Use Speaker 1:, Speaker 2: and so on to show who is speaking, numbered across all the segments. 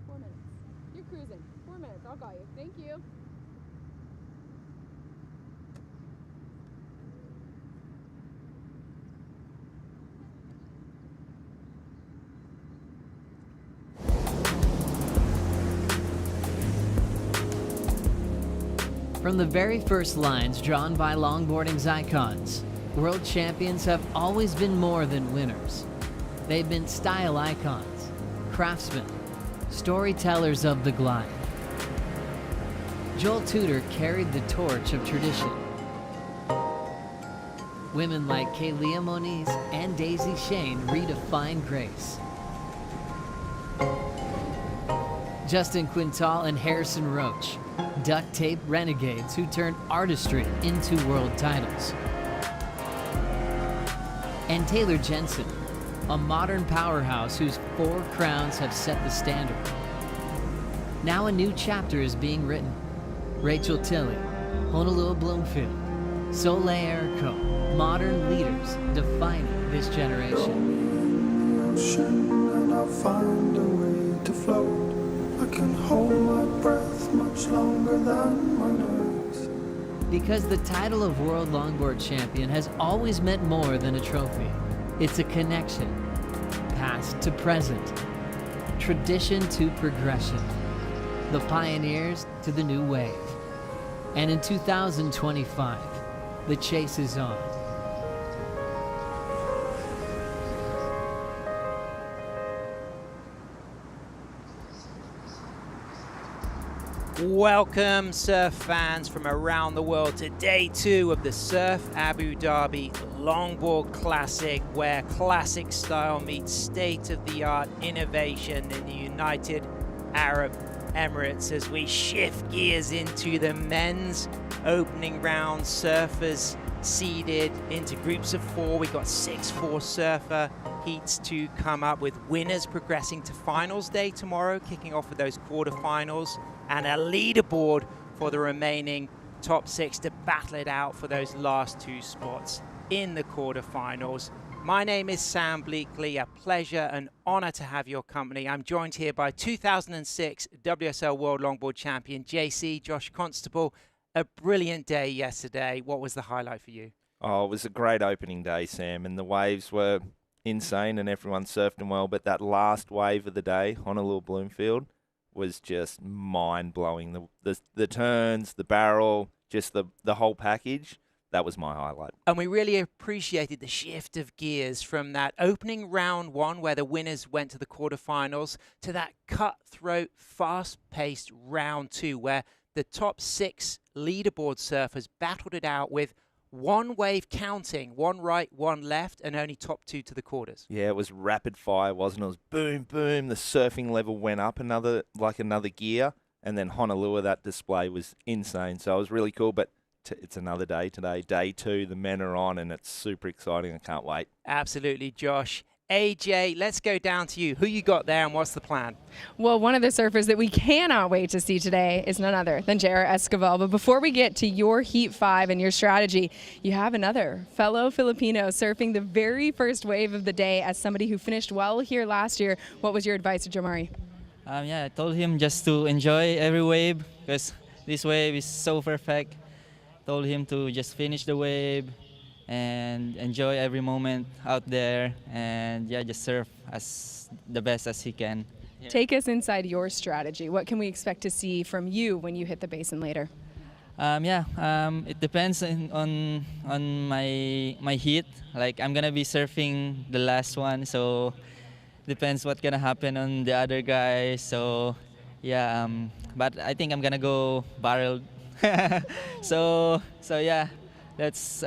Speaker 1: 4 minutes. You're cruising. 4 minutes. I'll call you. Thank you.
Speaker 2: From the very first lines drawn by longboarding's icons, world champions have always been more than winners. They've been style icons, craftsmen, storytellers of the glide. Joel Tudor carried the torch of tradition. Women like Kaylia Moniz and Daisy Shane redefined grace. Justin Quintal and Harrison Roach, duct tape renegades who turned artistry into world titles. And Taylor Jensen, a modern powerhouse whose 4 crowns have set the standard. Now a new chapter is being written. Rachel Tilley, Honolulu Bloomfield, Soleil Erico, modern leaders defining this generation.
Speaker 3: Ocean, and I'll find a way to float. I can hold my breath much longer than my nerves.
Speaker 2: Because the title of World Longboard Champion has always meant more than a trophy. It's a connection, past to present, tradition to progression, the pioneers to the new wave. And in 2025, the chase is on.
Speaker 4: Welcome, surf fans from around the world, to day 2 of the Surf Abu Dhabi Longboard Classic, where classic style meets state-of-the-art innovation in the United Arab Emirates. As we shift gears into the men's opening round, surfers seeded into groups of 4. We've got 6-4 surfer heats to come up, with winners progressing to finals day tomorrow, kicking off with those quarterfinals, and a leaderboard for the remaining top 6 to battle it out for those last 2 spots in the quarterfinals. My name is Sam Bleakley. A pleasure and honor to have your company. I'm joined here by 2006 WSL World Longboard Champion JC Josh Constable. A brilliant day yesterday. What was the highlight for you?
Speaker 5: Oh, it was a great opening day, Sam, and the waves were insane and everyone surfed them well, but that last wave of the day, Honolulu Bloomfield, was just mind-blowing. The turns, the barrel, just the whole package, that was my highlight.
Speaker 4: And we really appreciated the shift of gears from that opening round 1, where the winners went to the quarterfinals, to that cutthroat, fast-paced round 2, where the top 6 leaderboard surfers battled it out with one wave counting, 1 right, 1 left, and only top 2 to the quarters.
Speaker 5: Yeah, it was rapid fire, wasn't it? It was boom, boom. The surfing level went up another gear, and then Honolulu, that display was insane. So it was really cool, but it's another day today. Day 2, the men are on, and it's super exciting. I can't wait.
Speaker 4: Absolutely, Josh. AJ, let's go down to you. Who you got there, and what's the plan?
Speaker 1: Well, one of the surfers that we cannot wait to see today is none other than J.R. Escobar. But before we get to your Heat 5 and your strategy, you have another fellow Filipino surfing the very first wave of the day. As somebody who finished well here last year, what was your advice to Jomari?
Speaker 6: Yeah, I told him just to enjoy every wave because this wave is so perfect. Told him to just finish the wave and enjoy every moment out there, and yeah, just surf as the best as he can. Yeah.
Speaker 1: Take us inside your strategy. What can we expect to see from you when you hit the basin later?
Speaker 6: It depends on my heat. Like, I'm gonna be surfing the last one, so depends what's gonna happen on the other guys. So yeah, but I think I'm gonna go barrel. so yeah. Let's see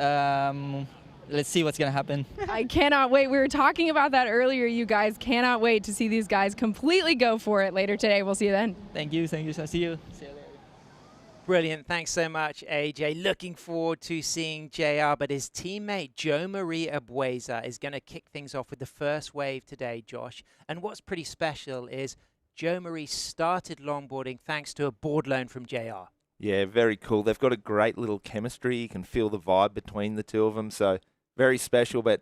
Speaker 6: what's going to happen.
Speaker 1: I cannot wait. We were talking about that earlier, you guys. Cannot wait to see these guys completely go for it later today. We'll see you then.
Speaker 6: Thank you. I'll see you. See you later.
Speaker 4: Brilliant. Thanks so much, AJ. Looking forward to seeing JR, but his teammate Jo Marie Abueza is going to kick things off with the first wave today, Josh. And what's pretty special is Jo Marie started longboarding thanks to a board loan from JR.
Speaker 5: Yeah, very cool. They've got a great little chemistry. You can feel the vibe between the two of them. So very special, but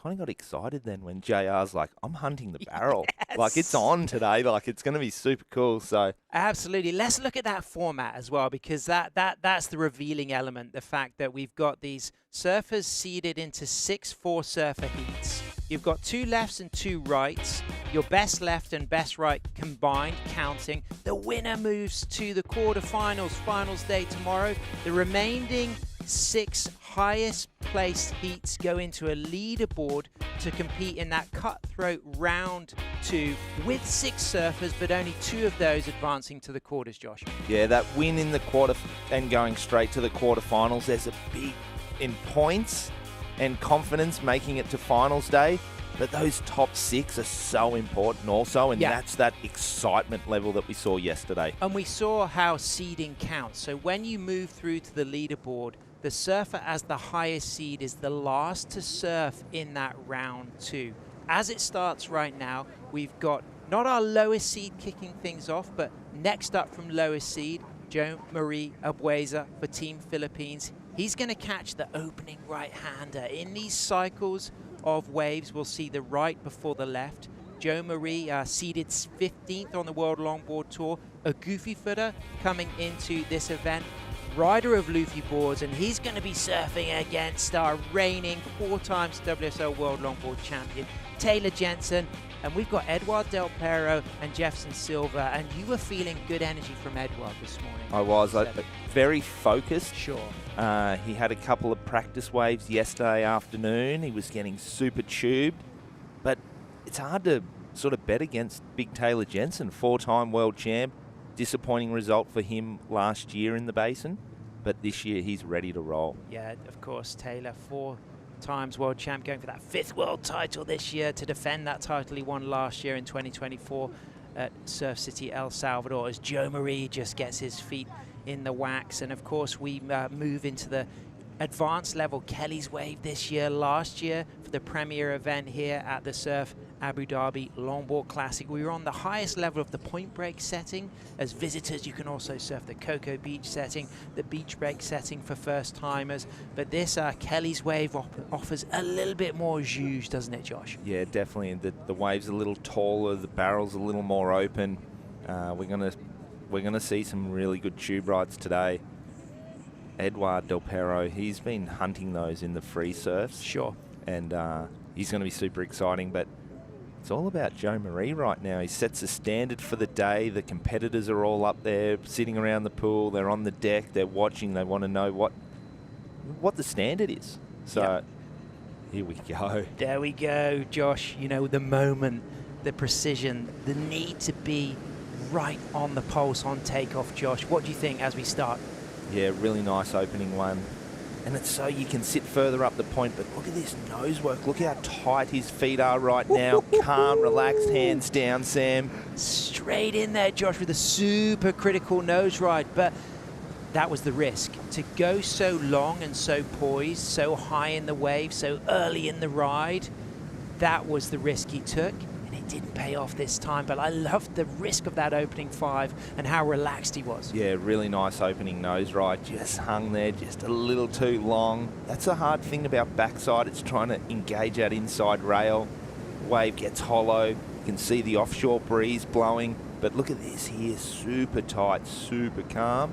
Speaker 5: kind of got excited then when JR's like, I'm hunting the barrel. Like, it's on today. Like, it's going to be super cool. So
Speaker 4: Absolutely. Let's look at that format as well, because that's the revealing element, the fact that we've got these surfers seeded into 6 4-surfer heats. You've got 2 lefts and 2 rights. Your best left and best right combined, counting. The winner moves to the quarterfinals, finals day tomorrow. The remaining 6 highest placed heats go into a leaderboard to compete in that cutthroat round 2 with 6 surfers, but only 2 of those advancing to the quarters, Josh.
Speaker 5: yeah, that win in the quarter and going straight to the quarterfinals, there's a big in points and confidence making it to finals day. But those top 6 are so important also, and that's that excitement level that we saw yesterday.
Speaker 4: And we saw how seeding counts. So when you move through to the leaderboard, the surfer as the highest seed is the last to surf in that round 2. As it starts right now, we've got not our lowest seed kicking things off, but next up from lowest seed, Joe Marie Abueza for Team Philippines. He's going to catch the opening right-hander. In these cycles of waves, we'll see the right before the left. Joe Marie seeded 15th on the World Longboard Tour, a goofy footer coming into this event, rider of Luffy boards, and he's going to be surfing against our reigning 4 times WSL World Longboard champion, Taylor Jensen. And we've got Edouard Del Pero and Jefferson Silva, and you were feeling good energy from Edouard this morning.
Speaker 5: I was very focused.
Speaker 4: Sure.
Speaker 5: He had a couple of practice waves yesterday afternoon. He was getting super tubed, but it's hard to sort of bet against big Taylor Jensen, 4-time world champ. Disappointing result for him last year in the basin, but this year he's ready to roll.
Speaker 4: Yeah, of course, Taylor, 4 times world champ, going for that 5th world title this year to defend that title he won last year in 2024 at Surf City, El Salvador, as Joe Marie just gets his feet in the wax. And of course, we move into the advanced level Kelly's Wave this year. Last year, for the premier event here at the Surf Abu Dhabi Longboard Classic, we were on the highest level of the point break setting. As visitors, you can also surf the Cocoa Beach setting, the beach break setting for first timers. But this Kelly's Wave offers a little bit more zhuzh, doesn't it, Josh?
Speaker 5: Yeah, definitely. The wave's a little taller, the barrel's a little more open. We're gonna see some really good tube rides today. Edouard Del Pero, he's been hunting those in the free surfs.
Speaker 4: Sure.
Speaker 5: And he's going to be super exciting, but it's all about Joe Marie right now. He sets a standard for the day. The competitors are all up there sitting around the pool. They're on the deck. They're watching. They want to know what the standard is. So here we go.
Speaker 4: There we go, Josh. You know, the moment, the precision, the need to be right on the pulse on takeoff, Josh. What do you think as we start?
Speaker 5: Yeah, really nice opening one. And it's so you can sit further up the point, but look at this nose work. Look how tight his feet are right now. Calm, relaxed, hands down, Sam.
Speaker 4: Straight in there, Josh, with a super critical nose ride. But that was the risk. To go so long and so poised, so high in the wave, so early in the ride, that was the risk he took. It didn't pay off this time, but I loved the risk of that opening 5 and how relaxed he was.
Speaker 5: Yeah, really nice opening nose ride. Just hung there just a little too long. That's the hard thing about backside. It's trying to engage that inside rail. Wave gets hollow. You can see the offshore breeze blowing. But look at this here. Super tight, super calm.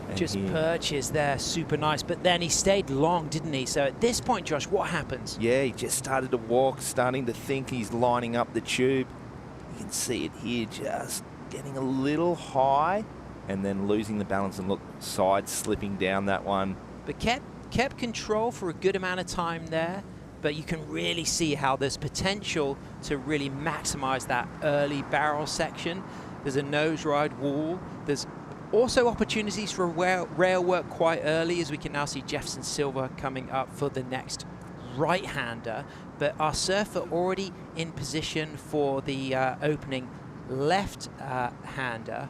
Speaker 5: And
Speaker 4: just perches there, super nice. But then he stayed long, didn't he? So at this point, Josh, what happens?
Speaker 5: Yeah, he just started to walk, starting to think he's lining up the tube. You can see it here, just getting a little high and then losing the balance, and look, side slipping down that one.
Speaker 4: But kept control for a good amount of time there. But you can really see how there's potential to really maximize that early barrel section. There's a nose ride wall. There's also opportunities for rail work quite early, as we can now see Jefferson Silva coming up for the next right-hander. But our surfer already in position for the opening left-hander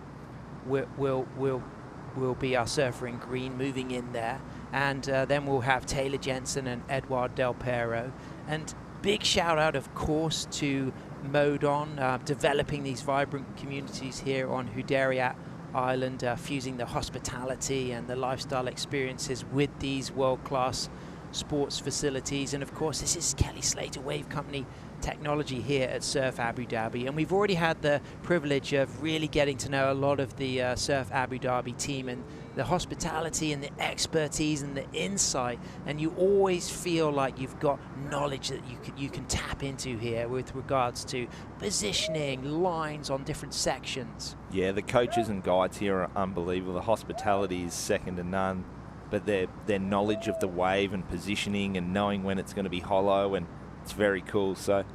Speaker 4: will be our surfer in green moving in there. And then we'll have Taylor Jensen and Edouard Del Pero. And big shout out, of course, to Modon, developing these vibrant communities here on Hudayriyat Island, fusing the hospitality and the lifestyle experiences with these world-class sports facilities. And of course, this is Kelly Slater Wave Company technology here at Surf Abu Dhabi, and we've already had the privilege of really getting to know a lot of the Surf Abu Dhabi team, and the hospitality and the expertise and the insight, and you always feel like you've got knowledge that you can tap into here with regards to positioning, lines on different sections.
Speaker 5: Yeah, the coaches and guides here are unbelievable. The hospitality is second to none, but their knowledge of the wave and positioning and knowing when it's going to be hollow, and it's very cool. So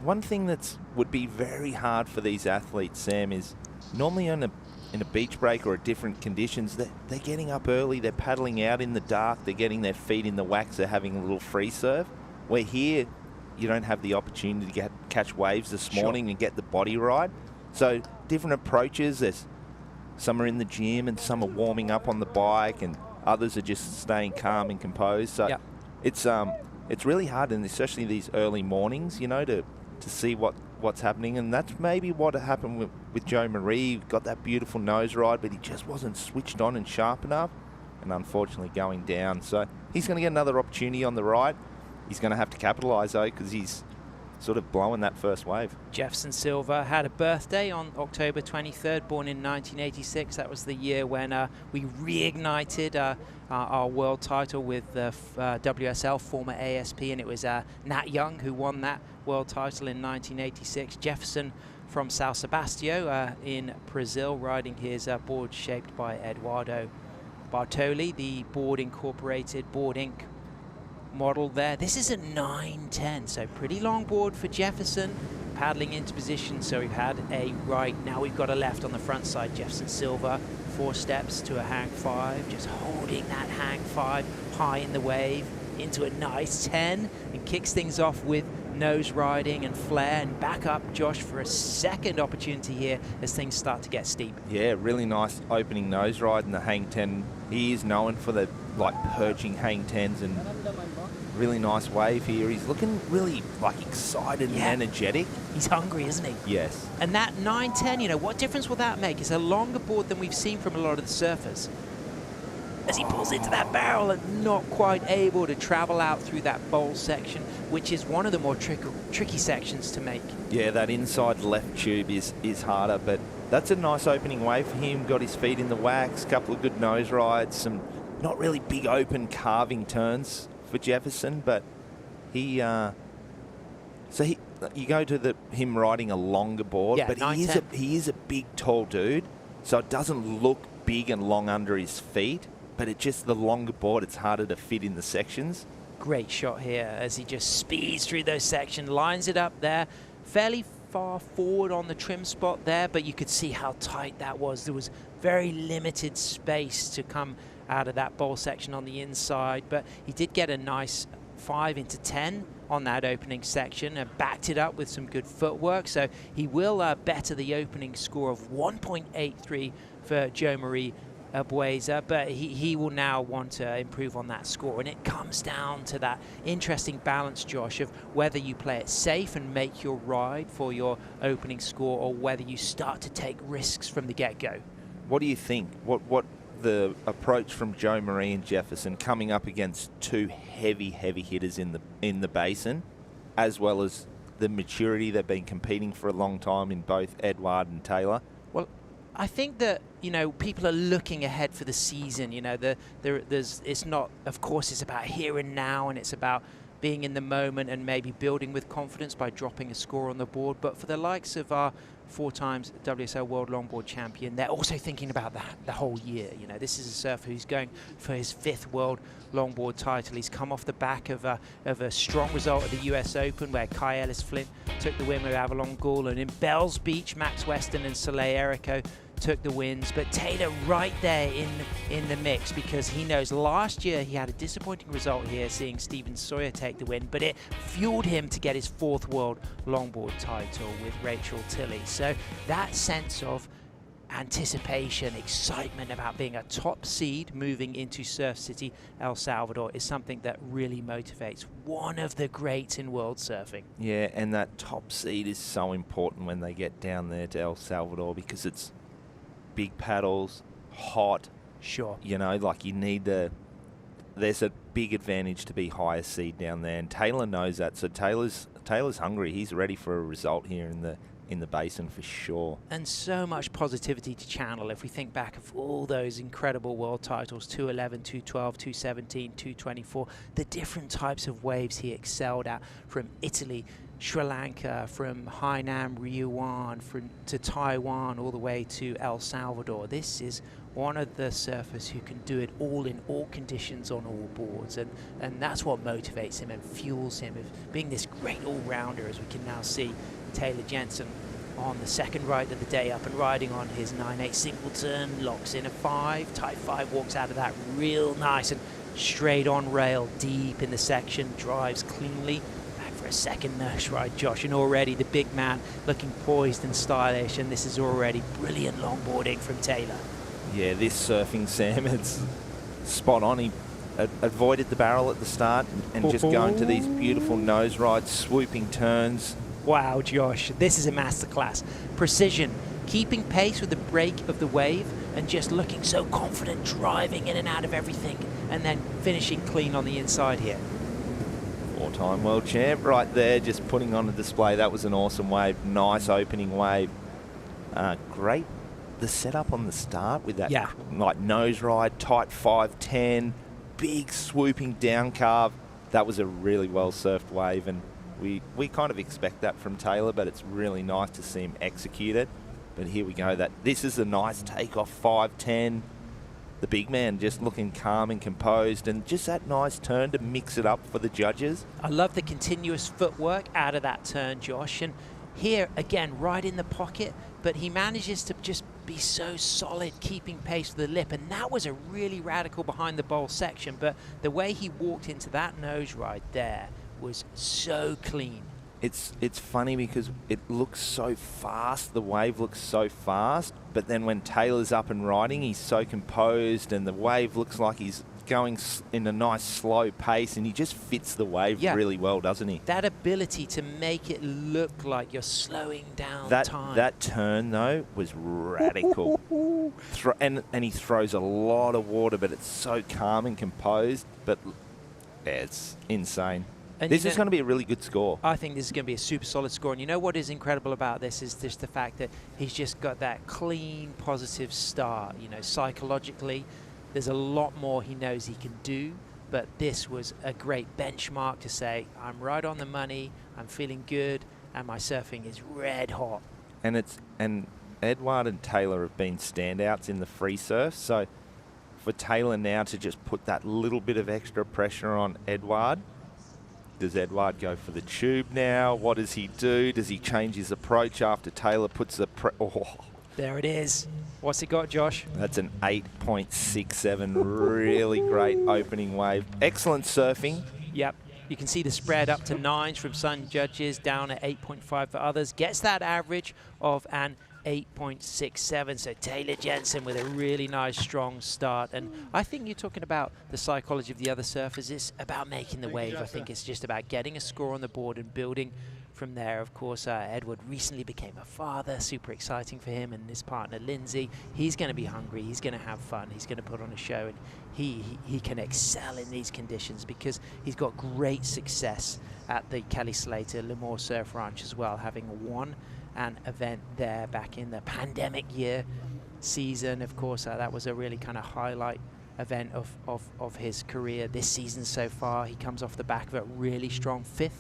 Speaker 5: one thing that would be very hard for these athletes, Sam, is normally in a beach break or at different conditions, they're getting up early, they're paddling out in the dark, they're getting their feet in the wax, they're having a little free surf. Where here, you don't have the opportunity to catch waves this morning and get the body right. So different approaches. Some are in the gym and some are warming up on the bike, and others are just staying calm and composed. So it's really hard, and especially these early mornings, you know, to see what's happening. And that's maybe what happened with Joe Marie. He got that beautiful nose ride, but he just wasn't switched on and sharp enough, and unfortunately going down. So he's going to get another opportunity on the ride. He's going to have to capitalise, though, because he's sort of blowing that first wave.
Speaker 4: Jefferson Silva had a birthday on October 23rd, born in 1986. That was the year when we reignited our world title with WSL, former ASP, and it was Nat Young who won that world title in 1986. Jefferson from Sao Sebastião in Brazil, riding his board shaped by Eduardo Bartoli, the Board Incorporated, Board Inc. model there. This is a 910, so pretty long board for Jefferson, paddling into position. So we've had a right, now we've got a left on the front side. Jefferson Silva, 4 steps to a hang 5, just holding that hang 5 high in the wave into a nice 10, and kicks things off with nose riding and flare, and back up Josh for a second opportunity here as things start to get steep.
Speaker 5: Yeah, really nice opening nose ride in the hang 10. He is known for the perching hang 10s, and really nice wave here. He's looking really excited and energetic.
Speaker 4: He's hungry, isn't he?
Speaker 5: Yes.
Speaker 4: And that 910, you know, what difference will that make? It's a longer board than we've seen from a lot of the surfers. As he pulls into that barrel and not quite able to travel out through that bowl section, which is one of the more tricky sections to make.
Speaker 5: Yeah, that inside left tube is harder, but that's a nice opening wave for him. Got his feet in the wax, couple of good nose rides, some not really big open carving turns for Jefferson, but he you go to him riding a longer board, but he is a big tall dude, so it doesn't look big and long under his feet, but it's just the longer board, it's harder to fit in the sections.
Speaker 4: Great shot here as he just speeds through those sections, lines it up there, fairly far forward on the trim spot there, but you could see how tight that was. There was very limited space to come out of that bowl section on the inside, but he did get a nice 5 into 10 on that opening section and backed it up with some good footwork. So he will better the opening score of 1.83 for Joe Marie Bueza, but he will now want to improve on that score, and it comes down to that interesting balance, Josh, of whether you play it safe and make your ride for your opening score, or whether you start to take risks from the get-go.
Speaker 5: What do you think? What the approach from Joe Marie and Jefferson coming up against two heavy hitters in the basin, as well as the maturity? They've been competing for a long time in both Edward and Taylor.
Speaker 4: Well, I think that, you know, people are looking ahead for the season. You know, it's not, of course, it's about here and now, and it's about being in the moment and maybe building with confidence by dropping a score on the board. But for the likes of our 4 times WSL World Longboard champion, they're also thinking about that the whole year. You know, this is a surfer who's going for his 5th World Longboard title. He's come off the back of a strong result at the US Open, where Kai Ellis-Flint took the win with Avalon Gall, and in Bells Beach, Max Weston and Soleil Erico took the wins. But Taylor right there in the mix, because he knows last year he had a disappointing result here, seeing Steven Sawyer take the win, but it fueled him to get his 4th World Longboard title with Rachel Tilley. So that sense of anticipation, excitement about being a top seed moving into Surf City, El Salvador, is something that really motivates one of the greats in world surfing.
Speaker 5: Yeah, and that top seed is so important when they get down there to El Salvador, because it's big paddles, hot.
Speaker 4: Sure.
Speaker 5: You know, like you need the there's a big advantage to be higher seed down there, and Taylor knows that. So Taylor's hungry. He's ready for a result here in the basin for sure.
Speaker 4: And so much positivity to channel if we think back of all those incredible world titles, 211, 212, 217, 224, the different types of waves he excelled at, from Italy, Sri Lanka, from Hainan, Ryuan, to Taiwan, all the way to El Salvador. This is one of the surfers who can do it all in all conditions on all boards, and that's what motivates him and fuels him of being this great all-rounder, as we can now see Taylor Jensen on the second ride of the day, up and riding on his 9/8 singleton, locks in a 5, tight 5, walks out of that real nice and straight on rail, deep in the section, drives cleanly, back for a second nurse ride, Josh, and already the big man looking poised and stylish, and this is already brilliant longboarding from Taylor.
Speaker 5: Yeah, this surfing, Sam, it's spot on. He avoided the barrel at the start and just going to these beautiful nose rides, swooping turns.
Speaker 4: Wow, Josh, this is a masterclass. Precision, keeping pace with the break of the wave, and just looking so confident, driving in and out of everything, and then finishing clean on the inside here.
Speaker 5: 4-time world champ right there, just putting on a display. That was an awesome wave. Nice opening wave. Great. The setup on the start with that like nose ride, tight 510, big swooping down carve. That was a really well surfed wave, and we kind of expect that from Taylor, but it's really nice to see him execute it. But here we go. This is a nice takeoff 510. The big man just looking calm and composed, and just that nice turn to mix it up for the judges.
Speaker 4: I love the continuous footwork out of that turn, Josh, and here again right in the pocket, but he manages to just be so solid, keeping pace with the lip, and that was a really radical behind the bowl section, but the way he walked into that nose ride there was so clean.
Speaker 5: It's funny because it looks so fast, the wave looks so fast, but then when Taylor's up and riding, he's so composed, and the wave looks like he's going in a nice slow pace, and he just fits the wave really well, doesn't he?
Speaker 4: That ability to make it look like you're slowing down time.
Speaker 5: That turn, though, was radical. And he throws a lot of water, but it's so calm and composed, but yeah, it's insane. And this is going to be a really good score.
Speaker 4: I think this is going to be a super solid score. And you know what is incredible about this is just the fact that he's just got that clean, positive start. You know, psychologically, there's a lot more he knows he can do. But this was a great benchmark to say, I'm right on the money, I'm feeling good, and my surfing is red hot.
Speaker 5: And Edward and Taylor have been standouts in the free surf. So for Taylor now to just put that little bit of extra pressure on Edward. Does Edward go for the tube now? What does he do? Does he change his approach after Taylor puts the
Speaker 4: There it is. What's it got, Josh?
Speaker 5: That's an 8.67. Really great opening wave. Excellent surfing.
Speaker 4: Yep. You can see the spread up to 9s from some judges, down at 8.5 for others. Gets that average of an 8.67. So Taylor Jensen with a really nice, strong start. And I think you're talking about the psychology of the other surfers. It's about making the wave. I think it's just about getting a score on the board and building from there. Of course, Edward recently became a father. Super exciting for him and his partner, Lindsay. He's going to be hungry. He's going to have fun. He's going to put on a show. And he can excel in these conditions because he's got great success at the Kelly Slater Lemoore Surf Ranch as well, having won an event there back in the pandemic year season. Of course, that was a really kind of highlight event of his career this season so far. He comes off the back of a really strong 5th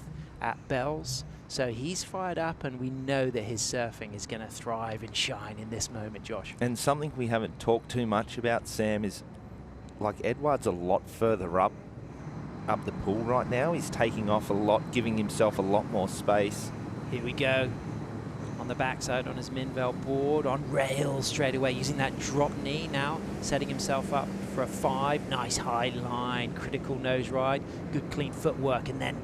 Speaker 4: at Bells. So he's fired up, and we know that his surfing is going to thrive and shine in this moment, Josh.
Speaker 5: And something we haven't talked too much about, Sam, is like Edward's a lot further up the pool right now. He's taking off a lot, giving himself a lot more space.
Speaker 4: Here we go. On the backside on his Minvel board, on rails straight away, using that drop knee now, setting himself up for a 5. Nice high line, critical nose ride, good clean footwork, and then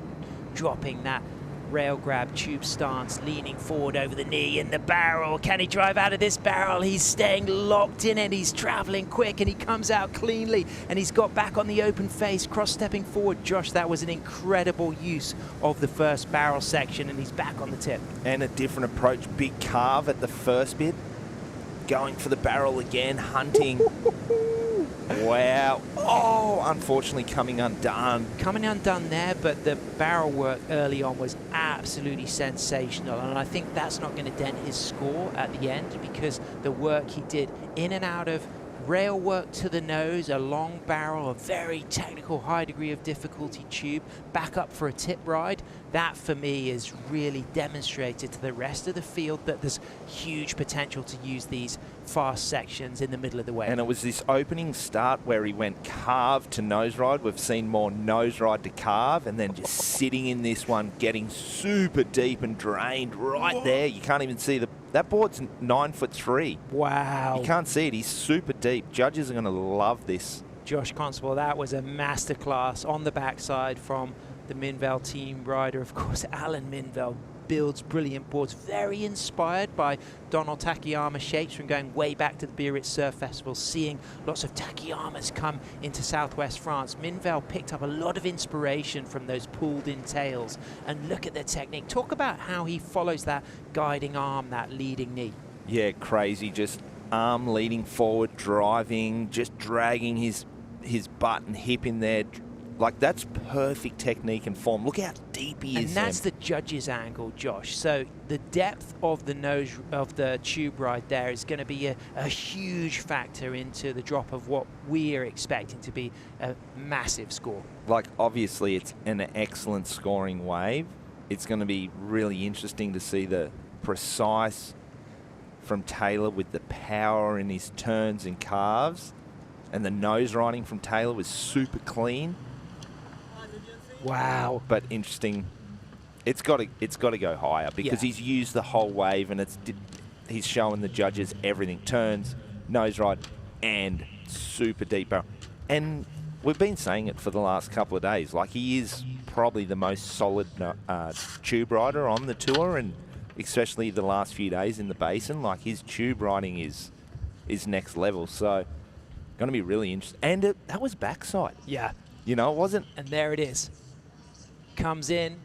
Speaker 4: dropping that rail grab tube stance, leaning forward over the knee in the barrel. Can he drive out of this barrel? He's staying locked in it. He's traveling quick, and he comes out cleanly, and he's got back on the open face, cross-stepping forward. Josh, that was an incredible use of the first barrel section, and he's back on the tip.
Speaker 5: And a different approach. Big carve at the first bit. Going for the barrel again, hunting. Wow. Oh, unfortunately coming undone.
Speaker 4: Coming undone there, but the barrel work early on was absolutely sensational, and I think that's not going to dent his score at the end, because the work he did in and out of rail work to the nose, a long barrel, a very technical, high degree of difficulty tube, back up for a tip ride. That, for me, is really demonstrated to the rest of the field that there's huge potential to use these fast sections in the middle of the wave.
Speaker 5: And it was this opening start where he went carve to nose ride. We've seen more nose ride to carve, and then just sitting in this one, getting super deep and drained right there. You can't even see that board's 9'3".
Speaker 4: Wow.
Speaker 5: You can't see it. He's super deep. Judges are going to love this.
Speaker 4: Josh Constable, that was a masterclass on the backside from the Minvel team rider. Of course, Alan Minvel builds brilliant boards, very inspired by Donald Takayama shapes from going way back to the Biarritz Surf Festival, seeing lots of Takayamas come into southwest France. Minvel picked up a lot of inspiration from those pulled-in tails, and look at the technique. Talk about how he follows that guiding arm, that leading knee.
Speaker 5: Yeah, crazy. Just arm leading forward, driving, just dragging his butt and hip in there. Like, that's perfect technique and form. Look how deep he is.
Speaker 4: And that's the judge's angle, Josh. So the depth of the nose of the tube ride there is going to be a huge factor into the drop of what we are expecting to be a massive score.
Speaker 5: Like, obviously, it's an excellent scoring wave. It's going to be really interesting to see the precise from Taylor with the power in his turns and carves. And the nose riding from Taylor was super clean.
Speaker 4: Wow.
Speaker 5: But interesting. It's got to go higher, because he's used the whole wave, and he's showing the judges everything. Turns, nose ride, and super deep barrel. And we've been saying it for the last couple of days. Like, he is probably the most solid tube rider on the tour, and especially the last few days in the basin. Like, his tube riding is next level. So, going to be really interesting. And that was backside.
Speaker 4: Yeah.
Speaker 5: You know, it wasn't.
Speaker 4: And there it is. Comes in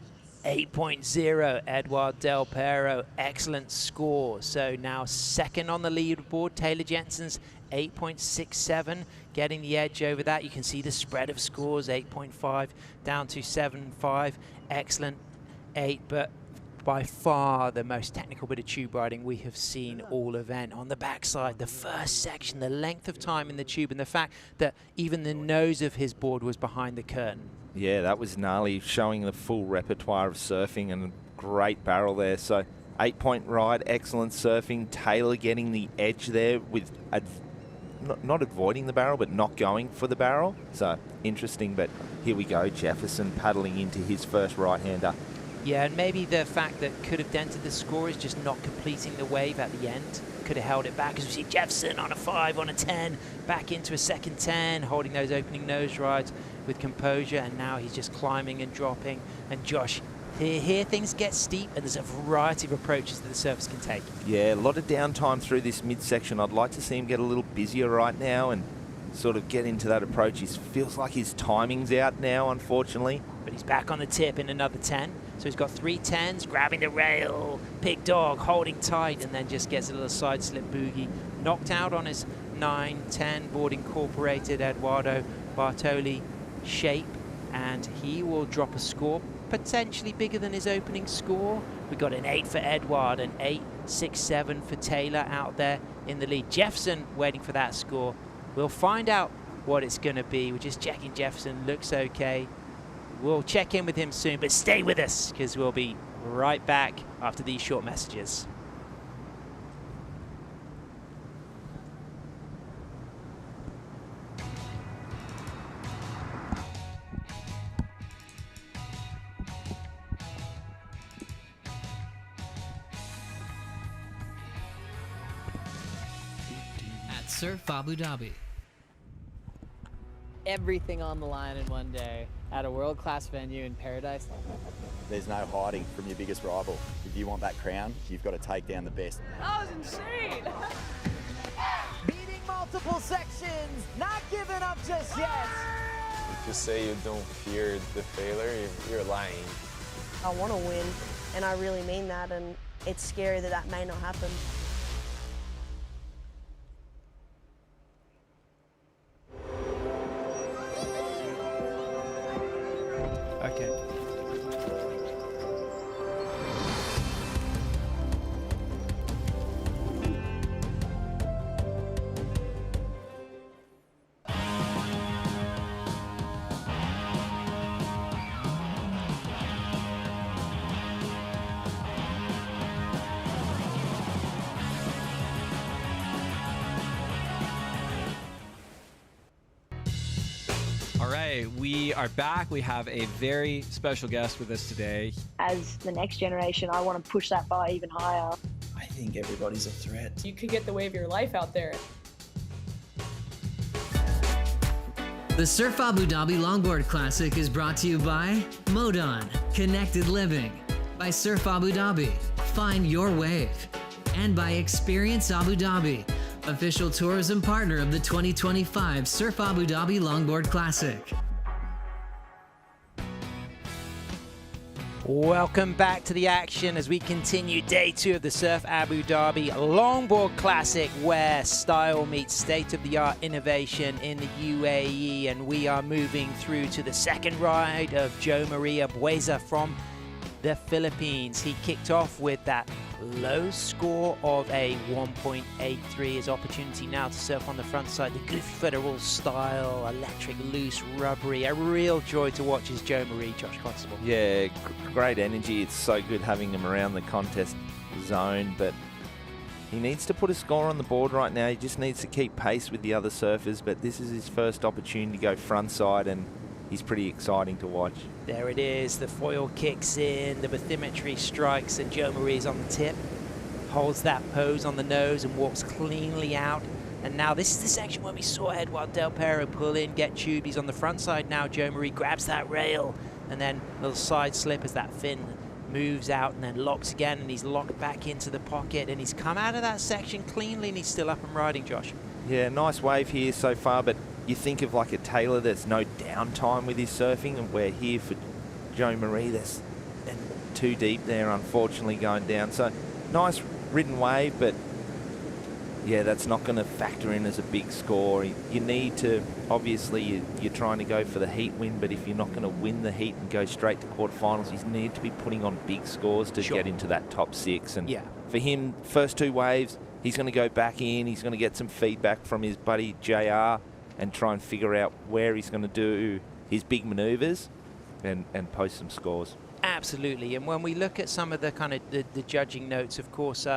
Speaker 4: 8.0, Eduard Del Pero, excellent score. So now second on the leaderboard, Taylor Jensen's 8.67, getting the edge over that. You can see the spread of scores, 8.5 down to 7.5, excellent 8, but by far the most technical bit of tube riding we have seen all event. On the backside, the first section, the length of time in the tube, and the fact that even the nose of his board was behind the curtain.
Speaker 5: Yeah, that was gnarly, showing the full repertoire of surfing, and a great barrel there. So 8-point ride, excellent surfing. Taylor getting the edge there with not avoiding the barrel, but not going for the barrel. So interesting, but here we go. Jefferson paddling into his first right-hander.
Speaker 4: Yeah, and maybe the fact that could have dented the score is just not completing the wave at the end. Could have held it back, as we see Jefferson on a 5, on a 10, back into a second 10, holding those opening nose rides with composure, and now he's just climbing and dropping. And Josh, here things get steep, and there's a variety of approaches that the surfers can take.
Speaker 5: Yeah, a lot of downtime through this midsection. I'd like to see him get a little busier right now and sort of get into that approach. He feels like his timing's out now, unfortunately.
Speaker 4: But he's back on the tip in another 10. So he's got 3 10s, grabbing the rail, big dog, holding tight, and then just gets a little side slip boogie. Knocked out on his 9-10 board incorporated Eduardo Bartoli shape, and he will drop a score potentially bigger than his opening score. We got an 8 for Eduard, an 8.67 for Taylor out there in the lead. Jefferson waiting for that score. We'll find out what it's going to be. We're just checking Jefferson looks okay. We'll check in with him soon, but stay with us, because we'll be right back after these short messages.
Speaker 2: At Surf Abu Dhabi.
Speaker 7: Everything on the line in one day at a world-class venue in paradise.
Speaker 8: There's no hiding from your biggest rival. If you want that crown, you've got to take down the best.
Speaker 7: That was insane!
Speaker 9: Beating multiple sections, not giving up just yet.
Speaker 10: To say you don't fear the failure, you're lying.
Speaker 11: I want to win, and I really mean that, and it's scary that that may not happen.
Speaker 12: Okay, we are back. We have a very special guest with us today.
Speaker 13: As the next generation, I want to push that bar even higher.
Speaker 14: I think everybody's a threat.
Speaker 15: You could get the wave of your life out there.
Speaker 2: The Surf Abu Dhabi Longboard Classic is brought to you by Modon, Connected Living, by Surf Abu Dhabi, Find Your Wave, and by Experience Abu Dhabi, official tourism partner of the 2025 Surf Abu Dhabi Longboard Classic.
Speaker 4: Welcome back to the action as we continue day 2 of the Surf Abu Dhabi Longboard Classic, where style meets state-of-the-art innovation in the UAE, and we are moving through to the second ride of Joe Maria Bueza from the Philippines. He kicked off with that low score of a 1.83. His opportunity now to surf on the front side, the goofy federal style, electric, loose, rubbery. A real joy to watch is Joe Marie, Josh Constable.
Speaker 5: Yeah, great energy. It's so good having him around the contest zone, but he needs to put a score on the board right now. He just needs to keep pace with the other surfers, but this is his first opportunity to go front side, and he's pretty exciting to watch.
Speaker 4: There it is, the foil kicks in, the bathymetry strikes, and Joe Marie's on the tip, holds that pose on the nose and walks cleanly out. And now this is the section where we saw Edouard Del Pero pull in, get tubed. He's on the front side now. Joe Marie grabs that rail, and then a little side slip as that fin moves out and then locks again, and he's locked back into the pocket, and he's come out of that section cleanly, and he's still up and riding, Josh.
Speaker 5: Yeah, nice wave here so far, but you think of like a Taylor, there's no downtime with his surfing, and we're here for Joe Marie. That's too deep there, unfortunately, going down. So nice ridden wave, but yeah, that's not going to factor in as a big score. You need to, obviously, you're trying to go for the heat win, but if you're not going to win the heat and go straight to quarterfinals, you need to be putting on big scores to get into that top 6. And for him, first 2 waves, he's going to go back in. He's going to get some feedback from his buddy JR and try and figure out where he's going to do his big manoeuvres and post some scores.
Speaker 4: Absolutely. And when we look at some of the kind of the judging notes, of course,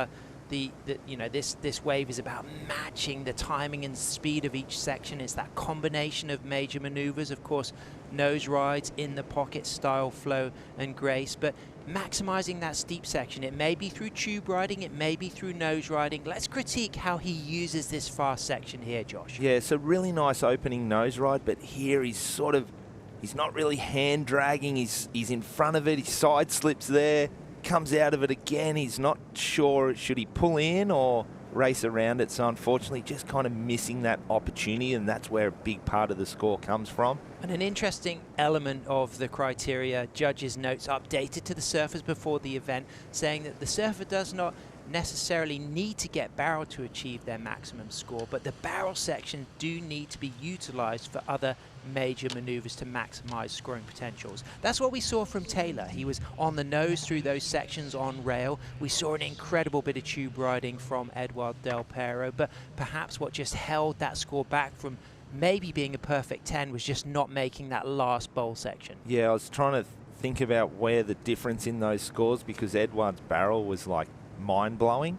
Speaker 4: this wave is about matching the timing and speed of each section. It's that combination of major maneuvers, of course, nose rides, in the pocket style, flow and grace, but maximizing that steep section. It may be through tube riding, it may be through nose riding. Let's critique how he uses this fast section here, Josh.
Speaker 5: Yeah, it's a really nice opening nose ride, but here he's not really hand dragging. He's in front of it. He side slips there, comes out of it again. He's not sure, should he pull in or race around it? So unfortunately, just kind of missing that opportunity, and that's where a big part of the score comes from.
Speaker 4: And an interesting element of the criteria, judges' notes updated to the surfers before the event, saying that the surfer does not necessarily need to get barrel to achieve their maximum score, but the barrel sections do need to be utilized for other major maneuvers to maximize scoring potentials. That's what we saw from Taylor. He was on the nose through those sections on rail. We saw an incredible bit of tube riding from Edouard Del Pero, but perhaps what just held that score back from maybe being a perfect 10 was just not making that last bowl section.
Speaker 5: Yeah, I was trying to think about where the difference in those scores, because Edouard's barrel was like mind-blowing,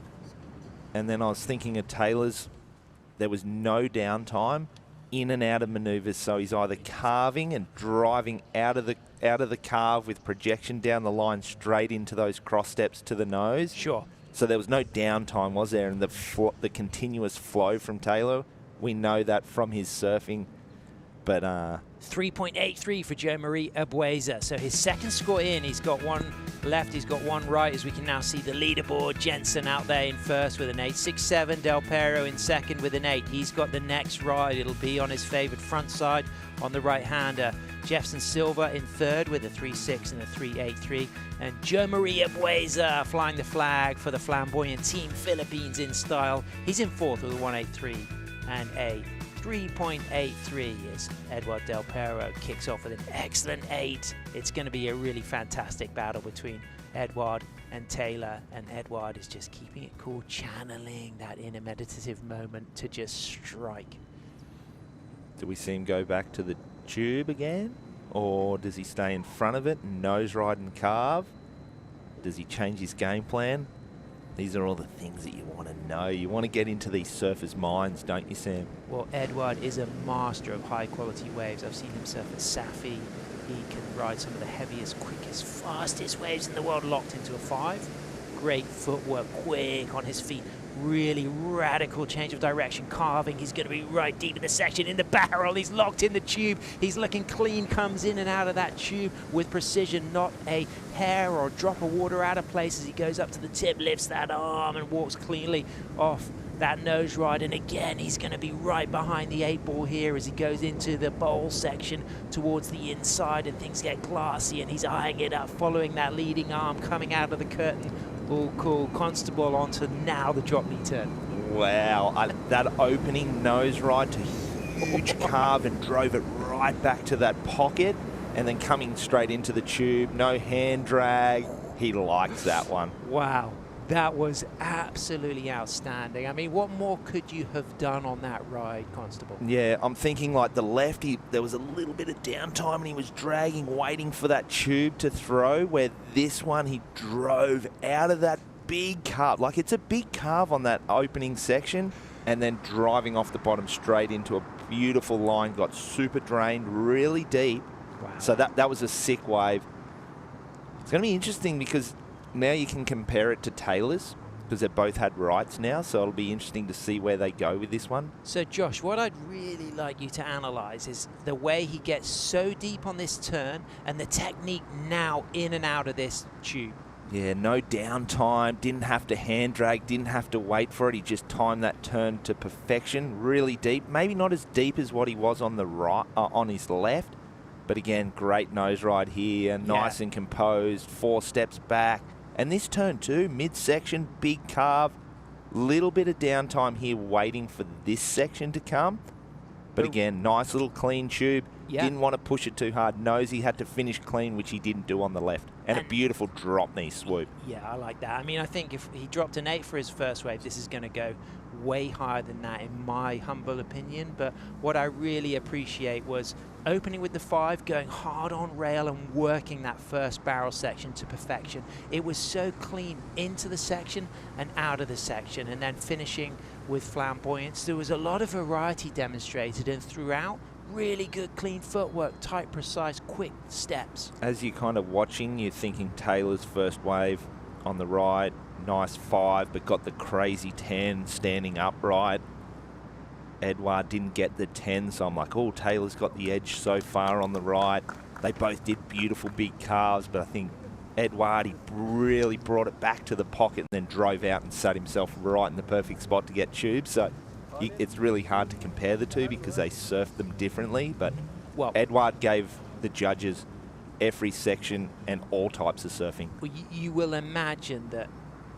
Speaker 5: and then I was thinking of Taylor's. There was no downtime, in and out of maneuvers, so he's either carving and driving out of the carve with projection down the line straight into those cross steps to the nose.
Speaker 4: Sure.
Speaker 5: So there was no downtime, was there? And the continuous flow from Taylor, we know that from his surfing. But
Speaker 4: 3.83 for Joe Marie Bueza. So his second score in, he's got one left, he's got one right, as we can now see the leaderboard. Jensen out there in first with an 8.67, Del Pero in second with an 8. He's got the next ride, it'll be on his favorite front side on the right-hander. Jefferson Silva in third with a 3.6 and a 3.83. And Joe Marie Bueza flying the flag for the flamboyant Team Philippines in style. He's in fourth with a 1.83 and a 3.83 as Edouard Del Pero kicks off with an excellent 8. It's going to be a really fantastic battle between Edouard and Taylor, and Edouard is just keeping it cool, channeling that inner meditative moment to just strike.
Speaker 5: Do we see him go back to the tube again, or does he stay in front of it and nose ride and carve? Does he change his game plan? These are all the things that you want to know. You want to get into these surfers' minds, don't you, Sam?
Speaker 4: Well, Edouard is a master of high-quality waves. I've seen him surf at Safi. He can ride some of the heaviest, quickest, fastest waves in the world locked into a 5. Great footwork, quick on his feet. Really radical change of direction, carving. He's going to be right deep in the section, in the barrel. He's locked in the tube. He's looking clean, comes in and out of that tube with precision, not a hair or drop of water out of place as he goes up to the tip, lifts that arm and walks cleanly off that nose ride. And again, he's going to be right behind the 8 ball here as he goes into the bowl section towards the inside, and things get glassy, and he's eyeing it up, following that leading arm coming out of the curtain. All cool. Constable onto now the drop knee turn.
Speaker 5: Wow, that opening nose ride to huge carve and drove it right back to that pocket, and then coming straight into the tube, no hand drag. He likes that one.
Speaker 4: Wow, that was absolutely outstanding. I mean, what more could you have done on that ride, Constable?
Speaker 5: Yeah, I'm thinking like the left, there was a little bit of downtime and he was dragging, waiting for that tube to throw, where this one he drove out of that big carve. Like, it's a big carve on that opening section, and then driving off the bottom straight into a beautiful line, got super drained, really deep.
Speaker 4: Wow.
Speaker 5: So that was a sick wave. It's going to be interesting because now you can compare it to Taylor's, because they've both had rights now, so it'll be interesting to see where they go with this one.
Speaker 4: So, Josh, what I'd really like you to analyse is the way he gets so deep on this turn and the technique now in and out of this tube.
Speaker 5: Yeah, no downtime, didn't have to hand drag, didn't have to wait for it. He just timed that turn to perfection, really deep. Maybe not as deep as what he was on the right, on his left, but again, great nose ride here, nice and composed, 4 steps back. And this turn too, midsection, big carve, little bit of downtime here waiting for this section to come. But again, nice little clean tube.
Speaker 4: Yeah.
Speaker 5: Didn't want to push it too hard. Knows he had to finish clean, which he didn't do on the left. And a beautiful drop knee swoop.
Speaker 4: Yeah, I like that. I mean, I think if he dropped an 8 for his first wave, this is going to go way higher than that, in my humble opinion. But what I really appreciate was opening with the 5, going hard on rail and working that first barrel section to perfection. It was so clean into the section and out of the section, and then finishing with flamboyance. There was a lot of variety demonstrated, and throughout, really good clean footwork, tight, precise, quick steps.
Speaker 5: As you're kind of watching, you're thinking Taylor's first wave on the right, nice 5, but got the crazy 10 standing upright. Edouard didn't get the 10, so I'm like, oh, Taylor's got the edge so far on the right. They both did beautiful big carves, but I think Edouard, he really brought it back to the pocket and then drove out and sat himself right in the perfect spot to get tubes. So it's really hard to compare the two because they surfed them differently, but Edouard gave the judges every section and all types of surfing.
Speaker 4: Well, you will imagine that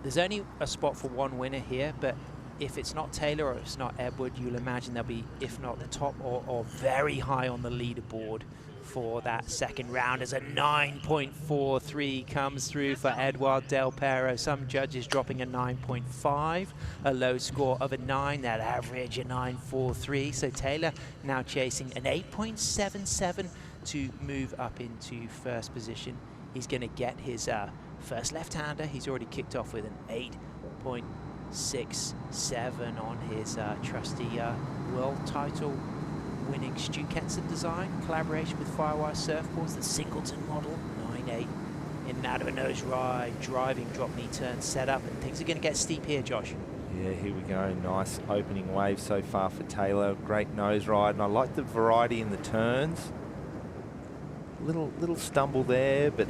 Speaker 4: there's only a spot for one winner here, but if it's not Taylor or it's not Edward, you'll imagine they'll be, if not the top or very high on the leaderboard for that second round, as a 9.43 comes through for Edouard Del Pero. Some judges dropping a 9.5, a low score of a 9, that average a 9.43. So Taylor now chasing an 8.77 to move up into first position. He's going to get his first left-hander. He's already kicked off with an 8.67 on his trusty world title winning Stu Kenson design, collaboration with Firewire Surfboards, the Singleton model, 9.8, in and out of a nose ride, driving drop knee turn setup, and things are going to get steep here, Josh.
Speaker 5: Yeah, here we go. Nice opening wave so far for Taylor. Great nose ride, and I like the variety in the turns. Little stumble there, but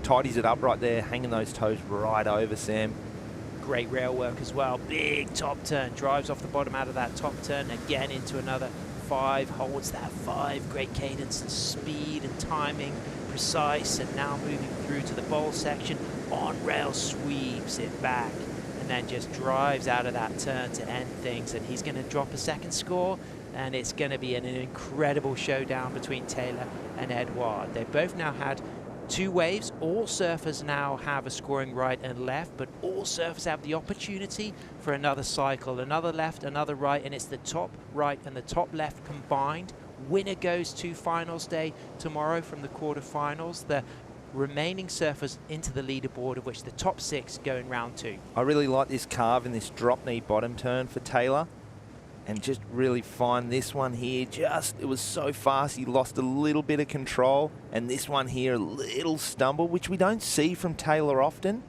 Speaker 5: tidies it up right there, hanging those toes right over, Sam.
Speaker 4: Great rail work as well. Big top turn, drives off the bottom out of that top turn, again into another 5, holds that 5, great cadence and speed and timing, precise, and now moving through to the bowl section, on rail sweeps it back, and then just drives out of that turn to end things, and he's going to drop a second score, and it's going to be an incredible showdown between Taylor and Edouard. They both now had 2 waves. All surfers now have a scoring right and left, but all surfers have the opportunity for another cycle, another left, another right, and it's the top right and the top left combined. Winner goes to finals day tomorrow from the quarterfinals. The remaining surfers into the leaderboard, of which the top 6 go in round 2.
Speaker 5: I really like this carve in this drop knee bottom turn for Taylor. And just really find this one here, it was so fast, he lost a little bit of control. And this one here, a little stumble, which we don't see from Taylor often.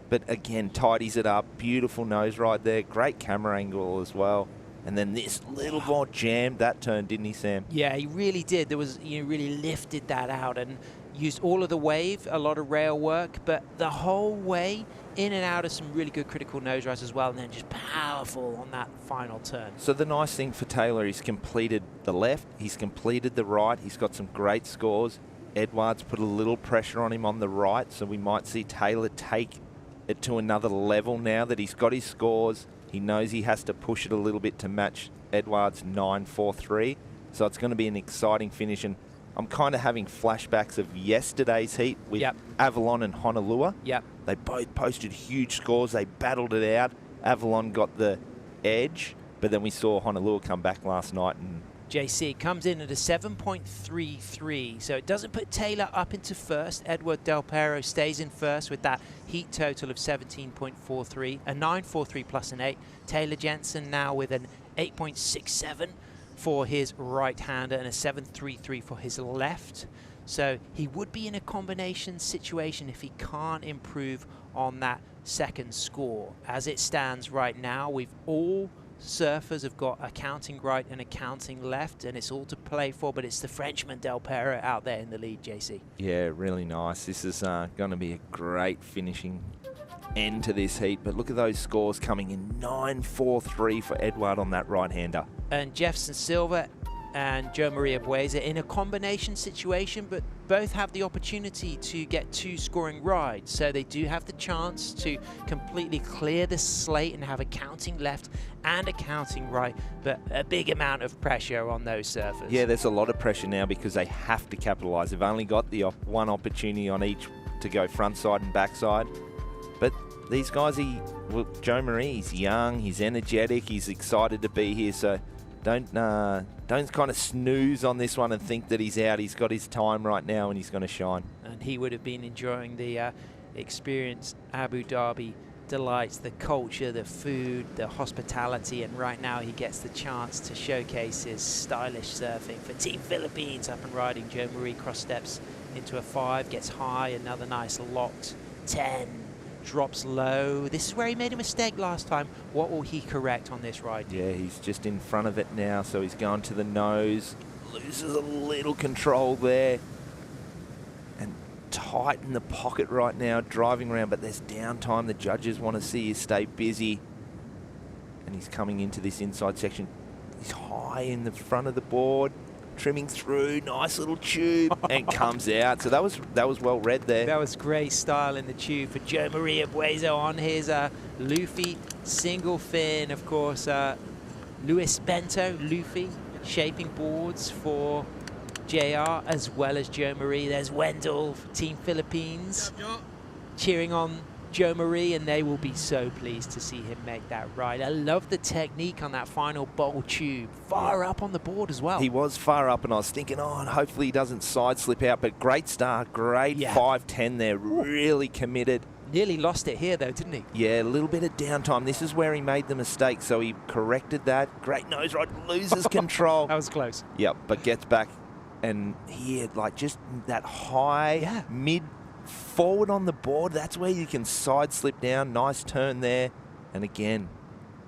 Speaker 5: But again, tidies it up, beautiful nose right there, great camera angle as well. And then this little more jammed that turn, didn't he, Sam?
Speaker 4: Yeah, he really did. There was, really lifted that out and used all of the wave, a lot of rail work, but the whole way in and out of some really good critical nose rise as well, and then just powerful on that final turn.
Speaker 5: So the nice thing for Taylor, he's completed the left, he's completed the right, he's got some great scores. Edwards put a little pressure on him on the right, so we might see Taylor take it to another level now that he's got his scores. He knows he has to push it a little bit to match Edwards' 9.43. So it's going to be an exciting finish. And I'm kind of having flashbacks of yesterday's heat with Avalon and Honolulu. They both posted huge scores. They battled it out. Avalon got the edge, but then we saw Honolulu come back last night and
Speaker 4: JC comes in at a 7.33, so it doesn't put Taylor up into first. Edward Del Perro stays in first with that heat total of 17.43, a 9.43 plus an 8. Taylor Jensen now with an 8.67 for his right-hander and a 7.33 for his left. So he would be in a combination situation if he can't improve on that second score. As it stands right now, all surfers have got a counting right and a counting left, and it's all to play for, but it's the Frenchman Del Perro out there in the lead, JC.
Speaker 5: Yeah, really nice. This is going to be a great finishing end to this heat, but look at those scores coming in. 9.43 for Edward on that right-hander.
Speaker 4: And Jefferson Silva and Joe Maria Bueza in a combination situation, but both have the opportunity to get 2 scoring rides. So they do have the chance to completely clear the slate and have a counting left and a counting right, but a big amount of pressure on those surfers.
Speaker 5: Yeah, there's a lot of pressure now because they have to capitalise. They've only got the one opportunity on each to go front side and backside. But these guys, Joe Marie, he's young, he's energetic, he's excited to be here, so don't kind of snooze on this one and think that he's out. He's got his time right now and he's going to shine.
Speaker 4: And he would have been enjoying the experience, Abu Dhabi delights, the culture, the food, the hospitality, and right now he gets the chance to showcase his stylish surfing for Team Philippines. Up and riding, Joe Marie cross steps into a 5, gets high, another nice locked 10, drops low. This is where he made a mistake last time. What will he correct on this ride?
Speaker 5: Yeah, he's just in front of it now, so he's going to the nose, loses a little control there, and tight in the pocket right now, driving around, but there's downtime. The judges want to see you stay busy, and he's coming into this inside section. He's high in the front of the board, trimming through, nice little tube, and comes out. So that was well read there.
Speaker 4: That was great style in the tube for Joe Maria Bueza on his Luffy single fin. Of course, Luis Bento, Luffy, shaping boards for JR as well as Joe Marie. There's Wendell, Team Philippines, cheering on Joe Marie, and they will be so pleased to see him make that ride. I love the technique on that final bowl tube, far up on the board as well.
Speaker 5: He was far up, and I was thinking, oh, hopefully he doesn't side slip out, but great start, great 5.10 there, really committed.
Speaker 4: Nearly lost it here though, didn't he?
Speaker 5: Yeah, a little bit of downtime. This is where he made the mistake, so he corrected that. Great nose ride, loses control.
Speaker 4: That was close.
Speaker 5: Yep, but gets back, and here, like just that high, mid forward on the board, that's where you can side slip down. Nice turn there. And again,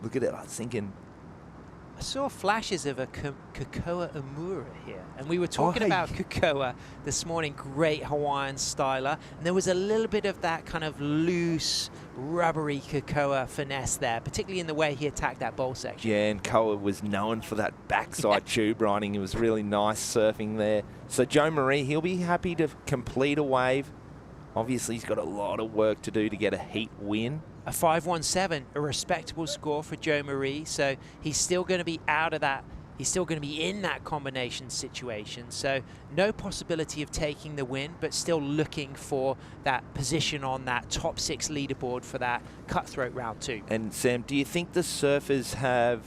Speaker 5: look at it. I was thinking,
Speaker 4: I saw flashes of a Kakoa Amura here, and we were talking about Kakoa this morning. Great Hawaiian styler, and there was a little bit of that kind of loose, rubbery Kakoa finesse there, particularly in the way he attacked that bowl section.
Speaker 5: Yeah, and Koa was known for that backside tube riding. It was really nice surfing there. So Joe Marie, he'll be happy to complete a wave. Obviously, he's got a lot of work to do to get a heat win.
Speaker 4: A 5.17, a respectable score for Joe Marie. So he's still going to be out of that. He's still going to be in that combination situation. So no possibility of taking the win, but still looking for that position on that top 6 leaderboard for that cutthroat round 2.
Speaker 5: And Sam, do you think the surfers have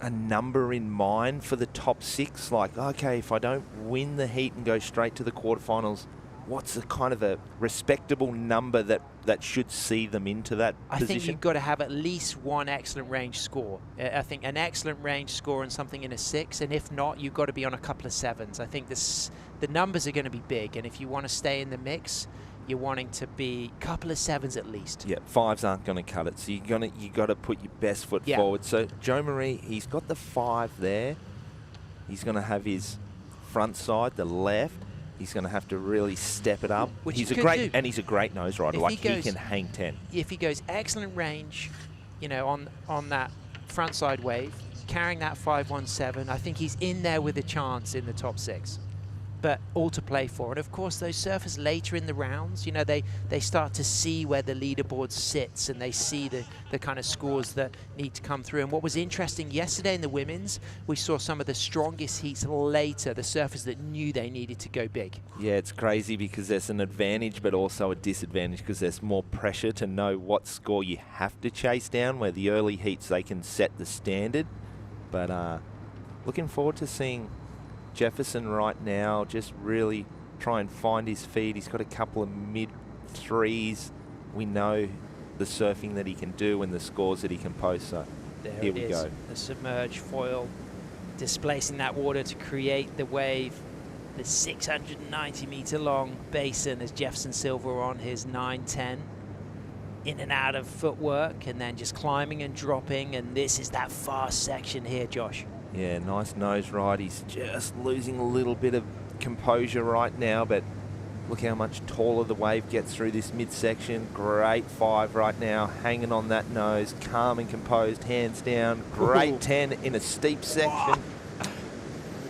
Speaker 5: a number in mind for the top 6? Like, okay, if I don't win the heat and go straight to the quarterfinals, what's a kind of a respectable number that should see them into that
Speaker 4: I
Speaker 5: position?
Speaker 4: think you've got to have at least one excellent range score. I think an excellent range score and something in a 6, and if not, you've got to be on a couple of 7s. I think the numbers are going to be big, and if you want to stay in the mix, you're wanting to be a couple of 7s at least.
Speaker 5: Yeah, 5s aren't going to cut it, so you got to put your best foot forward. So Joe Marie, he's got the 5 there. He's going to have his front side, the left. He's going to have to really step it up.
Speaker 4: Which
Speaker 5: he's
Speaker 4: he
Speaker 5: a
Speaker 4: could
Speaker 5: great
Speaker 4: do.
Speaker 5: And he's a great nose rider.
Speaker 4: If
Speaker 5: Like
Speaker 4: he
Speaker 5: he can hang 10.
Speaker 4: If he goes excellent range, you know, on that front side wave, carrying that 517, I think he's in there with a chance in the top 6. But all to play for. And of course, those surfers later in the rounds, you know, they start to see where the leaderboard sits, and they see the kind of scores that need to come through. And what was interesting yesterday in the women's, we saw some of the strongest heats later, the surfers that knew they needed to go big.
Speaker 5: Yeah, it's crazy because there's an advantage but also a disadvantage because there's more pressure to know what score you have to chase down, where the early heats they can set the standard. But looking forward to seeing Jefferson right now just really try and find his feet. He's got a couple of mid-3s. We know the surfing that he can do and the scores that he can post. So
Speaker 4: There
Speaker 5: here
Speaker 4: it
Speaker 5: we
Speaker 4: is,
Speaker 5: go.
Speaker 4: the submerged foil displacing that water to create the wave. The 690-meter long basin as Jefferson Silver on his 910. In and out of footwork and then just climbing and dropping, and this is that fast section here, Josh.
Speaker 5: Yeah, nice nose ride. He's just losing a little bit of composure right now, but look how much taller the wave gets through this midsection. Great 5 right now, hanging on that nose, calm and composed, hands down. Great 10 in a steep section.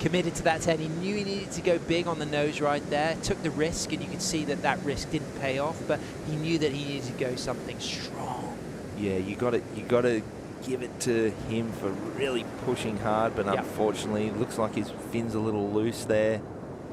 Speaker 4: Committed to that 10. He knew he needed to go big on the nose right there. Took the risk, and you could see that that risk didn't pay off, but he knew that he needed to go something strong.
Speaker 5: Yeah, you got to give it to him for really pushing hard, but unfortunately, it looks like his fin's a little loose there.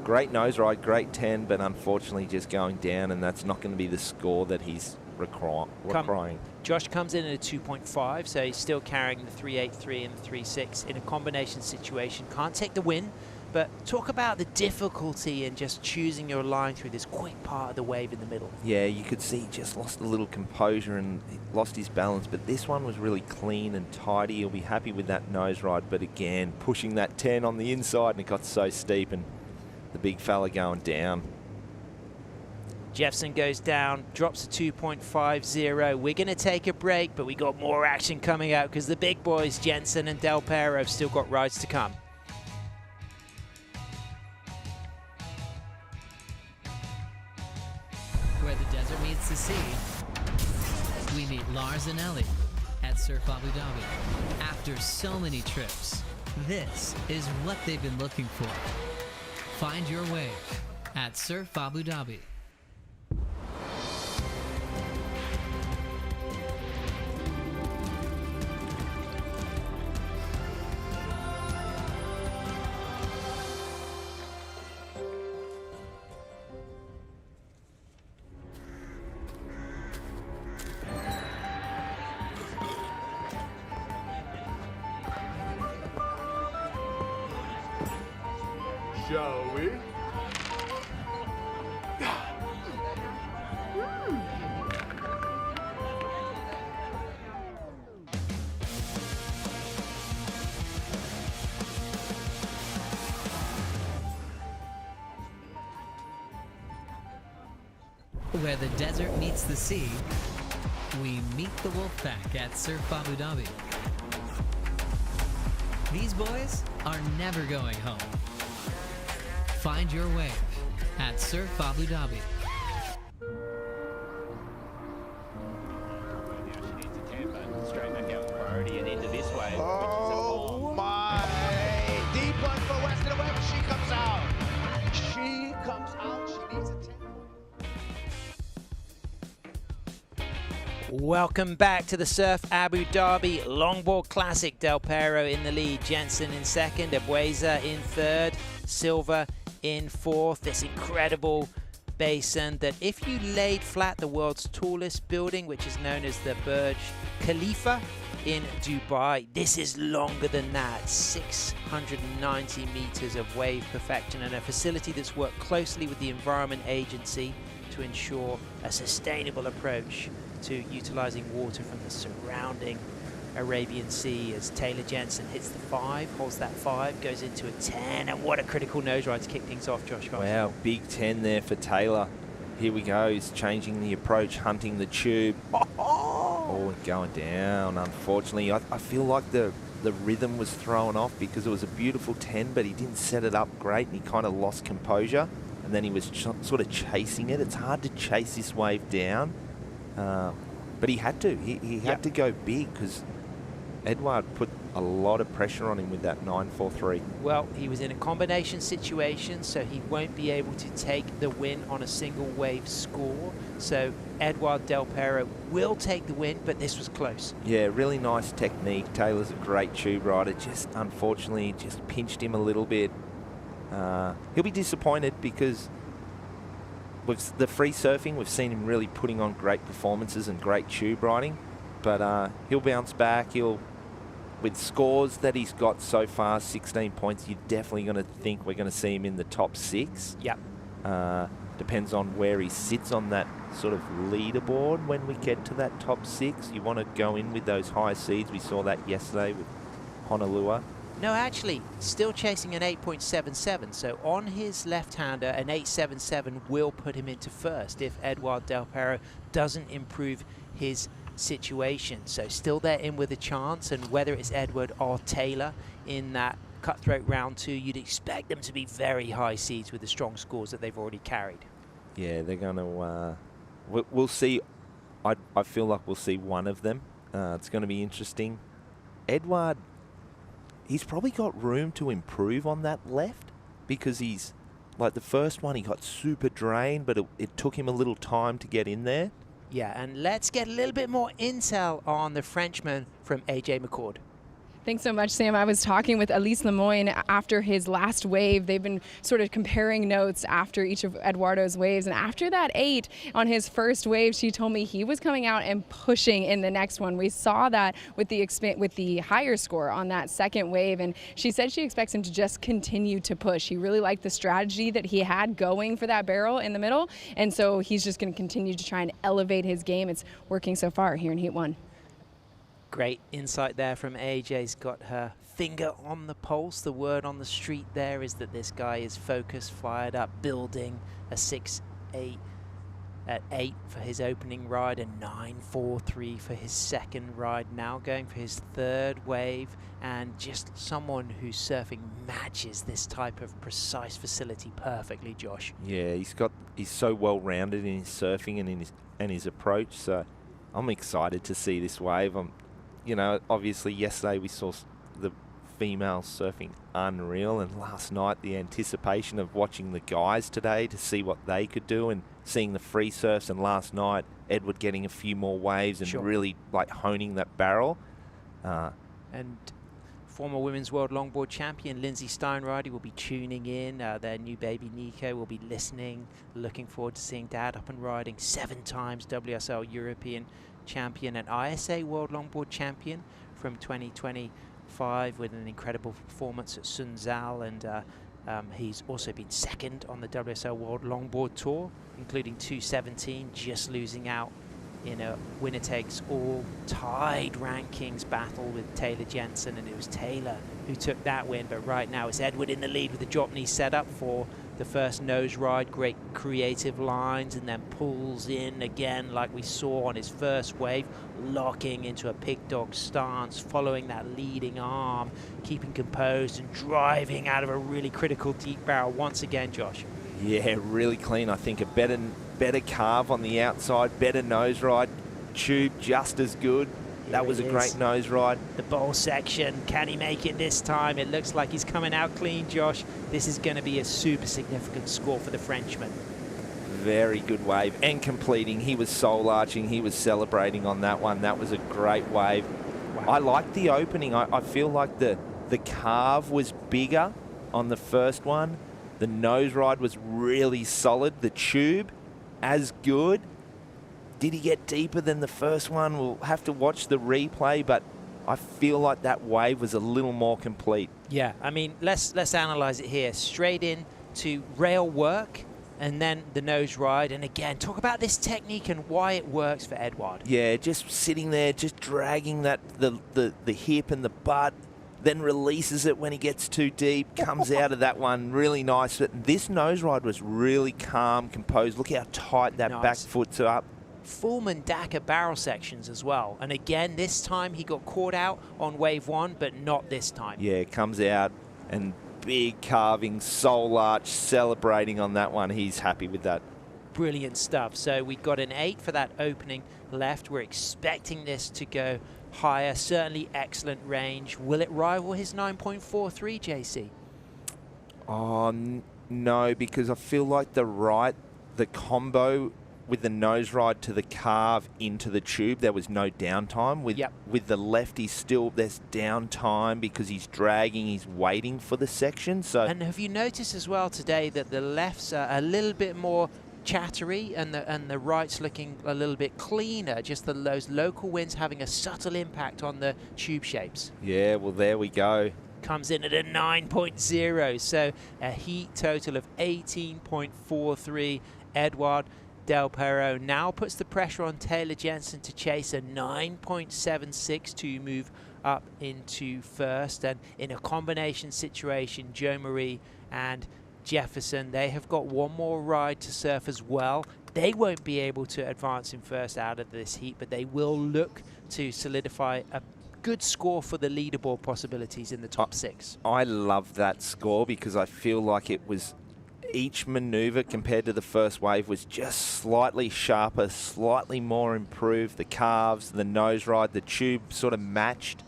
Speaker 5: Great nose ride, great 10, but unfortunately just going down, and that's not going to be the score that he's requiring.
Speaker 4: Josh comes in at a 2.5, so he's still carrying the 3.83 and the 3.6 in a combination situation. Can't take the win, but talk about the difficulty in just choosing your line through this quick part of the wave in the middle.
Speaker 5: Yeah, you could see he just lost a little composure and he lost his balance, but this one was really clean and tidy. He'll be happy with that nose ride, but again, pushing that 10 on the inside, and it got so steep, and the big fella going down.
Speaker 4: Jefferson goes down, drops a 2.50. We're going to take a break, but we got more action coming out because the big boys, Jensen and Del Perro, have still got rides to come.
Speaker 2: Where the desert meets the sea, we meet Lars and Ellie at Surf Abu Dhabi. After so many trips, this is what they've been looking for. Find your wave at Surf Abu Dhabi.
Speaker 16: Shall we?
Speaker 2: Where the desert meets the sea, we meet the Wolfpack at Surf Abu Dhabi. These boys are never going home. Find your wave at Surf Abu Dhabi.
Speaker 16: Oh my! Deep one for Western Web. She comes out. She comes out. She needs a 10.
Speaker 4: Welcome back to the Surf Abu Dhabi Longboard Classic. Del Perro in the lead, Jensen in second, Abueza in third, Silva in fourth. This incredible basin that if you laid flat the world's tallest building, which is known as the Burj Khalifa in Dubai, this is longer than that, 690 meters of wave perfection, and a facility that's worked closely with the Environment Agency to ensure a sustainable approach to utilizing water from the surrounding Arabian Sea. As Taylor Jensen hits the 5, holds that 5, goes into a 10, and what a critical nose ride to kick things off, Josh.
Speaker 5: Wow, big 10 there for Taylor. Here we go, he's changing the approach, hunting the tube. Oh, going down, unfortunately. I feel like the rhythm was thrown off because it was a beautiful 10, but he didn't set it up great, and he kind of lost composure, and then he was sort of chasing it. It's hard to chase this wave down, but he had to. He had to go big because Edouard put a lot of pressure on him with that 9.43.
Speaker 4: Well, he was in a combination situation, so he won't be able to take the win on a single wave score. So Edouard Del Pero will take the win, but this was close.
Speaker 5: Yeah, really nice technique. Taylor's a great tube rider. Just unfortunately, just pinched him a little bit. He'll be disappointed because with the free surfing, we've seen him really putting on great performances and great tube riding. But he'll bounce back. With scores that he's got so far, 16 points, you're definitely going to think we're going to see him in the top 6.
Speaker 4: Yep.
Speaker 5: Depends on where he sits on that sort of leaderboard when we get to that top 6. You want to go in with those high seeds. We saw that yesterday with Honolulu.
Speaker 4: No, actually, still chasing an 8.77. So on his left-hander, an 8.77 will put him into first if Edouard Del Pero doesn't improve his situation. So still they're in with a chance, and whether it's Edward or Taylor in that cutthroat round 2, you'd expect them to be very high seeds with the strong scores that they've already carried.
Speaker 5: Yeah, they're going to... we'll see. I feel like we'll see one of them. It's going to be interesting. Edouard, he's probably got room to improve on that left because he's... Like the first one, he got super drained, but it took him a little time to get in there.
Speaker 4: Yeah, and let's get a little bit more intel on the Frenchman from AJ McCord.
Speaker 1: Thanks so much, Sam. I was talking with Elise Lemoyne after his last wave. They've been sort of comparing notes after each of Eduardo's waves. And after that 8 on his first wave, she told me he was coming out and pushing in the next one. We saw that with the higher score on that second wave. And she said she expects him to just continue to push. He really liked the strategy that he had going for that barrel in the middle. And so he's just going to continue to try and elevate his game. It's working so far here in Heat 1.
Speaker 4: Great insight there from AJ's got her finger on the pulse. The word on the street there is that this guy is focused, fired up, building a 6.8 at 8 for his opening ride, and 9.43 for his second ride, now going for his third wave, and just someone whose surfing matches this type of precise facility perfectly, Josh.
Speaker 5: Yeah, he's so well rounded in his surfing and in his approach, so I'm excited to see this wave. You know, obviously yesterday we saw the females surfing unreal, and last night the anticipation of watching the guys today to see what they could do, and seeing the free surfs, and last night Edward getting a few more waves and really like honing that barrel.
Speaker 4: And former women's world longboard champion Lindsay Steinrider will be tuning in. Their new baby Nico will be listening, looking forward to seeing Dad up and riding. 7 times WSL European champion and ISA World Longboard champion from 2025 with an incredible performance at Sunzal, and he's also been second on the WSL World Longboard Tour, including 2:17, just losing out in a winner takes all tied rankings battle with Taylor Jensen, and it was Taylor who took that win. But right now it's Edward in the lead with the drop knee set up for the first nose ride. Great creative lines, and then pulls in again like we saw on his first wave, locking into a pig dog stance, following that leading arm, keeping composed and driving out of a really critical deep barrel once again, Josh.
Speaker 5: Yeah, really clean. I think a better carve on the outside, better nose ride, tube just as good. That was a great nose ride.
Speaker 4: The bowl section, can he make it this time? It looks like he's coming out clean, Josh. This is going to be a super significant score for the Frenchman.
Speaker 5: Very good wave, and completing. He was soul arching, he was celebrating on that one. That was a great wave. Wow. I liked the opening. I feel like the carve was bigger on the first one, The nose ride was really solid. The tube, as good. Did he get deeper than the first one? We'll have to watch the replay, but I feel like that wave was a little more complete.
Speaker 4: Yeah, I mean, let's analyze it here. Straight in to rail work, and then the nose ride. And again, talk about this technique and why it works for Edouard.
Speaker 5: Yeah, just sitting there, just dragging that the hip and the butt, then releases it when he gets too deep, comes out of that one really nice. But this nose ride was really calm, composed. Look how tight that back foot's up.
Speaker 4: Full Mundaka barrel sections as well. And again, this time he got caught out on wave 1, but not this time.
Speaker 5: Yeah, comes out and big carving, soul arch, celebrating on that one. He's happy with that.
Speaker 4: Brilliant stuff. So we got an 8 for that opening left. We're expecting this to go higher. Certainly excellent range. Will it rival his 9.43, JC?
Speaker 5: Oh, no, because I feel like the combo with the nose ride to the carve into the tube, there was no downtime. With the lefty still, there's downtime because he's dragging, he's waiting for the section. So.
Speaker 4: And have you noticed as well today that the lefts are a little bit more chattery and the right's looking a little bit cleaner, just those local winds having a subtle impact on the tube shapes?
Speaker 5: Yeah, well, there we go.
Speaker 4: Comes in at a 9.0, so a heat total of 18.43. Edouard Del Perro now puts the pressure on Taylor Jensen to chase a 9.76 to move up into first. And in a combination situation, Joe Marie and Jefferson, they have got one more ride to surf as well. They won't be able to advance in first out of this heat, but they will look to solidify a good score for the leaderboard possibilities in the top 6.
Speaker 5: I love that score because I feel like it was each maneuver compared to the first wave was just slightly sharper, slightly more improved. The carves, the nose ride, the tube sort of matched,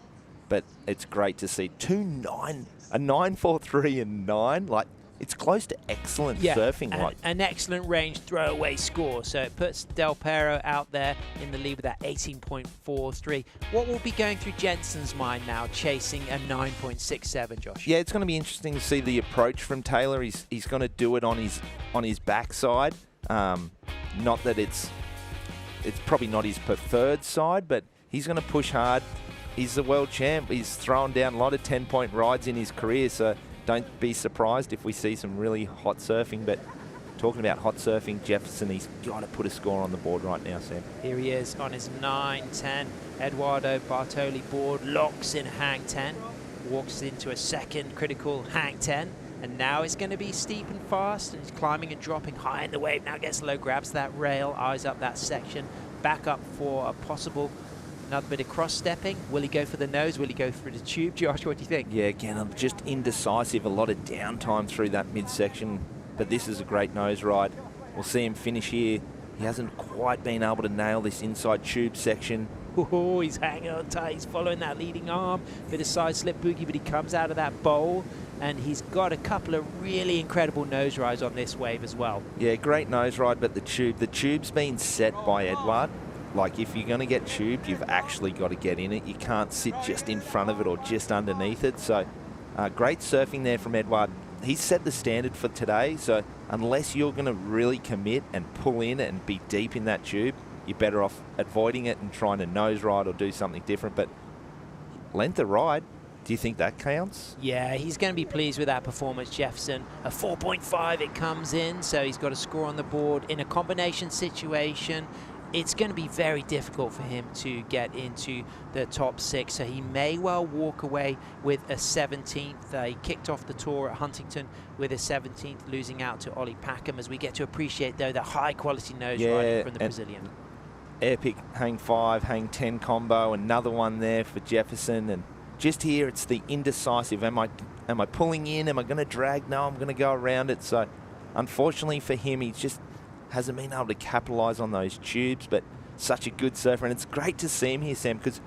Speaker 5: but it's great to see a 9.43 and 9. Like, it's close to excellent surfing.
Speaker 4: An excellent range throwaway score. So it puts Del Perro out there in the lead with that 18.43. What will be going through Jensen's mind now, chasing a 9.67, Josh?
Speaker 5: Yeah, it's going to be interesting to see the approach from Taylor. He's going to do it on his backside. Not that it's probably not his preferred side, but he's going to push hard. He's the world champ. He's thrown down a lot of 10-point rides in his career, so don't be surprised if we see some really hot surfing. But talking about hot surfing, Jefferson, he's got to put a score on the board right now, Sam.
Speaker 4: Here he is on his 9-10 Eduardo Bartoli board, locks in hang 10, walks into a second critical hang 10, and now it's going to be steep and fast, and he's climbing and dropping high in the wave. Now gets low, grabs that rail, eyes up that section, back up for a possible another bit of cross-stepping. Will he go for the nose? Will he go through the tube? Josh, what do you think?
Speaker 5: Yeah, again, I'm just indecisive. A lot of downtime through that midsection, but this is a great nose ride. We'll see him finish here. He hasn't quite been able to nail this inside tube section.
Speaker 4: Oh, he's hanging on tight. He's following that leading arm. Bit of side slip boogie, but he comes out of that bowl, and he's got a couple of really incredible nose rides on this wave as well.
Speaker 5: Yeah, great nose ride, but the tube's been set by Edouard. Like, if you're going to get tubed, you've actually got to get in it. You can't sit just in front of it or just underneath it. So, great surfing there from Edouard. He's set the standard for today. So, unless you're going to really commit and pull in and be deep in that tube, you're better off avoiding it and trying to nose ride or do something different. But length of ride, do you think that counts?
Speaker 4: Yeah, he's going to be pleased with that performance, Jefferson. A 4.5 it comes in, so he's got a score on the board. In a combination situation, it's going to be very difficult for him to get into the top 6, so he may well walk away with a 17th. He kicked off the tour at Huntington with a 17th, losing out to Ollie Packham, as we get to appreciate, though, the high-quality nose riding from the Brazilian.
Speaker 5: Epic hang 5, hang 10 combo, another one there for Jefferson. And just here, it's the indecisive. Am I pulling in? Am I going to drag? No, I'm going to go around it. So, unfortunately for him, he's just hasn't been able to capitalise on those tubes, but such a good surfer. And it's great to see him here, Sam, because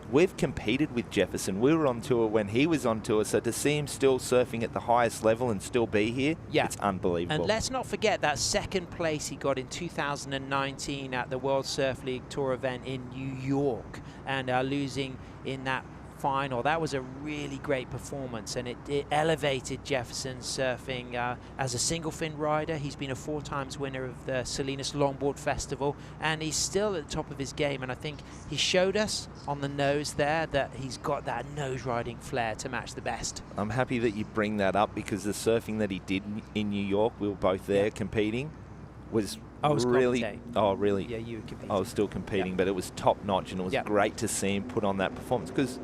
Speaker 5: we've competed with Jefferson. We were on tour when he was on tour, so to see him still surfing at the highest level and still be here, it's unbelievable.
Speaker 4: And let's not forget that second place he got in 2019 at the World Surf League Tour event in New York, and losing in that final. That was a really great performance, and it elevated Jefferson surfing as a single fin rider. He's been a 4 times winner of the Salinas Longboard Festival, and he's still at the top of his game, and I think he showed us on the nose there that he's got that nose riding flair to match the best.
Speaker 5: I'm happy that you bring that up, because the surfing that he did in New York, we were both there competing, was really... Oh, really?
Speaker 4: Yeah, you were competing.
Speaker 5: I was still competing, but it was top notch, and it was great to see him put on that performance, because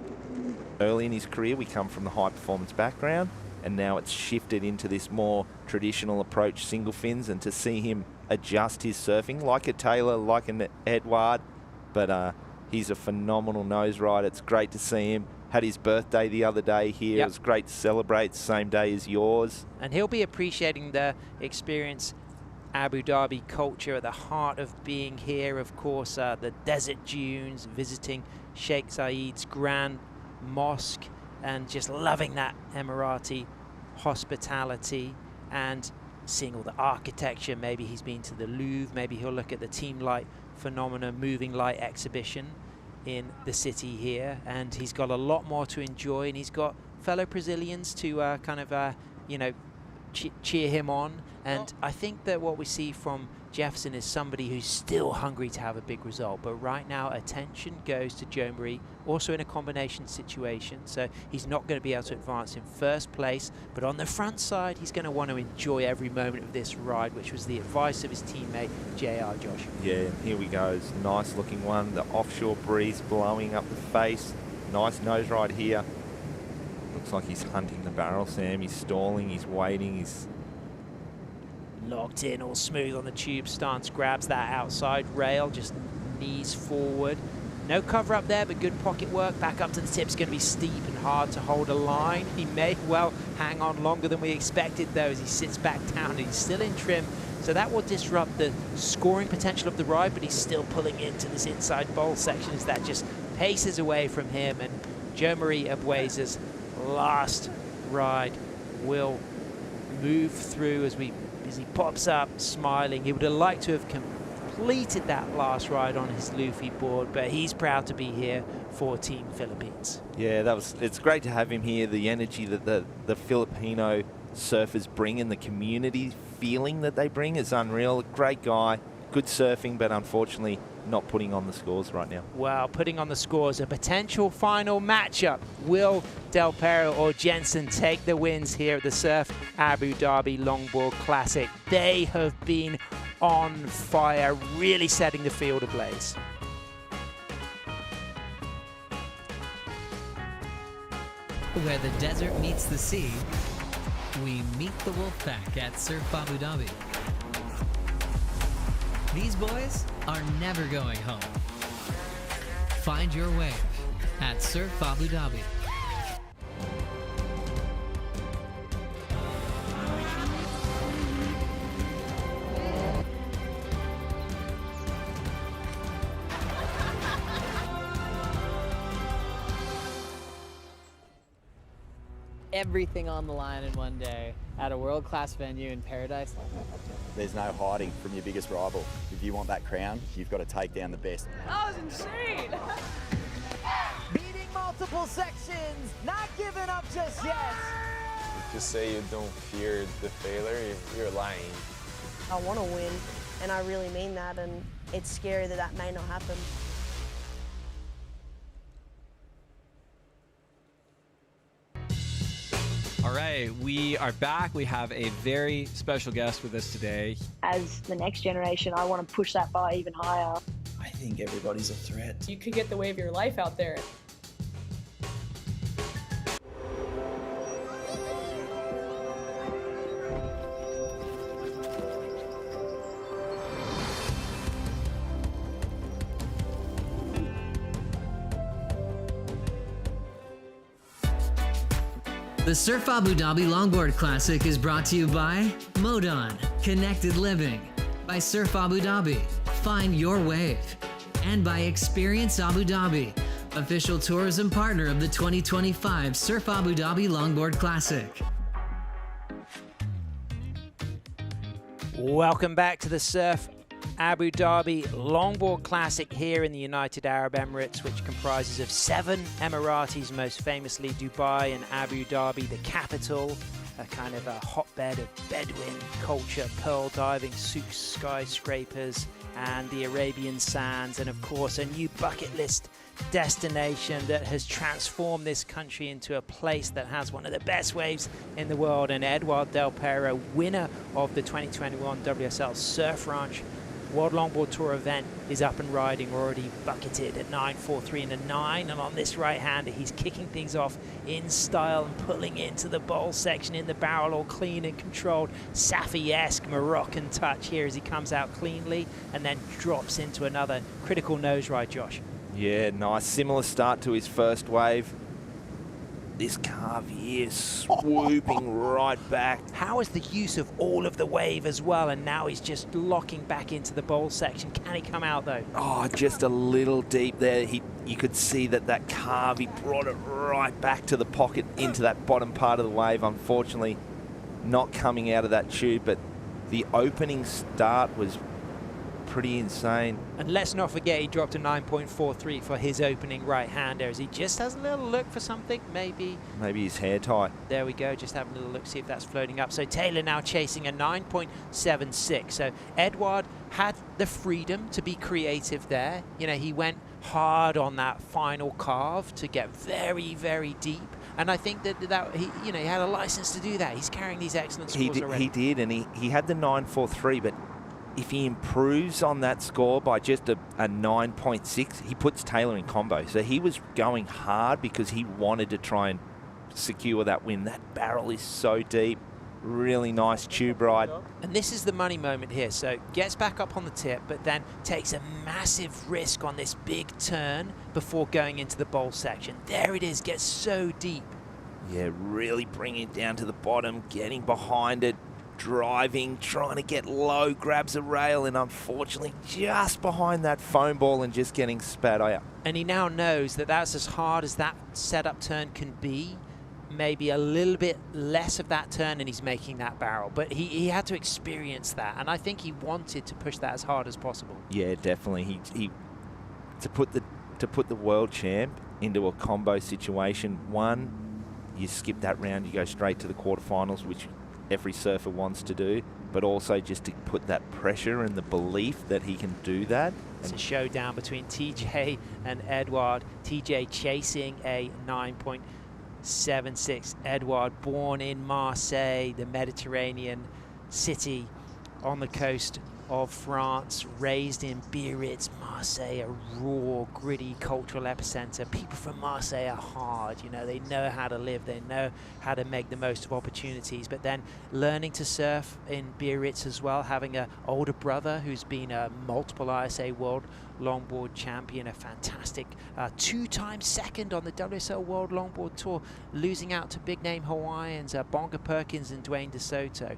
Speaker 5: early in his career we come from the high performance background, and now it's shifted into this more traditional approach, single fins, and to see him adjust his surfing like a Taylor, like an Edward, but he's a phenomenal nose rider. It's great to see him. Had his birthday the other day here. It was great to celebrate, same day as yours.
Speaker 4: And he'll be appreciating the experience. Abu Dhabi culture at the heart of being here, of course, the desert dunes, visiting Sheikh Zayed's Grand Mosque, and just loving that Emirati hospitality and seeing all the architecture. Maybe he's been to the Louvre, maybe he'll look at the Team Light Phenomena moving light exhibition in the city here, and he's got a lot more to enjoy, and he's got fellow Brazilians to you know, cheer him on. And I think that what we see from Jefferson is somebody who's still hungry to have a big result, but right now attention goes to Joe Marie, also in a combination situation, so he's not going to be able to advance in first place, but on the front side he's going to want to enjoy every moment of this ride, which was the advice of his teammate JR. Josh.
Speaker 5: Yeah, here we go. It's a nice looking one, the offshore breeze blowing up the face, nice nose ride here. Looks like he's hunting the barrel, Sam. He's stalling, he's waiting, he's
Speaker 4: locked in, all smooth on the tube stance, grabs that outside rail, just knees forward. No cover up there, but good pocket work. Back up to the tip's going to be steep and hard to hold a line. He may well hang on longer than we expected, though, as he sits back down, and he's still in trim. So that will disrupt the scoring potential of the ride, but he's still pulling into this inside bowl section as that just paces away from him. And Joe Marie Abueza's last ride will move through as he pops up smiling. He would have liked to have completed that last ride on his Luffy board, but he's proud to be here for Team Philippines.
Speaker 5: Yeah, it's great to have him here. The energy that the Filipino surfers bring and the community feeling that they bring is unreal. Great guy, good surfing, but unfortunately not putting on the scores right now.
Speaker 4: Well, putting on the scores, a potential final matchup. Will Del Perro or Jensen take the wins here at the Surf Abu Dhabi Longboard Classic? They have been on fire, really setting the field ablaze.
Speaker 2: Where the desert meets the sea, we meet the Wolfpack at Surf Abu Dhabi. These boys are never going home. Find your wave at Surf Abu Dhabi.
Speaker 7: Everything on the line in one day at a world-class venue in paradise.
Speaker 8: There's no hiding from your biggest rival. If you want that crown, you've got to take down the best.
Speaker 9: That was insane! Beating multiple sections, not giving up just yet.
Speaker 10: If you say you don't fear the failure, you're lying.
Speaker 11: I want to win, and I really mean that, and it's scary that that may not happen.
Speaker 12: All right, we are back. We have a very special guest with us today.
Speaker 13: As the next generation, I want to push that bar even higher.
Speaker 14: I think everybody's a threat.
Speaker 15: You could get the wave of your life out there.
Speaker 2: The Surf Abu Dhabi Longboard Classic is brought to you by Modon, Connected Living, by Surf Abu Dhabi, Find Your Wave, and by Experience Abu Dhabi, official tourism partner of the 2025 Surf Abu Dhabi Longboard Classic.
Speaker 4: Welcome back to the Surf Abu Dhabi Longboard Classic here in the United Arab Emirates, which comprises of 7 Emiratis, most famously Dubai and Abu Dhabi, the capital, a kind of a hotbed of Bedouin culture, pearl diving, souks, skyscrapers, and the Arabian sands, and of course a new bucket list destination that has transformed this country into a place that has one of the best waves in the world. And Eduardo Del Piero, winner of the 2021 WSL Surf Ranch World Longboard Tour event, is up and riding, already bucketed at 9.43 in the 9, and on this right-hander he's kicking things off in style and pulling into the bowl section in the barrel, all clean and controlled. Safi-esque Moroccan touch here as he comes out cleanly and then drops into another critical nose ride, Josh.
Speaker 5: Yeah, nice. Similar start to his first wave. This carve here swooping right back.
Speaker 4: How is the use of all of the wave as well? And now he's just locking back into the bowl section. Can he come out though?
Speaker 5: Oh, just a little deep there. You could see that carve, he brought it right back to the pocket into that bottom part of the wave. Unfortunately, not coming out of that tube, but the opening start was pretty insane.
Speaker 4: And let's not forget he dropped a 9.43 for his opening right-hander as he just has a little look for something, maybe
Speaker 5: his hair tie.
Speaker 4: There we go, just have a little look, see if that's floating up. So Taylor now chasing a 9.76. So Edward had the freedom to be creative there. You know, he went hard on that final carve to get very, very deep. And I think that he had a license to do that. He's carrying these excellent scores already.
Speaker 5: He did, and he had the 9.43, but if he improves on that score by just a 9.6, he puts Taylor in combo. So he was going hard because he wanted to try and secure that win. That barrel is so deep. Really nice tube ride.
Speaker 4: And this is the money moment here. So gets back up on the tip, but then takes a massive risk on this big turn before going into the bowl section. There it is, gets so deep.
Speaker 5: Yeah, really bringing it down to the bottom, getting behind it, driving, trying to get low, grabs a rail, and unfortunately just behind that foam ball and just getting spat out.
Speaker 4: And he now knows that that's as hard as that setup turn can be. Maybe a little bit less of that turn and he's making that barrel. But he had to experience that, and I think he wanted to push that as hard as possible.
Speaker 5: Yeah, definitely. He to put the world champ into a combo situation. One, you skip that round, you go straight to the quarterfinals, which every surfer wants to do, but also just to put that pressure and the belief that he can do that.
Speaker 4: It's a showdown between TJ and Edward. TJ chasing a 9.76. Edward, born in Marseille, the Mediterranean city on the coast of France, raised in Biarritz, Marseille, a raw, gritty cultural epicenter. People from Marseille are hard, you know, they know how to live, they know how to make the most of opportunities, but then learning to surf in Biarritz as well, having an older brother who's been a multiple ISA World Longboard champion, a fantastic 2-time second on the WSL World Longboard Tour, losing out to big-name Hawaiians, Bonga Perkins and Dwayne DeSoto.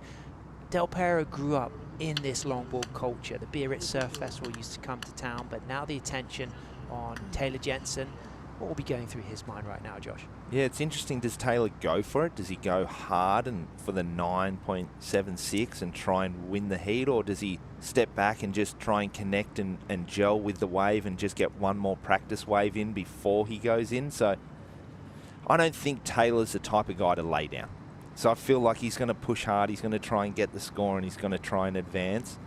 Speaker 4: Del Piero grew up in this longboard culture. The Biarritz Surf Festival used to come to town, but now the attention on Taylor Jensen. What will be going through his mind right now, Josh?
Speaker 5: Yeah, it's interesting. Does Taylor go for it? Does he go hard and for the 9.76 and try and win the heat, or does he step back and just try and connect and gel with the wave and just get one more practice wave in before he goes in? So I don't think Taylor's the type of guy to lay down. So I feel like he's going to push hard, he's going to try and get the score, and he's going to try and advance.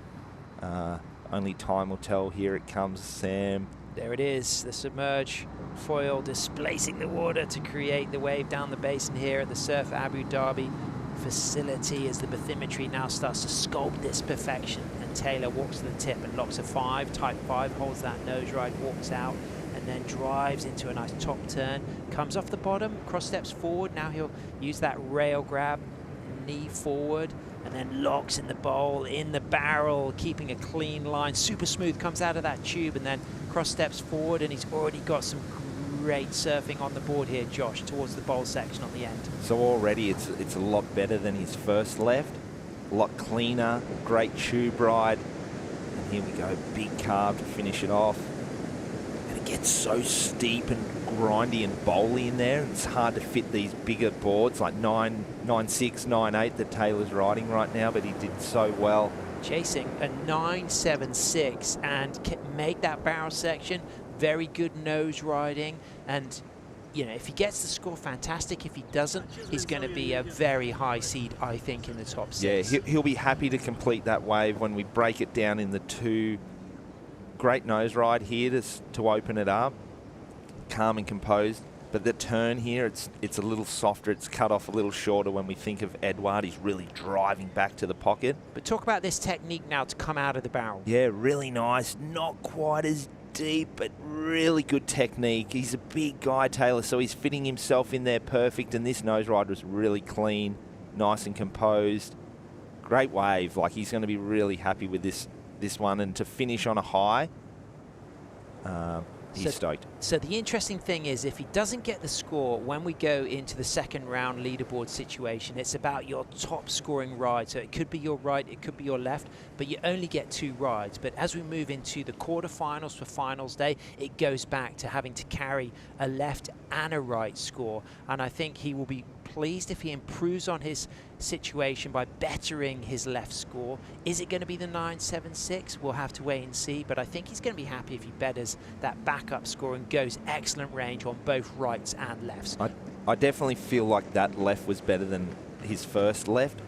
Speaker 5: Only time will tell. Here it comes, Sam.
Speaker 4: There it is, the submerge foil displacing the water to create the wave down the basin here at the Surf Abu Dhabi facility as the bathymetry now starts to sculpt this perfection. And Taylor walks to the tip and locks a 5, type 5, holds that nose ride, walks out, and then drives into a nice top turn, comes off the bottom, cross steps forward. Now he'll use that rail grab, knee forward, and then locks in the bowl, in the barrel, keeping a clean line, super smooth, comes out of that tube and then cross steps forward, and he's already got some great surfing on the board here, Josh, towards the bowl section on the end.
Speaker 5: So already it's a lot better than his first left, a lot cleaner, great tube ride. And here we go, big carve to finish it off. Gets so steep and grindy and bowly in there. It's hard to fit these bigger boards like 9.6, 9.8 that Taylor's riding right now, but he did so well
Speaker 4: chasing a 9.76 and make that barrel section. Very good nose riding, and you know, if he gets the score, fantastic. If he doesn't, he's going to be a very high seed, I think, in the top 6.
Speaker 5: Yeah, he'll be happy to complete that wave when we break it down in the 2. Great nose ride here to open it up, calm and composed. But the turn here, it's a little softer. It's cut off a little shorter when we think of Edouard. He's really driving back to the pocket.
Speaker 4: But talk about this technique now to come out of the barrel.
Speaker 5: Yeah, really nice. Not quite as deep, but really good technique. He's a big guy, Taylor, so he's fitting himself in there perfect. And this nose ride was really clean, nice and composed. Great wave. Like, he's going to be really happy with this one. And to finish on a high, he's stoked.
Speaker 4: So the interesting thing is, if he doesn't get the score when we go into the second round leaderboard situation, it's about your top scoring ride. So it could be your right, it could be your left, but you only get 2 rides. But as we move into the quarterfinals for finals day, it goes back to having to carry a left and a right score. And I think he will be pleased if he improves on his situation by bettering his left score. Is it going to be the 9.76? We'll have to wait and see, but I think he's going to be happy if he betters that backup score and goes excellent range on both rights and lefts.
Speaker 5: I definitely feel like that left was better than his first left.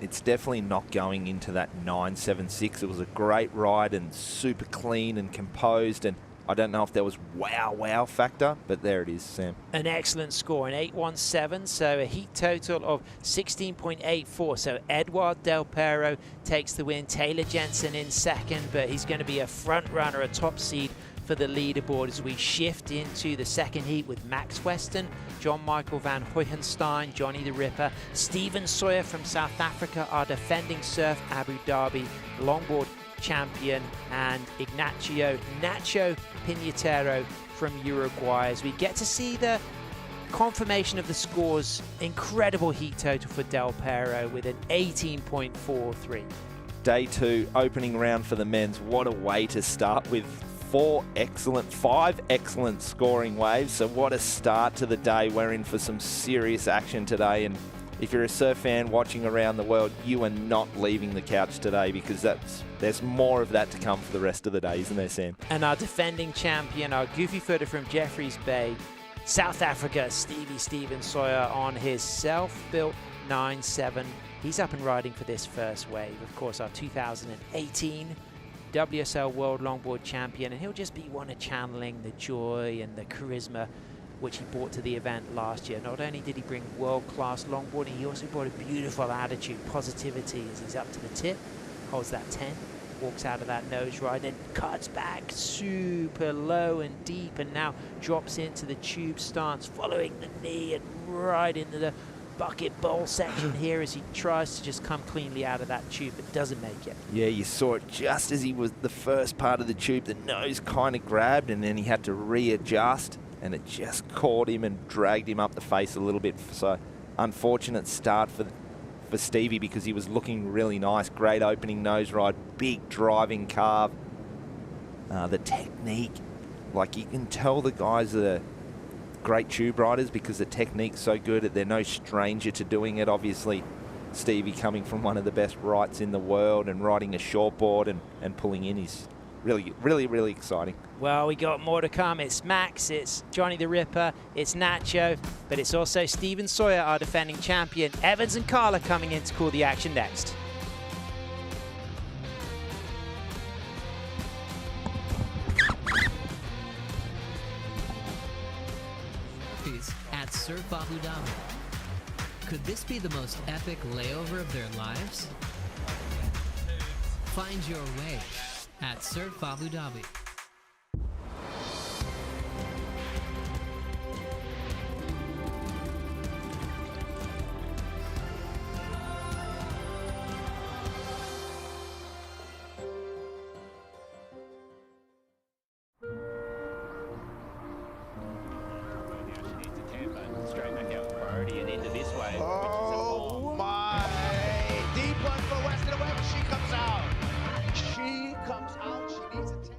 Speaker 5: It's definitely not going into that 9.76. It was a great ride and super clean and composed, and I don't know if there was wow factor, but there it is, Sam.
Speaker 4: An excellent score, an 8.17, so a heat total of 16.84. So Edouard Del Pero takes the win. Taylor Jensen in second, but he's going to be a front runner, a top seed for the leaderboard as we shift into the second heat with Max Weston, John Michael van Hoyenstein, Johnny the Ripper, Stephen Sawyer from South Africa, our defending Surf Abu Dhabi longboard champion, and Ignacio Nacho Pinatero from Uruguay, as we get to see the confirmation of the scores. Incredible heat total for Del Pero with an 18.43.
Speaker 5: Day 2, opening round for the men's. What a way to start with 5 excellent scoring waves. So what a start to the day. We're in for some serious action today, and if you're a surf fan watching around the world, you are not leaving the couch today, because there's more of that to come for the rest of the day, isn't there, Sam?
Speaker 4: And our defending champion, our goofy footer from Jeffreys Bay, South Africa, Stephen Sawyer on his self-built 9.7. He's up and riding for this first wave. Of course, our 2018 WSL World Longboard Champion, and he'll just be one of channeling the joy and the charisma which he brought to the event last year. Not only did he bring world-class longboarding, he also brought a beautiful attitude, positivity, as he's up to the tip, holds that 10, walks out of that nose ride, and cuts back super low and deep, and now drops into the tube stance, following the knee and right into the bucket bowl section here as he tries to just come cleanly out of that tube, but doesn't make it.
Speaker 5: Yeah, you saw it just as he was the first part of the tube. The nose kind of grabbed, and then he had to readjust, and it just caught him and dragged him up the face a little bit. So unfortunate start for Stevie, because he was looking really nice. Great opening nose ride, big driving carve. The technique, like, you can tell the guys are great tube riders because the technique's so good. They're no stranger to doing it. Obviously, Stevie coming from one of the best rights in the world and riding a shortboard and pulling in is really exciting.
Speaker 4: Well, we got more to come. It's Max, it's Johnny the Ripper, it's Nacho, but it's also Stephen Sawyer, our defending champion. Evans and Carla coming in to call the action next.
Speaker 2: At Surf Abu Dhabi. Could this be the most epic layover of their lives? Find your way at Surf Abu Dhabi.
Speaker 17: Straight back out priority and into this way.
Speaker 16: Oh my! Deep one for Weston Weber. She comes out. She comes out. She needs a 10.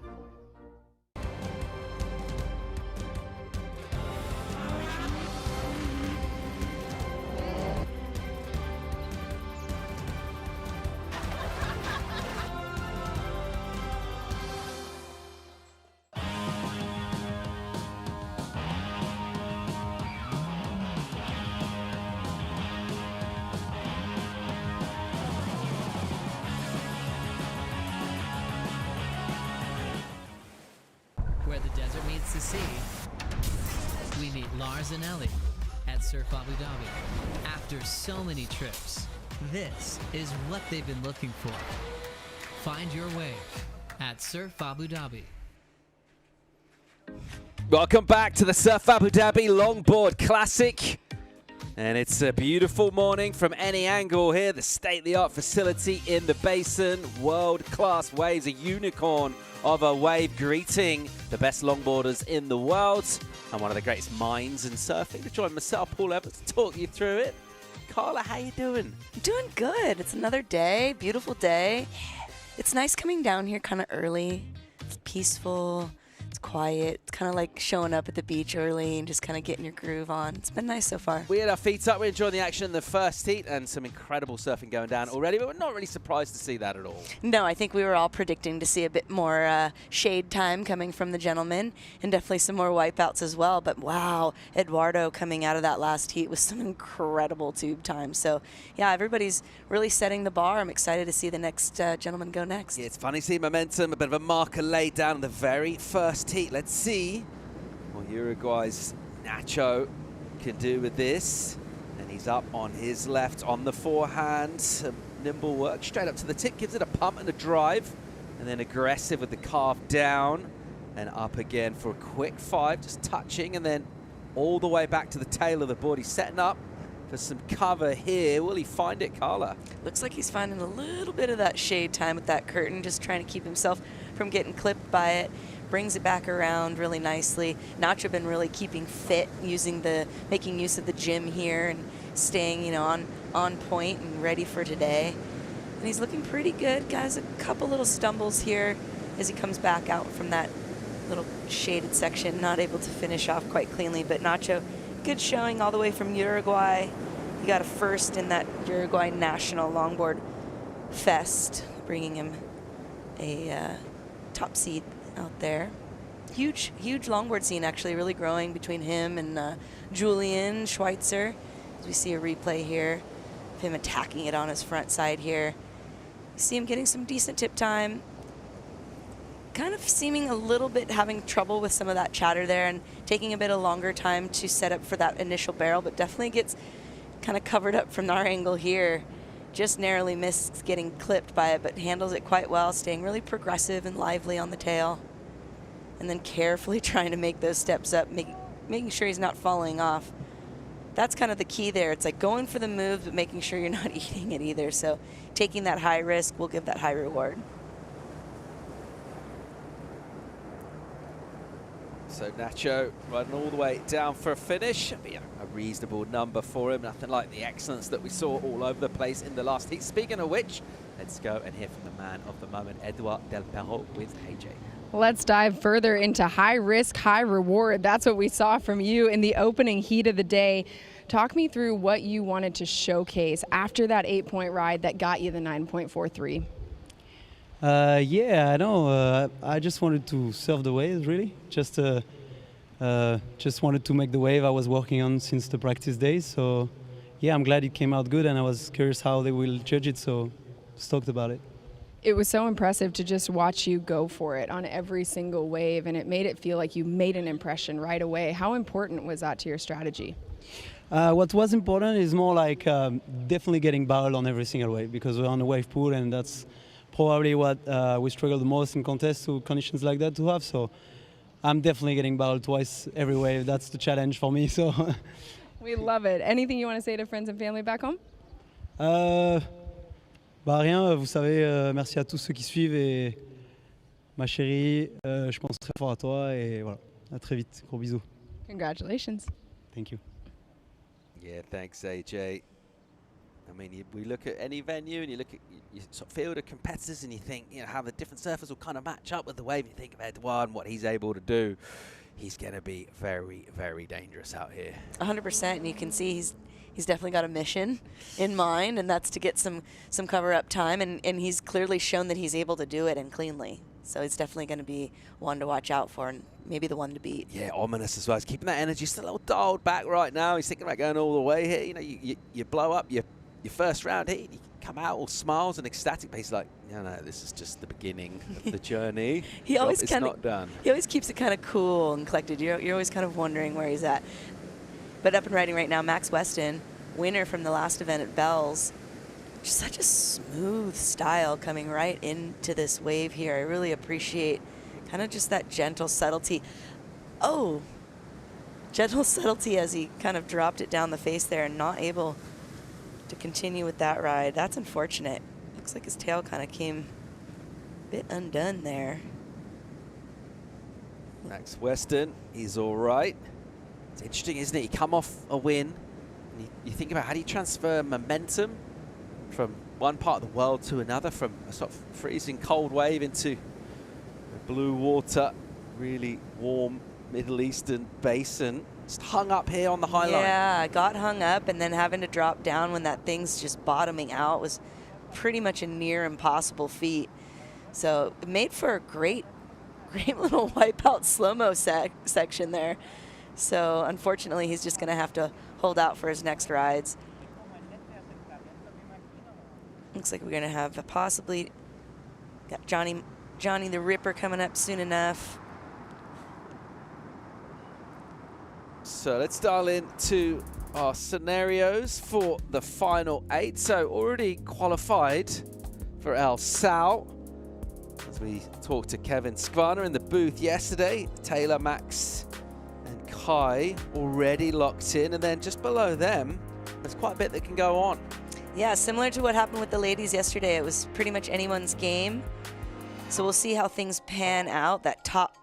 Speaker 2: to see, we meet Lars and Ellie at Surf Abu Dhabi. After so many trips, this is what they've been looking for. Find your wave at Surf Abu Dhabi.
Speaker 18: Welcome back to the Surf Abu Dhabi Longboard Classic. And it's a beautiful morning from any angle here. The state-of-the-art facility in the basin. World-class waves, a unicorn of a wave greeting the best longboarders in the world. And one of the greatest minds in surfing. To join myself, Paul Evans, to talk you through it. Carla, how you doing?
Speaker 19: Doing good. It's another day, beautiful day. It's nice coming down here kind of early. It's peaceful. It's quiet. It's kind of like showing up at the beach early and just kind of getting your groove on. It's been nice so far.
Speaker 18: We had our feet up. We're enjoying the action in the first heat and some incredible surfing going down already, but we're not really surprised to see that at all.
Speaker 19: No, I think we were all predicting to see a bit more shade time coming from the gentlemen and definitely some more wipeouts as well. But wow, Eduardo coming out of that last heat with some incredible tube time. So yeah, everybody's really setting the bar. I'm excited to see the next gentleman go next.
Speaker 18: Yeah, it's funny seeing momentum, a bit of a marker laid down in the very first heat. Let's see what Uruguay's Nacho can do with this. And he's up on his left on the forehand. Some nimble work straight up to the tip, gives it a pump and a drive. And then aggressive with the carve down and up again for a quick 5, just touching and then all the way back to the tail of the board. He's setting up for some cover here. Will he find it, Carla?
Speaker 19: Looks like he's finding a little bit of that shade time with that curtain, just trying to keep himself from getting clipped by it. Brings it back around really nicely. Nacho been really keeping fit, making use of the gym here and staying, you know, on point and ready for today. And he's looking pretty good. Guys, a couple little stumbles here as he comes back out from that little shaded section, not able to finish off quite cleanly. But Nacho, good showing all the way from Uruguay. He got a first in that Uruguay National Longboard Fest, bringing him a top seed out there. Huge longboard scene actually really growing between him and Julian Schweitzer. As we see a replay here of him attacking it on his front side here. You see him getting some decent tip time. Kind of seeming a little bit having trouble with some of that chatter there and taking a bit of longer time to set up for that initial barrel, but definitely gets kind of covered up from our angle here. Just narrowly missed getting clipped by it, but handles it quite well, staying really progressive and lively on the tail. And then carefully trying to make those steps up, making sure he's not falling off. That's kind of the key there. It's like going for the move, but making sure you're not eating it either. So taking that high risk will give that high reward.
Speaker 18: So Nacho riding all the way down for a finish. Be a reasonable number for him. Nothing like the excellence that we saw all over the place in the last heat. Speaking of which, let's go and hear from the man of the moment, Edouard Del Perro with AJ.
Speaker 1: Let's dive further into high risk, high reward. That's what we saw from you in the opening heat of the day. Talk me through what you wanted to showcase after that 8-point ride that got you the 9.43.
Speaker 20: Yeah, I know. I just wanted to surf the waves, really. Just wanted to make the wave I was working on since the practice days. So, yeah, I'm glad it came out good, and I was curious how they will judge it. So, stoked about it.
Speaker 1: It was so impressive to just watch you go for it on every single wave, and it made it feel like you made an impression right away. How important was that to your strategy?
Speaker 20: What was important is more like definitely getting barreled on every single wave, because we're on a wave pool, and that's probably what we struggle the most in contests to conditions like that to have. So I'm definitely getting barreled twice every wave. That's the challenge for me. So
Speaker 1: we love it. Anything you want to say to friends and family back home?
Speaker 20: Bah rien, vous savez, merci à tous ceux qui suivent et ma chérie, je pense très fort à toi et voilà, à très vite, gros bisous.
Speaker 1: Congratulations.
Speaker 20: Thank you.
Speaker 18: Yeah, thanks AJ. I mean, we look at any venue and you look at your sort of field of competitors and you think, you know, how the different surfers will kind of match up with the wave. You think of Edouard and what he's able to do. He's going to be very, very dangerous out here.
Speaker 19: 100%, and you can see he's definitely got a mission in mind, and that's to get some cover-up time, and he's clearly shown that he's able to do it and cleanly. So it's definitely going to be one to watch out for, and maybe the one to beat.
Speaker 18: Yeah, ominous as well. He's keeping that energy still a little dialed back right now. He's thinking about going all the way here. You know, you blow up your your first round heat, you come out all smiles and ecstatic, but he's like, no, this is just the beginning of the journey.
Speaker 19: He always
Speaker 18: it's not done.
Speaker 19: He always keeps it kind of cool and collected. You're always kind of wondering where he's at. But up and riding right now, Max Weston, winner from the last event at Bell's. Just such a smooth style coming right into this wave here. I really appreciate kind of just that gentle subtlety. Oh, gentle subtlety as he kind of dropped it down the face there and not able to continue with that ride. That's unfortunate. Looks like his tail kind of came a bit undone there.
Speaker 18: Max Weston, he's all right. It's interesting, isn't it? You come off a win, and you think about how do you transfer momentum from one part of the world to another, from a sort of freezing cold wave into blue water, really warm Middle Eastern basin. Just hung up here on the high line.
Speaker 19: Yeah, got hung up and then having to drop down when that thing's just bottoming out was pretty much a near impossible feat. So it made for a great little wipeout slow-mo section there. So unfortunately, he's just going to have to hold out for his next rides. Looks like we're going to have possibly got Johnny the Ripper coming up soon enough.
Speaker 18: So let's dial into our scenarios for the final 8. So already qualified for El Sal. As we talked to Kevin Skvarna in the booth yesterday, Taylor, Max and Kai already locked in. And then just below them, there's quite a bit that can go on.
Speaker 19: Yeah, similar to what happened with the ladies yesterday. It was pretty much anyone's game. So we'll see how things pan out. That top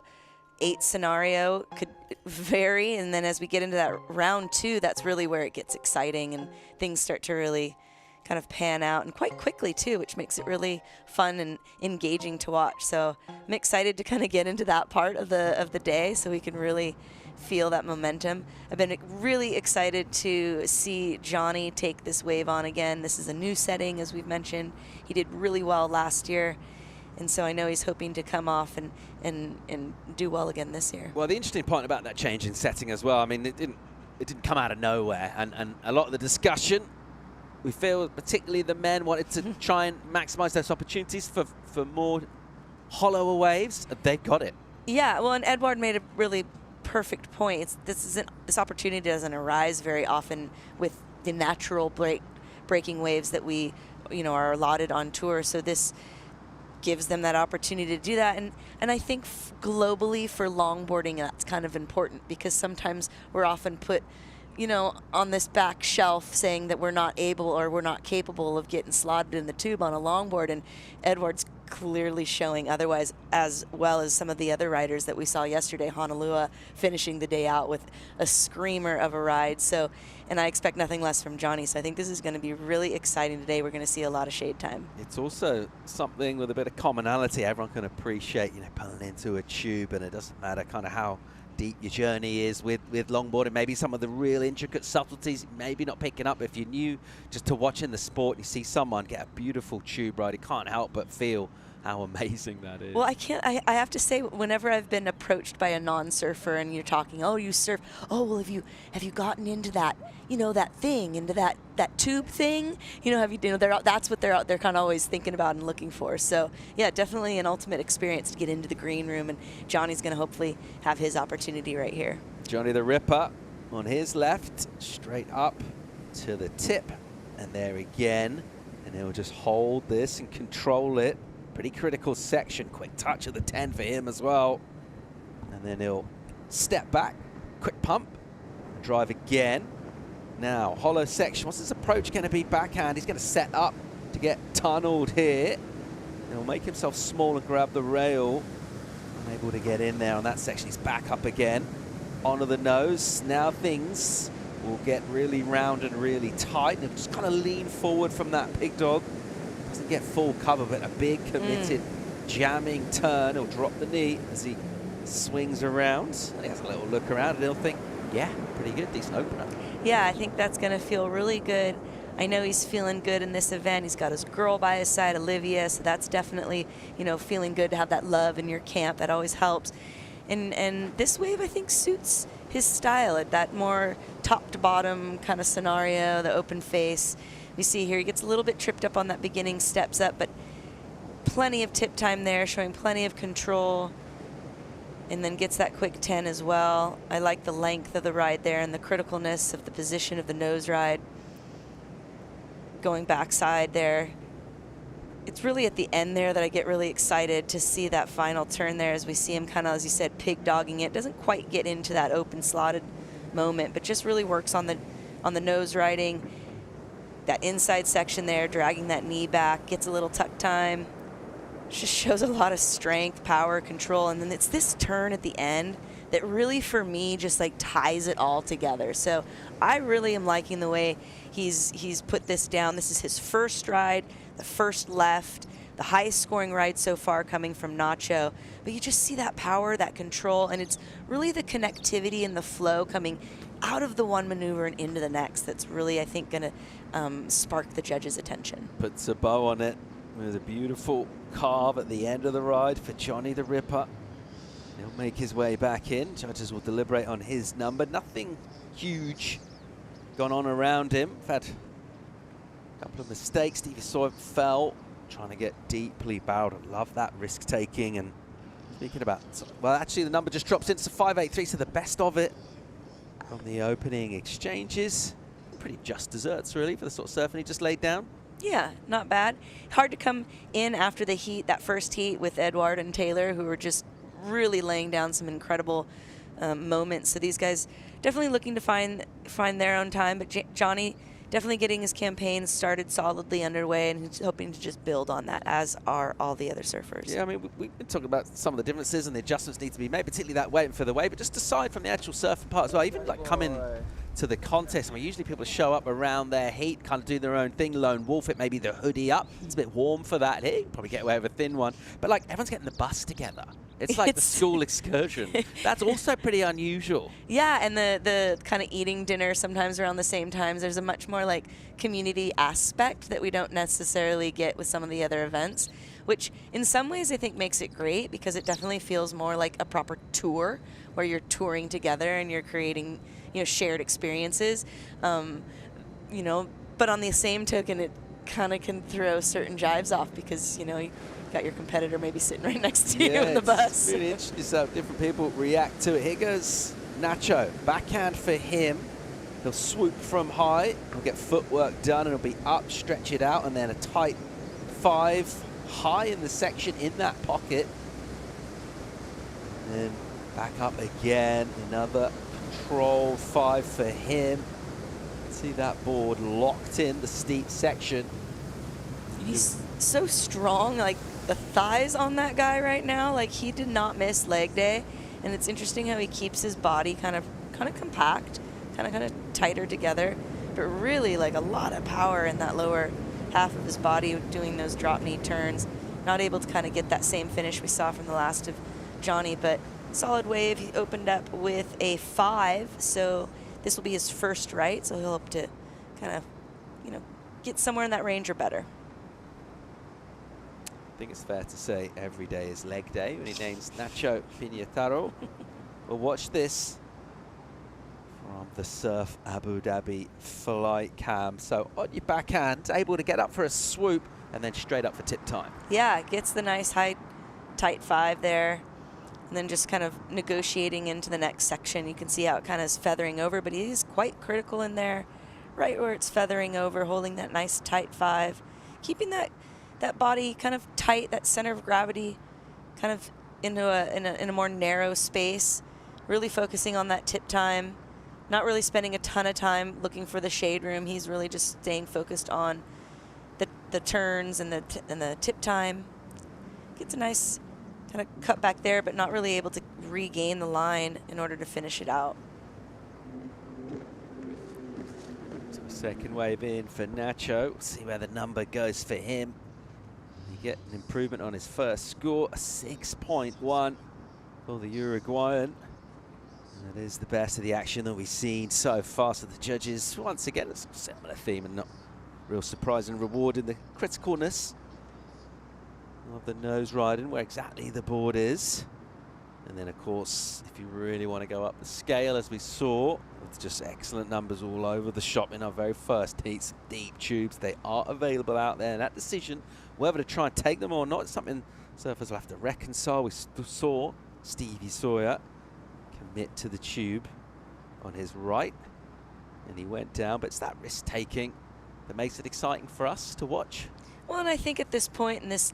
Speaker 19: 8 scenario could vary, and then as we get into that round 2, that's really where it gets exciting and things start to really kind of pan out, and quite quickly too, which makes it really fun and engaging to watch. So I'm excited to kind of get into that part of the day so we can really feel that momentum. I've been really excited to see Johnny take this wave on again. This is a new setting, as we've mentioned. He did really well last year. And so I know he's hoping to come off and do well again this year.
Speaker 18: Well, the interesting point about that change in setting as well, I mean, it didn't come out of nowhere. And a lot of the discussion, we feel particularly the men wanted to try and maximize those opportunities for more hollower waves. They've got it.
Speaker 19: Yeah, well, and Edward made a really perfect point. This opportunity doesn't arise very often with the natural breaking waves that we, are allotted on tour. So this gives them that opportunity to do that. And I think globally for longboarding, that's kind of important, because sometimes we're often put, on this back shelf saying that we're not able or we're not capable of getting slotted in the tube on a longboard. And Edward's clearly showing otherwise, as well as some of the other riders that we saw yesterday. Honolulu finishing the day out with a screamer of a ride. So, and I expect nothing less from Johnny. So I think this is going to be really exciting today. We're going to see a lot of shade time.
Speaker 18: It's also something with a bit of commonality. Everyone can appreciate, pulling into a tube, and it doesn't matter kind of how deep your journey is with longboarding. Maybe some of the real intricate subtleties, maybe not picking up. If you're new just to watching the sport, you see someone get a beautiful tube ride, you can't help but feel how amazing that is.
Speaker 19: Well, I have to say, whenever I've been approached by a non-surfer and you're talking, oh, you surf, oh, well, have you gotten into that, that thing, into that tube thing, that's what they're kind of always thinking about and looking for. So yeah, definitely an ultimate experience to get into the green room, and Johnny's going to hopefully have his opportunity right here.
Speaker 18: Johnny the Ripper on his left, straight up to the tip, and there again, and he'll just hold this and control it. Pretty critical section, quick touch of the 10 for him as well. And then he'll step back, quick pump, drive again. Now, hollow section, what's his approach going to be backhand? He's going to set up to get tunneled here. He'll make himself small and grab the rail. Unable to get in there on that section. He's back up again, onto the nose. Now things will get really round and really tight. And he'll just kind of lean forward from that pig dog. Doesn't get full cover, but a big committed jamming turn. He'll drop the knee as he swings around. He has a little look around and he'll think, yeah, pretty good, decent opener.
Speaker 19: Yeah, I think that's going to feel really good. I know he's feeling good in this event. He's got his girl by his side, Olivia, so that's definitely, feeling good to have that love in your camp. That always helps. And this wave, I think, suits his style at that more top to bottom kind of scenario, the open face. We see here he gets a little bit tripped up on that beginning steps up, but plenty of tip time there, showing plenty of control, and then gets that quick 10 as well. I like the length of the ride there and the criticalness of the position of the nose ride. Going backside there. It's really at the end there that I get really excited to see that final turn there, as we see him kind of, as you said, pig dogging it. Doesn't quite get into that open slotted moment, but just really works on the nose riding. That inside section there, dragging that knee back, gets a little tuck time. Just shows a lot of strength, power, control, and then it's this turn at the end that really, for me, just like ties it all together. So I really am liking the way he's put this down. This is his first ride, the first left, the highest scoring ride so far coming from Nacho. But you just see that power, that control, and it's really the connectivity and the flow coming out of the one maneuver and into the next that's really, I think, going to spark the judges' attention.
Speaker 18: Puts a bow on it with a beautiful carve at the end of the ride for Johnny the Ripper. He'll make his way back in. Judges will deliberate on his number. Nothing huge gone on around him. Had a couple of mistakes. Stevie Sawyer fell, trying to get deeply bowed. I love that risk taking. And speaking about, well, actually the number just drops into 583, so the best of it from the opening exchanges. Pretty just desserts, really, for the sort of surfing he just laid down.
Speaker 19: Yeah, not bad. Hard to come in after the heat, that first heat with Edward and Taylor, who were just really laying down some incredible moments. So these guys definitely looking to find their own time, but Johnny definitely getting his campaign started solidly underway, and he's hoping to just build on that, as are all the other surfers.
Speaker 18: Yeah, I mean, we've been talking about some of the differences and the adjustments need to be made, particularly that waiting for the wave, but just aside from the actual surfing part as well, even like coming to the contest, I mean, usually people show up around their heat, kind of do their own thing, lone wolf it, maybe the hoodie up. It's a bit warm for that. Hey, probably get away with a thin one. But like, everyone's getting the bus together. It's like the school excursion. That's also pretty unusual.
Speaker 19: Yeah, and the kind of eating dinner sometimes around the same times. There's a much more like community aspect that we don't necessarily get with some of the other events, which in some ways I think makes it great, because it definitely feels more like a proper tour where you're touring together and you're creating, you know, shared experiences. You know, but on the same token, it kind of can throw certain jives off, because, you know, you got your competitor maybe sitting right next to you in the bus.
Speaker 18: It's really interesting to see how different people react to it. Here goes Nacho, backhand for him. He'll swoop from high, he'll get footwork done, and he'll be up, stretch it out, and then a tight 5 high in the section in that pocket. And then back up again, another control 5 for him. See that board locked in the steep section.
Speaker 19: He's so strong, like the thighs on that guy right now, like he did not miss leg day. And it's interesting how he keeps his body kind of compact, kind of tighter together, but really like a lot of power in that lower half of his body doing those drop knee turns. Not able to kind of get that same finish we saw from the last of Johnny, but solid wave. He opened up with a 5, so this will be his first right, so he'll hope to kind of, you know, get somewhere in that range or better.
Speaker 18: I think it's fair to say every day is leg day when he names Nacho Piñataro. We'll watch this from the Surf Abu Dhabi flight cam. So on your backhand, able to get up for a swoop and then straight up for tip time.
Speaker 19: Yeah, gets the nice high, tight 5 there, and then just kind of negotiating into the next section. You can see how it kind of is feathering over, but he is quite critical in there, right where it's feathering over, holding that nice tight 5, keeping that body kind of tight, that center of gravity kind of into in a more narrow space, really focusing on that tip time, not really spending a ton of time looking for the shade room. He's really just staying focused on the turns and the tip time. Gets a nice kind of cut back there, but not really able to regain the line in order to finish it out.
Speaker 18: So second wave in for Nacho. We'll see where the number goes for him. You get an improvement on his first score, a 6.1 for the Uruguayan. And that is the best of the action that we've seen so far. So the judges, once again, it's a similar theme and not real surprise and reward in the criticalness of the nose riding, where exactly the board is. And then, of course, if you really want to go up the scale, as we saw, with just excellent numbers all over the shop in our very first heat. Some deep tubes, they are available out there. And that decision, whether to try and take them or not, is something surfers will have to reconcile. We saw Stevie Sawyer commit to the tube on his right, and he went down, but it's that risk-taking that makes it exciting for us to watch.
Speaker 19: Well, and I think at this point in this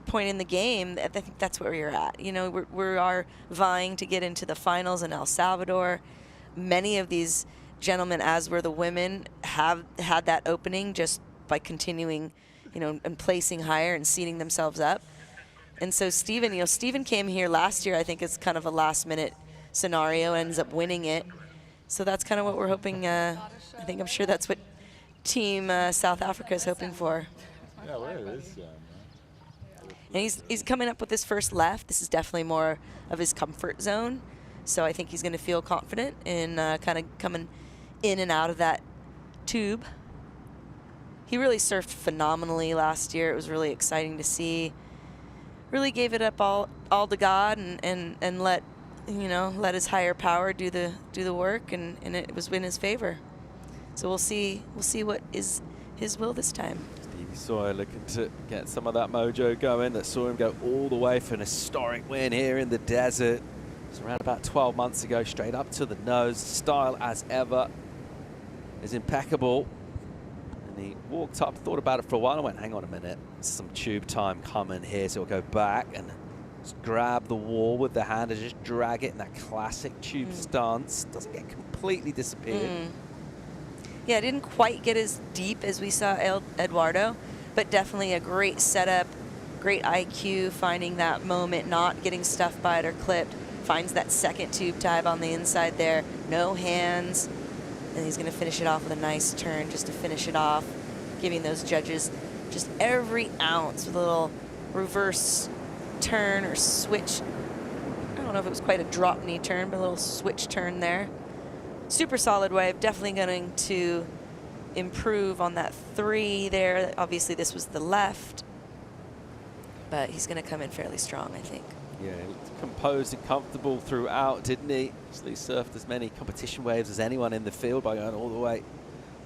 Speaker 19: point in the game, I think that's where you're at. You know, we are vying to get into the finals in El Salvador. Many of these gentlemen, as were the women, have had that opening just by continuing, you know, and placing higher and seeding themselves up. And so Steven, you know, Steven came here last year. I think it's kind of a last-minute scenario, ends up winning it. So that's kind of what we're hoping. I'm sure that's what Team South Africa is hoping for.
Speaker 10: Yeah, where is
Speaker 19: And he's coming up with his first left. This is definitely more of his comfort zone. So I think he's going to feel confident in kind of coming in and out of that tube. He really surfed phenomenally last year. It was really exciting to see. Really gave it up all to God and let, you know, let his higher power do the work, and it was in his favor. So we'll see what is his will this time.
Speaker 18: Stevie Sawyer looking to get some of that mojo going that saw him go all the way for an historic win here in the desert. It's around about 12 months ago, straight up to the nose. Style as ever is impeccable. And he walked up, thought about it for a while, and went, hang on a minute, some tube time coming here. So he'll go back and just grab the wall with the hand and just drag it in that classic tube stance. Doesn't get completely disappeared.
Speaker 19: Yeah, it didn't quite get as deep as we saw Eduardo, but definitely a great setup, great IQ, finding that moment, not getting stuffed by it or clipped. Finds that second tube dive on the inside there, no hands, and he's going to finish it off with a nice turn just to finish it off, giving those judges just every ounce with a little reverse turn or switch. I don't know if it was quite a drop knee turn, but a little switch turn there. Super solid wave, definitely going to improve on that 3 there. Obviously this was the left, but he's going to come in fairly strong, I think.
Speaker 18: Yeah, he looked composed and comfortable throughout, didn't he? Actually surfed as many competition waves as anyone in the field by going all the way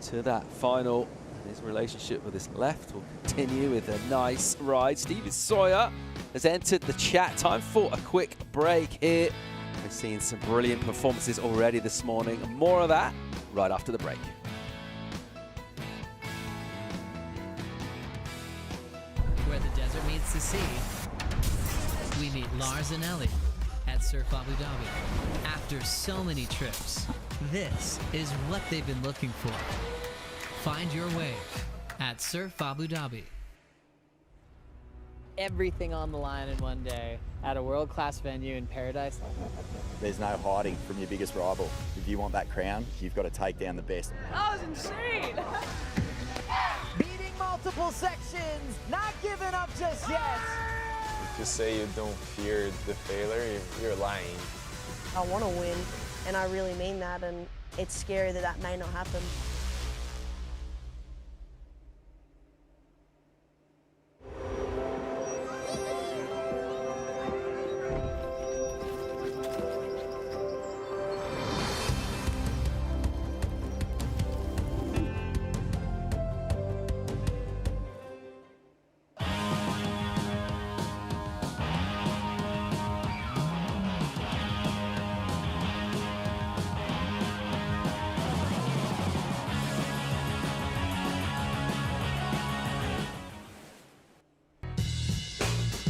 Speaker 18: to that final. And his relationship with his left will continue with a nice ride. Stevie Sawyer has entered the chat. Time for a quick break here. We're seeing some brilliant performances already this morning. More of that right after the break.
Speaker 2: Where the desert meets the sea, we meet Lars and Ellie at Surf Abu Dhabi. After so many trips, this is what they've been looking for. Find your wave at Surf Abu Dhabi.
Speaker 7: Everything on the line in one day at a world-class venue in paradise.
Speaker 8: There's no hiding from your biggest rival. If you want that crown, you've got to take down the best.
Speaker 9: That was insane! Beating multiple sections, not giving up just yet.
Speaker 10: If you say you don't fear the failure, you're lying.
Speaker 11: I want to win, and I really mean that, and it's scary that may not happen.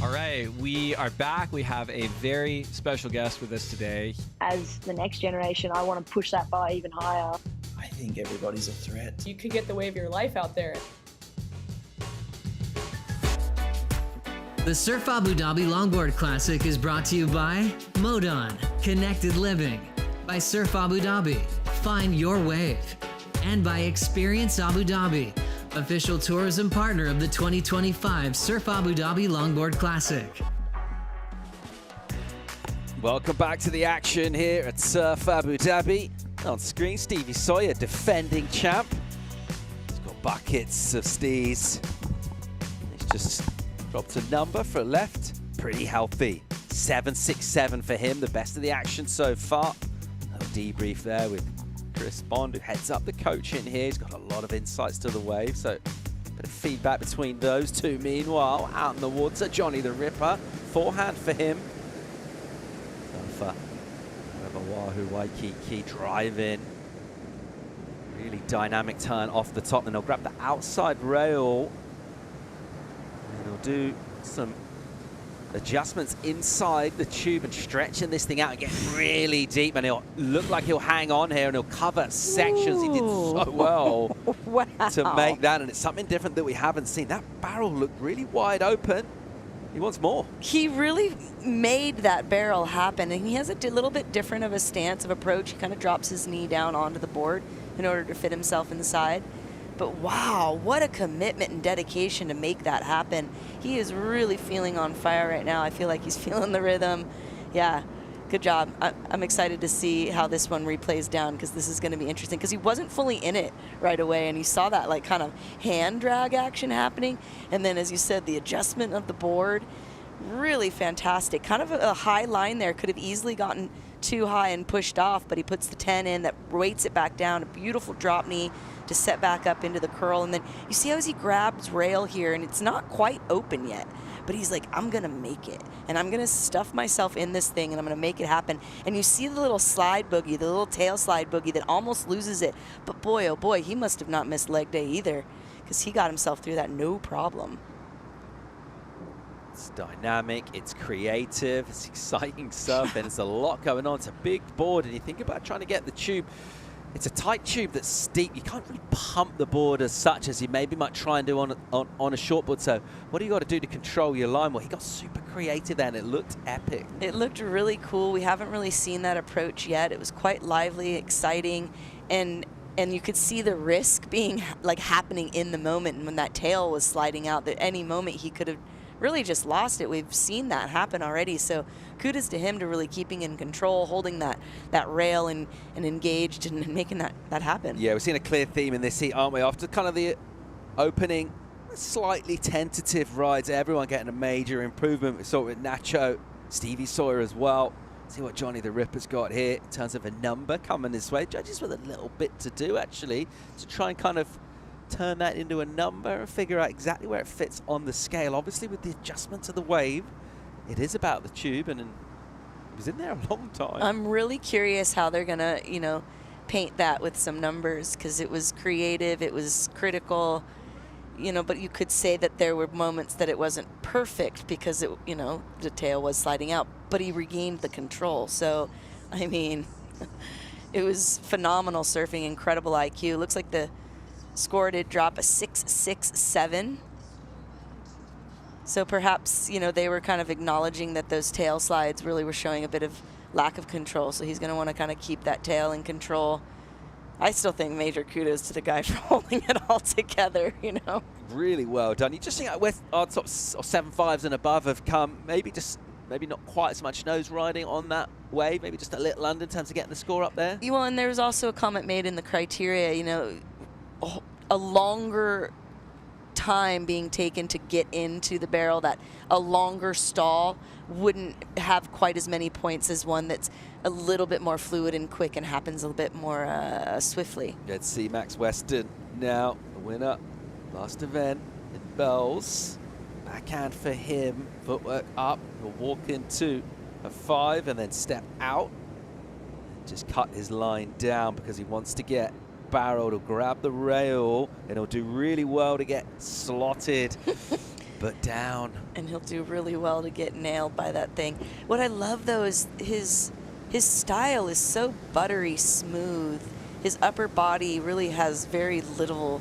Speaker 12: All right, we are back. We have a very special guest with us today.
Speaker 13: As the next generation, I want to push that bar even higher.
Speaker 14: I think everybody's a threat.
Speaker 15: You could get the wave of your life out there.
Speaker 2: The Surf Abu Dhabi Longboard Classic is brought to you by Modon, Connected Living, by Surf Abu Dhabi, Find Your Wave, and by Experience Abu Dhabi, official tourism partner of the 2025 Surf Abu Dhabi Longboard Classic.
Speaker 18: Welcome back to the action here at Surf Abu Dhabi. On screen, Stevie Sawyer, defending champ. He's got buckets of stees. He's just dropped a number for a left. Pretty healthy. 7.67 for him, the best of the action so far. debrief there with Chris Bond, who heads up the coaching here. He's got a lot of insights to the wave, so a bit of feedback between those two. Meanwhile, out in the water, Johnny the Ripper, forehand for him. Surfer over Wahoo Waikiki, driving. Really dynamic turn off the top, then he'll grab the outside rail. And he'll do some adjustments inside the tube and stretching this thing out and get really deep, and he'll look like he'll hang on here and he'll cover sections. He did so well to make that, and it's something different that we haven't seen. That barrel looked really wide open. He wants more.
Speaker 19: He really made that barrel happen, and he has a little bit different of a stance of approach. He kind of drops his knee down onto the board in order to fit himself inside. But wow, what a commitment and dedication to make that happen. He is really feeling on fire right now. I feel like he's feeling the rhythm. Yeah, good job. I'm excited to see how this one replays down, because this is going to be interesting, because he wasn't fully in it right away, and you saw that like kind of hand drag action happening. And then, as you said, the adjustment of the board, really fantastic. Kind of a high line there, could have easily gotten too high and pushed off, but he puts the 10 in that weights it back down. A beautiful drop knee to set back up into the curl. And then you see how he grabs rail here, and it's not quite open yet, but he's like, I'm gonna make it, and I'm gonna stuff myself in this thing, and I'm gonna make it happen. And you see the little slide boogie, the little tail slide boogie that almost loses it, but boy, oh boy, he must have not missed leg day either, because he got himself through that no problem.
Speaker 18: It's dynamic, it's creative, it's exciting stuff, and it's a lot going on. It's a big board, and you think about trying to get the tube. It's a tight tube that's steep. You can't really pump the board as such as you maybe might try and do on a short board. So what do you got to do to control your line? Well, he got super creative there, and it looked epic. It
Speaker 19: looked really cool. We haven't really seen that approach yet. It was quite lively, exciting, and you could see the risk being like happening in the moment. And when that tail was sliding out, that any moment he could have really just lost it. We've seen that happen already, so kudos to him to really keeping in control, holding that rail and engaged and making that happen.
Speaker 18: Yeah, we're seeing a clear theme in this heat, aren't we? After kind of the opening, slightly tentative rides, everyone getting a major improvement. We saw it with Nacho, Stevie Sawyer as well. See what Johnny the Ripper's got here in terms of a number coming this way. Judges with a little bit to do, actually, to try and kind of turn that into a number and figure out exactly where it fits on the scale. Obviously, with the adjustment to the wave, it is about the tube, and it was in there a long time.
Speaker 19: I'm really curious how they're gonna, paint that with some numbers, because it was creative, it was critical, but you could say that there were moments that it wasn't perfect because it, the tail was sliding out, but he regained the control. So, I mean, it was phenomenal surfing, incredible IQ. Looks like the score did drop a 6.67. So perhaps, they were kind of acknowledging that those tail slides really were showing a bit of lack of control. So he's going to want to kind of keep that tail in control. I still think major kudos to the guy for holding it all together,
Speaker 18: Really well done. You just think with our top 7.5s and above have come, maybe not quite as much nose riding on that wave, maybe just a little under in terms of getting the score up there.
Speaker 19: Well, and there was also a comment made in the criteria, a longer time being taken to get into the barrel, that a longer stall wouldn't have quite as many points as one that's a little bit more fluid and quick and happens a little bit more swiftly.
Speaker 18: Let's see Max Weston now, the winner last event in Bells. Backhand for him, footwork up, he'll walk into a 5 and then step out. Just cut his line down because he wants to get barrel to grab the rail, and he'll do really well to get slotted but down,
Speaker 19: and he'll do really well to get nailed by that thing. What I love though is his style is so buttery smooth. His upper body really has very little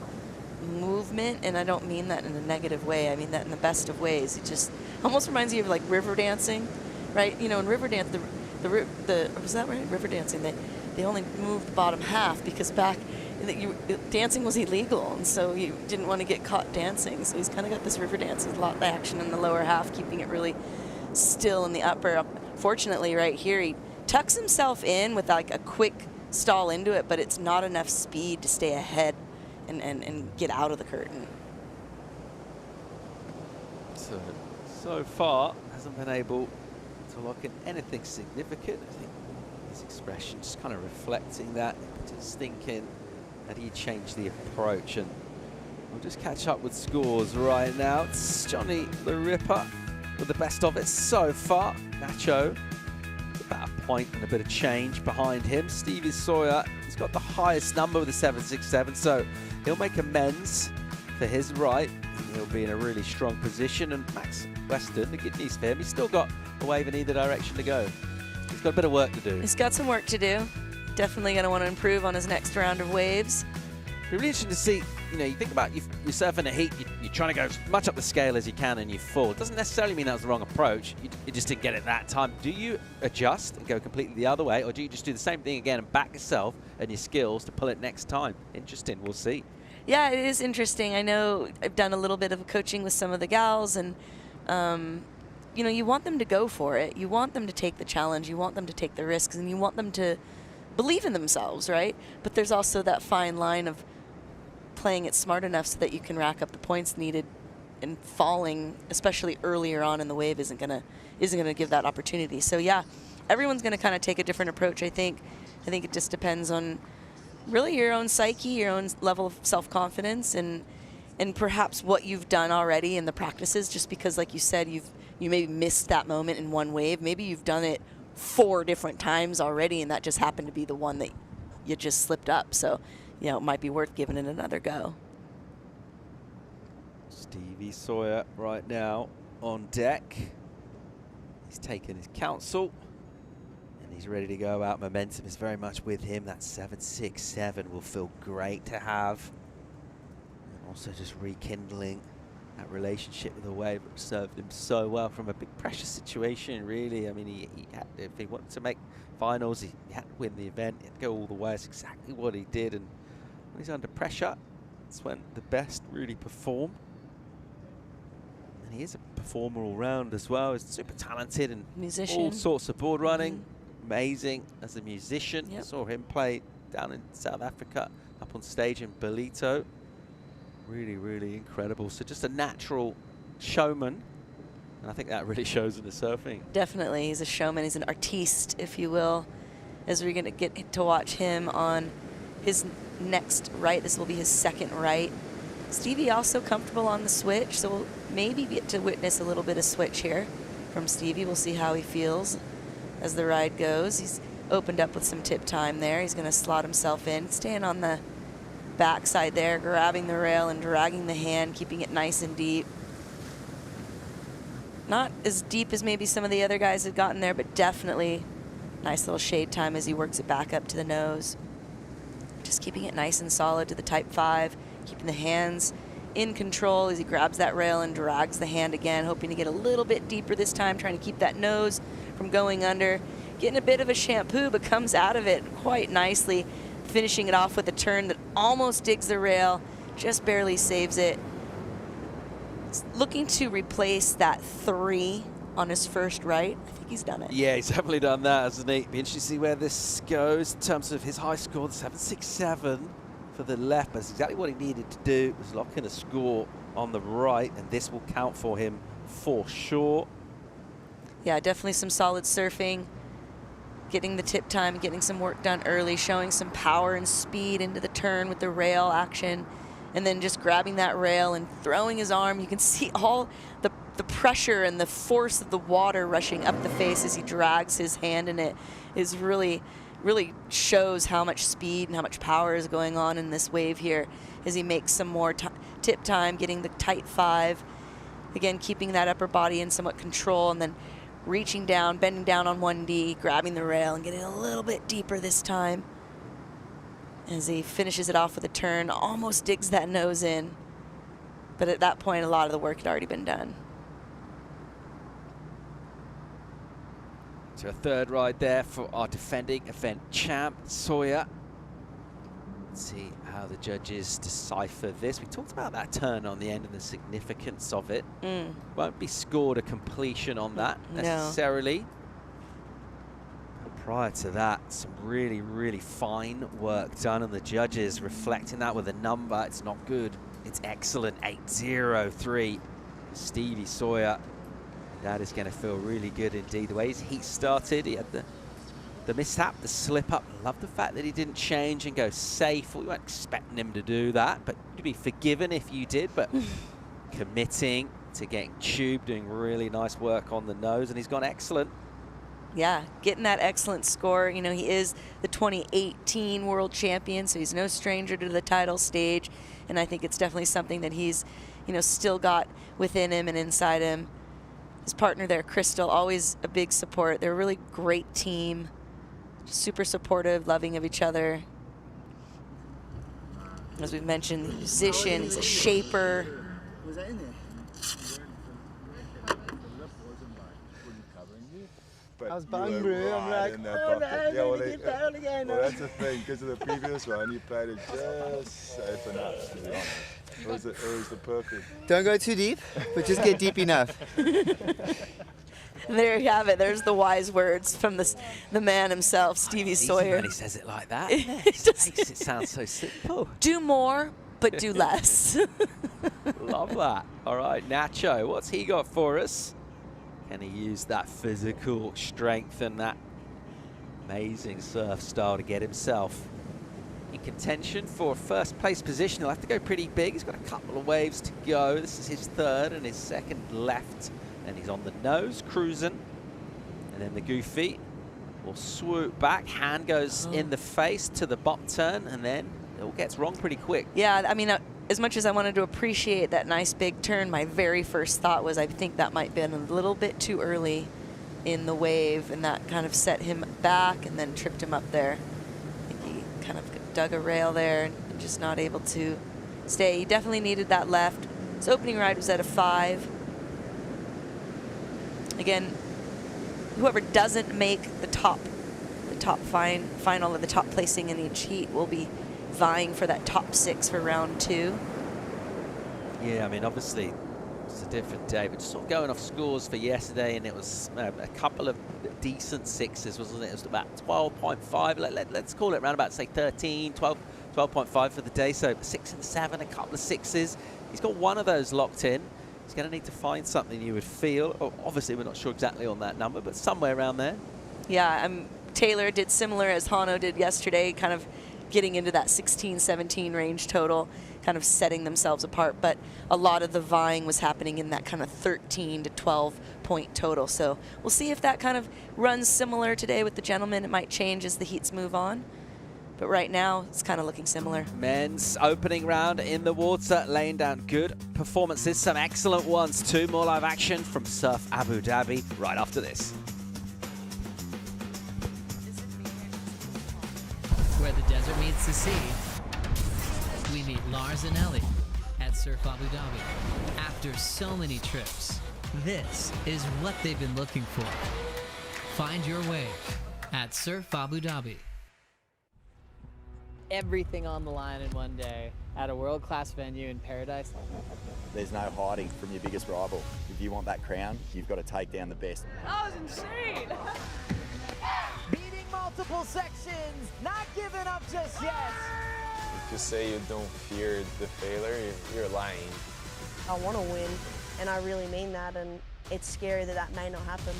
Speaker 19: movement, and I don't mean that in a negative way, I mean that in the best of ways. It just almost reminds you of like river dancing, right? In river dance, the was that right? River dancing, they only moved the bottom half because back dancing was illegal, and so you didn't want to get caught dancing. So he's kind of got this river dance with a lot of action in the lower half, keeping it really still in the upper. Fortunately, right here, he tucks himself in with like a quick stall into it, but it's not enough speed to stay ahead and get out of the curtain.
Speaker 18: So far, hasn't been able to lock in anything significant. I think His expression just kind of reflecting that, just thinking, how do you change the approach? And we'll just catch up with scores right now. It's Johnny the Ripper with the best of it so far. Nacho, about a point and a bit of change behind him. Stevie Sawyer, he's got the highest number with the 767, so he'll make amends for his right. And he'll be in a really strong position. And Max Weston, the good news for him, he's still got a wave in either direction to go. He's got a bit of work to do.
Speaker 19: He's got some work to do. Definitely going to want to improve on his next round of waves.
Speaker 18: It'll be really interesting to see, you know, you think about you're surfing a heat, you're trying to go as much up the scale as you can and you fall. It doesn't necessarily mean that was the wrong approach. You just didn't get it that time. Do you adjust and go completely the other way, or do you just do the same thing again and back yourself and your skills to pull it next time? Interesting, we'll see.
Speaker 19: Yeah, it is interesting. I know I've done a little bit of coaching with some of the gals, and you know, you want them to go for it. You want them to take the challenge. You want them to take the risks, and you want them to believe in themselves, right? But there's also that fine line of playing it smart enough so that you can rack up the points needed, and falling, especially earlier on in the wave, isn't gonna give that opportunity. So yeah, everyone's gonna kind of take a different approach. I think it just depends on really your own psyche, your own level of self-confidence, and perhaps what you've done already in the practices. Just because, like you said, you maybe missed that moment in one wave. Maybe you've done it 4 different times already, and that just happened to be the one that you just slipped up. So, you know, it might be worth giving it another go.
Speaker 18: Stevie Sawyer right now on deck. He's taken his counsel and he's ready to go out. Momentum is very much with him. That 767 will feel great to have. And also just rekindling that relationship with the wave, which served him so well from a big pressure situation, really. I mean, he had, if he wanted to make finals, he had to win the event. He had to go all the way. That's exactly what he did. And when he's under pressure, that's when the best really perform. And he is a performer all round as well. He's super talented and
Speaker 19: musician,
Speaker 18: all sorts of board running. Amazing as a musician.
Speaker 19: Yep.
Speaker 18: Saw him play down in South Africa, up on stage in Belito. Really, really incredible. So just a natural showman. And I think that really shows in the surfing.
Speaker 19: Definitely. He's a showman. He's an artiste, if you will, as we're going to get to watch him on his next right. This will be his second right. Stevie also comfortable on the switch, so we'll maybe get to witness a little bit of switch here from Stevie. We'll see how he feels as the ride goes. He's opened up with some tip time there. He's going to slot himself in, staying on the backside there, grabbing the rail and dragging the hand, keeping it nice and deep. Not as deep as maybe some of the other guys have gotten there, but definitely nice little shade time as he works it back up to the nose. Just keeping it nice and solid to the Type 5, keeping the hands in control as he grabs that rail and drags the hand again, hoping to get a little bit deeper this time, trying to keep that nose from going under. Getting a bit of a shampoo, but comes out of it quite nicely, finishing it off with a turn that almost digs the rail, just barely saves it. Looking to replace that 3 on his first right. I think he's done it.
Speaker 18: Yeah, he's definitely done that, hasn't he? Be interesting to see where this goes in terms of his high score, the 767 for the left. That's exactly what he needed to do, was lock in a score on the right, and this will count for him for sure.
Speaker 19: Yeah, definitely some solid surfing. Getting the tip time, getting some work done early, showing some power and speed into the turn with the rail action, and then just grabbing that rail and throwing his arm. You can see all the pressure and the force of the water rushing up the face as he drags his hand, and it is really shows how much speed and how much power is going on in this wave here as he makes some more tip time, getting the tight 5. Again, keeping that upper body in somewhat control, and then reaching down, bending down on 1D, grabbing the rail and getting a little bit deeper this time. As he finishes it off with a turn, almost digs that nose in. But at that point, a lot of the work had already been done.
Speaker 18: So a third ride there for our defending event champ, Sawyer. Let's see how the judges decipher this. We talked about that turn on the end and the significance of it. Won't be scored a completion on that necessarily. No. Prior to that, some really, really fine work done, and the judges reflecting that with a number. It's not good, it's excellent. 803. Stevie Sawyer. That is going to feel really good indeed. The way his heat started, he had the the mishap, the slip-up. I love the fact that he didn't change and go safe. We weren't expecting him to do that, but to be forgiven if you did, but committing to getting tubed, doing really nice work on the nose, and he's gone excellent.
Speaker 19: Yeah, getting that excellent score. You know, he is the 2018 world champion, so he's no stranger to the title stage, and I think it's definitely something that he's, you know, still got within him and inside him. His partner there, Crystal, always a big support. They're a really great team, super supportive, loving of each other. As we mentioned, the musician, he's a shaper.
Speaker 21: Was that in there?
Speaker 22: I
Speaker 21: was bangry. I'm like, oh no, I'm going to get down again.
Speaker 22: Well, that's the thing, because of the previous one, you played it just safe enough, to be honest. It was the perfect.
Speaker 21: Don't go too deep, but just get deep enough.
Speaker 19: There you have it. There's the wise words from the man himself, Stevie Sawyer.
Speaker 18: When he says it like that, it makes it sound so simple.
Speaker 19: Do more, but do less.
Speaker 18: Love that. All right, Nacho, what's he got for us? Can he use that physical strength and that amazing surf style to get himself in contention for first place position? He'll have to go pretty big. He's got a couple of waves to go. This is his third and his second left. And he's on the nose, cruising. And then the goofy will swoop back. Hand goes in the face to the bop turn, and then it all gets wrong pretty quick.
Speaker 19: Yeah, I mean, as much as I wanted to appreciate that nice big turn, my very first thought was I think that might have been a little bit too early in the wave, and that kind of set him back and then tripped him up there. I think he kind of dug a rail there and just not able to stay. He definitely needed that left. His opening ride was at a 5. Again, whoever doesn't make the top final or the top placing in each heat will be vying for that top 6 for round 2.
Speaker 18: Yeah, I mean, obviously it's a different day, but just sort of going off scores for yesterday, and it was a couple of decent 6s, wasn't it? It was about 12.5. Let's call it around about, say, 13, 12.5 for the day. So 6 and 7, a couple of 6s. He's got one of those locked in. He's going to need to find something, you would feel. Oh, obviously, we're not sure exactly on that number, but somewhere around there.
Speaker 19: Yeah, Taylor did similar as Hano did yesterday, kind of getting into that 16, 17 range total, kind of setting themselves apart. But a lot of the vying was happening in that kind of 13 to 12 point total. So we'll see if that kind of runs similar today with the gentlemen. It might change as the heats move on. But right now, it's kind of looking similar.
Speaker 18: Men's opening round in the water, laying down good performances, some excellent ones too. More live action from Surf Abu Dhabi right after this.
Speaker 2: Where the desert meets the sea, we meet Lars and Ellie at Surf Abu Dhabi. After so many trips, this is what they've been looking for. Find your wave at Surf Abu Dhabi.
Speaker 7: Everything on the line in one day at a world-class venue in paradise.
Speaker 8: There's no hiding from your biggest rival. If you want that crown, you've got to take down the best.
Speaker 9: That was insane! Beating multiple sections, not giving up just yet.
Speaker 10: If you say you don't fear the failure, you're lying.
Speaker 11: I want to win, and I really mean that, and it's scary that that may not happen.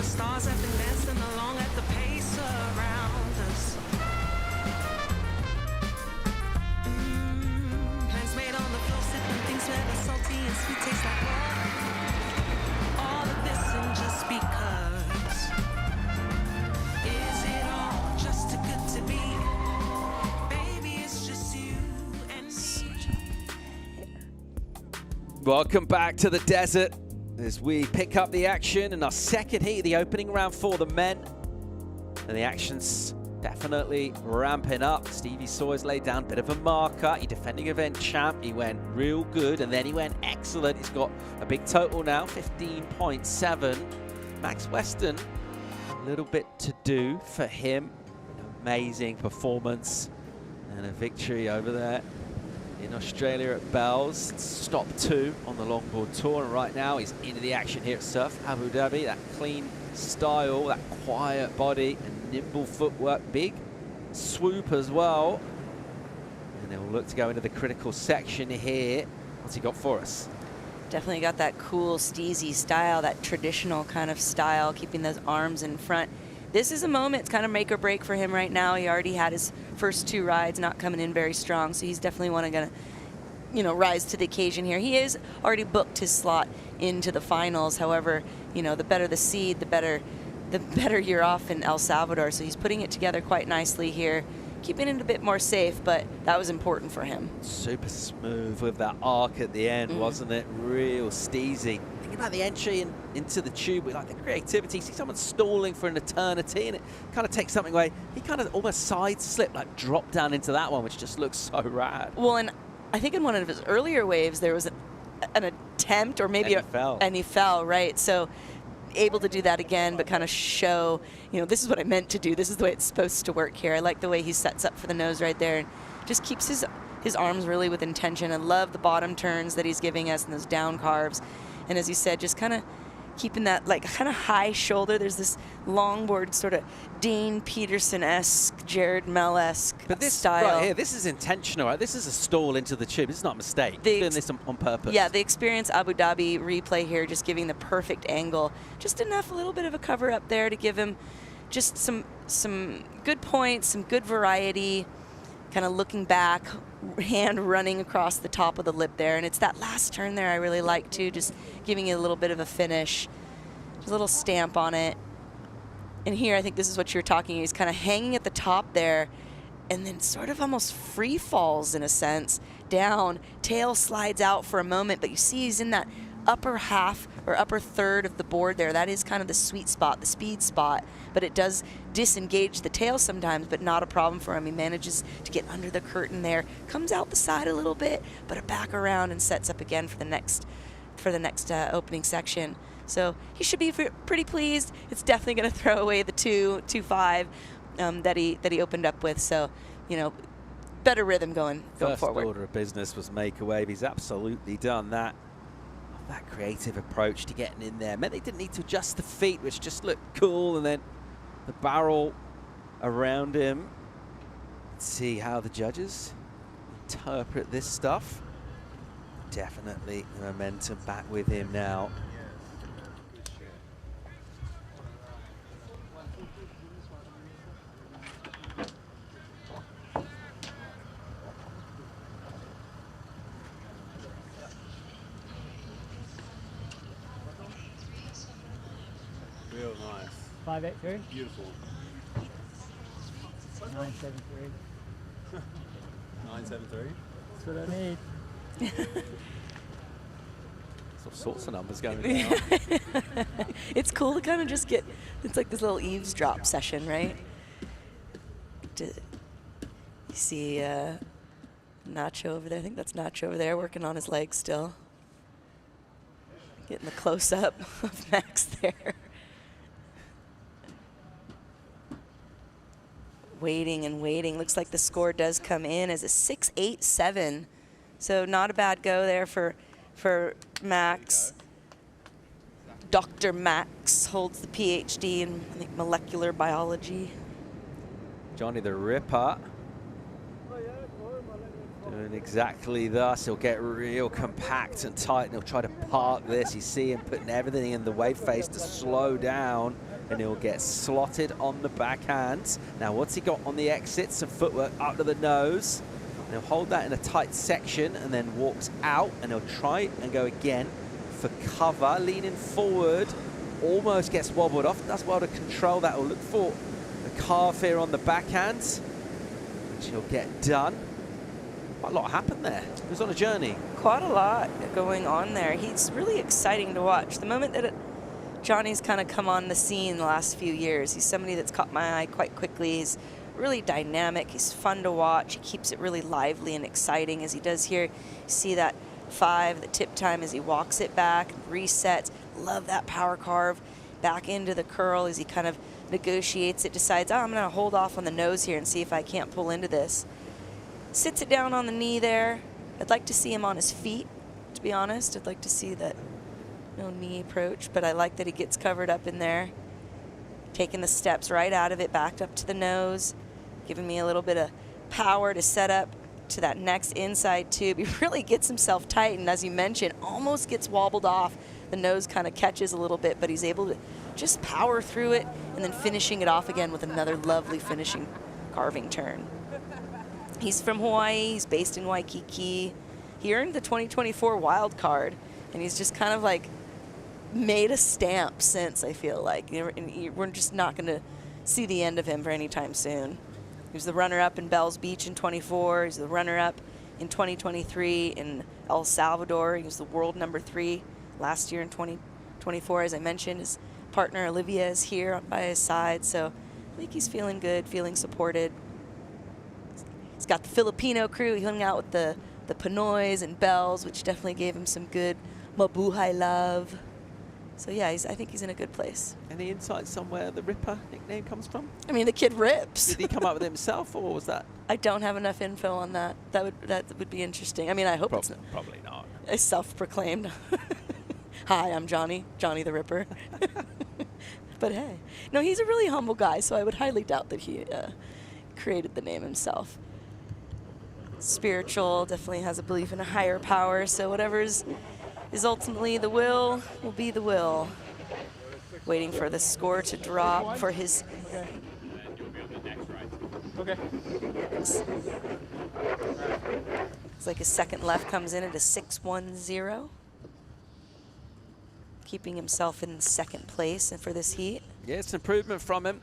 Speaker 23: Stars have been dancing along at the pace around us. Plans made on the floor, sipping things where the salty and sweet taste like water. All of this and just because. Is it all just too good to be? Baby, it's just you and me.
Speaker 18: Welcome back to the desert as we pick up the action in our second heat, the opening round for the men. And the action's definitely ramping up. Stevie Sawyer's laid down a bit of a marker. He defending event champ. He went real good and then he went excellent. He's got a big total now, 15.7. Max Weston, a little bit to do for him. An amazing performance and a victory over there in Australia at Bells. Stop 2 on the longboard tour, and right now he's into the action here at Surf Abu Dhabi. That clean style, that quiet body and nimble footwork, big swoop as well. And they'll look to go into the critical section here. What's he got for us?
Speaker 19: Definitely got that cool steezy style, that traditional kind of style, keeping those arms in front. This is a moment, it's kind of make or break for him right now. He already had his first 2 rides, not coming in very strong, so he's definitely going to, rise to the occasion here. He is already booked his slot into the finals. However, the better the seed, the better you're off in El Salvador. So he's putting it together quite nicely here, keeping it a bit more safe, but that was important for him.
Speaker 18: Super smooth with that arc at the end, wasn't it? Real steezy. Thinking about the entry into the tube, with like the creativity. See someone stalling for an eternity, and it kind of takes something away. He kind of almost side slipped, like dropped down into that one, which just looks so rad.
Speaker 19: Well, and I think in one of his earlier waves, there was an attempt, or maybe
Speaker 18: and
Speaker 19: he fell, right? So able to do that again, but kind of show, this is what I meant to do. This is the way it's supposed to work here. I like the way he sets up for the nose right there, and just keeps his arms really with intention. I love the bottom turns that he's giving us and those down carves. And as you said, just kind of keeping that kind of high shoulder. There's this longboard sort of Dean Peterson-esque, Jared Mell-esque style.
Speaker 18: Right here, this is intentional, right? This is a stall into the tube. This is not a mistake. He's doing this on purpose.
Speaker 19: Yeah, the Experience Abu Dhabi replay here, just giving the perfect angle. Just enough, a little bit of a cover up there to give him just some good points, some good variety, kind of looking back, hand running across the top of the lip there. And it's that last turn there I really like too, just giving it a little bit of a finish, just a little stamp on it. And here, I think this is what you're talking. He's kind of hanging at the top there, and then sort of almost free falls in a sense down. Tail slides out for a moment, but you see he's in that upper half or upper third of the board there. That is kind of the sweet spot, the speed spot, but it does disengage the tail sometimes, but not a problem for him. He manages to get under the curtain there, comes out the side a little bit, but back around and sets up again for the next opening section. So he should be pretty pleased. It's definitely going to throw away the 2.5 that he opened up with. So, better rhythm going forward.
Speaker 18: First order of business was make a wave. He's absolutely done that. That creative approach to getting in there meant they didn't need to adjust the feet, which just looked cool, and then the barrel around him. Let's see how the judges interpret this stuff. Definitely the momentum back with him now.
Speaker 22: Real nice.
Speaker 3: 583.
Speaker 22: Beautiful.
Speaker 3: 973.
Speaker 22: 973.
Speaker 3: That's what I need.
Speaker 18: All sorts of numbers going down.
Speaker 19: It's cool to kind of just get, it's like this little eavesdrop session, right? You see Nacho over there. I think that's Nacho over there working on his legs still. Getting the close-up of Max there. Waiting and waiting. Looks like the score does come in as a 6.87. So not a bad go there for Max. Dr. Max holds the PhD in, I think, molecular biology.
Speaker 18: Johnny the Ripper doing exactly thus. He'll get real compact and tight, and he'll try to park this. You see him putting everything in the wave face to slow down, and he'll get slotted on the backhand. Now, what's he got on the exit? Some footwork up to the nose. And he'll hold that in a tight section and then walks out, and he'll try and go again for cover, leaning forward, almost gets wobbled off. Does well to control that. We'll look for the carve here on the backhand, which he'll get done. Quite a lot happened there. He was on a journey.
Speaker 19: Quite a lot going on there. He's really exciting to watch. The moment that Johnny's kind of come on the scene the last few years, he's somebody that's caught my eye quite quickly. He's really dynamic. He's fun to watch. He keeps it really lively and exciting as he does here. You see that 5, the tip time as he walks it back, resets. Love that power carve back into the curl as he kind of negotiates it, decides, oh, I'm going to hold off on the nose here and see if I can't pull into this. Sits it down on the knee there, I'd like to see him on his feet, to be honest. I'd like to see that no knee approach, but I like that he gets covered up in there. Taking the steps right out of it, backed up to the nose, giving me a little bit of power to set up to that next inside tube. He really gets himself tight, and as you mentioned, almost gets wobbled off. The nose kind of catches a little bit, but he's able to just power through it and then finishing it off again with another lovely finishing carving turn. He's from Hawaii, he's based in Waikiki. He earned the 2024 wild card, and he's just kind of like made a stamp since, I feel like. We're just not going to see the end of him for any time soon. He was the runner-up in Bells Beach in 24. He's the runner-up in 2023 in El Salvador. He was the world #3 last year in 2024. As I mentioned, his partner Olivia is here by his side, so I think he's feeling good, feeling supported. He's got the Filipino crew. He hung out with the Pinoys and Bells, which definitely gave him some good mabuhay love. So yeah, I think he's in a good place.
Speaker 18: Any insights on where the Ripper nickname comes from?
Speaker 19: I mean, the kid rips.
Speaker 18: Did he come up with it himself, or was that?
Speaker 19: I don't have enough info on that. That would be interesting. I mean, I hope it's not.
Speaker 18: Probably not.
Speaker 19: A self-proclaimed. Hi, I'm Johnny the Ripper. But hey, no, he's a really humble guy, so I would highly doubt that he created the name himself. Spiritual, definitely has a belief in a higher power, so whatever is ultimately the will be the will. Waiting for the score to drop for his...
Speaker 3: Okay.
Speaker 19: It's like his second left comes in at a 6-1-0. Keeping himself in second place and for this heat.
Speaker 18: Yeah, it's an improvement from him.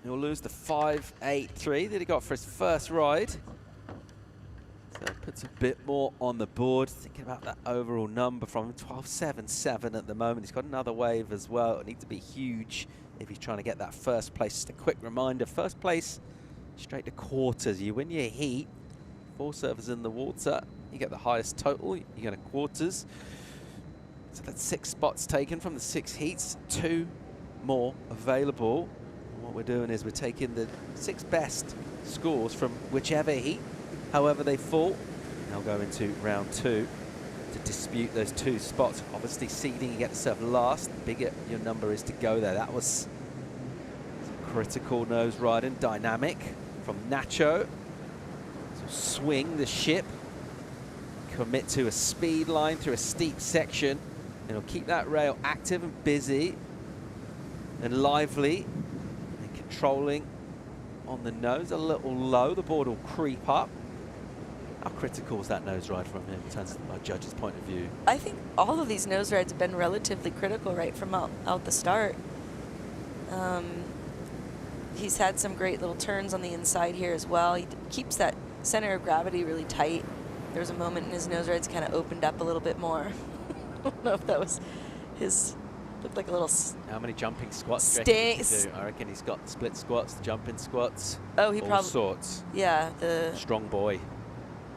Speaker 18: He'll lose the 5.83 that he got for his first ride. So it puts a bit more on the board. Thinking about that overall number from him, 12.77 at the moment. He's got another wave as well. It needs to be huge if he's trying to get that first place. Just a quick reminder, first place straight to quarters. You win your heat, 4 servers in the water, you get the highest total, you get a quarters. So that's 6 spots taken from the 6 heats, 2 more available. And what we're doing is we're taking the 6 best scores from whichever heat, however they fall. Now go into round 2 to dispute those 2 spots. Obviously seeding, you get yourself last, the bigger your number is to go there. That was some critical nose riding, dynamic from Nacho. So swing the ship, commit to a speed line through a steep section. It'll keep that rail active and busy and lively and controlling on the nose. A little low, the board will creep up. How critical was that nose ride from him in terms of my judge's point of view?
Speaker 19: I think all of these nose rides have been relatively critical right from out the start. He's had some great little turns on the inside here as well. He keeps that center of gravity really tight. There was a moment in his nose rides kind of opened up a little bit more. I don't know if that was his, looked like a little...
Speaker 18: How many jumping squats do you reckon he can do? I reckon he's got split squats, jumping squats,
Speaker 19: oh, he
Speaker 18: all
Speaker 19: probably...
Speaker 18: sorts.
Speaker 19: Yeah, the...
Speaker 18: Strong boy.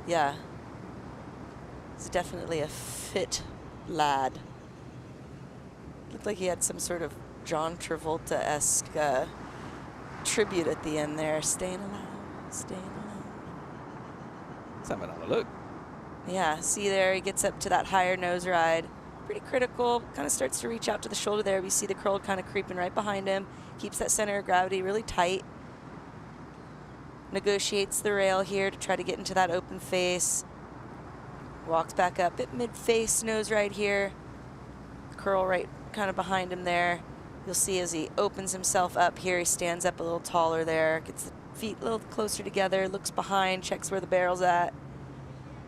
Speaker 19: Yeah. He's definitely a fit lad. Looked like he had some sort of John Travolta-esque tribute at the end there. Staying alive, staying alive.
Speaker 18: Let's have another look.
Speaker 19: Yeah, see there, he gets up to that higher nose ride. Pretty critical, kind of starts to reach out to the shoulder there. We see the curl kind of creeping right behind him. Keeps that center of gravity really tight. Negotiates the rail here to try to get into that open face. Walks back up at mid-face nose right here. Curl right kind of behind him there. You'll see as he opens himself up here, he stands up a little taller there, gets the feet a little closer together, looks behind, checks where the barrel's at.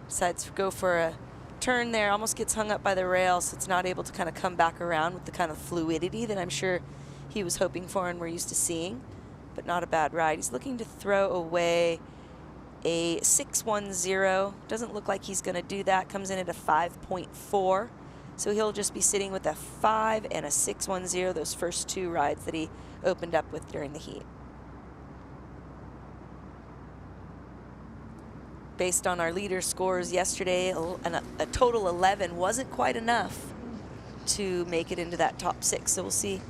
Speaker 19: Decides to go for a turn there, almost gets hung up by the rail, so it's not able to kind of come back around with the kind of fluidity that I'm sure he was hoping for and we're used to seeing. But not a bad ride. He's looking to throw away a 6.10. Doesn't look like he's going to do that. Comes in at a 5.4. So he'll just be sitting with a 5 and a 6.10, those first 2 rides that he opened up with during the heat. Based on our leader scores yesterday, a total 11 wasn't quite enough to make it into that top 6. So we'll see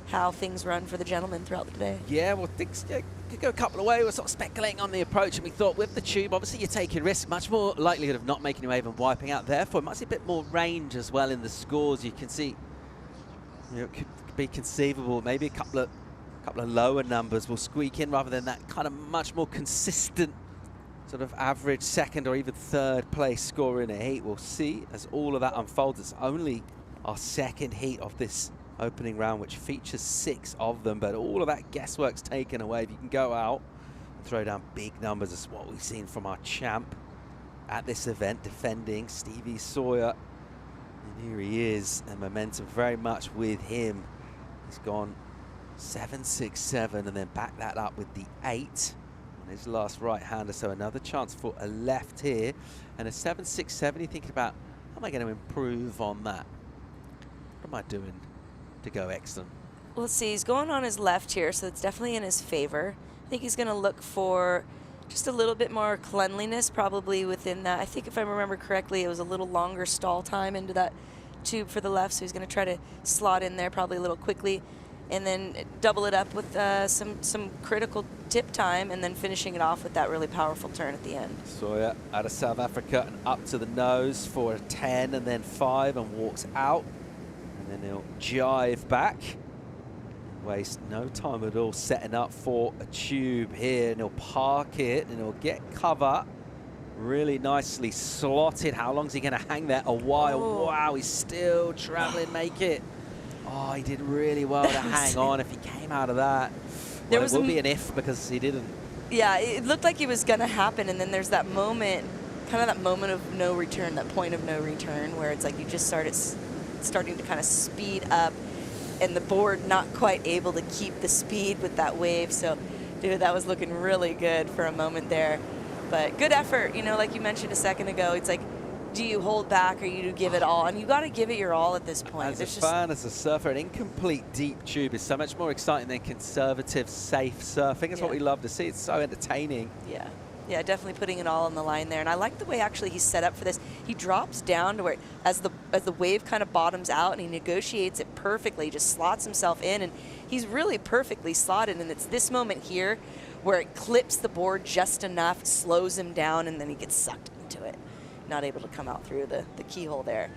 Speaker 19: how things run for the gentleman throughout the day.
Speaker 18: Yeah, well, things could go a couple of ways. We were sort of speculating on the approach, and we thought with the tube, obviously you're taking risks, much more likelihood of not making a wave and wiping out. Therefore, it might see a bit more range as well in the scores. You can see, you know, it could be conceivable. Maybe a couple of lower numbers will squeak in rather than that kind of much more consistent sort of average second or even third place score in a heat. We'll see as all of that unfolds. It's only our second heat of this opening round, which features 6 of them, but all of that guesswork's taken away. If you can go out and throw down big numbers, is what we've seen from our champ at this event, defending Stevie Sawyer. And here he is, and momentum very much with him. He's gone 7-6-7 and then back that up with the 8 on his last right-hander. So another chance for a left here, and a 7-6-7. You're thinking about, how am I going to improve on that? What am I doing to go excellent?
Speaker 19: Well, let's see, he's going on his left here, so it's definitely in his favor. I think he's going to look for just a little bit more cleanliness probably within that. I think if I remember correctly, it was a little longer stall time into that tube for the left, so he's going to try to slot in there probably a little quickly, and then double it up with some critical tip time, and then finishing it off with that really powerful turn at the end.
Speaker 18: Sawyer out of South Africa and up to the nose for a 10 and then 5 and walks out. And then he'll jive back. Waste no time at all setting up for a tube here, and he'll park it and he'll get cover. Really nicely slotted. How long is he going to hang there? A while. Oh. Wow, he's still traveling, make it. Oh, he did really well to hang on if he came out of that. Well, there will be an if because he didn't.
Speaker 19: Yeah, it looked like it was going to happen, and then there's that moment, kind of that moment of no return, that point of no return, where it's like you just starting to kind of speed up, and the board not quite able to keep the speed with that wave. So, dude, that was looking really good for a moment there. But good effort, you know, like you mentioned a second ago. It's like, do you hold back or you give it all? And you got to give it your all at this point.
Speaker 18: As a fan, as a surfer, an incomplete deep tube is so much more exciting than conservative, safe surfing. It's what we love to see. It's so entertaining.
Speaker 19: Yeah. Yeah, definitely putting it all on the line there. And I like the way actually he's set up for this. He drops down to where, as the wave kind of bottoms out, and he negotiates it perfectly. He just slots himself in, and he's really perfectly slotted. And it's this moment here where it clips the board just enough, slows him down, and then he gets sucked into it. Not able to come out through the keyhole there.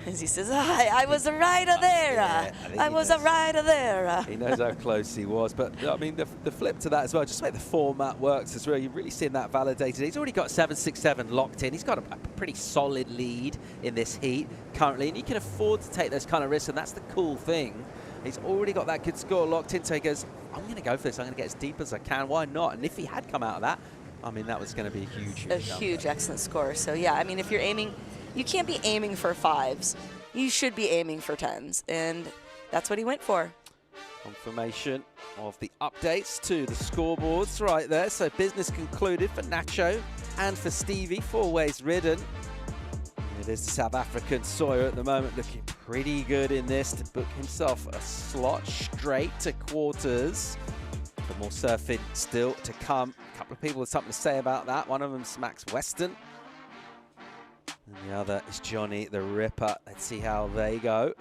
Speaker 19: As he says, I was a rider there. I was a rider there.
Speaker 18: He knows how close he was. But, I mean, the flip to that as well, just the way the format works as well, you've really seen that validated. He's already got 7-6-7 locked in. He's got a pretty solid lead in this heat currently, and you can afford to take those kind of risks, and that's the cool thing. He's already got that good score locked in, so he goes, I'm going to go for this. I'm going to get as deep as I can. Why not? And if he had come out of that, I mean, that was going to be a huge
Speaker 19: excellent score. So, yeah, I mean, if you're aiming, you can't be aiming for 5s. You should be aiming for 10s, and that's what he went for.
Speaker 18: Confirmation of the updates to the scoreboards right there. So business concluded for Nacho and for Stevie, 4 ways ridden. It is the South African Sawyer at the moment looking pretty good in this to book himself a slot straight to quarters. But more surfing still to come. A couple of people have something to say about that. One of them's Max Weston. And the other is Johnny the Ripper. Let's see how they go.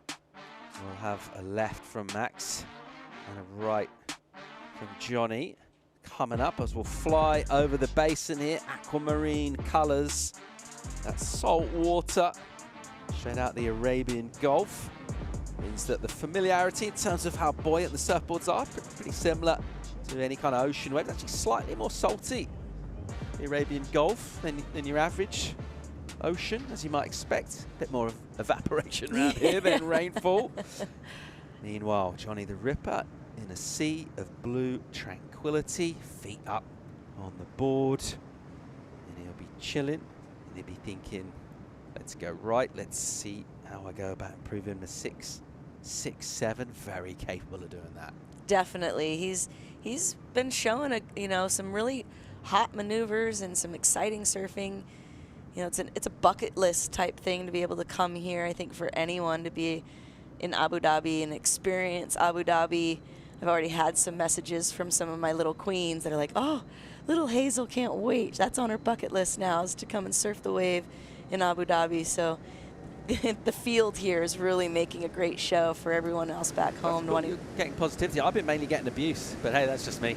Speaker 18: We'll have a left from Max and a right from Johnny coming up as we'll fly over the basin here. Aquamarine colours. That's salt water straight out the Arabian Gulf. Means that the familiarity in terms of how buoyant the surfboards are pretty similar to any kind of ocean wave. Actually slightly more salty, the Arabian Gulf, than your average ocean, as you might expect. A bit more of evaporation around here than rainfall. Meanwhile, Johnny the Ripper in a sea of blue tranquility, feet up on the board, and he'll be chilling, and he'll be thinking, let's go right, let's see how I go about improving the 6-6-7. Very capable of doing that.
Speaker 19: Definitely, he's been showing some really hot maneuvers and some exciting surfing. You know, it's a bucket list type thing to be able to come here. I think for anyone to be in Abu Dhabi and experience Abu Dhabi. I've already had some messages from some of my little queens that are like, oh, little Hazel can't wait. That's on her bucket list now, is to come and surf the wave in Abu Dhabi. So the field here is really making a great show for everyone else back home.
Speaker 18: You're getting positivity. I've been mainly getting abuse, but hey, that's just me.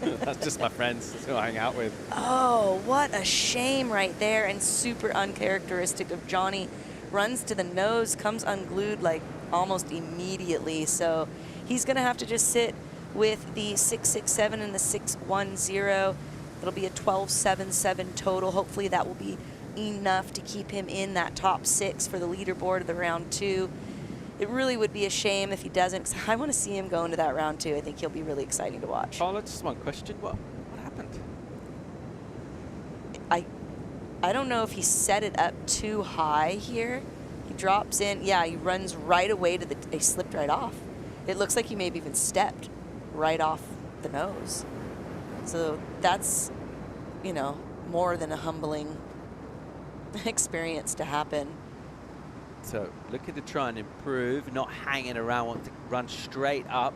Speaker 18: That's just my friends. That's who I hang out with.
Speaker 19: Oh, what a shame right there, and super uncharacteristic of Johnny. Runs to the nose, comes unglued like almost immediately. So he's going to have to just sit with the 6.67 and the 6.10. It'll be a 12.77 total. Hopefully that will be enough to keep him in that top 6 for the leaderboard of the round 2. It really would be a shame if he doesn't, because I want to see him go into that round 2. I think he'll be really exciting to watch.
Speaker 18: Carla, just one question. What happened?
Speaker 19: I don't know if he set it up too high here. He drops in. Yeah, he runs right away to the, he slipped right off. It looks like he maybe even stepped right off the nose. So that's, you know, more than a humbling experience to happen.
Speaker 18: So looking to try and improve, not hanging around, want to run straight up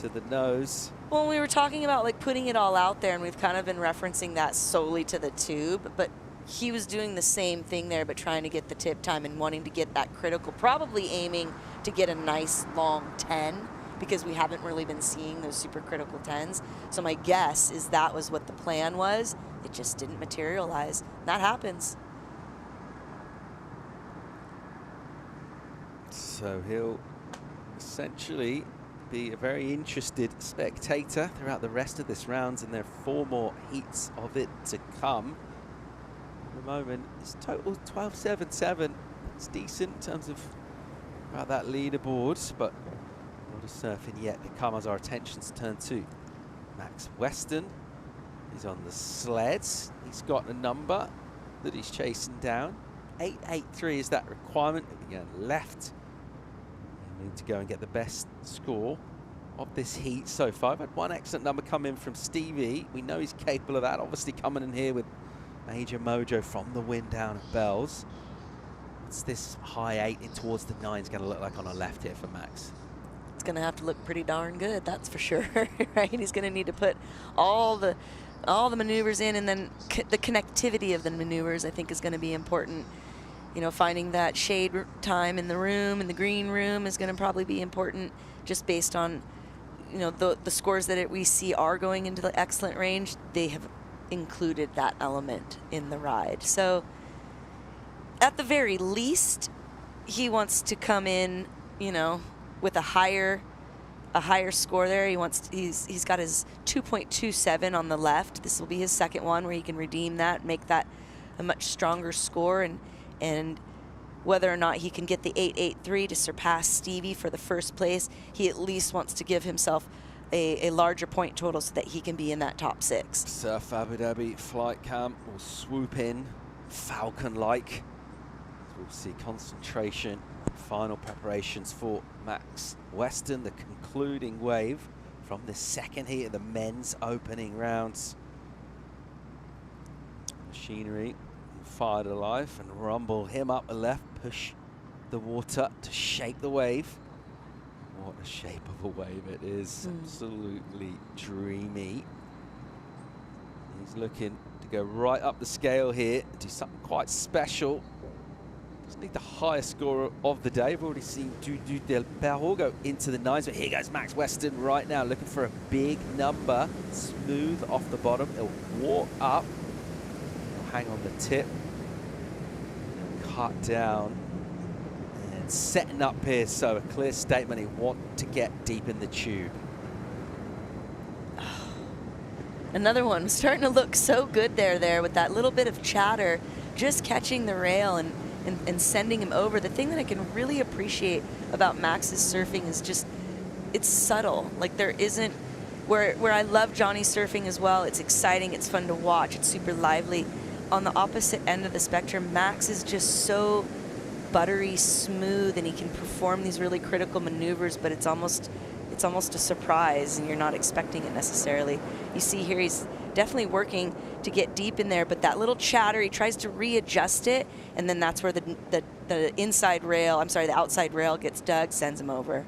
Speaker 18: to the nose.
Speaker 19: Well, we were talking about like putting it all out there, and we've kind of been referencing that solely to the tube, but he was doing the same thing there, but trying to get the tip time and wanting to get that critical, probably aiming to get a nice long 10, because we haven't really been seeing those super critical 10s. So my guess is that was what the plan was. It just didn't materialize. That happens.
Speaker 18: So he'll essentially be a very interested spectator throughout the rest of this round, and there are 4 more heats of it to come. At the moment, it's total 12.77. It's decent in terms of about that leaderboard, but a lot of surfing yet to come as our attentions turn to Max Weston. He's on the sleds. He's got a number that he's chasing down. 8.83 is that requirement. Again, left. We need to go and get the best score of this heat so far. I've had one excellent number come in from Stevie. We know he's capable of that. Obviously coming in here with major mojo from the wind down at Bells. What's this high 8 in towards the 9 is going to look like on a left here for Max?
Speaker 19: It's going to have to look pretty darn good, that's for sure. Right? He's going to need to put all the maneuvers in, and then the connectivity of the maneuvers I think is going to be important. You know, finding that shade time in the room, in the green room, is going to probably be important, just based on, you know, the scores that we see are going into the excellent range. They have included that element in the ride. So at the very least, he wants to come in, you know, with a higher score there. He's got his 2.27 on the left. This will be his second one where he can redeem that, make that a much stronger score, and whether or not he can get the 8.83 to surpass Stevie for the first place, he at least wants to give himself a larger point total so that he can be in that top 6.
Speaker 18: Surf Abu Dhabi flight cam will swoop in Falcon-like. We'll see concentration, final preparations for Max Weston, the concluding wave from the second heat of the men's opening rounds. Machinery fired alive and rumble him up the left, push the water to shape the wave. What a shape of a wave it is. Absolutely dreamy. He's looking to go right up the scale here, do something quite special. Doesn't need the highest score of the day. We've already seen Dudu del Perro go into the 9s, but here goes Max Weston right now, looking for a big number. Smooth off the bottom. He'll walk up, hang on the tip, cut down, and setting up here. So a clear statement, he wants to get deep in the tube.
Speaker 19: Another one starting to look so good there with that little bit of chatter, just catching the rail and sending him over. The thing that I can really appreciate about Max's surfing is just, it's subtle. Like there isn't, where I love Johnny surfing as well, it's exciting, it's fun to watch, it's super lively. On the opposite end of the spectrum, Max is just so buttery smooth, and he can perform these really critical maneuvers, but it's almost a surprise, and you're not expecting it necessarily. You see here, he's definitely working to get deep in there, but that little chatter, he tries to readjust it, and then that's where the inside rail, I'm sorry, the outside rail gets dug, sends him over.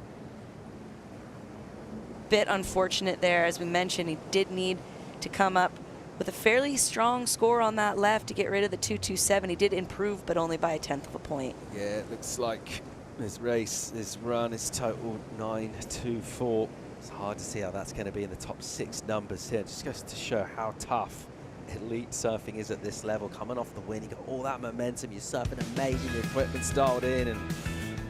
Speaker 19: Bit unfortunate there. As we mentioned, he did need to come up with a fairly strong score on that left to get rid of the 2.27. He did improve, but only by 1/10 of a point.
Speaker 18: Yeah, it looks like his race, his run is total 9.24. It's hard to see how that's going to be in the top 6 numbers here. It just goes to show how tough elite surfing is at this level. Coming off the win, you got all that momentum, you're surfing amazing, your equipment's dialed in, and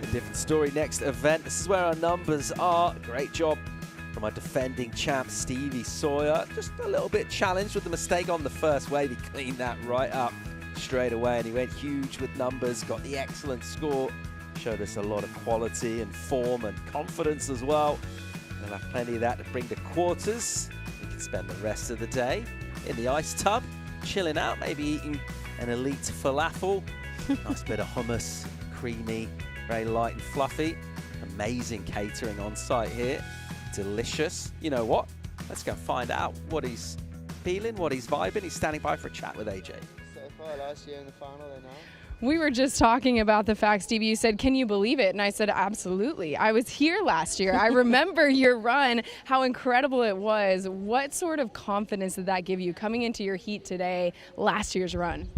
Speaker 18: a different story next event. This is where our numbers are. Great job from our defending champ, Stevie Sawyer. Just a little bit challenged with the mistake on the first wave. He cleaned that right up straight away, and he went huge with numbers, got the excellent score, showed us a lot of quality and form and confidence as well. We'll have plenty of that to bring to quarters. We can spend the rest of the day in the ice tub, chilling out, maybe eating an elite falafel. Nice bit of hummus, creamy, very light and fluffy. Amazing catering on site here. Delicious. You know what? Let's go find out what he's feeling, what he's vibing. He's standing by for a chat with AJ.
Speaker 4: So far last year in the final, then now.
Speaker 1: We were just talking about the fact, Stevie, you said, can you believe it? And I said, absolutely. I was here last year. I remember your run, how incredible it was. What sort of confidence did that give you coming into your heat today, last year's run?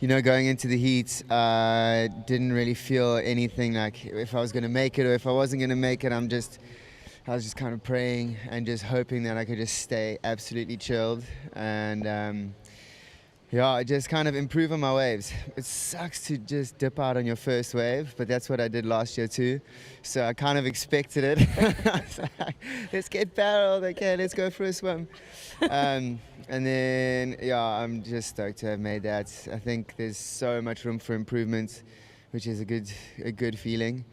Speaker 4: You know, going into the heat, didn't really feel anything like if I was going to make it or if I wasn't going to make it. I was just kind of praying and just hoping that I could just stay absolutely chilled and yeah, just kind of improve on my waves. It sucks to just dip out on your first wave, but that's what I did last year too. So I kind of expected it. Let's get barreled, okay, let's go for a swim. And then, yeah, I'm just stoked to have made that. I think there's so much room for improvement, which is a good feeling.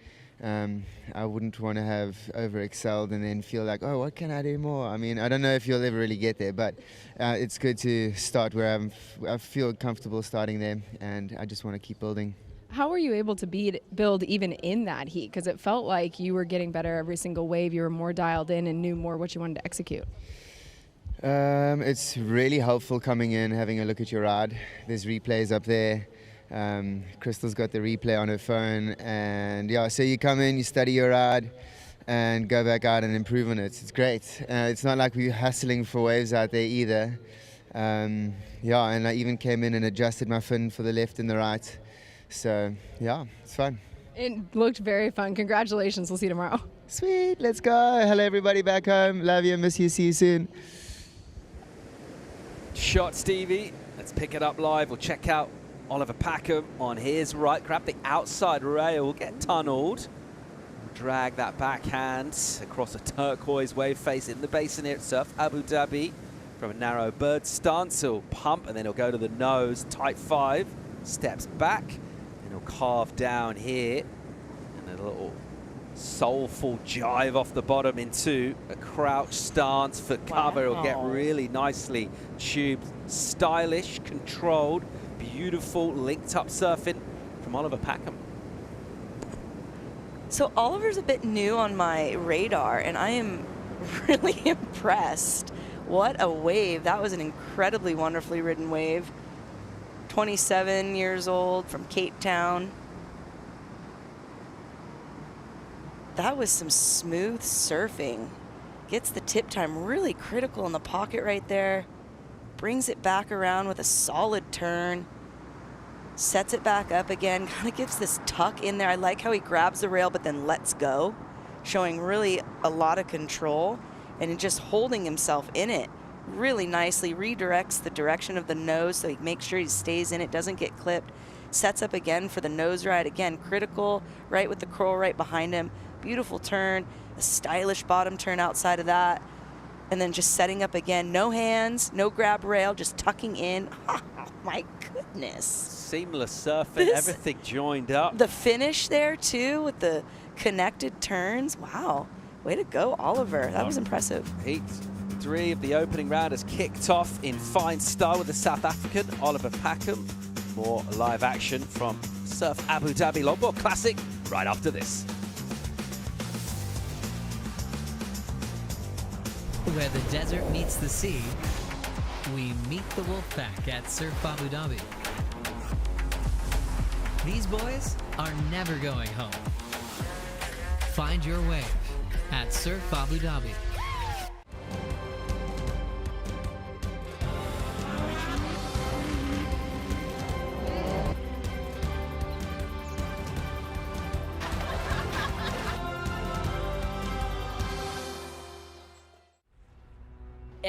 Speaker 4: I wouldn't want to have over-excelled and then feel like, oh, what can I do more? I mean, I don't know if you'll ever really get there, but it's good to start where I feel comfortable starting there, and I just want to keep building.
Speaker 1: How were you able to build even in that heat? Because it felt like you were getting better every single wave. You were more dialed in and knew more what you wanted to execute.
Speaker 4: It's really helpful coming in, having a look at your ride. There's replays up there. Crystal's got the replay on her phone, and yeah, so you come in, you study your ride and go back out and improve on it. It's great. It's not like we're hustling for waves out there either. Yeah, and I even came in and adjusted my fin for the left and the right. So yeah, it's fun.
Speaker 1: It looked very fun. Congratulations. We'll see you tomorrow.
Speaker 4: Sweet, let's go. Hello everybody back home. Love you, miss you, see you soon.
Speaker 18: Shot, Stevie. Let's pick it up live. We'll check out Oliver Packham on his right. Grab the outside rail, get tunneled. Drag that backhand across a turquoise wave face in the basin here at Surf Abu Dhabi. From a narrow bird stance, he'll pump and then he'll go to the nose, tight 5, steps back, and he'll carve down here. And a little soulful jive off the bottom into a crouch stance for cover. He'll get really nicely tubed, stylish, controlled. Beautiful linked up surfing from Oliver Packham.
Speaker 19: So Oliver's a bit new on my radar, and I am really impressed. What a wave. That was an incredibly wonderfully ridden wave. 27 years old from Cape Town. That was some smooth surfing. Gets the tip time really critical in the pocket right there. Brings it back around with a solid turn, sets it back up again, kind of gives this tuck in there. I like how he grabs the rail but then lets go, showing really a lot of control and just holding himself in it really nicely. Redirects the direction of the nose so he makes sure he stays in it, doesn't get clipped. Sets up again for the nose ride, again critical, right with the curl right behind him. Beautiful turn, a stylish bottom turn outside of that. And then just setting up again, no hands, no grab rail, just tucking in. Oh, my goodness.
Speaker 18: Seamless surfing, everything joined up.
Speaker 19: The finish there too with the connected turns. Wow, way to go, Oliver. That was impressive.
Speaker 18: Heat 3 of the opening round has kicked off in fine style with the South African, Oliver Packham. More live action from Surf Abu Dhabi Longboard Classic right after this.
Speaker 2: Where the desert meets the sea, we meet the Wolfpack at Surf Abu Dhabi. These boys are never going home. Find your wave at Surf Abu Dhabi.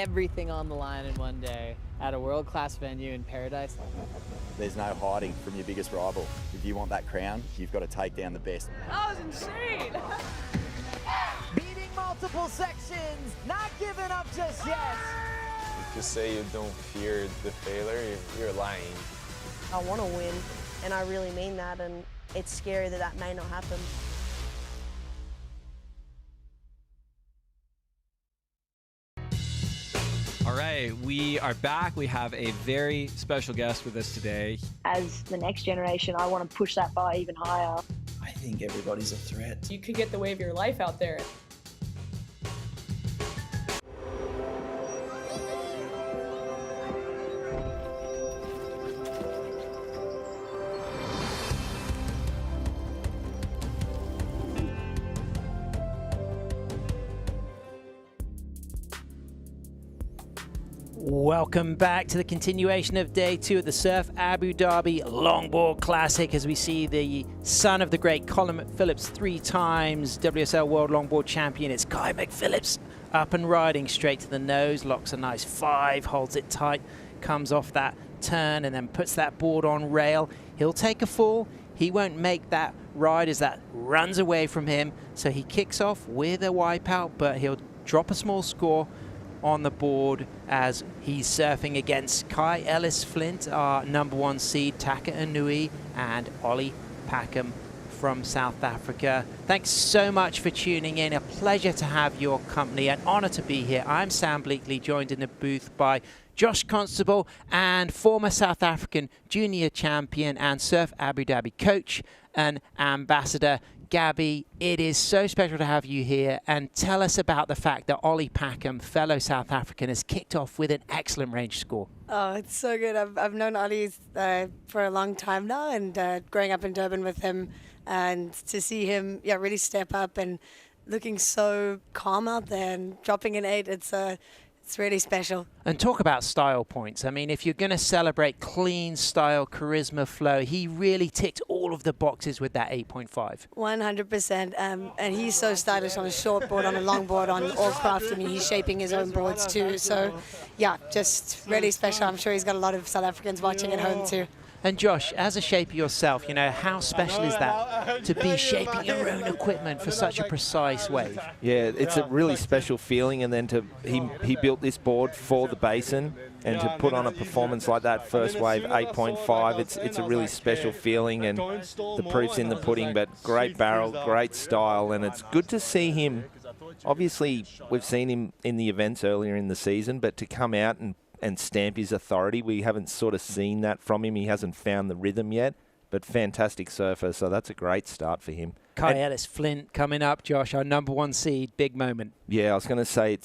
Speaker 7: everything on the line in one day at a world-class venue in paradise.
Speaker 8: There's no hiding from your biggest rival. If you want that crown, you've got to take down the best.
Speaker 9: That was insane! Beating multiple sections, not giving up just yet.
Speaker 10: If you say you don't fear the failure, you're lying.
Speaker 11: I want to win, and I really mean that, and it's scary that that may not happen.
Speaker 12: All right, we are back. We have a very special guest with us today.
Speaker 13: As the next generation, I want to push that bar even higher.
Speaker 14: I think everybody's a threat.
Speaker 15: You could get the wave of your life out there.
Speaker 5: Welcome back to the continuation of day 2 of the Surf Abu Dhabi Longboard Classic, as we see the son of the great Colin McPhillips, 3 times WSL World Longboard Champion. It's Kai McPhillips up and riding straight to the nose, locks a nice 5, holds it tight, comes off that turn and then puts that board on rail. He'll take a fall. He won't make that ride as that runs away from him. So he kicks off with a wipeout, but he'll drop a small score on the board as he's surfing against Kai Ellis Flint, our #1 seed, Taka Inui, and Ollie Packham from South Africa. Thanks so much for tuning in. A pleasure to have your company. An honor to be here. I'm Sam Bleakley, joined in the booth by Josh Constable and former South African junior champion and Surf Abu Dhabi coach and ambassador, Gabby. It is so special to have you here, and tell us about the fact that Ollie Packham, fellow South African, has kicked off with an excellent range score.
Speaker 6: Oh, it's so good. I've known Ollie for a long time now, and growing up in Durban with him, and to see him really step up and looking so calm out there and dropping an 8, it's really special.
Speaker 5: And talk about style points. I mean, if you're going to celebrate clean style, charisma, flow, he really ticked all of the boxes with that 8.5.
Speaker 6: 100%. And he's so stylish on a short board, on a long board, on all craft. I mean, he's shaping his own boards too. So, yeah, just really special. I'm sure he's got a lot of South Africans watching at home too.
Speaker 5: And Josh, as a shaper yourself, you know, how special is that to be shaping your own equipment for such a precise wave?
Speaker 17: Yeah, it's a really special feeling, and then he built this board for the basin, and to put on a performance like that, first wave 8.5, it's a really special feeling, and the proof's in the pudding. But great barrel, great style, and it's good to see him. Obviously, we've seen him in the events earlier in the season, but to come out and stamp his authority, we haven't sort of seen that from him. He hasn't found the rhythm yet, but fantastic surfer, so that's a great start for him.
Speaker 5: Kai Ellis Flint coming up, Josh, our #1 seed, big moment.
Speaker 17: Yeah, I was going to say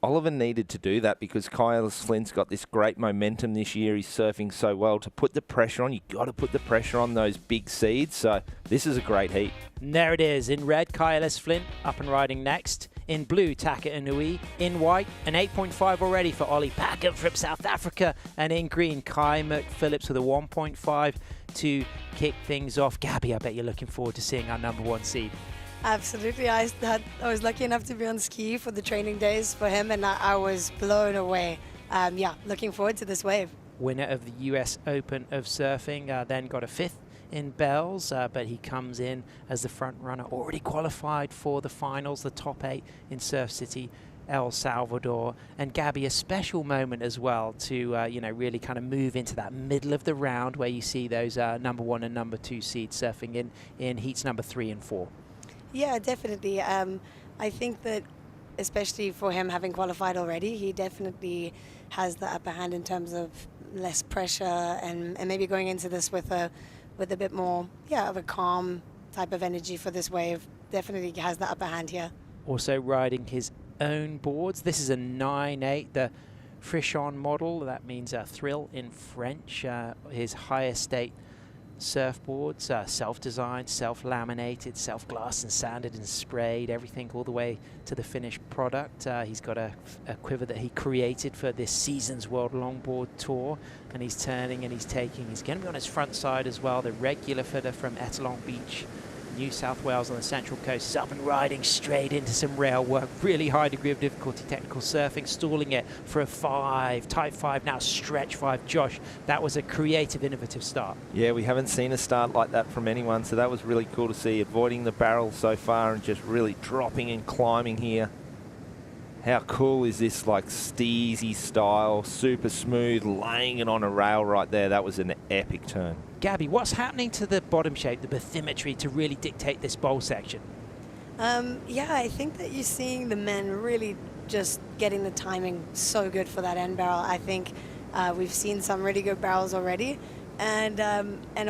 Speaker 17: Oliver needed to do that, because Kai Ellis Flint's got this great momentum this year. He's surfing so well. To put the pressure on, you've got to put the pressure on those big seeds, so this is a great heat.
Speaker 5: And there it is, in red, Kai Ellis Flint up and riding next. In blue, Taka Inui. In white, an 8.5 already for Ollie Packham from South Africa. And in green, Kai McPhillips with a 1.5 to kick things off. Gabby, I bet you're looking forward to seeing our #1 seed.
Speaker 6: Absolutely. I was lucky enough to be on ski for the training days for him, and I was blown away. Looking forward to this wave.
Speaker 5: Winner of the US Open of Surfing, then got a 5th in Bells, but he comes in as the front runner, already qualified for the finals, the top 8 in Surf City, El Salvador. And Gabby, a special moment as well to really kind of move into that middle of the round where you see those #1 and #2 seeds surfing in heats #3 and 4.
Speaker 6: Yeah, definitely. I think that especially for him having qualified already, he definitely has the upper hand in terms of less pressure and maybe going into this with a bit more of a calm type of energy for this wave. Definitely has the upper hand here.
Speaker 5: Also riding his own boards. This is a 9.8, the Frichon model. That means thrill in French. His higher state surfboards, self-designed, self-laminated, self-glassed and sanded and sprayed, everything all the way to the finished product. He's got a quiver that he created for this season's World Longboard Tour, and he's turning and he's taking. He's going to be on his front side as well, the regular footer from Etalon Beach New South Wales on the Central Coast is up and riding straight into some rail work. Really high degree of difficulty technical surfing, stalling it for a 5, type 5, now stretch 5. Josh, that was a creative, innovative start.
Speaker 17: Yeah, we haven't seen a start like that from anyone, so that was really cool to see. Avoiding the barrel so far and just really dropping and climbing here. How cool is this, like, steezy style, super smooth, laying it on a rail right there. That was an epic turn.
Speaker 5: Gabby, what's happening to the bottom shape, the bathymetry, to really dictate this bowl section?
Speaker 6: Yeah, I think that you're seeing the men really just getting the timing so good for that end barrel. I think we've seen some really good barrels already, and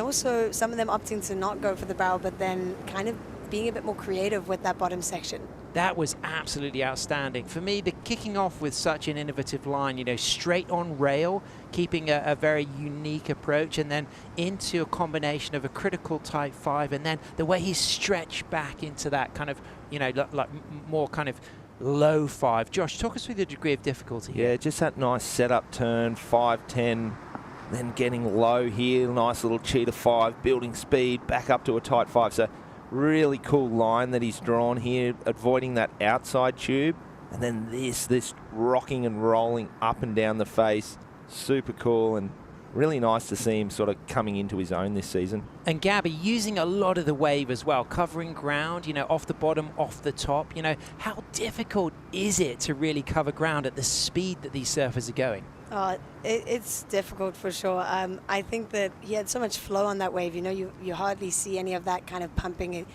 Speaker 6: also some of them opting to not go for the barrel, but then kind of being a bit more creative with that bottom section.
Speaker 5: That was absolutely outstanding. For me, the kicking off with such an innovative line, you know, straight on rail, keeping a very unique approach, and then into a combination of a critical type 5, and then the way he stretched back into that kind of, you know, like more kind of low 5. Josh, talk us through the degree of difficulty.
Speaker 17: Yeah, just that nice setup turn, 5-10, then getting low here, nice little cheetah 5, building speed, back up to a tight 5. So really cool line that he's drawn here, avoiding that outside tube. And then this rocking and rolling up and down the face. Super cool and really nice to see him sort of coming into his own this season.
Speaker 5: And Gabby using a lot of the wave as well, covering ground, you know, off the bottom, off the top. You know, how difficult is it to really cover ground at the speed that these surfers are going?
Speaker 6: It's difficult for sure. I think that he had so much flow on that wave. You know, you hardly see any of that kind of pumping.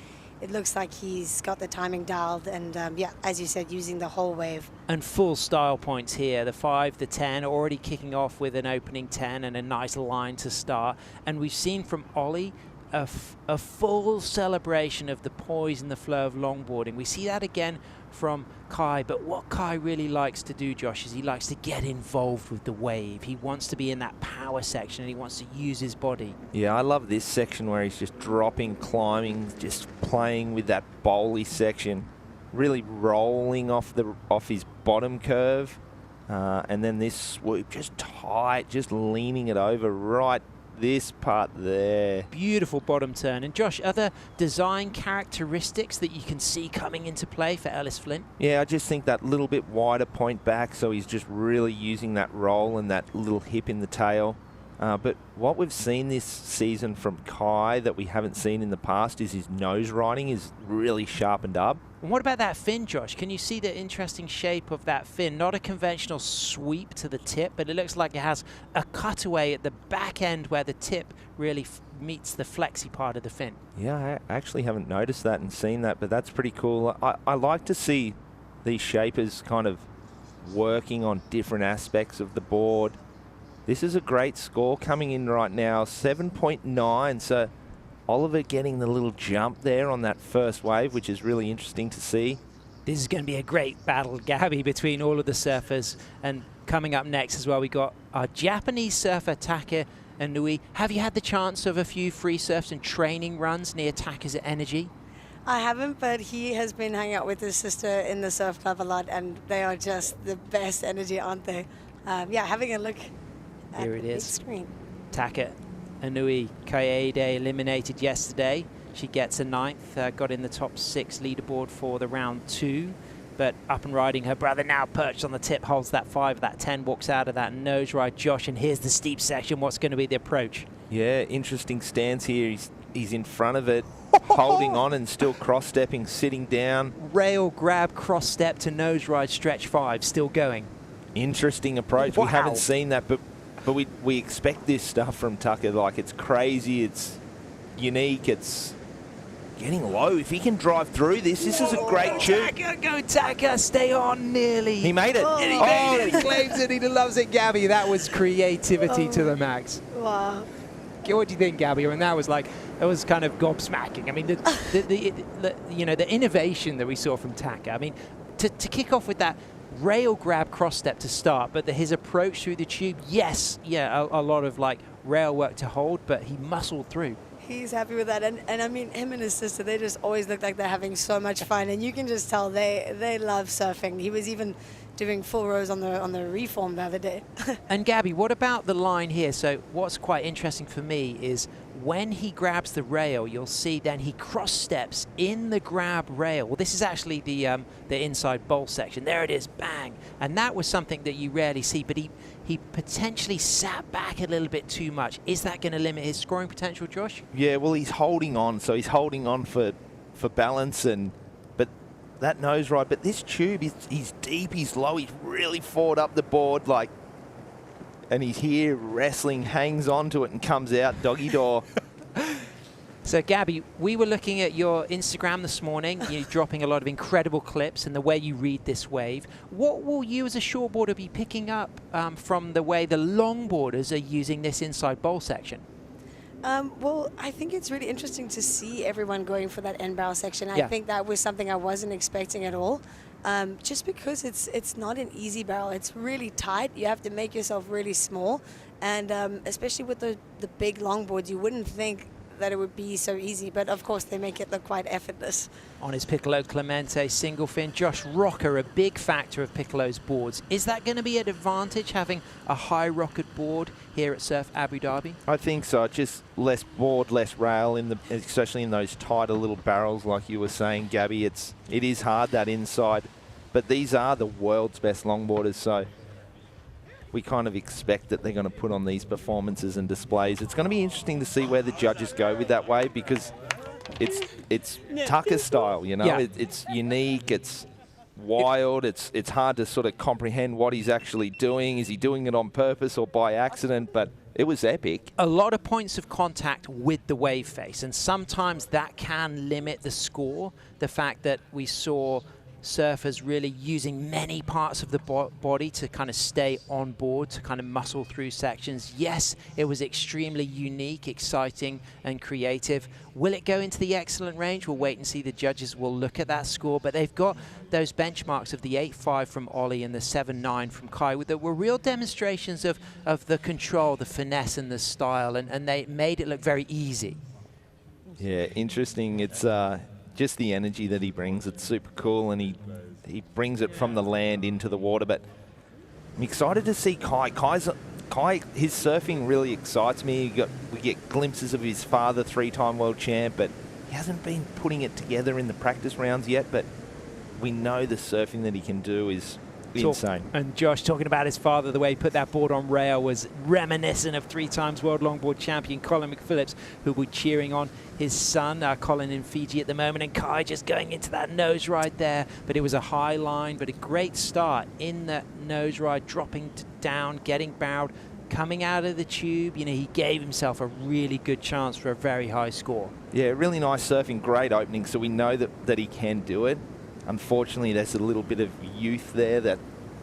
Speaker 6: It looks like he's got the timing dialed, and yeah, as you said, using the whole wave.
Speaker 5: And full style points here, the 5, the 10, already kicking off with an opening 10 and a nice line to start. And we've seen from Ollie a full celebration of the poise and the flow of longboarding. We see that again from Kai, but what Kai really likes to do, Josh, is he likes to get involved with the wave. He wants to be in that power section and he wants to use his body.
Speaker 17: Yeah, I love this section where he's just dropping, climbing, just playing with that bowly section, really rolling off his bottom curve, and then this swoop just tight, just leaning it over right this part there.
Speaker 5: Beautiful bottom turn. And Josh, other design characteristics that you can see coming into play for Ellis Flint?
Speaker 17: Yeah, I just think that little bit wider point back, so he's just really using that roll and that little hip in the tail. But what we've seen this season from Kai that we haven't seen in the past is his nose riding is really sharpened up.
Speaker 5: And what about that fin, Josh? Can you see the interesting shape of that fin? Not a conventional sweep to the tip, but it looks like it has a cutaway at the back end where the tip really meets the flexy part of the fin.
Speaker 17: Yeah, I actually haven't noticed that and seen that, but that's pretty cool. I like to see these shapers kind of working on different aspects of the board. This is a great score coming in right now, 7.9. So Oliver getting the little jump there on that first wave, which is really interesting to see.
Speaker 5: This is going to be a great battle, Gabby, between all of the surfers. And coming up next as well, we got our Japanese surfer, Taka Inui. Have you had the chance of a few free surfs and training runs near Taka's Energy?
Speaker 6: I haven't, but he has been hanging out with his sister in the surf club a lot, and they are just the best energy, aren't they? Yeah, having a look.
Speaker 5: Here it is.
Speaker 6: Screen.
Speaker 5: Taka Inui Kaede eliminated yesterday. She gets a 9th, got in the top 6 leaderboard for the round 2, but up and riding. Her brother now perched on the tip, holds that 5, that 10, walks out of that nose ride. Josh, and here's the steep section. What's going to be the approach?
Speaker 17: Yeah, interesting stance here. He's in front of it, holding on and still cross-stepping, sitting down.
Speaker 5: Rail grab, cross-step to nose ride, stretch 5, still going.
Speaker 17: Interesting approach.
Speaker 5: Wow.
Speaker 17: We haven't seen that, but we expect this stuff from Tucker. Like, it's crazy, it's unique, it's getting low. If he can drive through this is a great tube.
Speaker 5: Go Taka, stay on nearly.
Speaker 17: He made it.
Speaker 5: He made it. He claims it. He loves it, Gabby. That was creativity to the max.
Speaker 6: Wow.
Speaker 5: What do you think, Gabby? And that was kind of gobsmacking. I mean, the innovation that we saw from Taka. I mean, to kick off with that rail grab cross step to start, but his approach through the tube, yes, yeah, a lot of like rail work to hold, but he muscled through.
Speaker 6: He's happy with that, and I mean, him and his sister, they just always look like they're having so much fun, and you can just tell they love surfing. He was even doing full rows on the reform the other day.
Speaker 5: And Gabby, what about the line here? So what's quite interesting for me is when he grabs the rail, you'll see then he cross steps in the grab rail. Well, this is actually the inside bowl section. There it is, bang. And that was something that you rarely see, but he potentially sat back a little bit too much. Is that going to limit his scoring potential, Josh?
Speaker 17: Yeah, well, he's holding on, so he's holding on for balance, but that nose ride. But this tube, he's deep, he's low, he's really forward up the board, like, and he's here wrestling, hangs on to it and comes out doggy door.
Speaker 5: So, Gabby, we were looking at your Instagram this morning. You're dropping a lot of incredible clips and the way you read this wave. What will you as a shortboarder be picking up from the way the longboarders are using this inside bowl section?
Speaker 6: Well, I think it's really interesting to see everyone going for that end barrel section.
Speaker 5: Yeah.
Speaker 6: I think that was something I wasn't expecting at all. Just because it's not an easy barrel. It's really tight. You have to make yourself really small. And especially with the big longboards, you wouldn't think that it would be so easy. But of course, they make it look quite effortless.
Speaker 5: On his Piccolo Clemente single fin, Josh Rocker, a big factor of Piccolo's boards. Is that going to be an advantage, having a high rocket board here at Surf Abu Dhabi?
Speaker 17: I think so. Just less board, less rail, especially in those tighter little barrels, like you were saying, Gabby. It is hard, that inside. But these are the world's best longboarders, so we kind of expect that they're going to put on these performances and displays. It's going to be interesting to see where the judges go with that wave, because it's Tucker style, you know.
Speaker 5: Yeah.
Speaker 17: It's unique, it's wild, it's hard to sort of comprehend what he's actually doing. Is he doing it on purpose or by accident? But it was epic.
Speaker 5: A lot of points of contact with the wave face, and sometimes that can limit the score. The fact that we saw surfers really using many parts of the body to kind of stay on board, to kind of muscle through sections. Yes, it was extremely unique, exciting, and creative. Will it go into the excellent range? We'll wait and see. The judges will look at that score, but they've got those benchmarks of the 8.5 from Ollie and the 7.9 from Kai that were real demonstrations of the control, the finesse, and the style, and they made it look very easy.
Speaker 17: Yeah, interesting. It's just the energy that he brings. It's super cool, and he brings it from the land into the water. But I'm excited to see Kai. His surfing really excites me. We get glimpses of his father, 3-time world champ, but he hasn't been putting it together in the practice rounds yet. But we know the surfing that he can do is insane.
Speaker 5: And Josh, talking about his father, the way he put that board on rail was reminiscent of 3 times world longboard champion Colin McPhillips, who will be cheering on his son, Colin, in Fiji at the moment, and Kai just going into that nose ride there. But it was a high line, but a great start in the nose ride, dropping down, getting barreled, coming out of the tube. You know, he gave himself a really good chance for a very high score.
Speaker 17: Yeah, really nice surfing, great opening, so we know that he can do it. Unfortunately, there's a little bit of youth there, that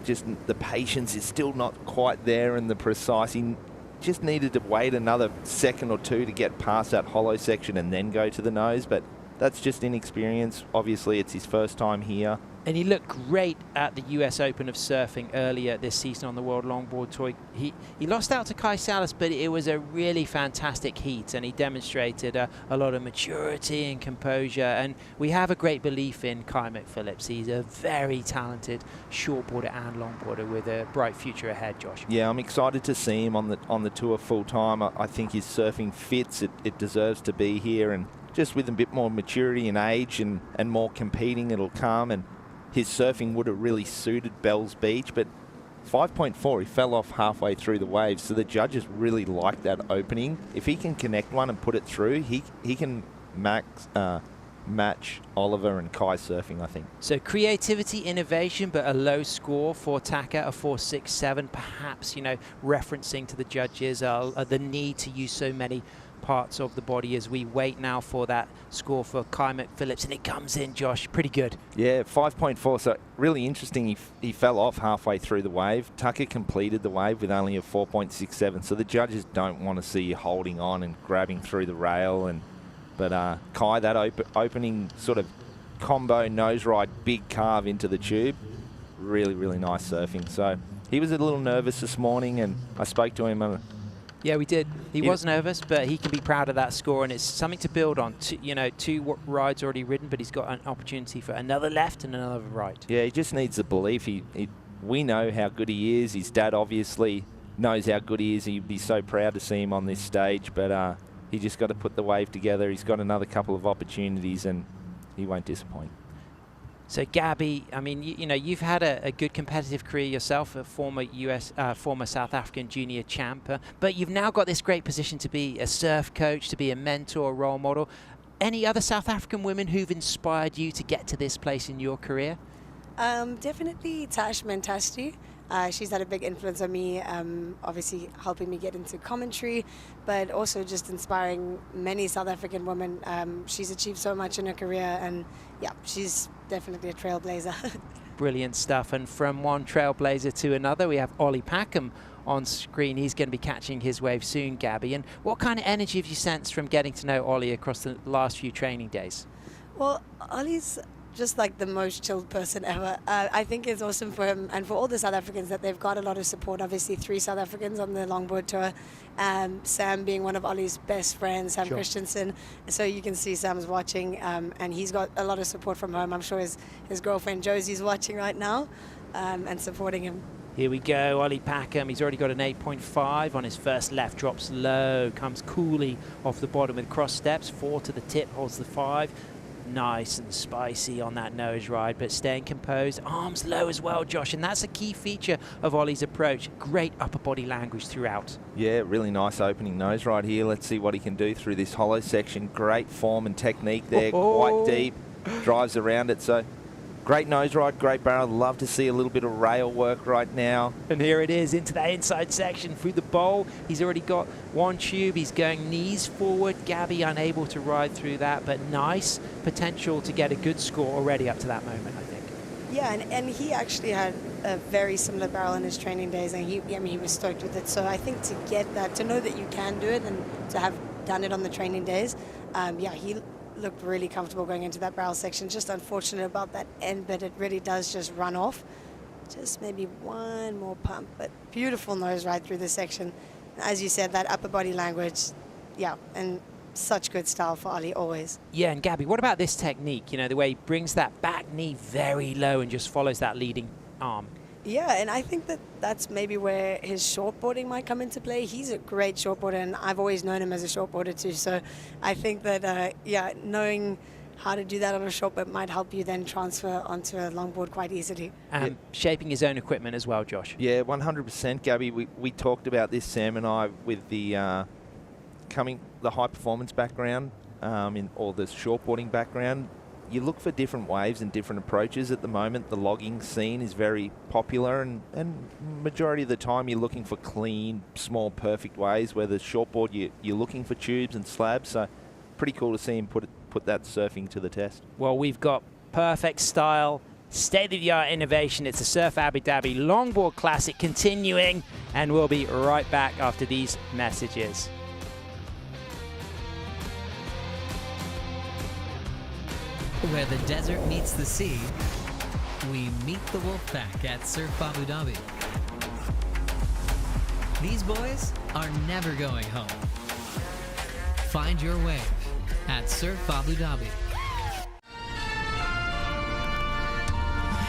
Speaker 17: just the patience is still not quite there, and the precise. He just needed to wait another second or two to get past that hollow section and then go to the nose, but that's just inexperience. Obviously, it's his first time here.
Speaker 5: And he looked great at the US Open of Surfing earlier this season on the World Longboard Tour. He lost out to Kai Salas, but it was a really fantastic heat, and he demonstrated a lot of maturity and composure. And we have a great belief in Kai McPhillips. He's a very talented shortboarder and longboarder with a bright future ahead, Josh.
Speaker 17: Yeah, I'm excited to see him on the tour full time. I think his surfing fits. It deserves to be here, and just with a bit more maturity and age and more competing, it'll come. And his surfing would have really suited Bells Beach, but 5.4, he fell off halfway through the waves, so the judges really like that opening. If he can connect one and put it through, he can match Oliver and Kai surfing, I think.
Speaker 5: So creativity, innovation, but a low score for Taka, a 4.67, perhaps, you know, referencing to the judges the need to use so many parts of the body as we wait now for that score for Kai McPhillips, and it comes in, Josh, pretty good.
Speaker 17: Yeah, 5.4, so really interesting. He fell off halfway through the wave. Tucker completed the wave with only a 4.67, so the judges don't want to see you holding on and grabbing through the rail. But Kai, that opening sort of combo nose ride, big carve into the tube, really, really nice surfing. So he was a little nervous this morning, and I spoke to him.
Speaker 5: Yeah, we did. He was nervous, but he can be proud of that score, and it's something to build on. Two rides already ridden, but he's got an opportunity for another left and another right.
Speaker 17: Yeah, he just needs the belief. We know how good he is. His dad obviously knows how good he is. He'd be so proud to see him on this stage, but He just got to put the wave together. He's got another couple of opportunities, and he won't disappoint.
Speaker 5: So Gabby, I mean, you know, you've had a good competitive career yourself, a former South African junior champ, but you've now got this great position to be a surf coach, to be a mentor, role model. Any other South African women who've inspired you to get to this place in your career?
Speaker 6: Definitely Tash Mentasti. She's had a big influence on me, obviously helping me get into commentary, but also just inspiring many South African women. She's achieved so much in her career, and yeah, she's definitely a trailblazer.
Speaker 5: Brilliant stuff. And from one trailblazer to another, we have Ollie Packham on screen. He's going to be catching his wave soon, Gabby. And what kind of energy have you sensed from getting to know Ollie across the last few training days?
Speaker 6: Well, Ollie's just like the most chilled person ever. I think it's awesome for him and for all the South Africans that they've got a lot of support. Obviously 3 South Africans on the longboard tour. Sam being one of Ollie's best friends, Sam Christensen. So you can see Sam's watching, and he's got a lot of support from home. I'm sure his girlfriend Josie's watching right now and supporting him.
Speaker 5: Here we go, Ollie Packham. He's already got an 8.5 on his first left, drops low, comes coolly off the bottom with cross steps, 4 to the tip, holds the 5. Nice and spicy on that nose ride, but staying composed, arms low as well, Josh, and that's a key feature of Ollie's approach. Great upper body language throughout.
Speaker 17: Yeah, really nice opening nose ride here. Let's see what he can do through this hollow section. Great form and technique there, quite deep, drives around it. So great nose ride, great barrel. Love to see a little bit of rail work right now.
Speaker 5: And here it is into that inside section through the bowl. He's already got one tube. He's going knees forward. Gabby unable to ride through that, but nice potential to get a good score already up to that moment, I think.
Speaker 6: Yeah, and he actually had a very similar barrel in his training days, and he was stoked with it. So I think to get that, to know that you can do it and to have done it on the training days, yeah, he looked really comfortable going into that barrel section. Just unfortunate about that end, but it really does just run off. Just maybe one more pump, but beautiful nose ride through this section. As you said, that upper body language, yeah, and such good style for Ollie always.
Speaker 5: Yeah, and Gabby, what about this technique? You know, the way he brings that back knee very low and just follows that leading arm.
Speaker 6: Yeah, and I think that that's maybe where his shortboarding might come into play. He's a great shortboarder, and I've always known him as a shortboarder too. So I think that, yeah, knowing how to do that on a shortboard might help you then transfer onto a longboard quite easily.
Speaker 5: Shaping his own equipment as well, Josh.
Speaker 17: Yeah, 100%, Gabby. We talked about this, Sam and I, with the the high performance background or the shortboarding background. You look for different waves and different approaches. At the moment, the logging scene is very popular, and majority of the time you're looking for clean, small, perfect waves, where the shortboard you're looking for tubes and slabs. So pretty cool to see him put that surfing to the test.
Speaker 5: Well, we've got perfect style, state-of-the-art innovation. It's the Surf Abu Dhabi Longboard Classic continuing, and we'll be right back after these messages.
Speaker 2: Where the desert meets the sea, we meet the Wolfpack at Surf Abu Dhabi. These boys are never going home. Find your wave at Surf Abu Dhabi.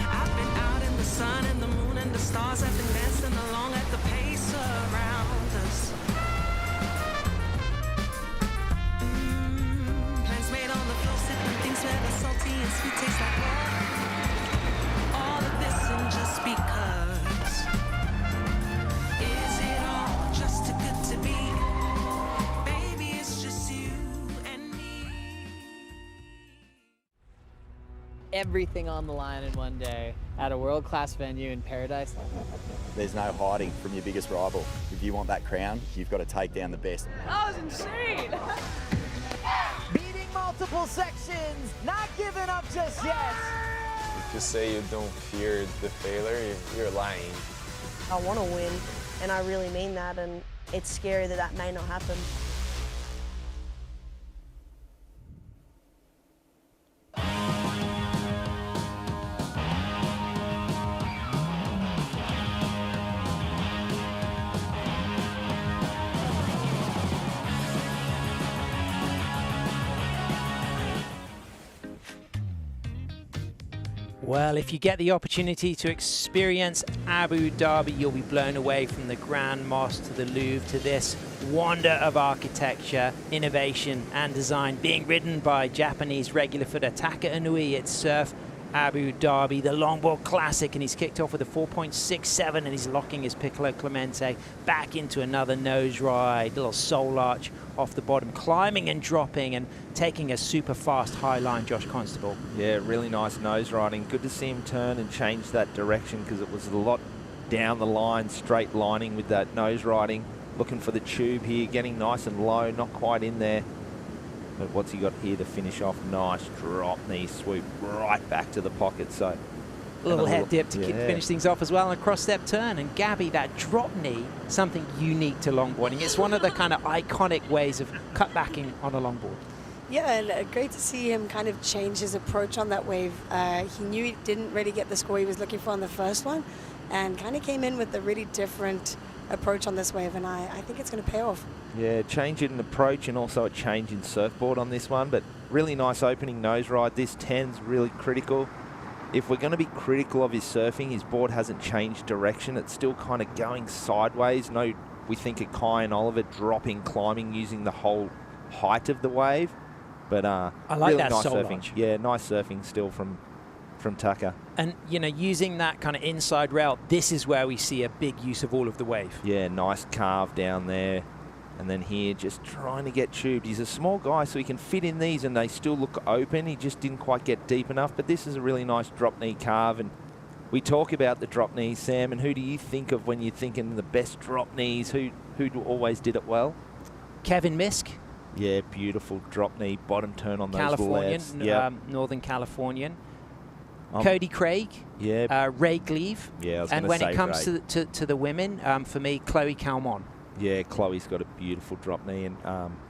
Speaker 23: I've been out in the sun and the moon and the stars have been dancing along at the pace around us. Plans made on the floor, sipping things where the salty and sweet taste like water. All of this and just because. Is it all just too good to be? Baby, it's just you and me.
Speaker 7: Everything on the line in one day at a world-class venue in paradise.
Speaker 8: There's no hiding from your biggest rival. If you want that crown, you've got to take down the best.
Speaker 9: That was insane! Beating multiple sections, not giving up just yet.
Speaker 10: Just say you don't fear the failure, you're lying.
Speaker 11: I want to win, and I really mean that, and it's scary that that may not happen.
Speaker 5: Well, if you get the opportunity to experience Abu Dhabi, you'll be blown away from the Grand Mosque to the Louvre to this wonder of architecture, innovation, and design, being ridden by Japanese regular footer Taka Inui at Surf Abu Dhabi, the Longboard Classic, and he's kicked off with a 4.67, and he's locking his Piccolo Clemente back into another nose ride, little soul arch off the bottom, climbing and dropping and taking a super fast high line, Josh Constable.
Speaker 17: Yeah, really nice nose riding. Good to see him turn and change that direction, because it was a lot down the line, straight lining with that nose riding. Looking for the tube here, getting nice and low, not quite in there. But what's he got here to finish off? Nice drop knee swoop right back to the pocket. So
Speaker 5: a little head dip to finish things off as well, and a cross step turn. And Gabby, that drop knee, something unique to longboarding. It's one of the kind of iconic ways of cutbacking on a longboard.
Speaker 6: Yeah, and great to see him kind of change his approach on that wave. He knew he didn't really get the score he was looking for on the first one, and kind of came in with a really different approach on this wave, and I think it's going to pay off.
Speaker 17: Yeah, change in approach and also a change in surfboard on this one, but really nice opening nose ride. This 10's really critical. If we're going to be critical of his surfing, his board hasn't changed direction. It's still kind of going sideways. No, we think of Kai and Oliver dropping, climbing, using the whole height of the wave. But
Speaker 5: I like
Speaker 17: really
Speaker 5: that
Speaker 17: nice
Speaker 5: soul
Speaker 17: surfing.
Speaker 5: launch.
Speaker 17: Yeah, nice surfing still from Tucker.
Speaker 5: And, you know, using that kind of inside rail, this is where we see a big use of all of the wave.
Speaker 17: Yeah, nice carve down there. And then here, just trying to get tubed. He's a small guy, so he can fit in these, and they still look open. He just didn't quite get deep enough. But this is a really nice drop knee carve. And we talk about the drop knees, Sam, and who do you think of when you're thinking the best drop knees? Who always did it well?
Speaker 5: Kevin Misk.
Speaker 17: Yeah, beautiful drop knee, bottom turn on those
Speaker 5: Californian,
Speaker 17: lefts. Yep.
Speaker 5: Northern Californian. Cody Craig,
Speaker 17: yeah,
Speaker 5: Ray Gleave.
Speaker 17: Yeah, I was
Speaker 5: and
Speaker 17: gonna
Speaker 5: when
Speaker 17: say
Speaker 5: it comes
Speaker 17: Ray.
Speaker 5: to the women, for me, Chloe Calmon.
Speaker 17: Yeah, Chloe's got a beautiful drop knee. And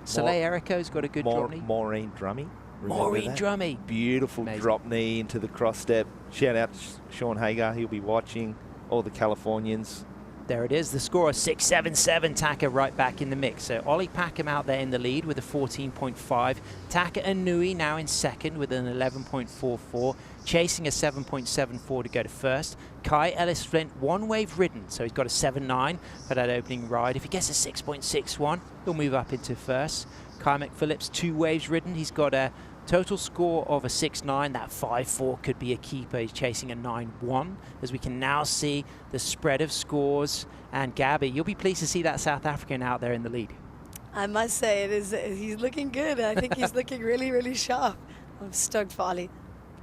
Speaker 5: Soleil Erico's got a good drop knee.
Speaker 17: Maureen Drummy.
Speaker 5: Maureen Drummy.
Speaker 17: Beautiful
Speaker 5: Amazing.
Speaker 17: drop knee into the cross step. Shout out to Sean Hagar. He'll be watching. All the Californians.
Speaker 5: There it is, the score, 6.77, Taka right back in the mix. So Ollie Packham out there in the lead with a 14.5. Taka Inui now in second with an 11.44, chasing a 7.74 to go to first. Kai Ellis Flint, one wave ridden, so he's got a 7.9 for that opening ride. If he gets a 6.61, he'll move up into first. Kai McPhillips, two waves ridden. He's got a total score of a 6.9. That 5.4 could be a keeper. He's chasing a 9.1. As we can now see the spread of scores. And Gabby, you'll be pleased to see that South African out there in the lead.
Speaker 6: I must say, he's looking good. I think he's looking really, really sharp. I'm stoked for Ollie.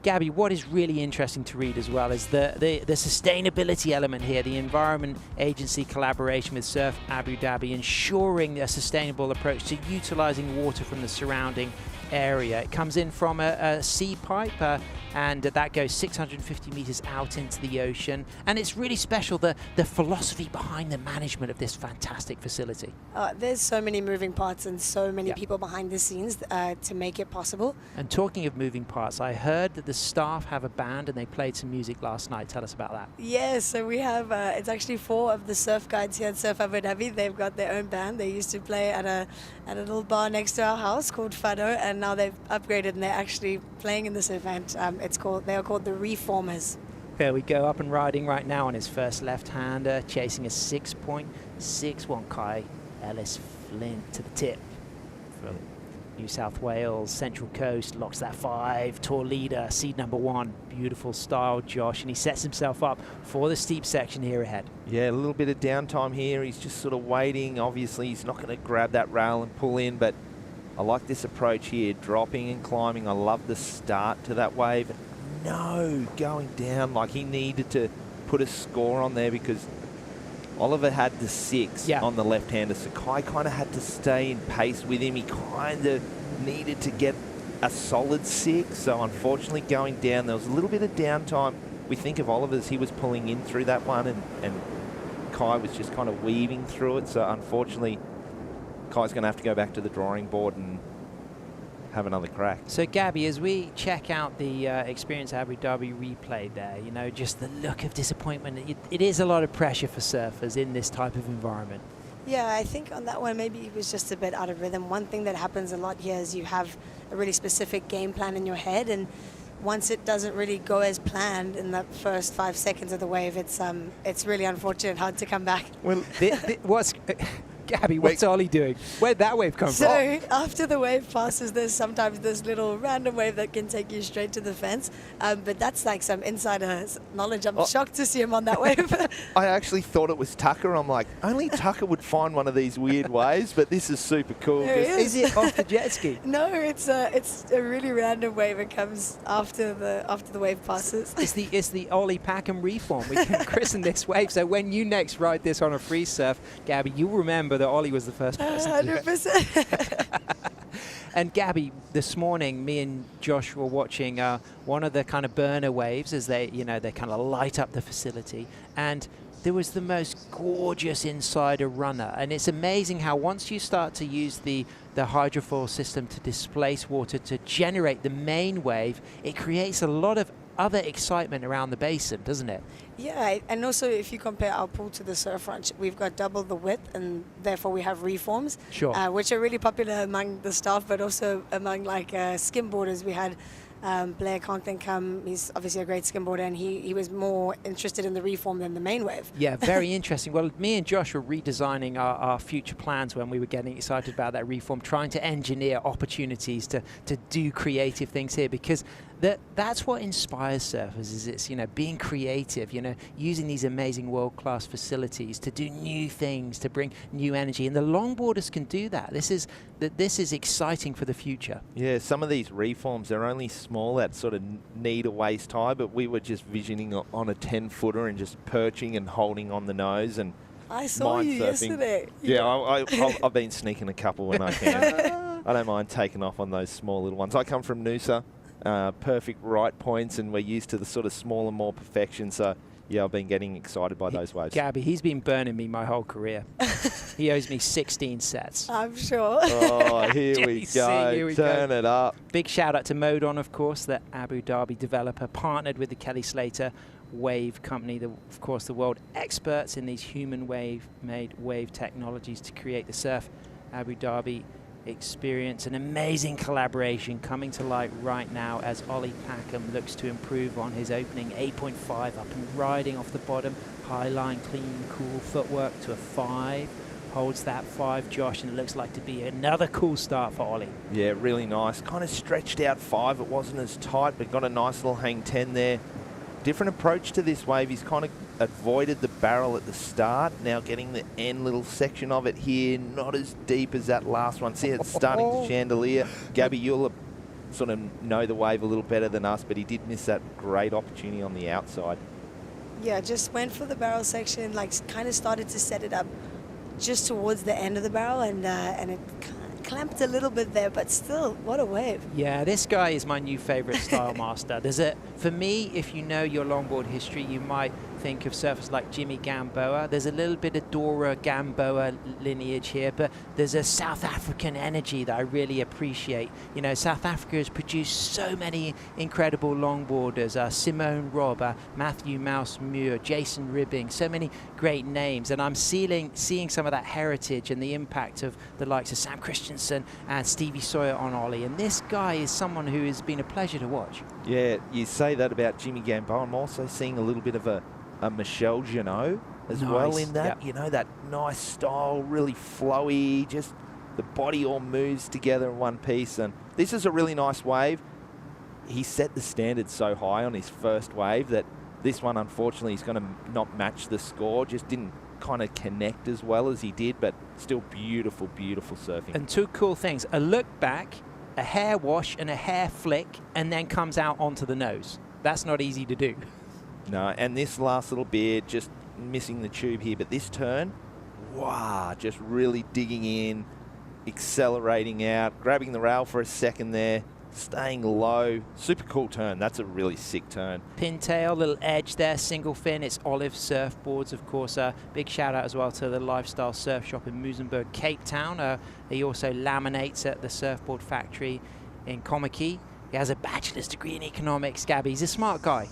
Speaker 5: Gabby, what is really interesting to read as well is the sustainability element here, the Environment Agency collaboration with Surf Abu Dhabi, ensuring a sustainable approach to utilizing water from the surrounding area. It comes in from a sea pipe, and that goes 650 meters out into the ocean. And it's really special, the philosophy behind the management of this fantastic facility.
Speaker 6: There's so many moving parts and so many people behind the scenes to make it possible.
Speaker 5: And talking of moving parts, I heard that the staff have a band and they played some music last night. Tell us about that.
Speaker 6: Yes, so we have, it's actually 4 of the surf guides here at Surf Abu Dhabi. They've got their own band. They used to play at a little bar next to our house called Fado, and now they've upgraded and they're actually playing in this event. They are called the Reformers.
Speaker 5: There we go, up and riding right now on his first left-hander, chasing a 6.61. Kai Ellis Flint to the tip from New South Wales, Central Coast, locks that 5. Tour leader, seed number 1. Beautiful style, Josh, and he sets himself up for the steep section here ahead.
Speaker 17: Yeah, a little bit of downtime here. He's just sort of waiting. Obviously, he's not going to grab that rail and pull in, but I like this approach here, dropping and climbing. I love the start to that wave. No, going down like he needed to put a score on there because Oliver had the 6 on the left-hander, so Kai kind of had to stay in pace with him. He kind of needed to get a solid 6, so unfortunately going down, there was a little bit of downtime. We think of Oliver's, he was pulling in through that one, and Kai was just kind of weaving through it, so unfortunately Kai's going to have to go back to the drawing board and have another crack.
Speaker 5: So Gabby, as we check out the Experience Abu Dhabi replay there, you know, just the look of disappointment. It is a lot of pressure for surfers in this type of environment.
Speaker 6: Yeah, I think on that one, maybe he was just a bit out of rhythm. One thing that happens a lot here is you have a really specific game plan in your head, and once it doesn't really go as planned in the first 5 seconds of the wave, it's really unfortunate, hard to come back.
Speaker 5: Well, Gabby, what's Ollie doing? Where'd that wave come from?
Speaker 6: So after the wave passes, there's sometimes this little random wave that can take you straight to the fence. But that's like some insider knowledge. I'm shocked to see him on that wave.
Speaker 17: I actually thought it was Tucker. I'm like, only Tucker would find one of these weird waves, but this is super cool.
Speaker 5: Is it off the jet ski?
Speaker 6: No, it's a really random wave. It comes after the wave passes.
Speaker 5: It's the Ollie Packham reform. We can christen this wave. So when you next ride this on a free surf, Gabby, you'll remember that Ollie was the first person.
Speaker 6: 100%.
Speaker 5: And Gabby, this morning, me and Josh were watching one of the kind of burner waves as they kind of light up the facility. And there was the most gorgeous insider runner. And it's amazing how once you start to use the hydrofoil system to displace water to generate the main wave, it creates a lot of other excitement around the basin, doesn't it?
Speaker 6: Yeah, and also if you compare our pool to the surf front, we've got double the width, and therefore we have reforms, which are really popular among the staff, but also among like skimboarders. We had Blair Conklin come. He's obviously a great skimboarder, and he was more interested in the reform than the main wave.
Speaker 5: Yeah, very interesting. Well, me and Josh were redesigning our future plans when we were getting excited about that reform, trying to engineer opportunities to do creative things here, because that's what inspires surfers. Is it's being creative, using these amazing world-class facilities to do new things, to bring new energy, and the longboarders can do that. This is exciting for the future.
Speaker 17: Yeah, some of these reforms are only small, that sort of need a waist high, but we were just visioning on a 10-footer and just perching and holding on the nose and
Speaker 6: I saw you yesterday.
Speaker 17: Yeah, I've been sneaking a couple when I can. I don't mind taking off on those small little ones. I come from Noosa. Perfect right points, and we're used to the sort of smaller, more perfection. So, yeah, I've been getting excited by those waves.
Speaker 5: Gabby, he's been burning me my whole career. He owes me 16 sets.
Speaker 6: I'm sure.
Speaker 17: Oh, here we go. Turn it up.
Speaker 5: Big shout out to Modon, of course, the Abu Dhabi developer, partnered with the Kelly Slater Wave Company, of course, the world experts in these human-made wave technologies to create the Surf Abu Dhabi experience. An amazing collaboration coming to light right now as Ollie Packham looks to improve on his opening 8.5 up and riding off the bottom, high line, clean, cool footwork to a 5. Holds that 5, Josh, and it looks like to be another cool start for Ollie.
Speaker 17: Yeah, really nice. Kind of stretched out 5. It wasn't as tight, but got a nice little hang 10 there. Different approach to this wave. He's kind of avoided the barrel at the start. Now getting the end little section of it here. Not as deep as that last one. See, it's starting to chandelier. Gabby, you'll sort of know the wave a little better than us, but he did miss that great opportunity on the outside.
Speaker 6: Yeah, just went for the barrel section, like kind of started to set it up just towards the end of the barrel, and it clamped a little bit there, but still, what a wave.
Speaker 5: Yeah, this guy is my new favorite style master. For me, if you know your longboard history, you might think of surfers like Jimmy Gamboa. There's a little bit of Dora Gamboa lineage here, but there's a South African energy that I really appreciate. South Africa has produced so many incredible longboarders. Simone Robb, Matthew Mouse Muir, Jason Ribbing, so many great names. And I'm seeing some of that heritage and the impact of the likes of Sam Christensen and Stevie Sawyer on Ollie. And this guy is someone who has been a pleasure to watch.
Speaker 17: Yeah, you say that about Jimmy Gamboa. I'm also seeing a little bit of a Michel Jeannot as well in that. Yep. That nice style, really flowy, just the body all moves together in one piece. And this is a really nice wave. He set the standard so high on his first wave that this one, unfortunately, he's going to not match the score. Just didn't kind of connect as well as he did, but still beautiful, beautiful surfing.
Speaker 5: And 2 cool things, a look back, a hair wash and a hair flick, and then comes out onto the nose. That's not easy to do.
Speaker 17: No, and this last little bit, just missing the tube here, but this turn, wow, just really digging in, accelerating out, grabbing the rail for a second there, staying low. Super cool turn. That's a really sick turn.
Speaker 5: Pintail, little edge there, single fin. It's Olive Surfboards, of course. Big shout out as well to the Lifestyle Surf Shop in Muizenberg, Cape Town. He also laminates at the Surfboard Factory in Komaki. He has a bachelor's degree in economics. Gabby, he's a smart guy.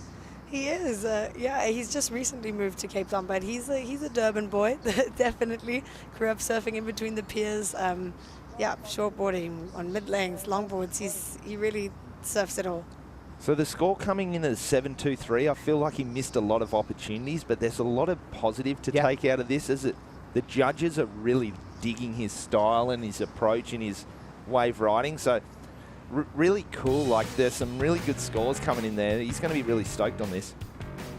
Speaker 6: He is, yeah. He's just recently moved to Cape Town, but he's a Durban boy, definitely. Grew up surfing in between the piers. Yeah, shortboarding on mid-length, longboards. He really surfs it all.
Speaker 17: So the score coming in at 7.23, I feel like he missed a lot of opportunities, but there's a lot of positive to take out of this. The judges are really digging his style and his approach and his wave riding. So really cool. Like, there's some really good scores coming in there. He's going to be really stoked on this.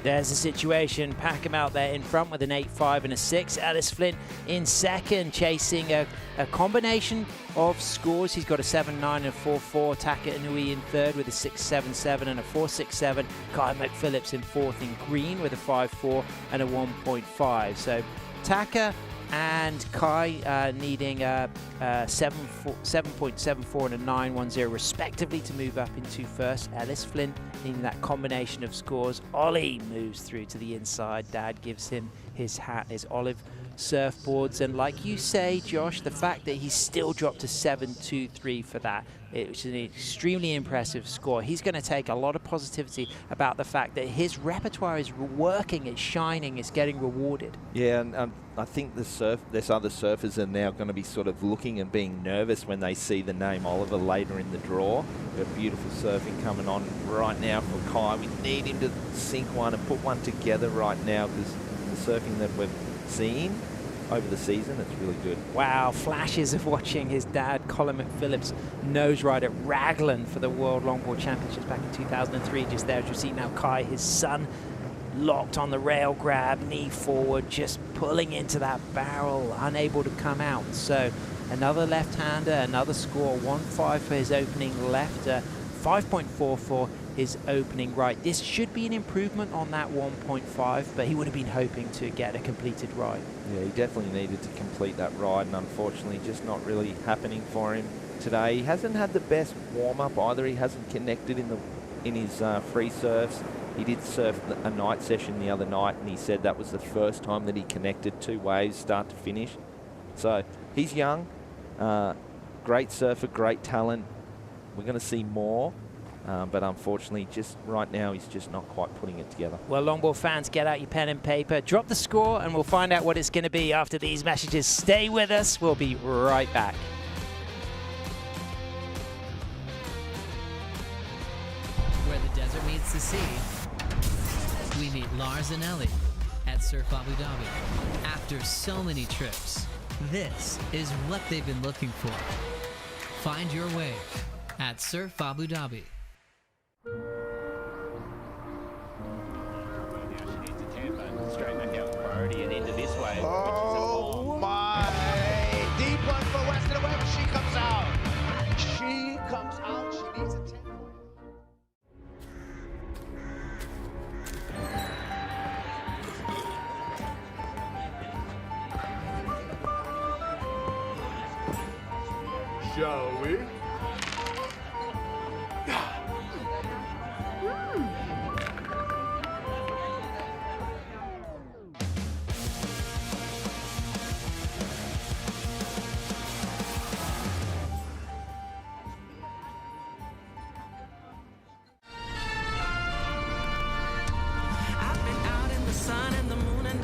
Speaker 5: There's a situation. Packham out there in front with an 8.5 and a 6. Ellis Flint in second, chasing a combination of scores. He's got a 7.9 and a 4.4. Taka Inui in third with a 6.77 and a 4.67. Kai McPhillips in fourth in green with a 5.4 and a 1.5. So Taka and Kai needing a 7.74 and a 9.10 respectively to move up into first. Ellis Flint needing that combination of scores. Ollie moves through to the inside. Dad gives him his hat, his olive surfboards, and like you say, Josh, the fact that he's still dropped to 7.23 for that, which is an extremely impressive score. He's going to take a lot of positivity about the fact that his repertoire is working, it's shining, it's getting rewarded.
Speaker 17: Yeah, and I think there's other surfers are now going to be sort of looking and being nervous when they see the name Oliver later in the draw. Got beautiful surfing coming on right now for Kai. We need him to sink one and put one together right now, because the surfing that we've seen over the season, it's really good.
Speaker 5: Wow, flashes of watching his dad, Colin McPhillips, nose ride at Raglan for the World Longboard Championships back in 2003. Just there, as you see now, Kai, his son, locked on the rail grab, knee forward, just pulling into that barrel, unable to come out. So another left-hander, another score, 1.5 for his opening left, 5.4 for his opening right. This should be an improvement on that 1.5, but he would have been hoping to get a completed ride.
Speaker 17: Yeah, he definitely needed to complete that ride, and unfortunately just not really happening for him today. He hasn't had the best warm-up either. He hasn't connected in his free surfs. He did surf a night session the other night, and he said that was the first time that he connected 2 waves start to finish. So he's young, great surfer, great talent. We're going to see more. But unfortunately, just right now, he's just not quite putting it together.
Speaker 5: Well, longboard fans, get out your pen and paper, drop the score, and we'll find out what it's going to be after these messages. Stay with us. We'll be right back.
Speaker 2: Where the desert meets the sea, we meet Lars and Ellie at Surf Abu Dhabi. After so many trips, this is what they've been looking for. Find your wave at Surf Abu Dhabi.
Speaker 16: Straight back out priority and into this wave.
Speaker 9: Oh my! Deep one for Western Web. She comes out. She comes out. She needs a 10.
Speaker 22: Shall we?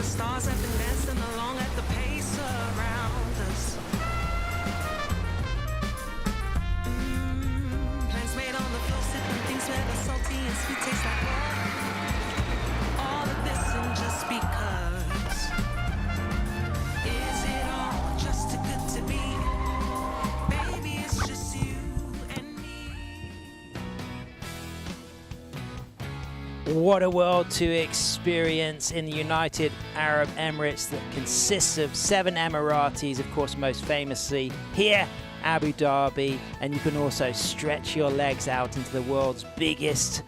Speaker 23: Stars have been dancing along at the pace around us. Plans made on the floor, sipping things where the salty and sweet taste like water. All of this and just because. Is it all just too good to be? Baby, it's just you and me.
Speaker 5: What a world to experience in the United Arab Emirates that consists of 7 Emiratis, of course, most famously here, Abu Dhabi. And you can also stretch your legs out into the world's biggest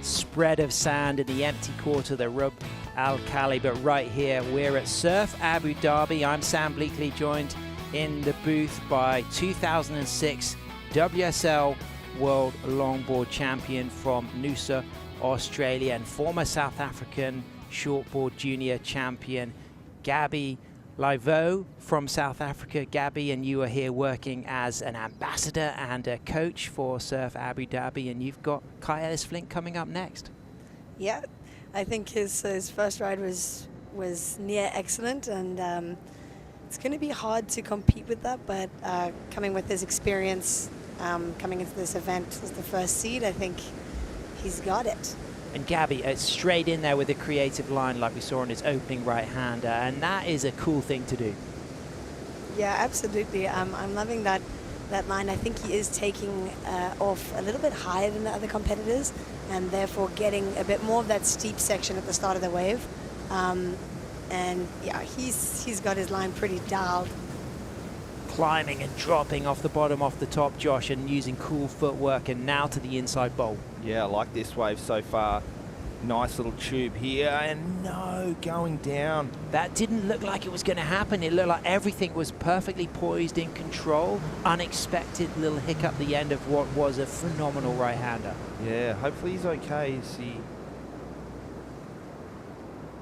Speaker 5: spread of sand in the empty quarter, the Rub Al Khali. But right here, we're at Surf Abu Dhabi. I'm Sam Bleakley, joined in the booth by 2006 WSL World Longboard Champion from Noosa, Australia, and former South African shortboard junior champion Gabby Livo from South Africa. Gabby, and you are here working as an ambassador and a coach for Surf Abu Dhabi, and you've got Kai Ellis Flint coming up next.
Speaker 6: Yeah, I think his first ride was near excellent, and it's going to be hard to compete with that, but coming with his experience, coming into this event as the first seed, I think he's got it.
Speaker 5: And Gabby, straight in there with a creative line like we saw on his opening right-hander, and that is a cool thing to do.
Speaker 6: Yeah, absolutely. I'm loving that line. I think he is taking off a little bit higher than the other competitors, and therefore getting a bit more of that steep section at the start of the wave. And yeah, he's got his line pretty dialed.
Speaker 5: Climbing and dropping off the bottom, off the top, Josh, and using cool footwork, and now to the inside bowl.
Speaker 17: Yeah, I like this wave so far. Nice little tube here, and no, going down.
Speaker 5: That didn't look like it was going to happen. It looked like everything was perfectly poised, in control. Unexpected little hiccup at the end of what was a phenomenal right-hander.
Speaker 17: Yeah, hopefully he's okay. Is he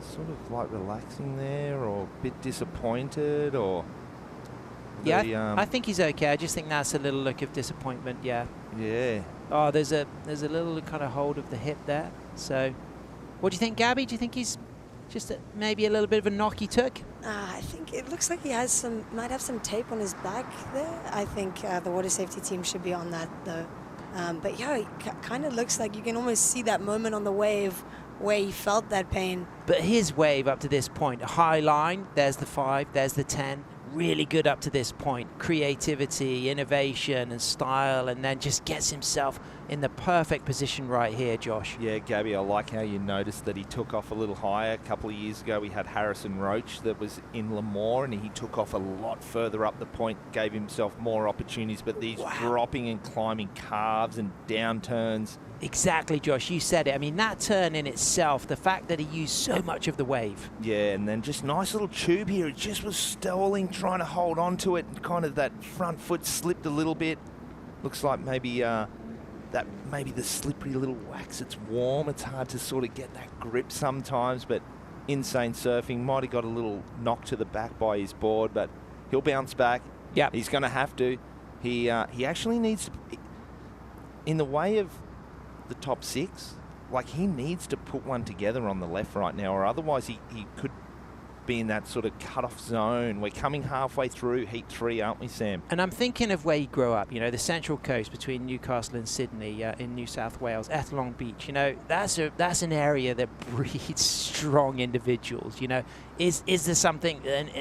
Speaker 17: sort of like relaxing there, or a bit disappointed, or?
Speaker 5: Yeah, I think he's okay. I just think that's a little look of disappointment. Yeah.
Speaker 17: Yeah.
Speaker 5: Oh, there's a little kind of hold of the hip there. So, what do you think, Gabby? Do you think he's just maybe a little bit of a knock he took?
Speaker 6: I think it looks like he might have some tape on his back there. I think the water safety team should be on that though. But yeah, it kind of looks like you can almost see that moment on the wave where he felt that pain.
Speaker 5: But his wave up to this point, a high line, there's the 5, there's the 10. Really good up to this point. Creativity, innovation, and style, and then just gets himself in the perfect position right here, Josh.
Speaker 17: Yeah, Gabby, I like how you noticed that he took off a little higher. A couple of years ago, we had Harrison Roach that was in Lemoore, and he took off a lot further up the point, gave himself more opportunities, but these dropping and climbing carves and downturns.
Speaker 5: Exactly, Josh, you said it. I mean, that turn in itself, the fact that he used so much of the wave.
Speaker 17: Yeah, and then just nice little tube here. It just was stalling, trying to hold on to it, and kind of that front foot slipped a little bit. Looks like maybe maybe the slippery little wax, it's warm. It's hard to sort of get that grip sometimes, but insane surfing. Might have got a little knock to the back by his board, but he'll bounce back.
Speaker 5: Yeah,
Speaker 17: he's going to have to. He actually needs to, in the way of the top 6, like he needs to put one together on the left right now, or otherwise he could be in that sort of cut-off zone. We're coming halfway through Heat 3, aren't we, Sam?
Speaker 5: And I'm thinking of where you grew up, you know, the Central Coast between Newcastle and Sydney in New South Wales, Athlone Beach, you know, that's an area that breeds strong individuals, you know. Is there something,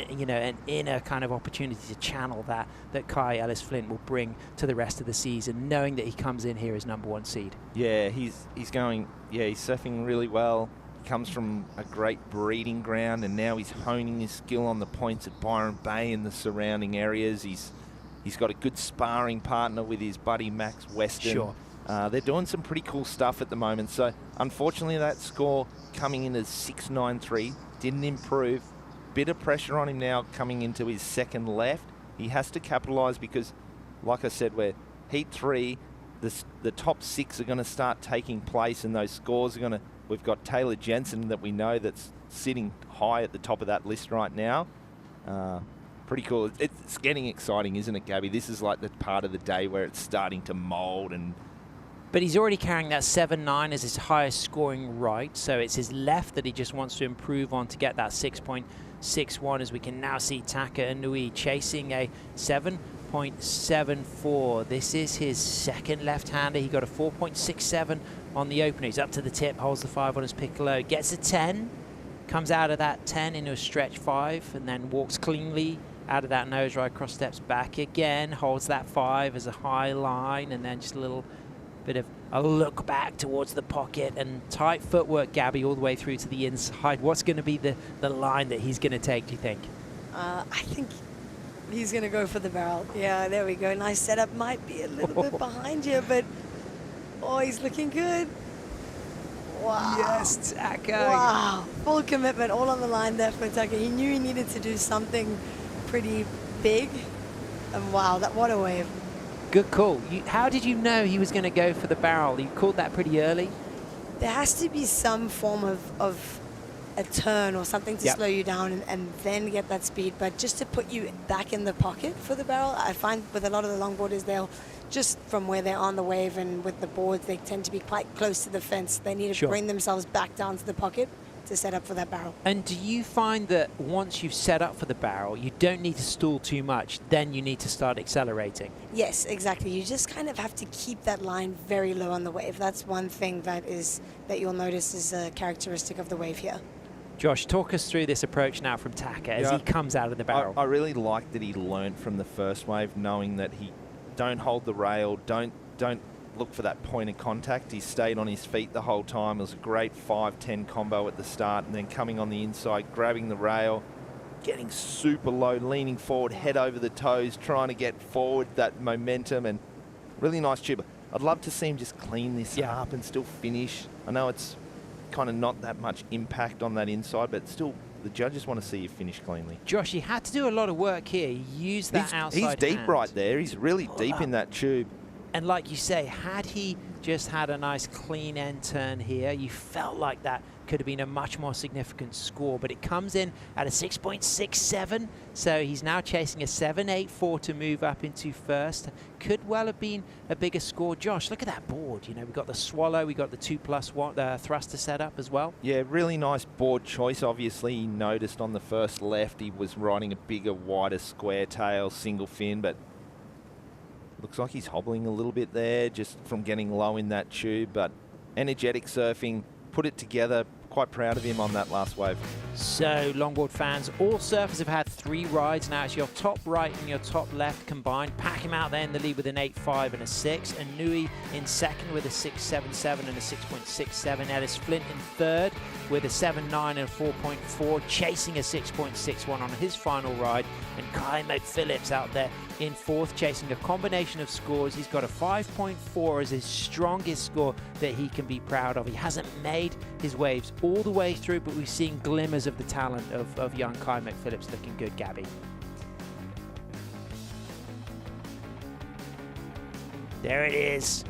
Speaker 5: you know, an inner kind of opportunity to channel that Kai Ellis-Flint will bring to the rest of the season, knowing that he comes in here as #1 seed?
Speaker 17: Yeah, he's surfing really well. Comes from a great breeding ground, and now he's honing his skill on the points at Byron Bay and the surrounding areas. He's got a good sparring partner with his buddy Max Weston.
Speaker 5: Sure.
Speaker 17: They're doing some pretty cool stuff at the moment. So unfortunately, that score coming in as 6.93 didn't improve. Bit of pressure on him now coming into his second left. He has to capitalise because, like I said, we're Heat 3. The top 6 are going to start taking place, and those scores are going to. We've got Taylor Jensen that we know that's sitting high at the top of that list right now. Pretty cool. It's getting exciting, isn't it, Gabby? This is like the part of the day where it's starting to mould.
Speaker 5: But he's already carrying that 7.9 as his highest scoring right, so it's his left that he just wants to improve on to get that 6.61, as we can now see Taka Inui chasing a 7.74. This is his second left-hander. He got a 4.67 on the opener. He's up to the tip, holds the 5 on his piccolo, gets a 10, comes out of that 10 into a stretch 5, and then walks cleanly out of that nose right, cross steps back again, holds that 5 as a high line, and then just a little bit of a look back towards the pocket, and tight footwork, Gabby, all the way through to the inside. What's going to be the line that he's going to take, do you think?
Speaker 6: I think he's going to go for the barrel. Yeah, there we go. Nice setup. Might be a little bit behind you, but oh, he's looking good. Wow.
Speaker 5: Yes, Taka.
Speaker 6: Wow. Full commitment, all on the line there for Taka. He knew he needed to do something pretty big. And wow, what a wave.
Speaker 5: Good call. How did you know he was going to go for the barrel? You called that pretty early?
Speaker 6: There has to be some form of a turn or something to slow you down and then get that speed. But just to put you back in the pocket for the barrel, I find with a lot of the longboarders, they'll just from where they're on the wave and with the boards, they tend to be quite close to the fence. They need to bring themselves back down to the pocket to set up for that barrel.
Speaker 5: And do you find that once you've set up for the barrel, you don't need to stall too much, then you need to start accelerating?
Speaker 6: Yes, exactly. You just kind of have to keep that line very low on the wave. That's one thing that you'll notice is a characteristic of the wave here.
Speaker 5: Josh, talk us through this approach now from Taka as he comes out of the barrel.
Speaker 17: I really like that he learned from the first wave, knowing that he don't hold the rail, don't look for that point of contact. He stayed on his feet the whole time. It was a great 5-10 combo at the start, and then coming on the inside, grabbing the rail, getting super low, leaning forward, head over the toes, trying to get forward that momentum, and really nice tube. I'd love to see him just clean this up and still finish. I know it's kind of not that much impact on that inside, but still the judges want to see you finish cleanly.
Speaker 5: Josh, he had to do a lot of work here. He used that outside
Speaker 17: He's deep
Speaker 5: hand.
Speaker 17: right there. He's really deep in that tube.
Speaker 5: And like you say, had he just had a nice clean end turn here, you felt like that could have been a much more significant score, but it comes in at a 6.67, so he's now chasing a 7.84 to move up into first. Could well have been a bigger score. Josh, look at that board. You know, we've got the Swallow, we've got the 2+1 thruster setup as well.
Speaker 17: Yeah, really nice board choice. Obviously, he noticed on the first left he was riding a bigger, wider square tail, single fin, but looks like he's hobbling a little bit there just from getting low in that tube, but energetic surfing, put it together. Quite proud of him on that last wave.
Speaker 5: So, longboard fans, all surfers have had 3 rides. Now it's your top right and your top left combined. Pack him out there in the lead with an 8.5 and a 6. And Nui in second with a 6.77 and a 6.67. Ellis Flint in third with a 7.9 and a 4.4, chasing a 6.61 on his final ride. And Kai McPhillips out there in fourth, chasing a combination of scores. He's got a 5.4 as his strongest score that he can be proud of. He hasn't made his waves all the way through, but we've seen glimmers of the talent of young Kai McPhillips looking good, Gabby. There it is.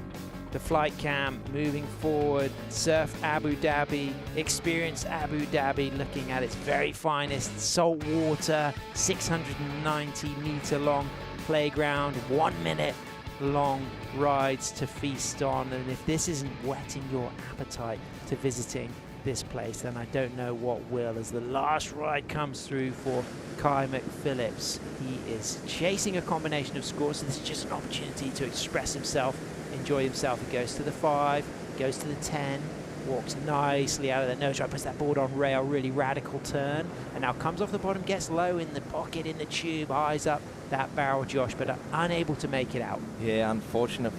Speaker 5: The flight cam moving forward. Surf Abu Dhabi, Experience Abu Dhabi, looking at its very finest saltwater, 690-meter long playground, 1 minute long rides to feast on. And if this isn't whetting your appetite to visiting this place, then I don't know what will, as the last ride comes through for Kai McPhillips. He is chasing a combination of scores, so this is just an opportunity to express himself, enjoy himself. He goes to the 5, goes to the 10, walks nicely out of the nose ride, puts that board on rail, really radical turn, and now comes off the bottom, gets low in the pocket, in the tube, eyes up that barrel, Josh, but unable to make it out.
Speaker 17: Yeah, unfortunate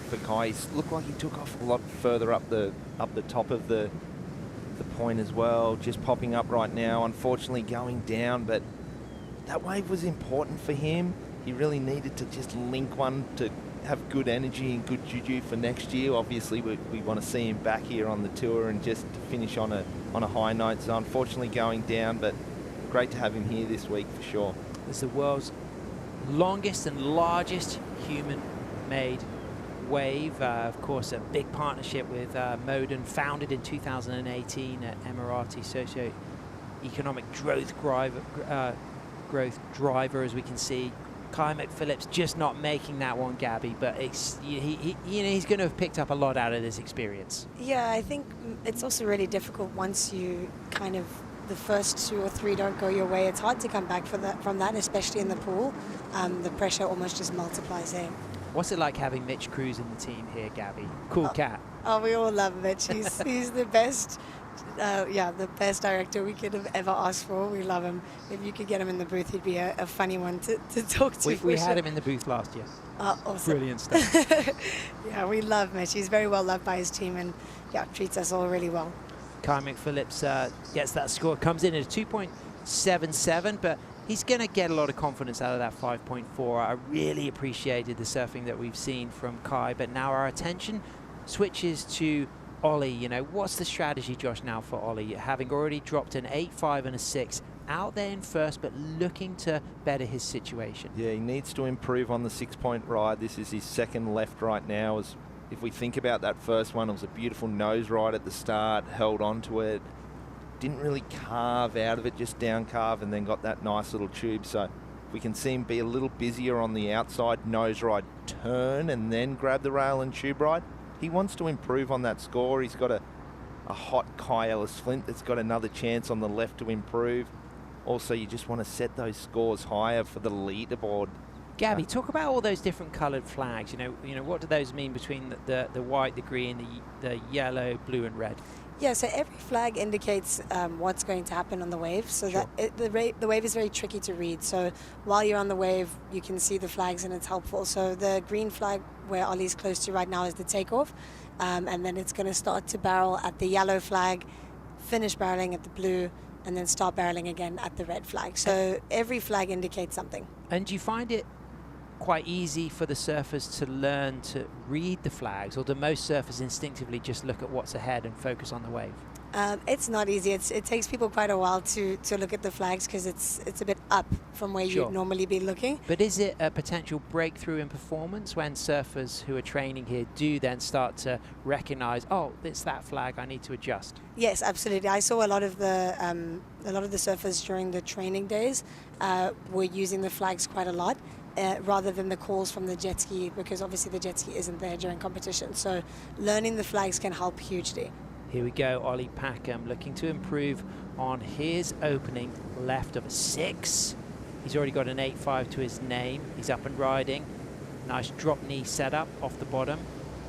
Speaker 17: for Kai. He looked like he took off a lot further up the top of the point as well, just popping up right now, unfortunately going down, but that wave was important for him. He really needed to just link one to have good energy and good juju for next year. Obviously we want to see him back here on the tour and just to finish on a high note, so unfortunately going down, but great to have him here this week for sure.
Speaker 5: It's the world's longest and largest human-made wave. Of course, a big partnership with Modon, founded in 2018 at Emirati Socio-Economic Growth Driver, as we can see. Kai McPhillips just not making that one, Gabby, but it's, he's going to have picked up a lot out of this experience.
Speaker 6: Yeah, I think it's also really difficult once you kind of, the first 2 or 3 don't go your way. It's hard to come back from that, especially in the pool. The pressure almost just multiplies there.
Speaker 5: What's it like having Mitch Cruz in the team here, Gabby? Cool cat.
Speaker 6: Oh, we all love Mitch. He's the best. The best director we could have ever asked for. We love him. If you could get him in the booth, he'd be a funny one to talk to.
Speaker 5: We had him in the booth last year.
Speaker 6: Awesome.
Speaker 5: Brilliant stuff.
Speaker 6: Yeah, we love Mitch. He's very well loved by his team and treats us all really well.
Speaker 5: Kai McPhillips gets that score, comes in at a 2.77, but he's going to get a lot of confidence out of that 5.4. I really appreciated the surfing that we've seen from Kai, but now our attention switches to Ollie. You know, what's the strategy, Josh, now for Ollie? Having already dropped an 8.5 and a 6, out there in first, but looking to better his situation.
Speaker 17: Yeah, he needs to improve on the 6-point ride. This is his second left right now. If we think about that first one, it was a beautiful nose ride at the start, held onto it, didn't really carve out of it, just down carve, and then got that nice little tube. So we can see him be a little busier on the outside nose ride turn and then grab the rail and tube ride. He wants to improve on that score. He's got a hot Kai Ellis Flint that's got another chance on the left to improve. Also, you just want to set those scores higher for the leaderboard.
Speaker 5: Gabby, talk about all those different coloured flags. You know, what do those mean between the white, the green, the yellow, blue, and red?
Speaker 6: Yeah, so every flag indicates what's going to happen on the wave. So that the wave is very tricky to read. So while you're on the wave, you can see the flags and it's helpful. So the green flag where Ollie's close to right now is the takeoff. And then it's going to start to barrel at the yellow flag, finish barreling at the blue, and then start barreling again at the red flag. So every flag indicates something.
Speaker 5: And do you find it quite easy for the surfers to learn to read the flags, or do most surfers instinctively just look at what's ahead and focus on the wave?
Speaker 6: It's not easy. It takes people quite a while to look at the flags because it's a bit up from where you'd normally be looking.
Speaker 5: But is it a potential breakthrough in performance when surfers who are training here do then start to recognize, oh, it's that flag, I need to adjust?
Speaker 6: Yes, absolutely. I saw a lot of the surfers during the training days were using the flags quite a lot. Rather than the calls from the jet ski, because obviously the jet ski isn't there during competition. So learning the flags can help hugely.
Speaker 5: Here we go, Ollie Packham looking to improve on his opening left of a 6. He's already got an 8.5 to his name. He's up and riding. Nice drop knee setup off the bottom.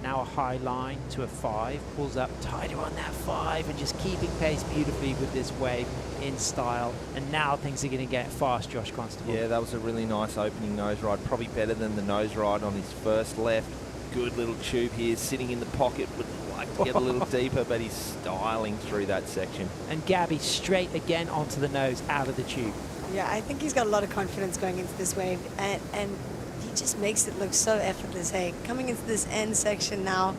Speaker 5: Now a high line to a 5. Pulls up tighter on that 5 and just keeping pace beautifully with this wave in style. And now things are going to get fast, Josh Constable.
Speaker 17: Yeah, that was a really nice opening nose ride. Probably better than the nose ride on his first left. Good little tube here, sitting in the pocket. Would like to get a little deeper, but he's styling through that section.
Speaker 5: And Gabby straight again onto the nose, out of the tube.
Speaker 6: Yeah, I think he's got a lot of confidence going into this wave. And he just makes it look so effortless. Hey, coming into this end section now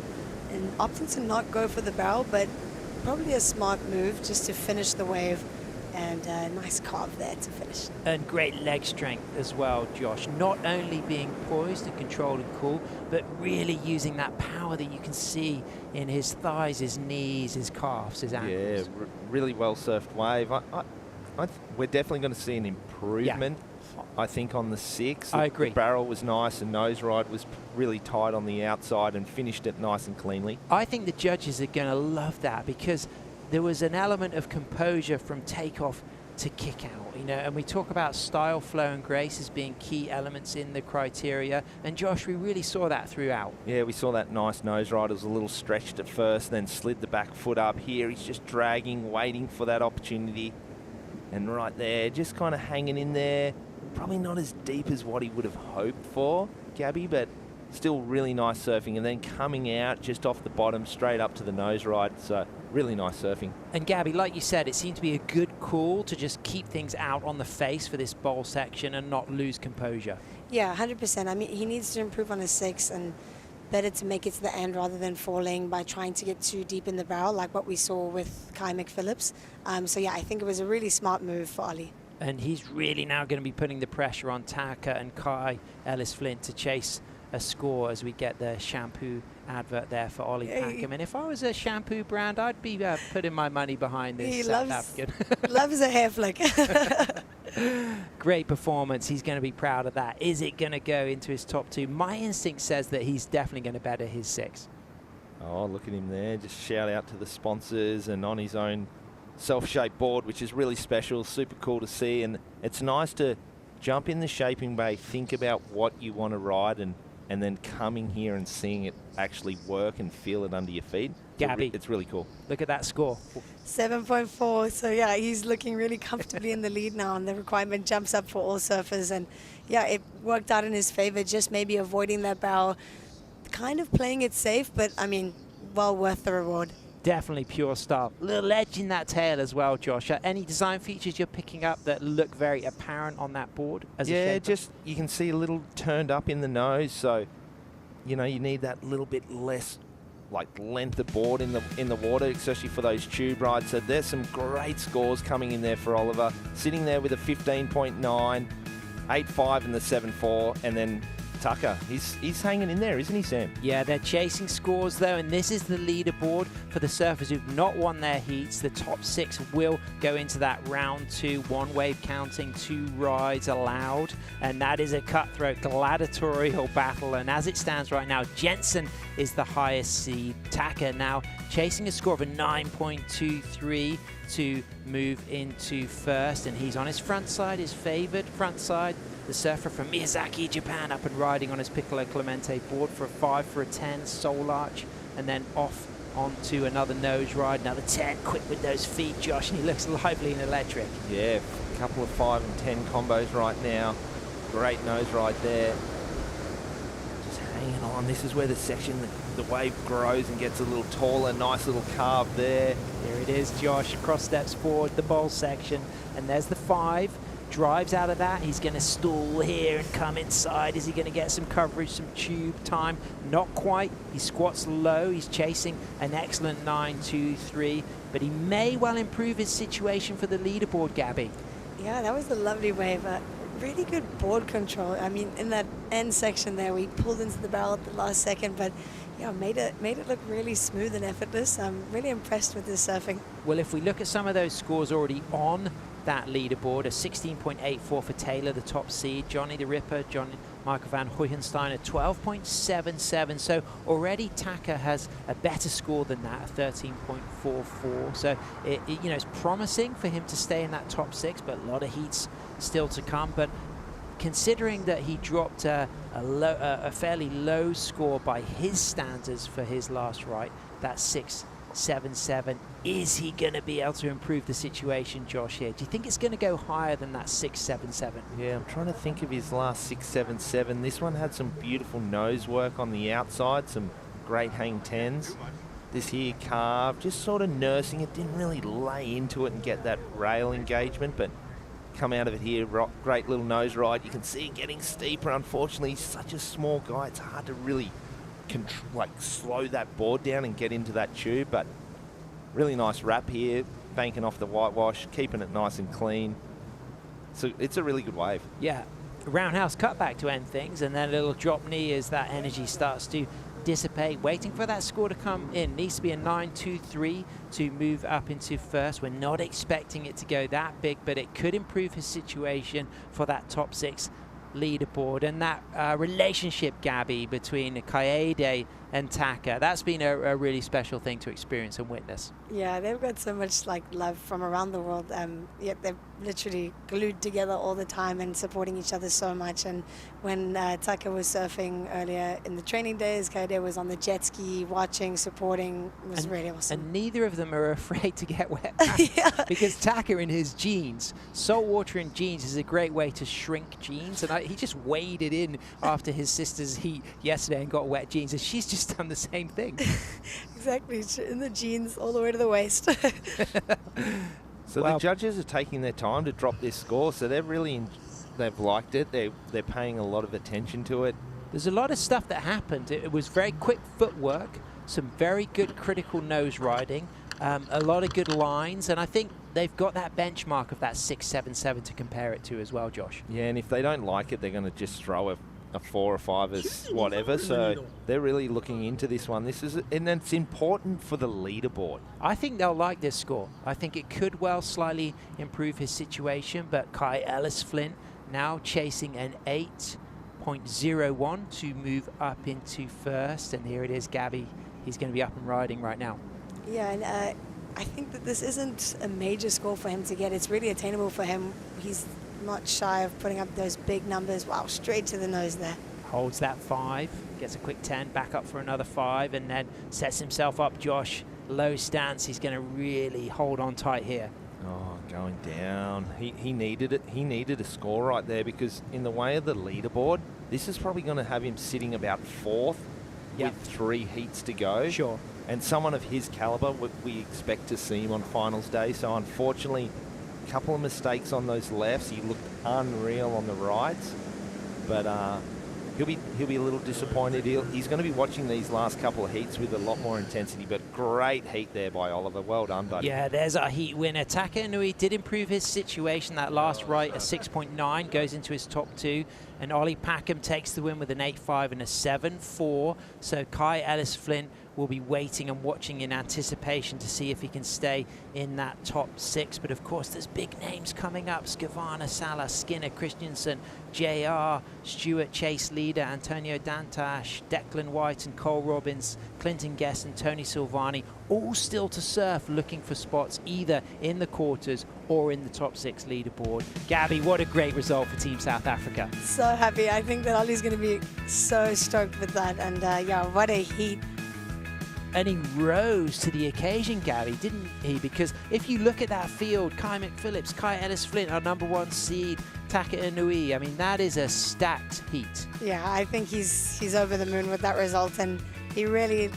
Speaker 6: and opting to not go for the barrel, but probably a smart move just to finish the wave, and a nice carve there to finish.
Speaker 5: And great leg strength as well, Josh. Not only being poised and controlled and cool, but really using that power that you can see in his thighs, his knees, his calves, his ankles.
Speaker 17: Yeah, really well surfed wave. We're definitely going to see an improvement. Yeah. I think on the 6.
Speaker 5: I agree.
Speaker 17: The barrel was nice and nose ride was really tight on the outside and finished it nice and cleanly.
Speaker 5: I think the judges are going to love that because there was an element of composure from takeoff to kick out, you know, and we talk about style, flow and grace as being key elements in the criteria, and Josh, we really saw that throughout.
Speaker 17: Yeah, we saw that nice nose ride. It was a little stretched at first, then slid the back foot up. Here he's just dragging, waiting for that opportunity, and right there, just kind of hanging in there. Probably not as deep as what he would have hoped for, Gabby, but still really nice surfing, and then coming out just off the bottom straight up to the nose ride. So really nice surfing.
Speaker 5: And Gabby, like you said, it seemed to be a good call to just keep things out on the face for this bowl section and not lose composure.
Speaker 6: Yeah, 100%. I mean, he needs to improve on his 6 and better to make it to the end rather than falling by trying to get too deep in the barrel like what we saw with Kai McPhillips. So yeah, I think it was a really smart move for Ollie.
Speaker 5: And he's really now going to be putting the pressure on Taka and Kai Ellis-Flint to chase a score as we get the shampoo advert there for Ollie Packham. And if I was a shampoo brand, I'd be putting my money behind this South African.
Speaker 6: Loves a hair flick.
Speaker 5: Great performance. He's going to be proud of that. Is it going to go into his top 2? My instinct says that he's definitely going to better his 6.
Speaker 17: Oh, look at him there. Just shout out to the sponsors and on his own self-shaped board, which is really special, super cool to see. And it's nice to jump in the shaping bay, think about what you want to ride, and then coming here and seeing it actually work and feel it under your feet.
Speaker 5: Gabby,
Speaker 17: it's really cool.
Speaker 5: Look at that score.
Speaker 6: 7.4. So yeah, he's looking really comfortably in the lead now, and the requirement jumps up for all surfers. And yeah, it worked out in his favor, just maybe avoiding that barrel, kind of playing it safe, but I mean, well worth the reward.
Speaker 5: Definitely pure style. Little edge in that tail as well, Josh. Any design features you're picking up that look very apparent on that board?
Speaker 17: Yeah, just you can see a little turned up in the nose, so you know you need that little bit less like length of board in the water, especially for those tube rides. So there's some great scores coming in there for Oliver, sitting there with a 15.9, 8.5 in the 7.4, and then Tucker, he's hanging in there, isn't he, Sam?
Speaker 5: Yeah, they're chasing scores, though, and this is the leaderboard for the surfers who've not won their heats. The top 6 will go into that round 2, 1 wave counting, 2 rides allowed, and that is a cutthroat gladiatorial battle. And as it stands right now, Jensen is the highest seed. Tucker now chasing a score of a 9.23 to move into first, and he's on his front side, his favored front side. The surfer from Miyazaki, Japan, up and riding on his Piccolo Clemente board for a 5 for a 10, soul arch, and then off onto another nose ride, another 10, quick with those feet, Josh, and he looks lively and electric.
Speaker 17: Yeah, a couple of 5 and 10 combos right now. Great nose ride there. Just hanging on. This is where the section, the wave grows and gets a little taller. Nice little carve there.
Speaker 5: There it is, Josh. Cross steps forward, the bowl section, and there's the 5. Drives out of that. He's going to stall here and come inside. Is he going to get some coverage, some tube time? Not quite. He squats low. He's chasing an excellent 9.23, but he may well improve his situation for the leaderboard, Gabby.
Speaker 6: Yeah, that was a lovely wave. Really good board control. I mean, in that end section there, we pulled into the barrel at the last second, but yeah, made it look really smooth and effortless. I'm really impressed with this surfing.
Speaker 5: Well, if we look at some of those scores already on that leaderboard, a 16.84 for Taylor, the top seed, Johnny the Ripper, Michael van Hoyenstein, a 12.77. So already Taka has a better score than that, a 13.44. So you know, it's promising for him to stay in that top 6, but a lot of heats still to come. But considering that he dropped a fairly low score by his standards for his last right, that 6.77, is he going to be able to improve the situation, Josh, here? Do you think it's going to go higher than that 6.77?
Speaker 17: Yeah, I'm trying to think of his last 6.77. This one had some beautiful nose work on the outside, some great hang 10s. This here carve, just sort of nursing it, didn't really lay into it and get that rail engagement, but come out of it here, great little nose ride. You can see it getting steeper. Unfortunately, he's such a small guy, it's hard to really slow that board down and get into that tube, but really nice wrap here, banking off the whitewash, keeping it nice and clean. So it's a really good wave.
Speaker 5: Yeah, roundhouse cutback to end things, and then a little drop knee as that energy starts to dissipate, waiting for that score to come in. Needs to be a 9.23 to move up into first. We're not expecting it to go that big, but it could improve his situation for that top 6 leaderboard. And that relationship, Gabby, between Kaede and Taka, that's been a really special thing to experience and witness.
Speaker 6: Yeah, they've got so much love from around the world. Yet they're literally glued together all the time and supporting each other so much. And when Taka was surfing earlier in the training days, Kaede was on the jet ski watching, supporting. It was really awesome.
Speaker 5: And neither of them are afraid to get wet because Taka in his jeans, salt water in jeans is a great way to shrink jeans, and he just waded in after his sister's heat yesterday and got wet jeans, and she's just done the same thing.
Speaker 6: Exactly, in the jeans all the way to the waist.
Speaker 17: So the judges are taking their time to drop this score, so they've liked it. They're paying a lot of attention to it.
Speaker 5: There's a lot of stuff that happened. It was very quick footwork, some very good critical nose riding, a lot of good lines, and I think they've got that benchmark of that 6.77 to compare it to as well, Josh.
Speaker 17: Yeah, and if they don't like it, they're going to just throw a 4 or 5 as whatever. So they're really looking into this one. And it's important for the leaderboard.
Speaker 5: I think they'll like this score. I think it could well slightly improve his situation, but Kai Ellis Flint now chasing an 8.01 to move up into first. And here it is, Gabby. He's going to be up and riding right now.
Speaker 6: Yeah, and I think that this isn't a major score for him to get. It's really attainable for him. He's not shy of putting up those big numbers. Wow, straight to the nose there.
Speaker 5: Holds that 5, gets a quick 10, back up for another 5, and then sets himself up, Josh. Low stance, he's going to really hold on tight here.
Speaker 17: Oh, going down. He needed it. He needed a score right there, because in the way of the leaderboard, this is probably going to have him sitting about 4th with 3 heats to go.
Speaker 5: Sure.
Speaker 17: And someone of his caliber, we expect to see him on finals day. So unfortunately, a couple of mistakes on those lefts. He looked unreal on the rights, but he'll be a little disappointed. He's going to be watching these last couple of heats with a lot more intensity, but great heat there by Oliver. Well done, buddy.
Speaker 5: Yeah, there's our heat winner. Taka Inui did improve his situation. That last right, a 6.9, goes into his top 2, and Ollie Packham takes the win with an 8.5 and a 7.4. So Kai Ellis Flint will be waiting and watching in anticipation to see if he can stay in that top 6. But of course, there's big names coming up. Skavana, Salah, Skinner, Christensen, JR, Stuart Chase Leader, Antonio Dantash, Declan White and Cole Robbins, Clinton Guest and Tony Silvani, all still to surf, looking for spots either in the quarters or in the top 6 leaderboard. Gabby, what a great result for Team South Africa.
Speaker 6: So happy. I think that Ollie's going to be so stoked with that. And yeah, what a heat.
Speaker 5: And he rose to the occasion, Gabby, didn't he? Because if you look at that field, Kai McPhillips, Kai Ellis-Flint, our '1 seed, Taka Inui, I mean, that is a stacked heat.
Speaker 6: Yeah, I think he's over the moon with that result, and he really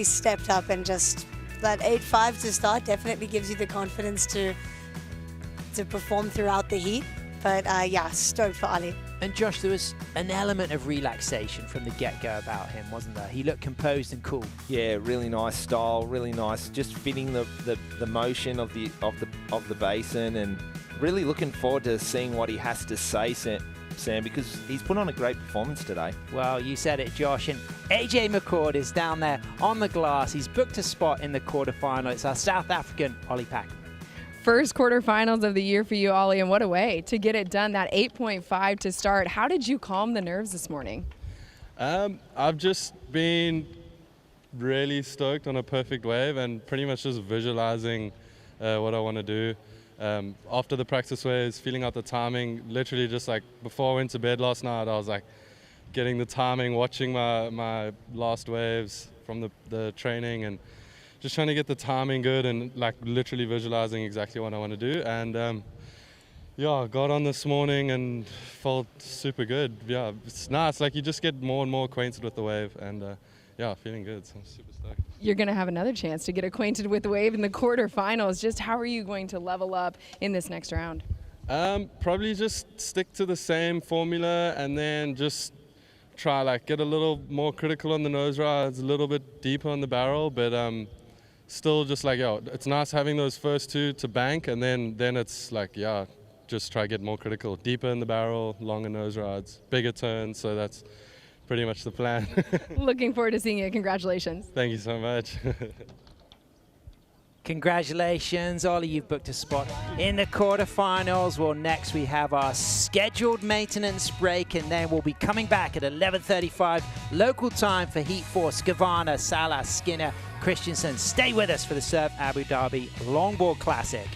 Speaker 6: stepped up, and just that 8.5 to start definitely gives you the confidence to perform throughout the heat. But yeah, stoked for Ali.
Speaker 5: And Josh, there was an element of relaxation from the get-go about him, wasn't there? He looked composed and cool.
Speaker 17: Yeah, really nice style, really nice, just fitting the motion of the basin, and really looking forward to seeing what he has to say, Sam, because he's put on a great performance today.
Speaker 5: Well, you said it, Josh, and AJ McCord is down there on the glass. He's booked a spot in the quarterfinal. It's our South African Ollie Pack.
Speaker 1: First quarterfinals of the year for you, Ollie, and what a way to get it done, that 8.5 to start. How did you calm the nerves this morning?
Speaker 3: I've just been really stoked on a perfect wave and pretty much just visualizing what I want to do. After the practice waves, feeling out the timing, literally just like before I went to bed last night, I was like getting the timing, watching my last waves from the training, and just trying to get the timing good, and like literally visualizing exactly what I want to do. And yeah, got on this morning and felt super good. Yeah, it's nice. Like you just get more and more acquainted with the wave, and yeah, feeling good. So I'm super stoked.
Speaker 1: You're going to have another chance to get acquainted with the wave in the quarterfinals. Just how are you going to level up in this next round?
Speaker 3: Probably just stick to the same formula, and then just try like get a little more critical on the nose rides, a little bit deeper on the barrel, but still just like, yo, it's nice having those first two to bank, and then it's like, yeah, just try to get more critical, deeper in the barrel, longer nose rides, bigger turns. So that's pretty much the plan.
Speaker 1: Looking forward to seeing you. Congratulations.
Speaker 3: Thank you so much.
Speaker 5: Congratulations, Ollie, you've booked a spot in the quarterfinals. Well, next we have our scheduled maintenance break, and then we'll be coming back at 11:35 local time for Heat 4. Skavana, Salah, Skinner, Christensen. Stay with us for the Surf Abu Dhabi Longboard Classic.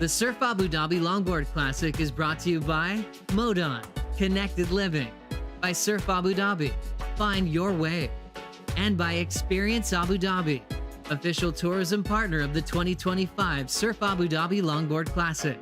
Speaker 2: The Surf Abu Dhabi Longboard Classic is brought to you by Modon, Connected Living, by Surf Abu Dhabi, Find Your Way, and by Experience Abu Dhabi, official tourism partner of the 2025 Surf Abu Dhabi Longboard Classic.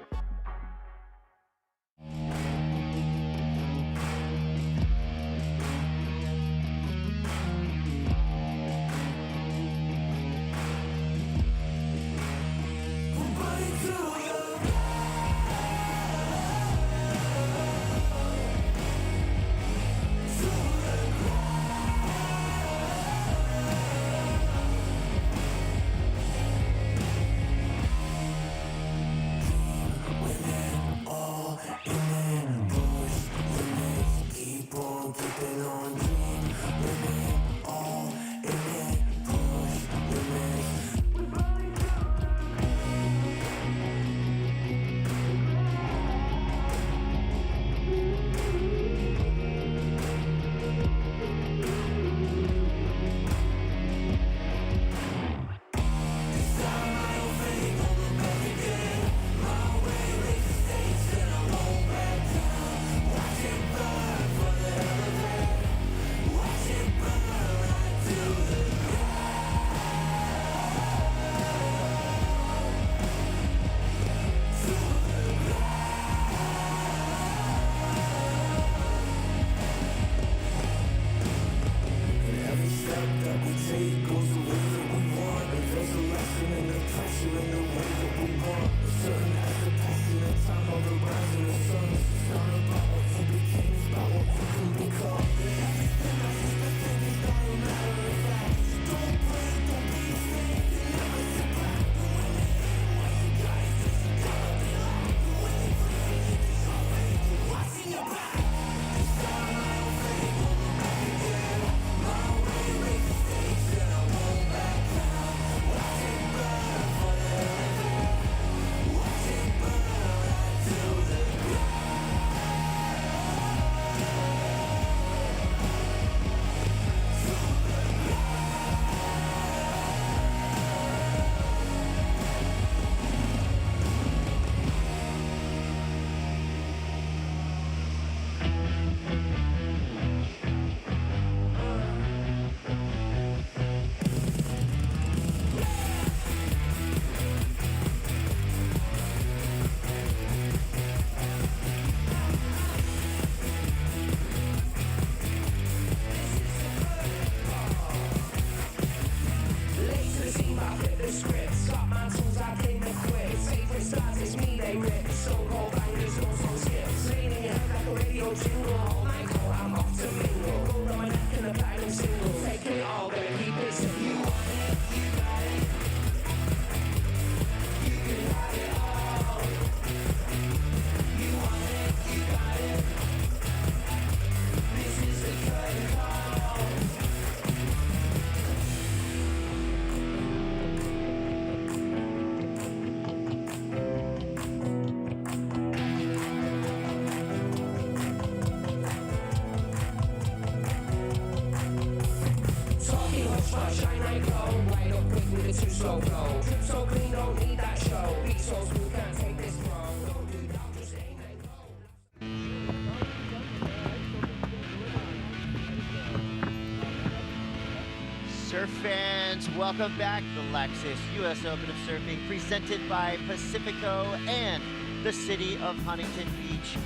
Speaker 4: Surf fans, welcome back to the Lexus US Open of Surfing, presented by Pacifico and the city of Huntington Beach.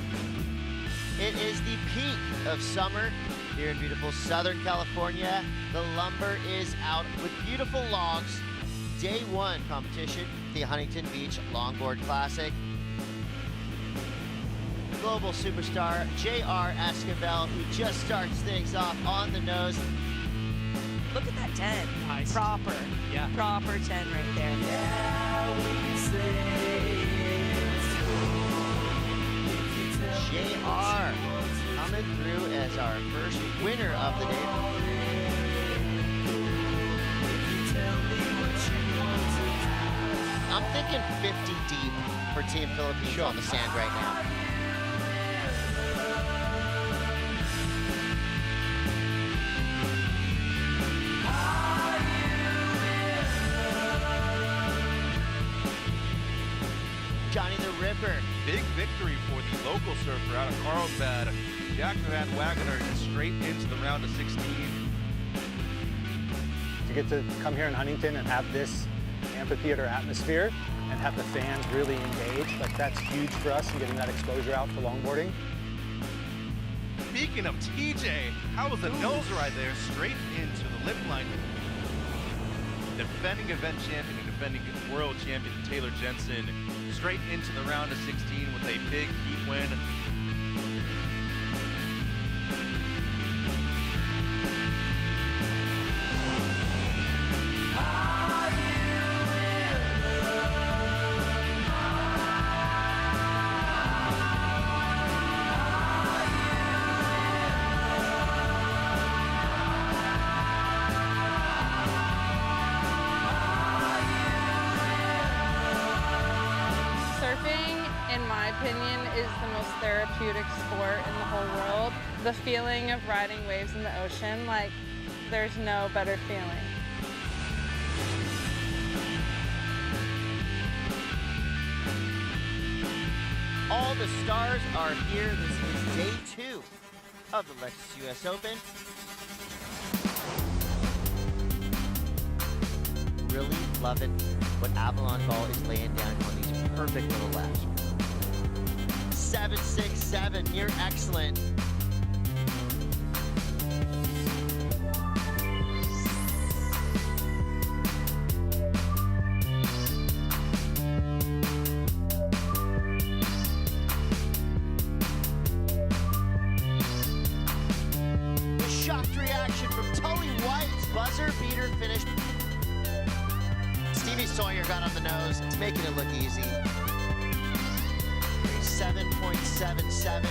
Speaker 4: It is the peak of summer here in beautiful Southern California. The lumber is out with beautiful logs. Day one competition, the Huntington Beach Longboard Classic. Global superstar J.R. Esquivel, who just starts things off on the nose.
Speaker 19: Look at that 10.
Speaker 7: Nice.
Speaker 19: Proper.
Speaker 7: Yeah.
Speaker 19: Proper 10 right there.
Speaker 4: JR coming through as our first winner of the day. I'm thinking 50 deep for Team Philippines on the sand right now. Johnny surfer.
Speaker 18: Big victory for the local surfer out of Carlsbad. Jack Van Wagoner straight into the round of 16.
Speaker 20: To get to come here in Huntington and have this amphitheater atmosphere and have the fans really engaged, like that's huge for us and getting that exposure out for longboarding.
Speaker 18: Speaking of TJ, how was the nose ride there? Straight into the lip line. Defending event champion and defending world champion Taylor Jensen straight into the round of 16 with a big heat win.
Speaker 21: In my opinion, is the most therapeutic sport in the whole world. The feeling of riding waves in the ocean, like, there's no better feeling.
Speaker 4: All the stars are here. This is day 2 of the Lexus US Open. Really loving what Avalon Ball is laying down on these perfect little laps. 767, near excellent. The shocked reaction from Tully White. Buzzer beater finish. Stevie Sawyer got on the nose. It's making it look easy. 7.77.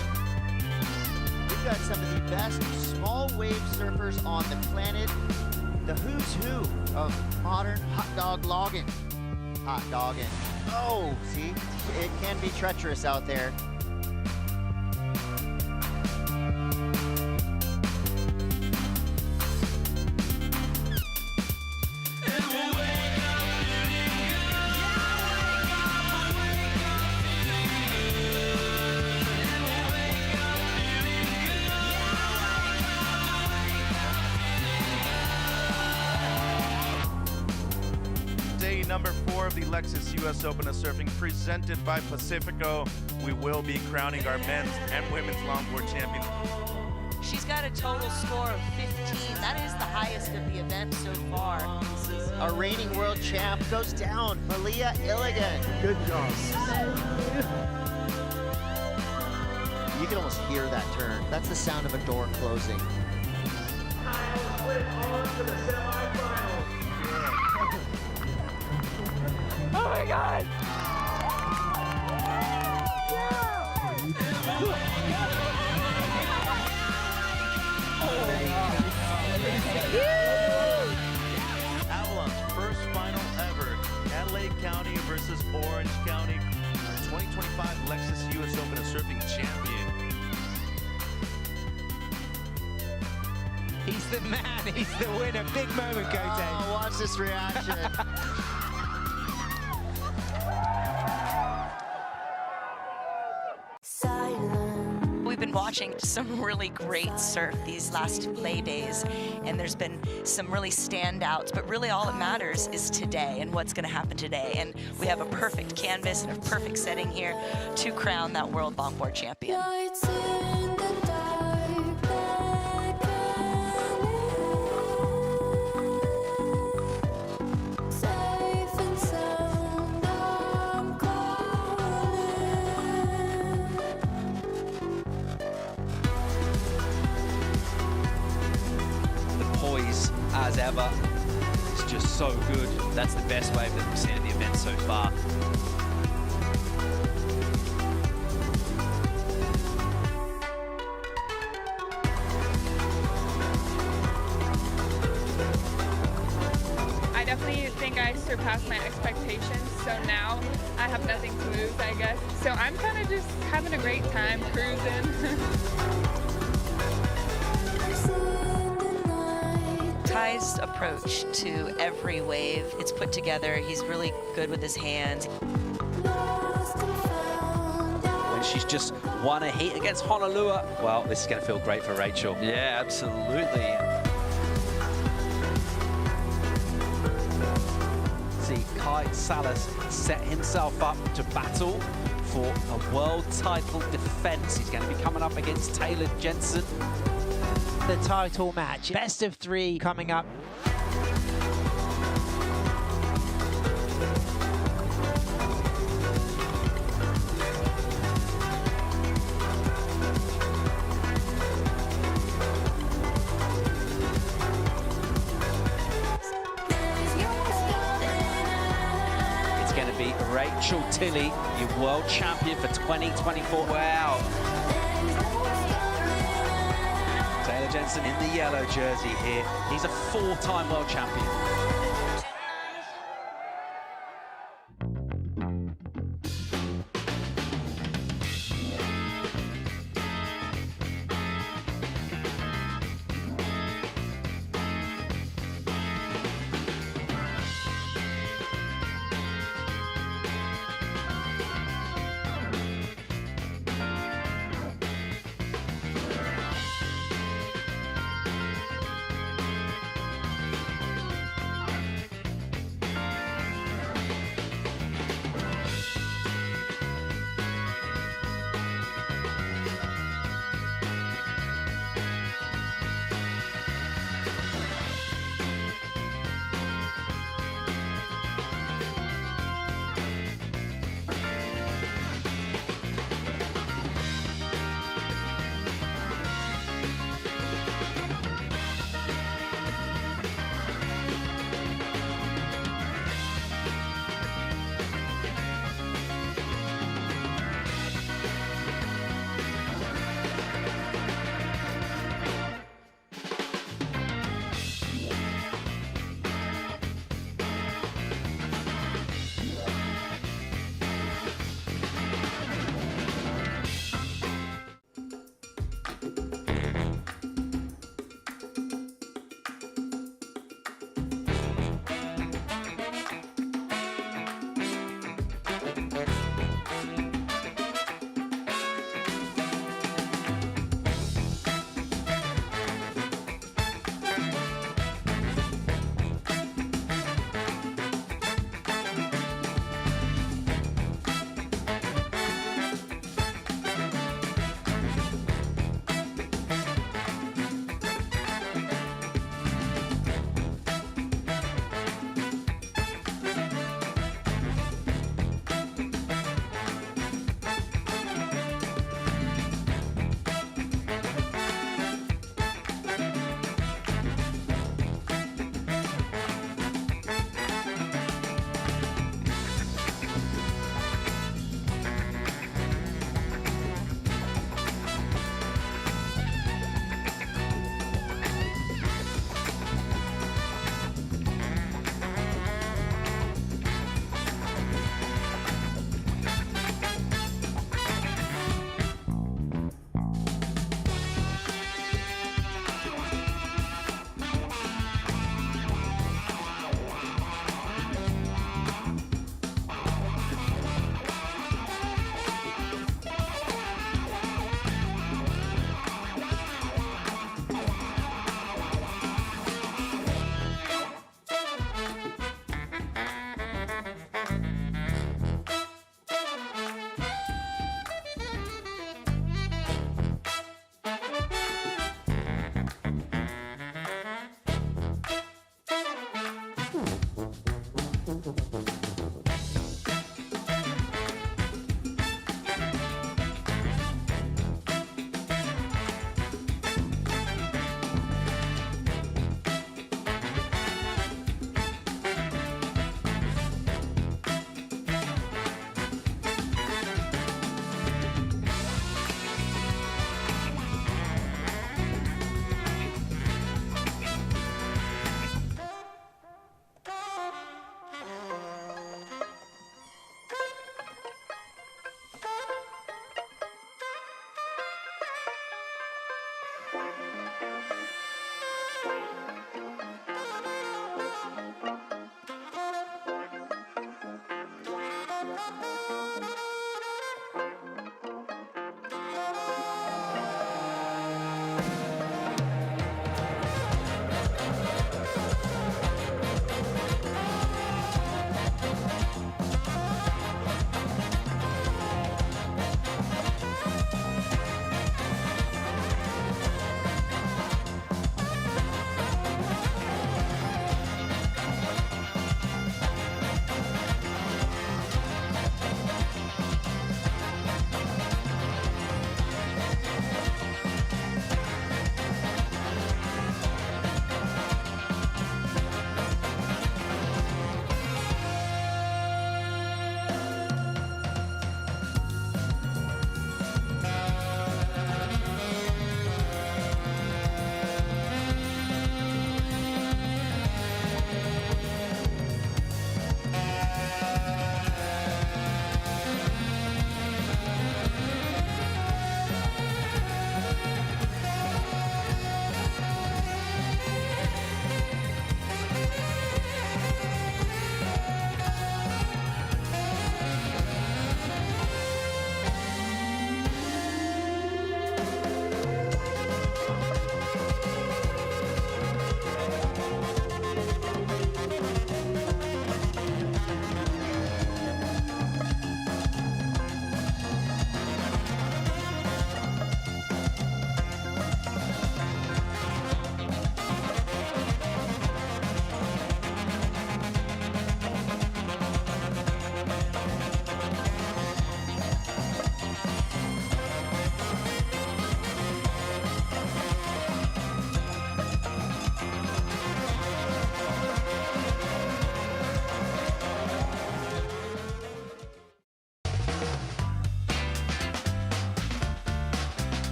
Speaker 4: We've got some of the best small wave surfers on the planet. The who's who of modern hot dog logging. Hot dogging. Oh, see, it can be treacherous out there.
Speaker 18: Number 4 of the Lexus US Open of Surfing presented by Pacifico. We will be crowning our men's and women's longboard champions.
Speaker 19: She's got a total score of 15. That is the highest of the event so far.
Speaker 4: Our reigning world champ goes down, Malia Illigan.
Speaker 20: Good job.
Speaker 4: You can almost hear that turn. That's the sound of a door closing.
Speaker 23: Oh my God!
Speaker 18: Avalon's first final ever, Adelaide County versus Orange County, our 2025 Lexus US Open of Surfing champion.
Speaker 5: He's the man, he's the winner. Big moment, Gote.
Speaker 4: Oh, watch this reaction.
Speaker 19: We've been watching some really great surf these last play days, and there's been some really standouts, but really all that matters is today and what's going to happen today. And we have a perfect canvas and a perfect setting here to crown that world longboard champion.
Speaker 12: As ever, it's just so good. That's the best wave that we've seen at the event so far.
Speaker 21: I definitely think I surpassed my expectations, so now I have nothing to lose, I guess. So I'm kind of just having a great time cruising.
Speaker 19: Ty's approach to every wave, it's put together. He's really good with his hands.
Speaker 12: She's just won a heat against Honolulu. Well, this is going to feel great for Rachel.
Speaker 13: Yeah, absolutely.
Speaker 12: See, Kai Salas set himself up to battle for a world title defense. He's going to be coming up against Taylor Jensen.
Speaker 5: The title match, best of 3 coming up.
Speaker 12: It's going to be Rachel Tilley, your world champion for 2024. Wow. Taylor Jensen in the yellow jersey here. He's a 4-time world champion.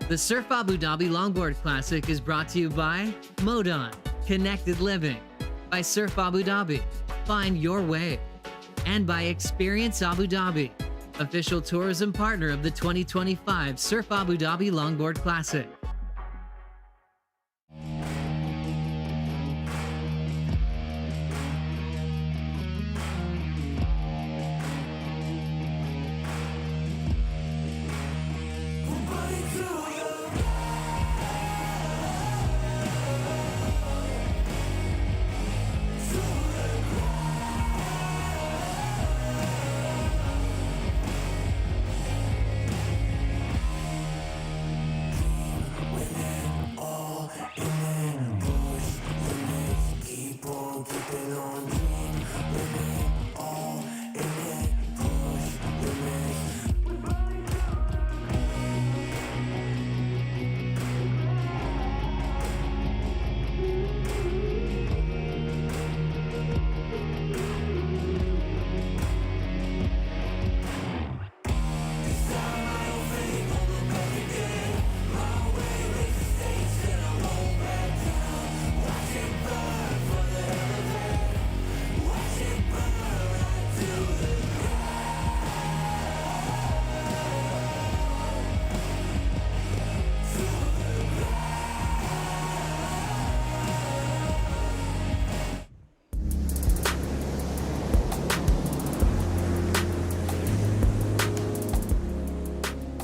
Speaker 2: The Surf Abu Dhabi Longboard Classic is brought to you by Modon, Connected Living, by Surf Abu Dhabi, Find Your Way, and by Experience Abu Dhabi, official tourism partner of the 2025 Surf Abu Dhabi Longboard Classic.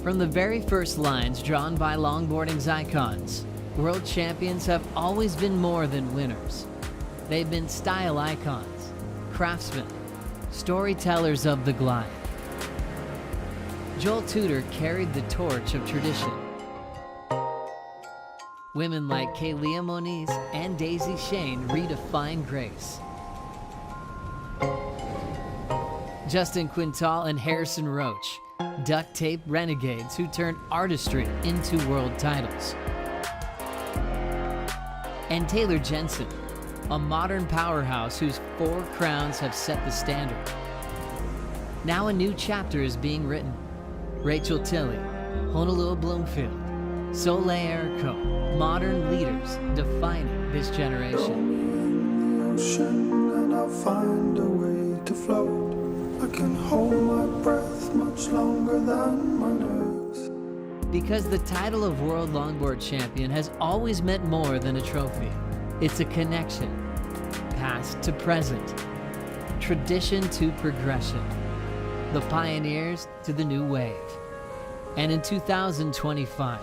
Speaker 2: From the very first lines drawn by longboarding's icons, world champions have always been more than winners. They've been style icons, craftsmen, storytellers of the glide. Joel Tudor carried the torch of tradition. Women like Kaylia Moniz and Daisy Shane redefined grace. Justin Quintal and Harrison Roach, duct tape renegades who turned artistry into world titles. And Taylor Jensen, a modern powerhouse whose 4 crowns have set the standard. Now a new chapter is being written. Rachel Tilley, Honolulu Bloomfield, Soleil Erico, modern leaders defining this generation.
Speaker 23: And I'll find a way to float. I can hold my breath much longer than my nerves.
Speaker 2: Because the title of World Longboard Champion has always meant more than a trophy. It's a connection, past to present, tradition to progression, the pioneers to the new wave. And in 2025,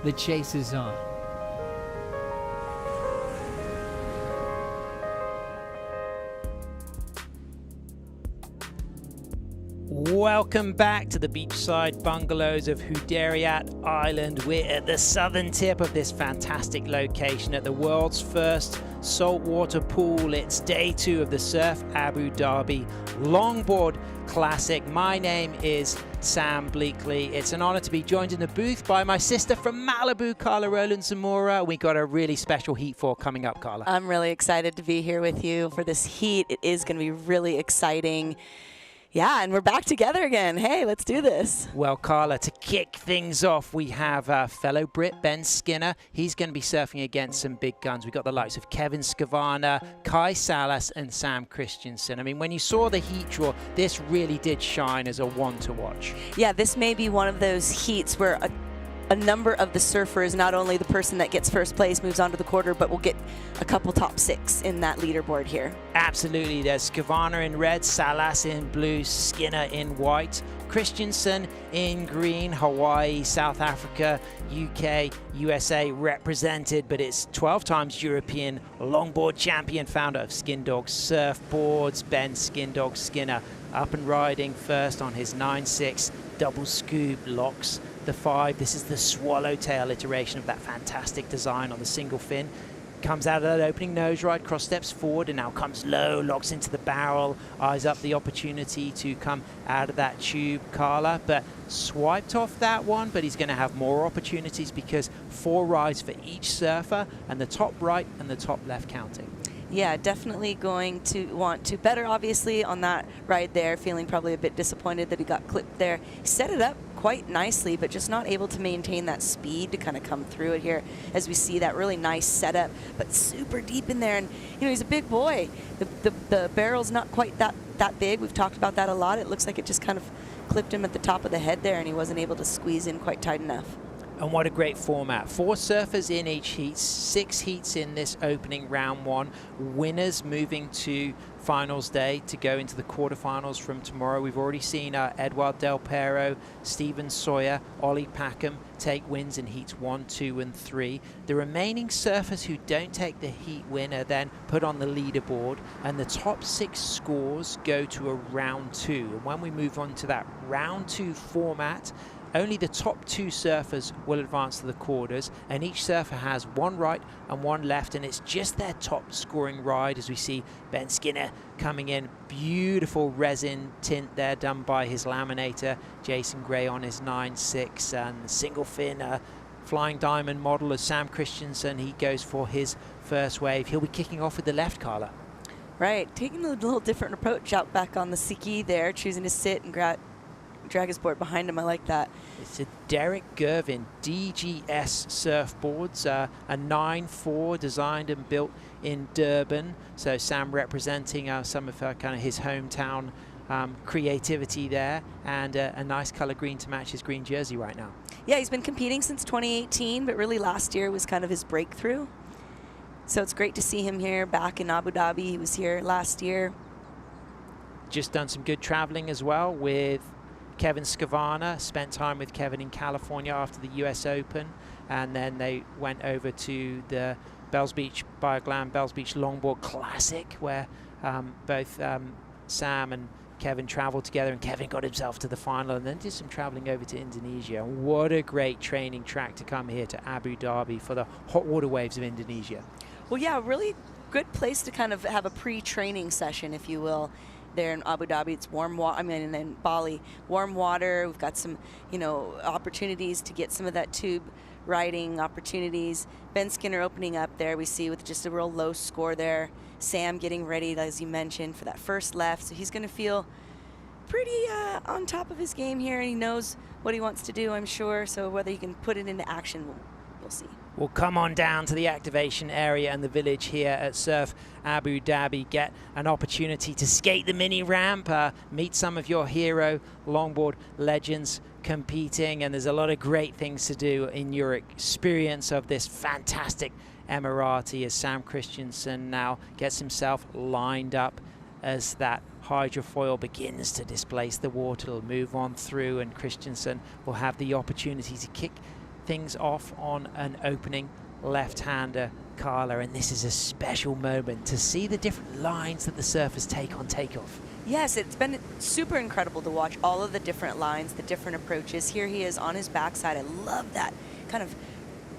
Speaker 2: the chase is on. Welcome back to the beachside bungalows of Hudayriyat Island. We're at the southern tip of this fantastic location at the world's first saltwater pool. It's day 2 of the Surf Abu Dhabi Longboard Classic. My name is Sam Bleakley. It's an honor to be joined in the booth by my sister from Malibu, Carla Rowland Zamora. We got a really special Heat 4 coming up, Carla.
Speaker 19: I'm really excited to be here with you for this heat. It is going to be really exciting. Yeah, and we're back together again. Hey, let's do this.
Speaker 2: Well, Carla, to kick things off, we have fellow Brit Ben Skinner. He's going to be surfing against some big guns. We've got the likes of Kevin Skavana, Kai Salas, and Sam Christensen. I mean, when you saw the heat draw, this really did shine as a one to watch.
Speaker 19: Yeah, this may be one of those heats where a number of the surfers, not only the person that gets first place moves on to the quarter, but will get a couple top 6 in that leaderboard here.
Speaker 2: Absolutely. There's Skavana in red, Salas in blue, Skinner in white, Christensen in green, Hawaii, South Africa, UK, USA represented, but it's 12 times European longboard champion, founder of Skin Dog Surfboards, Ben Skin Dog Skinner, up and riding first on his 9.6 double scoop, locks the 5. This is the swallowtail iteration of that fantastic design on the single fin. Comes out of that opening nose ride, cross steps forward, and now comes low, locks into the barrel, eyes up the opportunity to come out of that tube, Carla, but swiped off that one, but he's going to have more opportunities because 4 rides for each surfer, and the top right and the top left counting.
Speaker 19: Yeah, definitely going to want to better, obviously, on that ride there, feeling probably a bit disappointed that he got clipped there. He set it up quite nicely, but just not able to maintain that speed to kind of come through it here as we see that really nice setup, but super deep in there. And, you know, he's a big boy. The barrel's not quite that big. We've talked about that a lot. It looks like it just kind of clipped him at the top of the head there, and he wasn't able to squeeze in quite tight enough.
Speaker 5: And what a great format. 4 surfers in each heat, 6 heats in this opening round 1. Winners moving to finals day to go into the quarterfinals from tomorrow. We've already seen Eduard Del Pero, Steven Sawyer, Ollie Packham take wins in heats 1, 2, and 3. The remaining surfers who don't take the heat win are then put on the leaderboard, and the top 6 scores go to a round 2. And when we move on to that round 2 format, only the top 2 surfers will advance to the quarters, and each surfer has 1 right and 1 left, and it's just their top scoring ride as we see Ben Skinner coming in. Beautiful resin tint there done by his laminator. Jason Gray on his 9.6, and single fin Flying Diamond model of Sam Christensen. He goes for his first wave. He'll be kicking off with the left, Carla.
Speaker 19: Right, taking a little different approach out back on the Siki there, choosing to sit and drag his board behind him. I like that.
Speaker 5: It's a Derek Gervin DGS surfboards, a 9.4 designed and built in Durban. So Sam representing some of kind of his hometown creativity there, and a nice color green to match his green jersey right now.
Speaker 19: Yeah, he's been competing since 2018, but really last year was kind of his breakthrough. So it's great to see him here back in Abu Dhabi. He was here last year.
Speaker 5: Just done some good traveling as well with Kevin Scavana. Spent time with Kevin in California after the US Open, and then they went over to the Bells Beach Bioglam Bells Beach Longboard Classic, where both Sam and Kevin traveled together, and Kevin got himself to the final and then did some traveling over to Indonesia. What a great training track to come here to Abu Dhabi for the hot water waves of Indonesia.
Speaker 19: Well, yeah, really good place to kind of have a pre-training session, if you will. There in Abu Dhabi, it's warm water. I mean, and then Bali, warm water. We've got some, you know, opportunities to get some of that tube riding opportunities. Ben Skinner opening up there, we see, with just a real low score there. Sam getting ready, as you mentioned, for that first left. So he's going to feel pretty on top of his game here, and he knows what he wants to do, I'm sure. So whether he can put it into action, we'll see.
Speaker 5: We'll come on down to the activation area and the village here at Surf Abu Dhabi, get an opportunity to skate the mini ramp, meet some of your hero longboard legends competing, and there's a lot of great things to do in your experience of this fantastic Emirati as Sam Christensen now gets himself lined up as that hydrofoil begins to displace the water. It'll move on through, and Christensen will have the opportunity to kick things off on an opening left-hander, Carla, and this is a special moment to see the different lines that the surfers take on takeoff.
Speaker 19: Yes, it's been super incredible to watch all of the different lines, the different approaches. Here he is on his backside. I love that kind of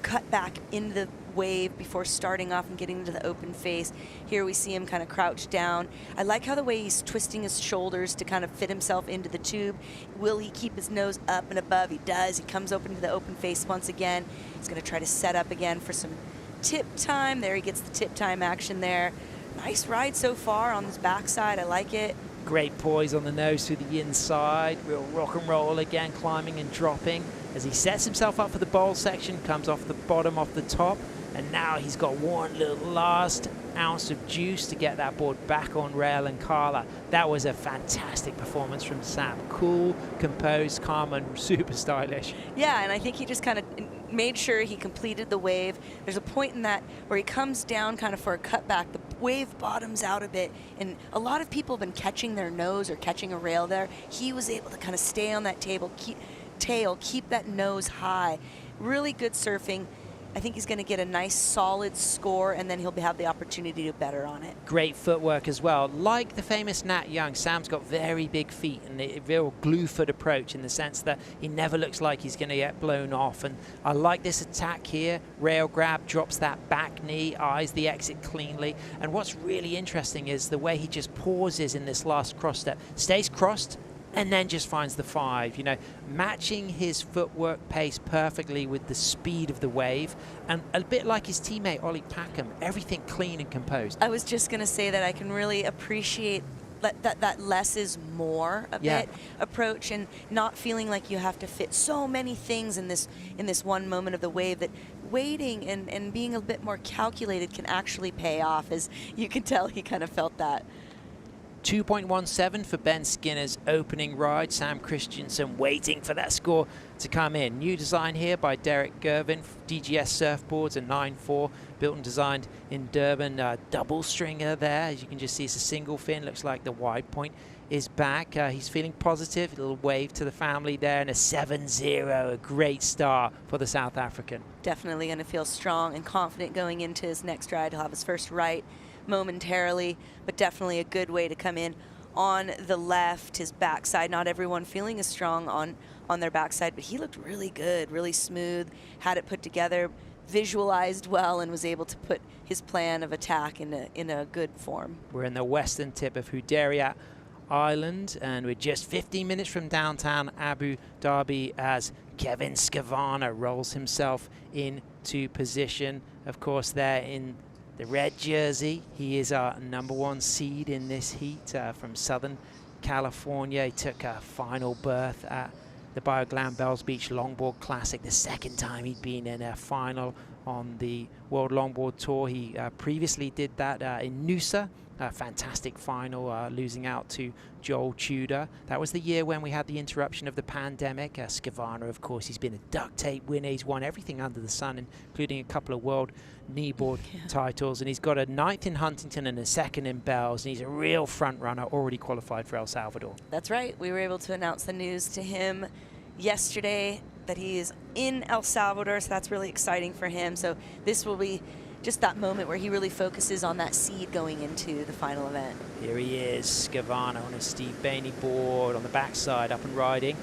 Speaker 19: cut back into the wave before starting off and getting into the open face. Here we see him kind of crouched down. I like how the way he's twisting his shoulders to kind of fit himself into the tube. Will he keep his nose up and above? He does. He comes open to the open face once again. He's going to try to set up again for some tip time. There he gets the tip time action there. Nice ride so far on his backside. I like it.
Speaker 5: Great poise on the nose through the inside. Real rock and roll again, climbing and dropping as he sets himself up for the bowl section, comes off the bottom, off the top. And now he's got one little last ounce of juice to get that board back on rail. And Carla, that was a fantastic performance from Sam. Cool, composed, calm, and super stylish.
Speaker 19: Yeah, and I think he just kind of made sure he completed the wave. There's a point in that where he comes down kind of for a cutback. The wave bottoms out a bit, and a lot of people have been catching their nose or catching a rail there. He was able to kind of stay on that tail, keep that nose high. Really good surfing. I think he's going to get a nice solid score, and then he'll have the opportunity to better on it.
Speaker 5: Great footwork as well. Like the famous Nat Young, Sam's got very big feet and a real glue foot approach in the sense that he never looks like he's going to get blown off. And I like this attack here. Rail grab, drops that back knee, eyes the exit cleanly. And what's really interesting is the way he just pauses in this last cross step. Stays crossed, and then just finds the 5, you know, matching his footwork pace perfectly with the speed of the wave, and a bit like his teammate Ollie Packham, everything clean and composed.
Speaker 19: I was just going to say that I can really appreciate that less is more a bit approach, and not feeling like you have to fit so many things in this one moment of the wave, that waiting and being a bit more calculated can actually pay off, as you can tell he kind of felt that.
Speaker 5: 2.17 for Ben Skinner's opening ride. Sam Christensen waiting for that score to come in. New design here by Derek Gervin. DGS surfboards, a 9.4, built and designed in Durban. Double stringer there. As you can just see, it's a single fin. Looks like the wide point is back. He's feeling positive. A little wave to the family there, and a 7-0. A great start for the South African.
Speaker 19: Definitely going to feel strong and confident going into his next ride. He'll have his first right momentarily, but definitely a good way to come in on the left. His backside, not everyone feeling as strong on their backside, but he looked really good, really smooth, had it put together, visualized well, and was able to put his plan of attack in a good form.
Speaker 5: We're in the western tip of Hudayriyat Island, and we're just 15 minutes from downtown Abu Dhabi as Kevin Skavana rolls himself into position. Of course, there in the red jersey, he is our #1 seed in this heat from Southern California. He took a final berth at the BioGlam Bells Beach Longboard Classic, the second time he'd been in a final on the World Longboard Tour. He previously did that in Noosa. A fantastic final, losing out to Joel Tudor. That was the year when we had the interruption of the pandemic. Skavana, of course, he's been a duct tape winner. He's won everything under the sun, including a couple of world kneeboard titles. And he's got a 9th in Huntington and a 2nd in Bells. And he's a real front runner, already qualified for El Salvador.
Speaker 19: That's right. We were able to announce the news to him yesterday that he is in El Salvador, so that's really exciting for him. So this will be just that moment where he really focuses on that seed going into the final event.
Speaker 5: Here he is, Skavana on a Steve Bainey board on the backside, up and riding.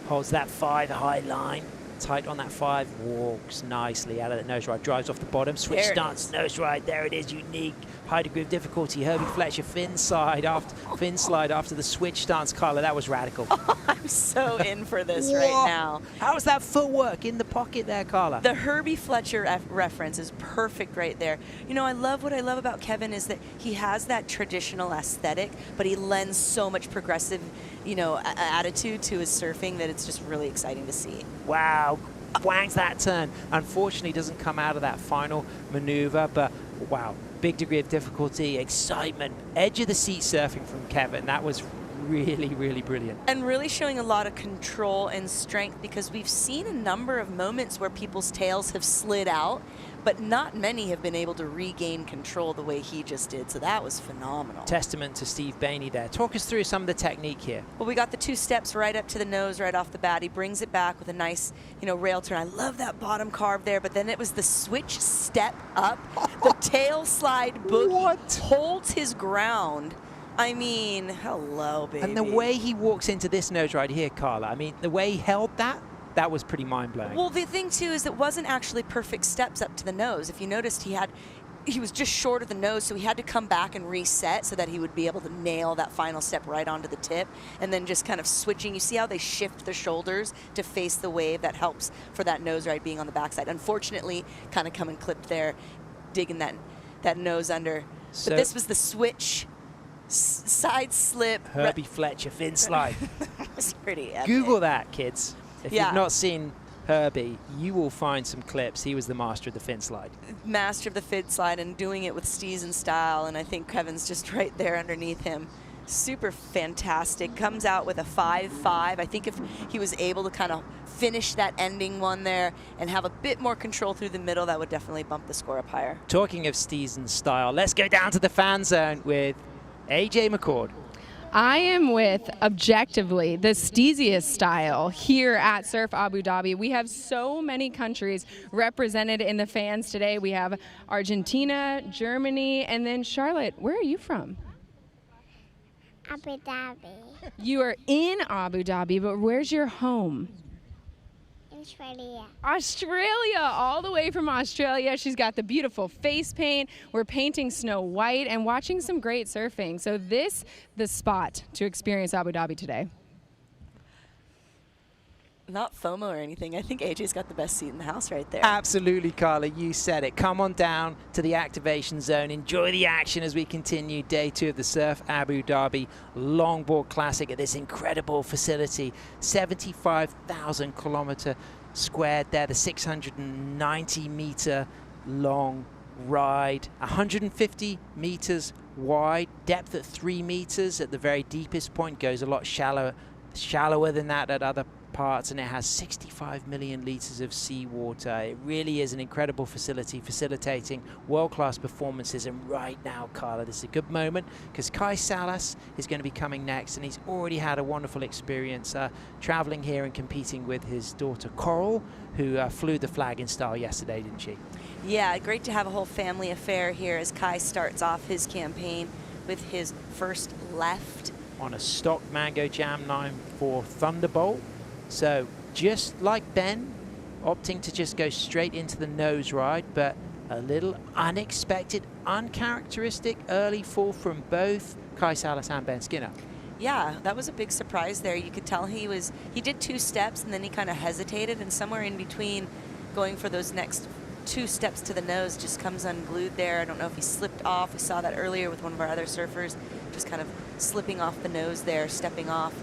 Speaker 5: Holds that 5 high line, tight on that 5, walks nicely out of that nose ride, drives off the bottom, switch stance, nose ride, there it is, unique, high degree of difficulty. Herbie Fletcher, fin slide after the switch stance. Carla, that was radical.
Speaker 19: I'm so in for this right now.
Speaker 5: How was that footwork in the pocket there, Carla?
Speaker 19: The Herbie Fletcher reference is perfect right there. You know, what I love about Kevin is that he has that traditional aesthetic, but he lends so much progressive, you know, attitude to his surfing that it's just really exciting to see.
Speaker 5: Wow, wangs that turn. Unfortunately, doesn't come out of that final maneuver, but wow, big degree of difficulty, excitement, edge of the seat surfing from Kevin. That was really, really brilliant.
Speaker 19: And really showing a lot of control and strength, because we've seen a number of moments where people's tails have slid out, but not many have been able to regain control the way he just did. So that was phenomenal.
Speaker 5: Testament to Steve Bainey there. Talk us through some of the technique here.
Speaker 19: Well, we got the 2 steps right up to the nose right off the bat. He brings it back with a nice, you know, rail turn. I love that bottom carve there, but then it was the switch step up. The tail slide boogie holds his ground. I mean, hello, baby.
Speaker 5: And the way he walks into this nose ride here, Carla, I mean, the way he held that was pretty mind-blowing.
Speaker 19: Well, the thing, too, is it wasn't actually perfect steps up to the nose. If you noticed, he was just short of the nose, so he had to come back and reset so that he would be able to nail that final step right onto the tip, and then just kind of switching. You see how they shift the shoulders to face the wave? That helps for that nose ride being on the backside. Unfortunately, kind of coming clipped there, digging that nose under.
Speaker 5: So
Speaker 19: but this was the switch. Side slip.
Speaker 5: Herbie Fletcher, fin slide.
Speaker 19: It's pretty epic.
Speaker 5: Google that, kids. If you've not seen Herbie, you will find some clips. He was the master of the fin slide.
Speaker 19: Master of the fin slide, and doing it with Steezen style, and I think Kevin's just right there underneath him. Super fantastic. Comes out with a 5.5. I think if he was able to kind of finish that ending one there and have a bit more control through the middle, that would definitely bump the score up higher.
Speaker 5: Talking of Steezen style, let's go down to the fan zone with AJ McCord.
Speaker 1: I am with, objectively, the steeziest style here at Surf Abu Dhabi. We have so many countries represented in the fans today. We have Argentina, Germany, and then Charlotte, where are you from?
Speaker 13: Abu Dhabi.
Speaker 1: You are in Abu Dhabi, but where's your home?
Speaker 13: Australia.
Speaker 1: Australia, all the way from Australia. She's got the beautiful face paint. We're painting Snow White and watching some great surfing. So the spot to experience Abu Dhabi today.
Speaker 19: Not FOMO or anything. I think AJ's got the best seat in the house right there.
Speaker 5: Absolutely, Carla, you said it. Come on down to the activation zone. Enjoy the action as we continue day 2 of the Surf Abu Dhabi Longboard Classic at this incredible facility. 75,000 kilometer squared there, the 690 meter long ride, 150 meters wide, depth at 3 meters at the very deepest point, goes a lot shallower than that at other parts, and it has 65 million liters of seawater. It really is an incredible facility, facilitating world-class performances. And right now, Carla, this is a good moment because Kai Salas is going to be coming next, and he's already had a wonderful experience traveling here and competing with his daughter Coral, who flew the flag in style yesterday, didn't she?
Speaker 19: Yeah, great to have a whole family affair here as Kai starts off his campaign with his first left.
Speaker 5: On a stock Mango Jam 9.4 Thunderbolt. So just like Ben, opting to just go straight into the nose ride, but a little unexpected, uncharacteristic early fall from both Kai Salas and Ben Skinner.
Speaker 19: Yeah, that was a big surprise there. You could tell he did 2 steps and then he kind of hesitated, and somewhere in between going for those next 2 steps to the nose just comes unglued there. I don't know if he slipped off. We saw that earlier with one of our other surfers, just kind of slipping off the nose there, stepping off.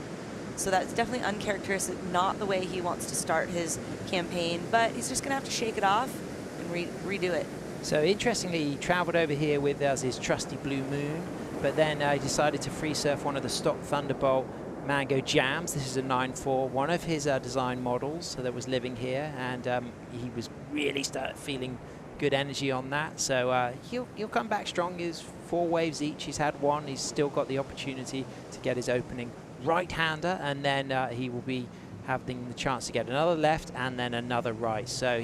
Speaker 19: So that's definitely uncharacteristic, not the way he wants to start his campaign, but he's just going to have to shake it off and redo it.
Speaker 5: So interestingly, he traveled over here with his trusty Blue Moon, but then he decided to free surf one of the stock Thunderbolt Mango Jams. This is a 9.4, one of his design models that was living here, and he was really feeling good energy on that. So he'll come back strong. He's 4 waves each. He's had 1. He's still got the opportunity to get his opening right-hander, and then he will be having the chance to get another left and then another right. So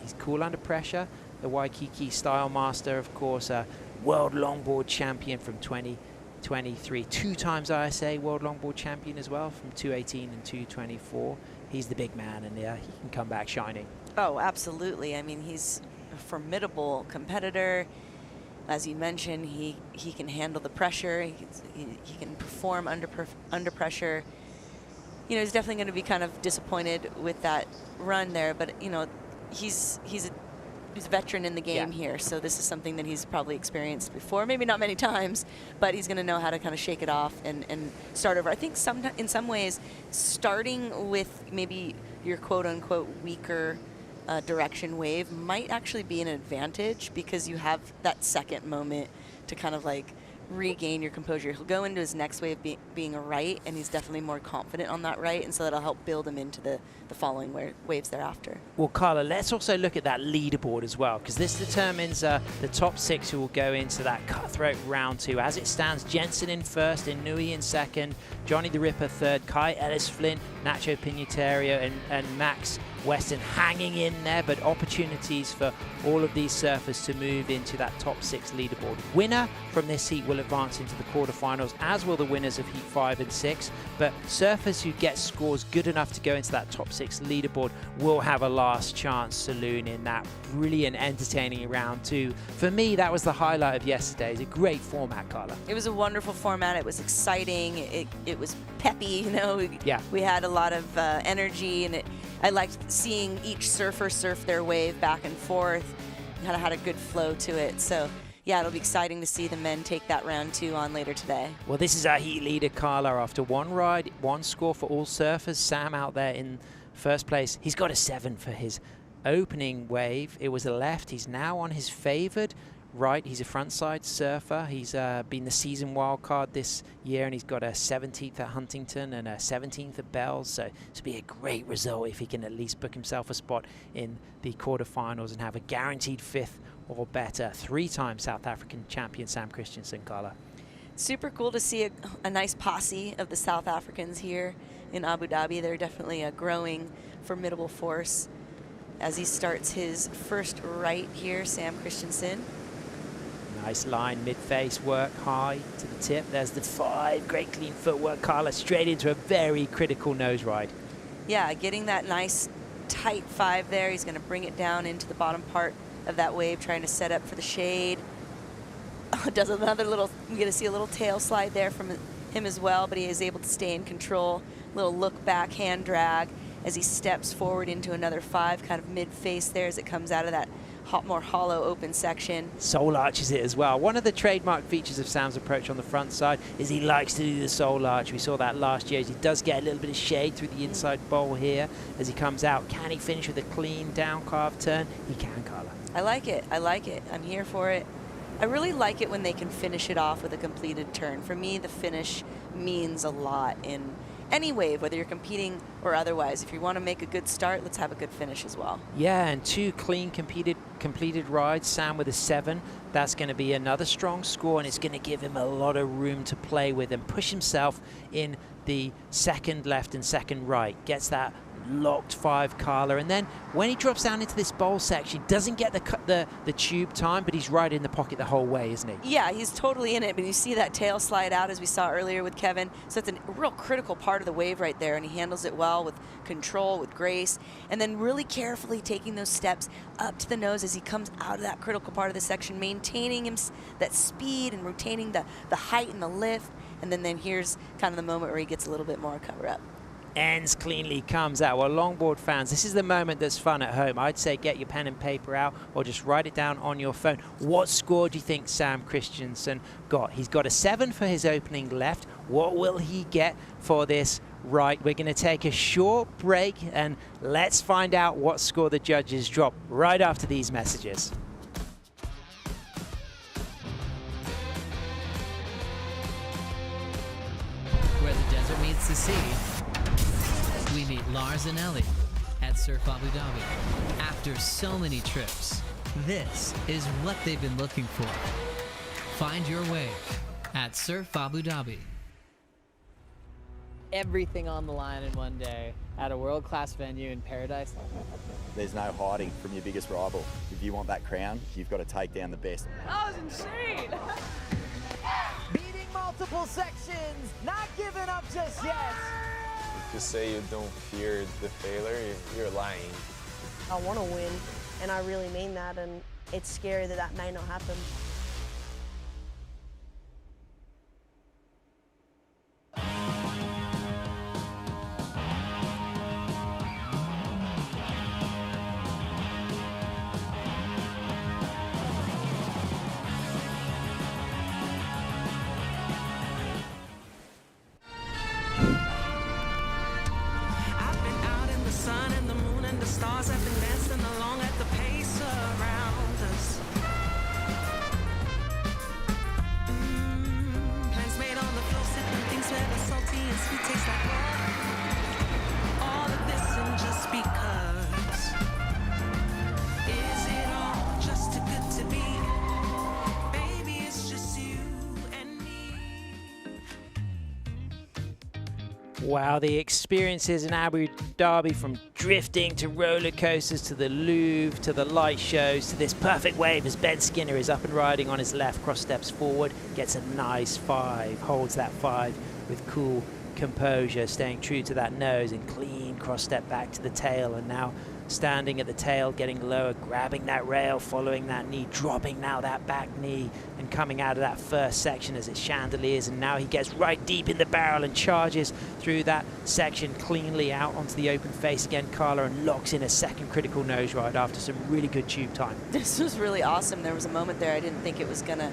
Speaker 5: he's cool under pressure. The Waikiki Style Master, of course, a World Longboard Champion from 2023, 2 times ISA World Longboard Champion as well from 2018 and 2024. He's the big man, and he can come back shining.
Speaker 19: Oh, absolutely. I mean, he's a formidable competitor. As you mentioned, he can handle the pressure. He can perform under pressure. You know, he's definitely going to be kind of disappointed with that run there, but you know, he's a veteran in the game here, so this is something that he's probably experienced before. Maybe not many times, but he's going to know how to kind of shake it off and start over. I think in some ways, starting with maybe your quote-unquote weaker direction wave might actually be an advantage because you have that second moment to kind of like regain your composure. He'll go into his next wave being a right, and he's definitely more confident on that right, and so that'll help build him into the following waves thereafter.
Speaker 5: Well, Carla, let's also look at that leaderboard as well, because this determines the top 6 who will go into that cutthroat round 2. As it stands, Jensen in first, Inui in second, Johnny the Ripper third, Kai Ellis-Flynn, Nacho Piñatario, and Max Weston hanging in there, but opportunities for all of these surfers to move into that top 6 leaderboard. Winner from this heat will advance into the quarterfinals, as will the winners of heat 5 and 6, but surfers who get scores good enough to go into that top 6 leaderboard will have a last chance saloon in that brilliant, entertaining round 2. For me, that was the highlight of yesterday. It's a great format, Carla.
Speaker 19: It was a wonderful format. It was exciting. It was peppy, you know. We had a lot of energy, and I liked seeing each surfer surf their wave back and forth. Kind of had a good flow to it. So yeah, it'll be exciting to see the men take that round 2 on later today.
Speaker 5: Well, this is our heat leader, Carla. After 1 ride, 1 score for all surfers. Sam out there in first place. He's got a 7 for his opening wave. It was a left. He's now on his favored right. He's a frontside surfer. He's been the season wild card this year, and he's got a 17th at Huntington and a 17th at Bells. So this will be a great result if he can at least book himself a spot in the quarterfinals and have a guaranteed 5th or better. 3-time South African champion Sam Christensen, Carla.
Speaker 19: Super cool to see a nice posse of the South Africans here in Abu Dhabi. They're definitely a growing, formidable force. As he starts his first right here, Sam Christensen.
Speaker 5: Nice line, mid-face work, high to the tip. There's the 5, great clean footwork, Carla, straight into a very critical nose ride.
Speaker 19: Yeah, getting that nice tight 5 there. He's going to bring it down into the bottom part of that wave, trying to set up for the shade. Does another little, you get to see a little tail slide there from him as well, but he is able to stay in control. Little look back, hand drag, as he steps forward into another 5, kind of mid-face there as it comes out of that more hollow open section.
Speaker 5: Soul arches it as well. One of the trademark features of Sam's approach on the front side is he likes to do the soul arch. We saw that last year as he does get a little bit of shade through the inside bowl here as he comes out. Can he finish with a clean down carve turn? He can, Carla.
Speaker 19: I like it. I like it. I'm here for it. I really like it when they can finish it off with a completed turn. For me, the finish means a lot in any wave, whether you're competing or otherwise. If you want to make a good start, let's have a good finish as well.
Speaker 5: Yeah, and 2 clean completed rides. Sam with a 7. That's going to be another strong score, and it's going to give him a lot of room to play with and push himself in the second left and second right. Gets that locked 5 Carla, and then when he drops down into this bowl section, doesn't get the tube time, but he's right in the pocket the whole way, isn't he?
Speaker 19: Yeah, he's totally in it, but you see that tail slide out as we saw earlier with Kevin, so it's a real critical part of the wave right there, and he handles it well with control, with grace, and then really carefully taking those steps up to the nose as he comes out of that critical part of the section, maintaining that speed and retaining the height and the lift, and then here's kind of the moment where he gets a little bit more cover up.
Speaker 5: Ends cleanly, comes out. Well, longboard fans, this is the moment that's fun at home. I'd say get your pen and paper out or just write it down on your phone. What score do you think Sam Christensen got? He's got a 7 for his opening left. What will he get for this right? We're going to take a short break and let's find out what score the judges drop right after these messages.
Speaker 2: Where the desert meets the sea, we meet Lars and Ellie at Surf Abu Dhabi. After so many trips, this is what they've been looking for. Find your wave at Surf Abu Dhabi.
Speaker 7: Everything on the line in one day at a world-class venue in paradise.
Speaker 8: There's no hiding from your biggest rival. If you want that crown, you've got to take down the best.
Speaker 7: That was insane!
Speaker 14: Beating multiple sections, not giving up just yet.
Speaker 10: To say you don't fear the failure, you're lying.
Speaker 11: I want to win, and I really mean that, and it's scary that may not happen.
Speaker 23: Stars have been dancing along at the pace around us. Plans made on the floor, sipping things where the salty and sweet taste like water. All of this and just because. Is it all just too good to be? Baby, it's just you and me.
Speaker 5: Wow, the experiences in Abu Dhabi, from drifting to roller coasters to the Louvre to the light shows to this perfect wave as Ben Skinner is up and riding on his left, cross steps forward, gets a nice 5, holds that 5 with cool composure, staying true to that nose and clean cross step back to the tail, and now standing at the tail, getting lower, grabbing that rail, following that knee, dropping now that back knee, and coming out of that first section as it chandeliers, and now he gets right deep in the barrel and charges through that section cleanly out onto the open face again, Carla, and locks in a second critical nose ride after some really good tube time.
Speaker 19: This was really awesome. There was a moment there I didn't think it was going to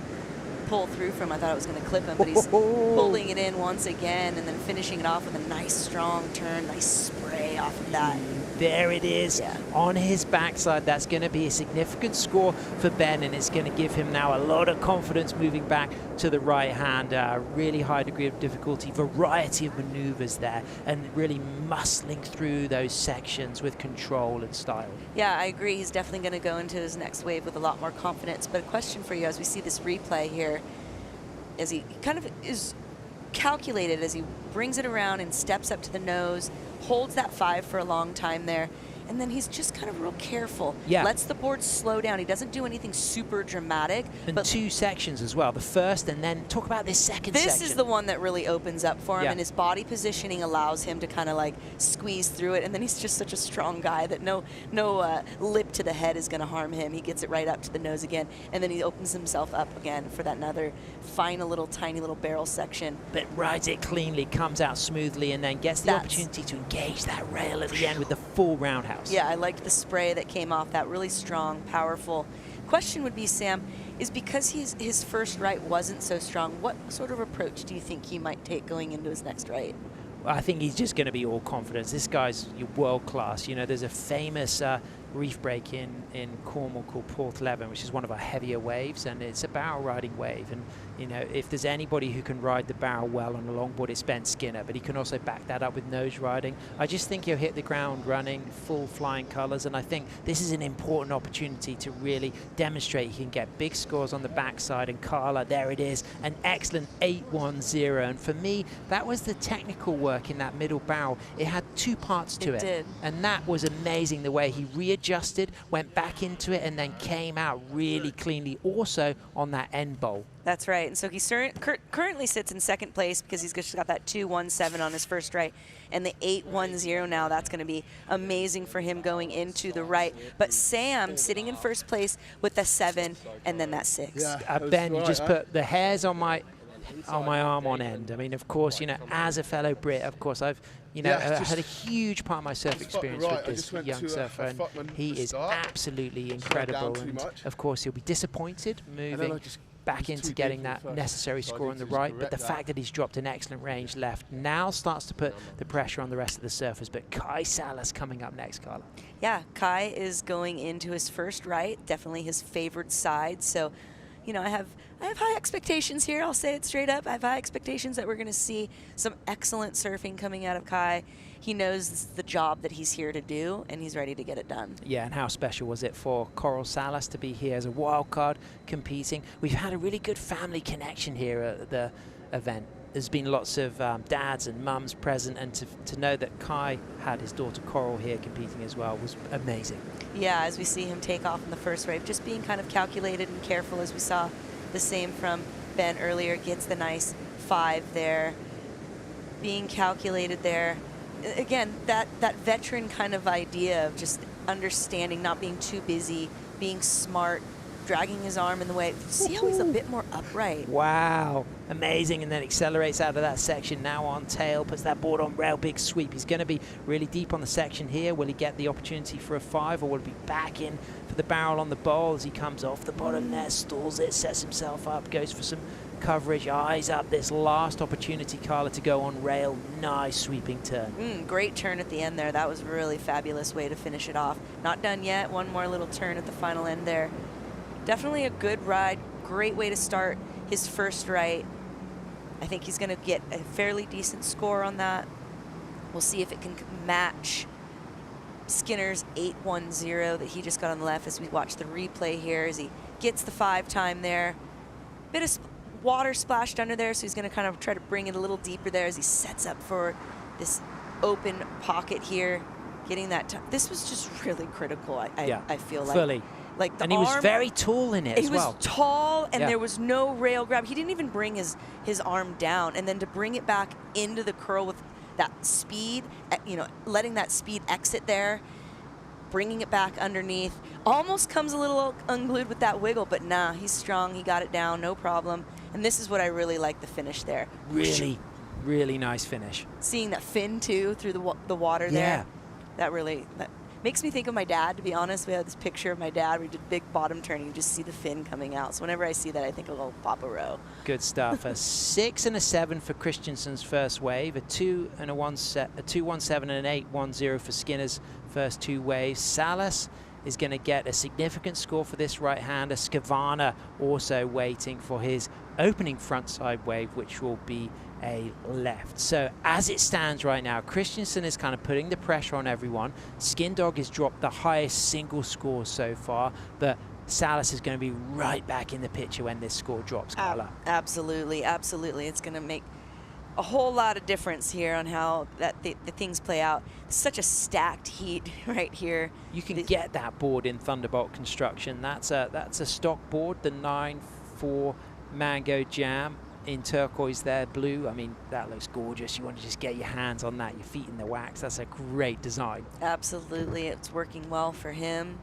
Speaker 19: pull through from. I thought it was going to clip him, but he's pulling it in once again and then finishing it off with a nice strong turn, nice spray off of that.
Speaker 5: There it is, on his backside. That's going to be a significant score for Ben, and it's going to give him now a lot of confidence moving back to the right hand. Really high degree of difficulty, variety of maneuvers there, and really muscling through those sections with control and style.
Speaker 19: Yeah, I agree. He's definitely going to go into his next wave with a lot more confidence. But a question for you as we see this replay here, as he kind of is calculated as he brings it around and steps up to the nose, holds that 5 for a long time there, and then he's just kind of real careful.
Speaker 5: Yeah.
Speaker 19: Lets the board slow down. He doesn't do anything super dramatic.
Speaker 5: And
Speaker 19: but
Speaker 5: 2 sections as well. The first, and then talk about this second section.
Speaker 19: this is the one that really opens up for him,
Speaker 5: Yeah.
Speaker 19: and his body positioning allows him to kind of like squeeze through it, and then he's just such a strong guy that no lip to the head is going to harm him. He gets it right up to the nose again, and then he opens himself up again for that another final little tiny little barrel section.
Speaker 5: But rides it cleanly, comes out smoothly, and then gets the opportunity to engage that rail at the end with the full roundhouse.
Speaker 19: Yeah, I liked the spray that came off that, really strong, powerful. Question would be, Sam, is because his first right wasn't so strong, what sort of approach do you think he might take going into his next right?
Speaker 5: I think he's just going to be all confidence. This guy's world class. You know, there's a famous reef break in Cornwall called Port 11, which is one of our heavier waves, and it's a barrel riding wave. And you know, if there's anybody who can ride the barrel well on a longboard, it's Ben Skinner, but he can also back that up with nose riding. I just think he'll hit the ground running, full flying colors, and I think this is an important opportunity to really demonstrate he can get big scores on the backside. And Carla, there it is, an excellent 8-1-0. And for me, that was the technical work in that middle barrel. It had 2 parts to it.
Speaker 19: Did.
Speaker 5: And that was amazing, the way he readjusted, went back into it, and then came out really cleanly also on that end bowl.
Speaker 19: That's right. And so he currently sits in second place because he's just got that 2-1-7 on his first right. And the 8-1-0 now, that's going to be amazing for him going into the right. But Sam sitting in first place with the 7 and then that 6.
Speaker 5: Yeah, Ben, you just put the hairs on my arm on end. I mean, of course, you know, as a fellow Brit, of course, I've had a huge part of my surf experience with this young surfer, and he is absolutely incredible. And of course, he'll be disappointed moving back into getting that necessary score on the right, but the fact that he's dropped an excellent range left now starts to put the pressure on the rest of the surfers. But Kai Salas coming up next, Carla.
Speaker 19: Yeah, Kai is going into his first right, definitely his favored side. So, you know, I have high expectations here. I'll say it straight up. I have high expectations that we're going to see some excellent surfing coming out of Kai. He knows the job that he's here to do, and he's ready to get it done.
Speaker 5: Yeah, and how special was it for Coral Salas to be here as a wild card competing? We've had a really good family connection here at the event. There's been lots of dads and mums present, and to know that Kai had his daughter Coral here competing as well was amazing.
Speaker 19: Yeah, as we see him take off in the first wave, just being kind of calculated and careful, as we saw the same from Ben earlier, gets the nice 5 there, being calculated there. Again, that veteran kind of idea of just understanding, not being too busy, being smart, dragging his arm in the way. See how he's a bit more upright.
Speaker 5: Wow, amazing. And then accelerates out of that section, now on tail, puts that board on rail, big sweep. He's going to be really deep on the section here. Will he get the opportunity for a 5, or will he be back in for the barrel on the bowl as he comes off the bottom there, stalls it, sets himself up, goes for some coverage, eyes up this last opportunity, Carla, to go on rail. Nice sweeping turn.
Speaker 19: Great turn at the end there. That was a really fabulous way to finish it off. Not done yet. One more little turn at the final end there. Definitely a good ride. Great way to start his first right. I think he's going to get a fairly decent score on that. We'll see if it can match Skinner's 8-1-0 that he just got on the left as we watch the replay here as he gets the 5 time there. Bit of water splashed under there, so he's going to kind of try to bring it a little deeper there as he sets up for this open pocket here. Getting that this was just really critical, I feel like.
Speaker 5: Fully.
Speaker 19: Like the
Speaker 5: and he was very tall in it as well.
Speaker 19: He was tall, and there was no rail grab. He didn't even bring his arm down, and then to bring it back into the curl with that speed, you know, letting that speed exit there, bringing it back underneath, almost comes a little unglued with that wiggle, but nah, he's strong. He got it down, no problem. And this is what I really like, the finish there.
Speaker 5: Really, really nice finish.
Speaker 19: Seeing that fin too through the water there, that makes me think of my dad, to be honest. We had this picture of my dad. We did big bottom turn. You just see the fin coming out. So whenever I see that, I think of old Papa Rowe.
Speaker 5: Good stuff. A 6 and a 7 for Christensen's first wave. A 2-1-7 and an 8-1-0 for Skinner's first 2 waves. Salas is going to get a significant score for this right-hander. Skavana also waiting for his opening frontside wave, which will be a left. So as it stands right now, Christensen is kind of putting the pressure on everyone. Skin Dog has dropped the highest single score so far, but Salas is going to be right back in the picture when this score drops, Carla.
Speaker 19: Absolutely, absolutely. It's going to make a whole lot of difference here on how the things play out. Such a stacked heat right here.
Speaker 5: You can get that board in Thunderbolt construction. That's a stock board, the 9-4 Mango Jam in turquoise there, blue. I mean, that looks gorgeous. You want to just get your hands on that, your feet in the wax. That's a great design.
Speaker 19: Absolutely, it's working well for him.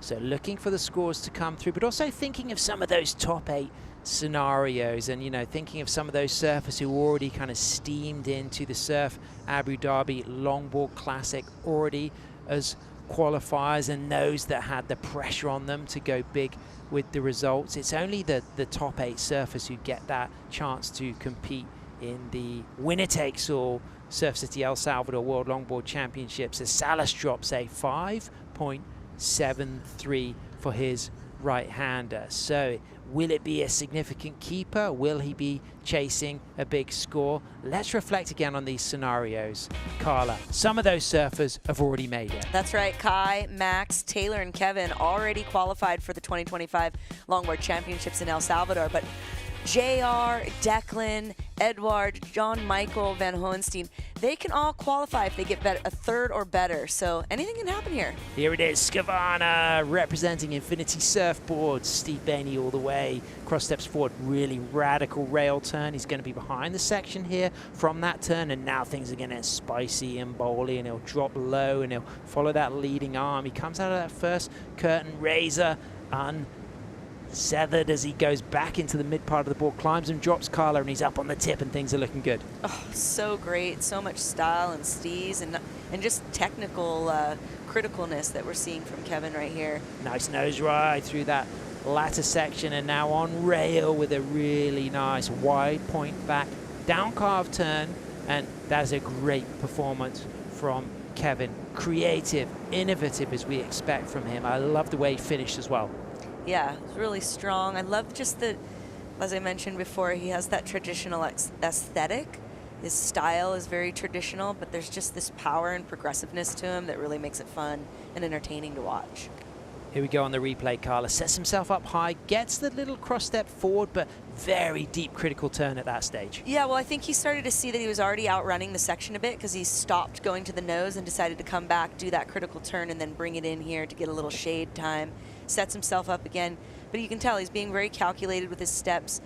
Speaker 5: So looking for the scores to come through, but also thinking of some of those top 8 scenarios, and thinking of some of those surfers who already kind of steamed into the Surf Abu Dhabi Longboard Classic already as qualifiers, and those that had the pressure on them to go big with the results. It's only the top 8 surfers who get that chance to compete in the winner-takes-all Surf City El Salvador World Longboard Championships, as Salas drops a 5.73 for his right-hander. So will it be a significant keeper? Will he be chasing a big score? Let's reflect again on these scenarios. Carla, some of those surfers have already made it.
Speaker 19: That's right. Kai, Max, Taylor, and Kevin already qualified for the 2025 Longboard Championships in El Salvador, but JR, Declan, Edward, John Michael Van Hohenstein, they can all qualify if they get a third or better. So anything can happen here.
Speaker 5: Here it is, Skavana representing Infinity Surfboards. Steve Bainey all the way. Cross steps forward, really radical rail turn. He's going to be behind the section here from that turn, and now things are going to get spicy and bowly, and he'll drop low and he'll follow that leading arm. He comes out of that first curtain, razor unsethered as he goes back into the mid part of the board, climbs and drops Carla, and he's up on the tip, and things are looking good.
Speaker 19: Oh, so great. So much style and steez and just technical criticalness that we're seeing from Kevin right here.
Speaker 5: Nice nose ride through that latter section, and now on rail with a really nice wide point back, down carve turn, and that's a great performance from Kevin. Creative, innovative as we expect from him. I love the way he finished as well.
Speaker 19: Yeah, it's really strong. I love just the, as I mentioned before, he has that traditional aesthetic. His style is very traditional, but there's just this power and progressiveness to him that really makes it fun and entertaining to watch.
Speaker 5: Here we go on the replay. Carla sets himself up high, gets the little cross step forward, but very deep critical turn at that stage.
Speaker 19: Yeah, well, I think he started to see that he was already outrunning the section a bit, because he stopped going to the nose and decided to come back, do that critical turn, and then bring it in here to get a little shade time. Sets himself up again, but you can tell he's being very calculated with his steps.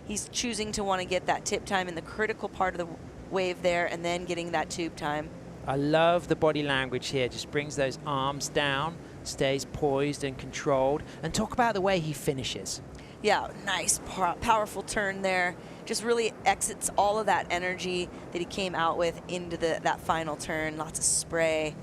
Speaker 19: He's choosing to want to get that tip time in the critical part of the wave there, and then getting that tube time.
Speaker 5: I love the body language here. Just brings those arms down, stays poised and controlled, and talk about the way he finishes.
Speaker 19: Yeah, nice, powerful turn there. Just really exits all of that energy that he came out with into that final turn. Lots of spray.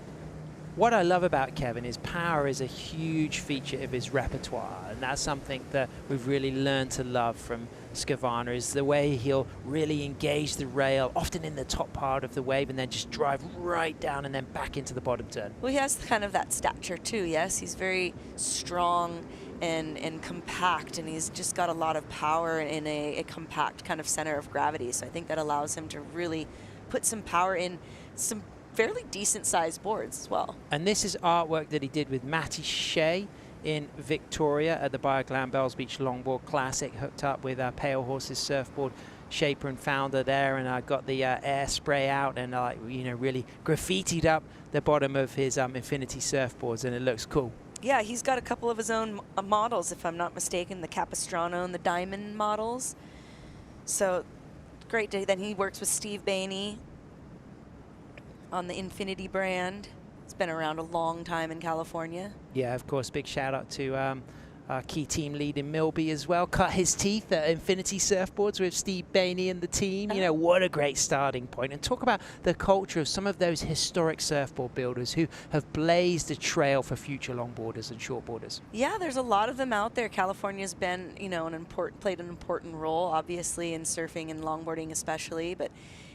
Speaker 5: What I love about Kevin is power is a huge feature of his repertoire, and that's something that we've really learned to love from Skavana, is the way he'll really engage the rail, often in the top part of the wave, and then just drive right down and then back into the bottom turn.
Speaker 19: Well, he has kind of that stature too, yes. He's very strong and compact, and he's just got a lot of power in a compact kind of center of gravity. So I think that allows him to really put some power in some fairly decent sized boards as well.
Speaker 5: And this is artwork that he did with Matty Shea in Victoria at the Bioglan Bells Beach Longboard Classic, hooked up with Pale Horse's surfboard shaper and founder there, and I got the air spray out and really graffitied up the bottom of his Infinity surfboards, and it looks cool.
Speaker 19: Yeah, he's got a couple of his own models, if I'm not mistaken, the Capistrano and the Diamond models. So great day. Then he works with Steve Bainey on the Infinity brand. It's been around a long time in California.
Speaker 5: Yeah, of course, big shout out to our key team lead in Milby as well. Cut his teeth at Infinity Surfboards with Steve Bainey and the team. You know, what a great starting point. And talk about the culture of some of those historic surfboard builders who have blazed a trail for future longboarders and shortboarders.
Speaker 19: Yeah, there's a lot of them out there. California's been, played an important role, obviously, in surfing and longboarding especially, but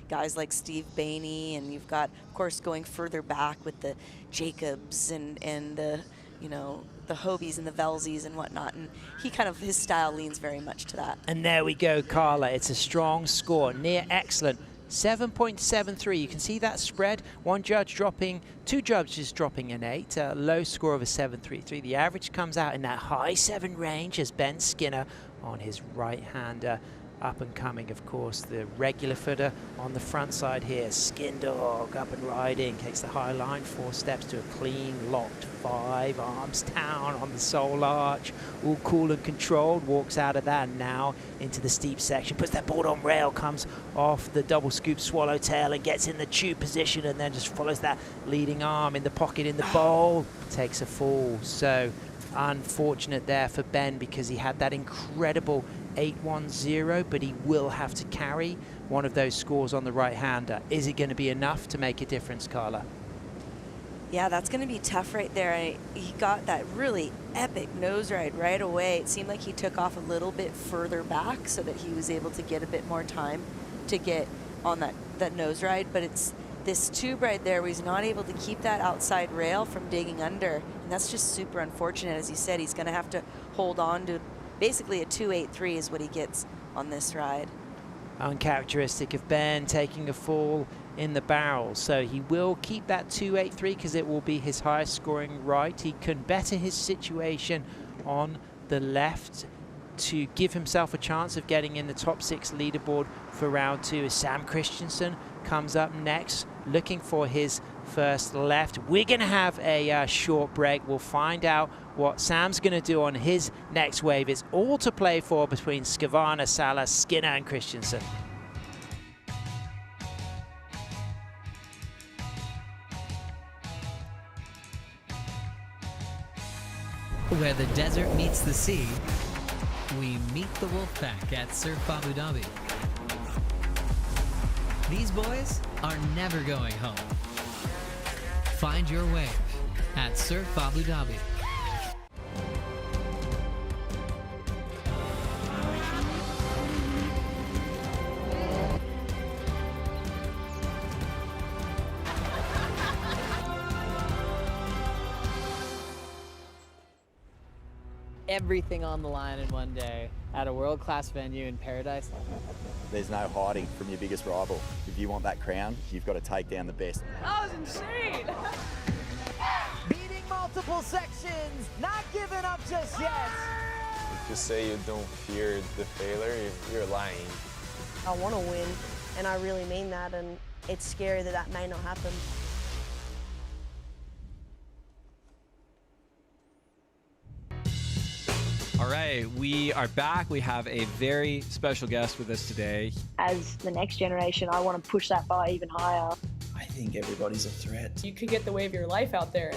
Speaker 19: guys like Steve Bainey, and you've got, of course, going further back with the Jacobs and the, the Hobies and the Velsies and whatnot, and his style leans very much to that.
Speaker 5: And there we go, Carla. It's a strong score, near excellent. 7.73. You can see that spread. One judge dropping, two judges dropping an 8. A low score of a 7.33. The average comes out in that high 7 range as Ben Skinner on his right-hander up and coming, of course, the regular footer on the front side here. Skin Dog up and riding, takes the high line, 4 steps to a clean, locked 5, arms down on the sole arch, all cool and controlled, walks out of that now into the steep section, puts that board on rail, comes off the double scoop swallowtail and gets in the tube position, and then just follows that leading arm in the pocket in the bowl, takes a fall. So unfortunate there for Ben, because he had that incredible 8-1-0, but he will have to carry one of those scores on the right-hander. Is it going to be enough to make a difference, Carla?
Speaker 19: Yeah, that's going to be tough right there. He got that really epic nose ride right away. It seemed like he took off a little bit further back so that he was able to get a bit more time to get on that nose ride, but it's this tube ride there where he's not able to keep that outside rail from digging under, and that's just super unfortunate. As you said, he's going to have to hold on to basically a 2.83 is what he gets on this ride.
Speaker 5: Uncharacteristic of Ben, taking a fall in the barrel, so he will keep that 2.83 because it will be his highest scoring ride. He can better his situation on the left to give himself a chance of getting in the top 6 leaderboard for round 2 as Sam Christensen comes up next, looking for his first left. We're going to have a short break. We'll find out what Sam's going to do on his next wave. It's all to play for between Skavana, Salas, Skinner and Christensen.
Speaker 2: Where the desert meets the sea, we meet the Wolfpack at Surf Abu Dhabi. These boys are never going home. Find your wave at Surf Abu Dhabi.
Speaker 7: Everything on the line in one day at a world-class venue in paradise.
Speaker 8: There's no hiding from your biggest rival. If you want that crown, you've got to take down the best.
Speaker 14: That was insane! Beating multiple sections, not giving up just yet.
Speaker 10: If you say you don't fear the failure, you're lying.
Speaker 11: I want to win, and I really mean that, and it's scary that that may not happen.
Speaker 9: All right, we are back. We have a very special guest with us today.
Speaker 11: As the next generation, I want to push that bar even higher.
Speaker 15: I think everybody's a threat.
Speaker 11: You could get the wave of your life out there.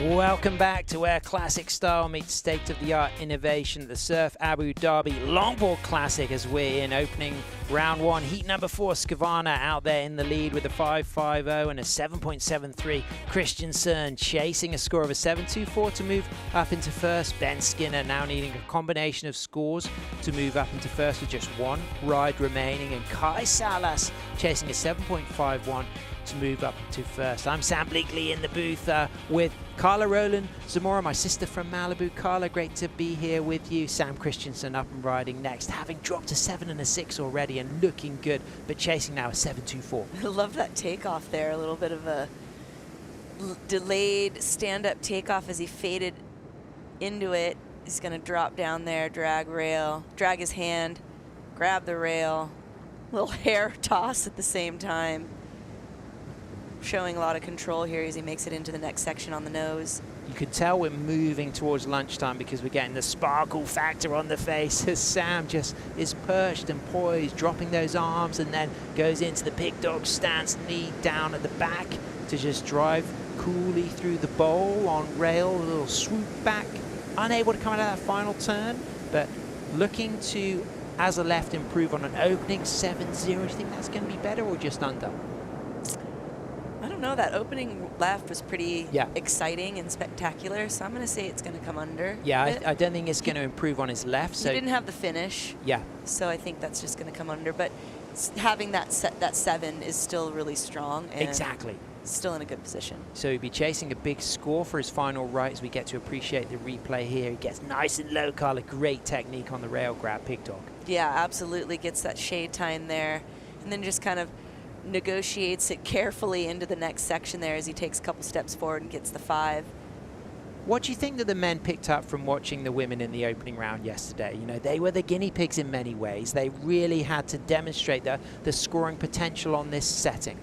Speaker 5: Welcome back to where classic style meets state-of-the-art innovation at the Surf Abu Dhabi Longboard Classic, as we're in opening round 1. Heat number 4, Skavana out there in the lead with a 5.50 and a 7.73. Christensen chasing a score of a 7.24 to move up into first. Ben Skinner now needing a combination of scores to move up into first with just 1 ride remaining. And Kai Salas chasing a 7.51 to move up to first. I'm Sam Bleakley in the booth with Carla Rowland Zamora, my sister from Malibu. Carla, great to be here with you. Sam Christensen up and riding next, having dropped a 7 and a 6 already and looking good, but chasing now a 7.24.
Speaker 19: I love that takeoff there, a little bit of a delayed stand-up takeoff as he faded into it. He's going to drop down there, drag rail, drag his hand, grab the rail, little hair toss at the same time. Showing a lot of control here as he makes it into the next section on the nose.
Speaker 5: You could tell we're moving towards lunchtime because we're getting the sparkle factor on the face as Sam just is perched and poised, dropping those arms, and then goes into the pig dog stance, knee down at the back to just drive coolly through the bowl on rail, a little swoop back, unable to come out of that final turn, but looking to, as a left, improve on an opening 7.0. Do you think that's going to be better or just under?
Speaker 19: I don't know, that opening left was pretty exciting and spectacular, so I'm going to say it's going to come under.
Speaker 5: Yeah, I don't think it's going to improve on his left. So
Speaker 19: he didn't have the finish.
Speaker 5: Yeah.
Speaker 19: So I think that's just going to come under, but having that 7 is still really strong. And
Speaker 5: exactly.
Speaker 19: still in a good position.
Speaker 5: So he'll be chasing a big score for his final right as we get to appreciate the replay here. He gets nice and low, Carla. Great technique on the rail grab, Pig Dog.
Speaker 19: Yeah, absolutely. Gets that shade time there, and then just kind of negotiates it carefully into the next section there as he takes a couple steps forward and gets the 5.
Speaker 5: What do you think that the men picked up from watching the women in the opening round yesterday? You know, they were the guinea pigs in many ways. They really had to demonstrate the scoring potential on this setting.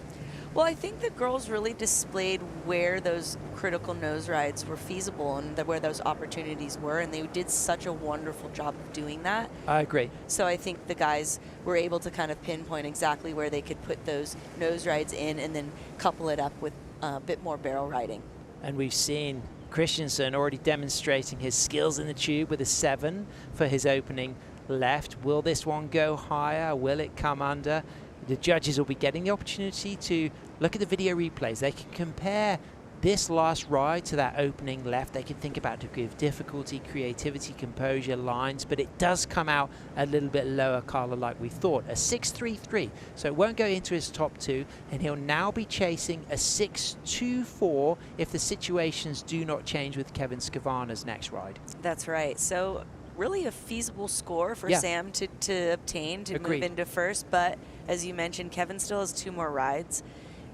Speaker 19: Well, I think the girls really displayed where those critical nose rides were feasible and where those opportunities were, and they did such a wonderful job of doing that.
Speaker 5: I agree.
Speaker 19: So I think the guys were able to kind of pinpoint exactly where they could put those nose rides in and then couple it up with a bit more barrel riding.
Speaker 5: And we've seen Christensen already demonstrating his skills in the tube with a 7 for his opening left. Will this one go higher? Will it come under? The judges will be getting the opportunity to look at the video replays. They can compare this last ride to that opening left. They can think about degree of difficulty, creativity, composure, lines, but it does come out a little bit lower, Carla, like we thought. A 6.33, so it won't go into his top 2, and he'll now be chasing a 6.24 if the situations do not change with Kevin Skavana's next ride.
Speaker 19: That's right. So really a feasible score for Sam to obtain to
Speaker 5: Agreed.
Speaker 19: move into first, but as you mentioned, Kevin still has 2 more rides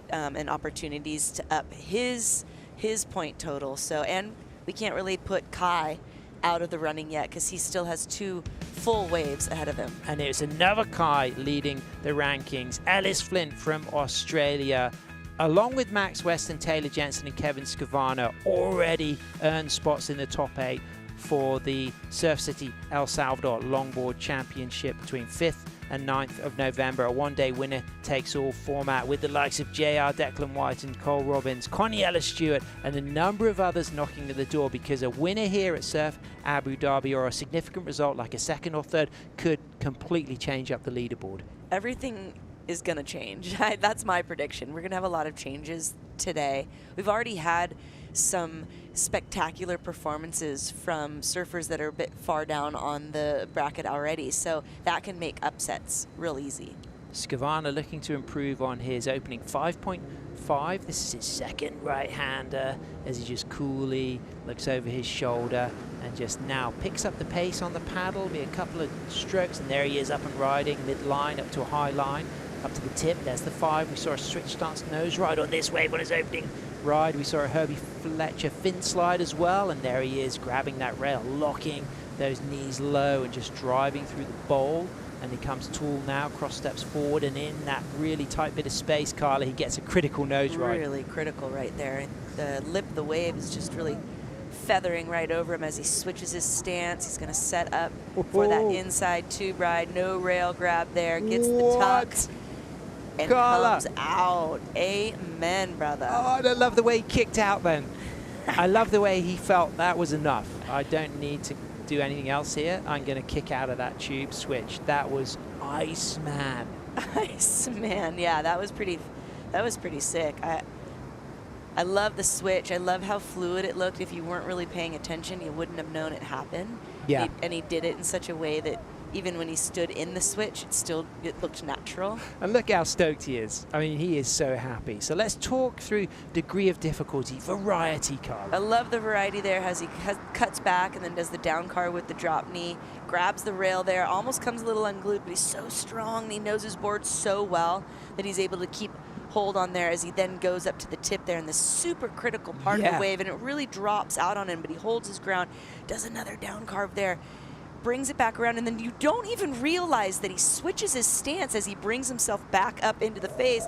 Speaker 19: and opportunities to up his point total. So, and we can't really put Kai out of the running yet because he still has 2 full waves ahead of him.
Speaker 5: And it's another Kai leading the rankings. Ellis Flint from Australia, along with Max Weston, Taylor Jensen and Kevin Skavana, already earned spots in the top 8 for the Surf City El Salvador Longboard Championship between 5th and 9th of November, a one-day winner-takes-all format with the likes of JR, Declan White and Cole Robbins, Connie Ellis-Stewart and a number of others knocking at the door, because a winner here at Surf Abu Dhabi or a significant result like a 2nd or 3rd could completely change up the leaderboard.
Speaker 19: Everything is going to change. That's my prediction. We're going to have a lot of changes today. We've already had some spectacular performances from surfers that are a bit far down on the bracket already, so that can make upsets real easy.
Speaker 5: Skavana looking to improve on his opening 5.5. This is his 2nd right-hander as he just coolly looks over his shoulder and just now picks up the pace on the paddle. Be a couple of strokes and there he is up and riding mid-line up to a high line, up to the tip. There's the 5. We saw a switch stance nose ride on this wave on his opening ride. We saw a Herbie Fletcher fin slide as well, and there he is grabbing that rail, locking those knees low and just driving through the bowl. And he comes tall now, cross steps forward, and in that really tight bit of space, Carla, he gets a critical nose ride.
Speaker 19: Really critical right there. The lip of the wave is just really feathering right over him as he switches his stance. He's going to set up for that inside tube ride. No rail grab there. Gets the tuck. And
Speaker 5: Carla
Speaker 19: comes out. Amen, brother.
Speaker 5: Oh, I love the way he kicked out then. I love the way he felt that was enough. I don't need to do anything else here. I'm going to kick out of that tube switch. That was Iceman.
Speaker 19: Iceman, yeah, that was pretty sick. I love the switch. I love how fluid it looked. If you weren't really paying attention, you wouldn't have known it happened.
Speaker 5: Yeah.
Speaker 19: And he did it in such a way that even when he stood in the switch, it looked natural.
Speaker 5: And look how stoked he is. I mean, he is so happy. So let's talk through degree of difficulty, variety, Carla.
Speaker 19: I love the variety there as he cuts back and then does the down car with the drop knee, grabs the rail there, almost comes a little unglued, but he's so strong and he knows his board so well that he's able to keep hold on there as he then goes up to the tip there in this super critical part of the wave, and it really drops out on him, but he holds his ground, does another down carve there, brings it back around, and then you don't even realize that he switches his stance as he brings himself back up into the face,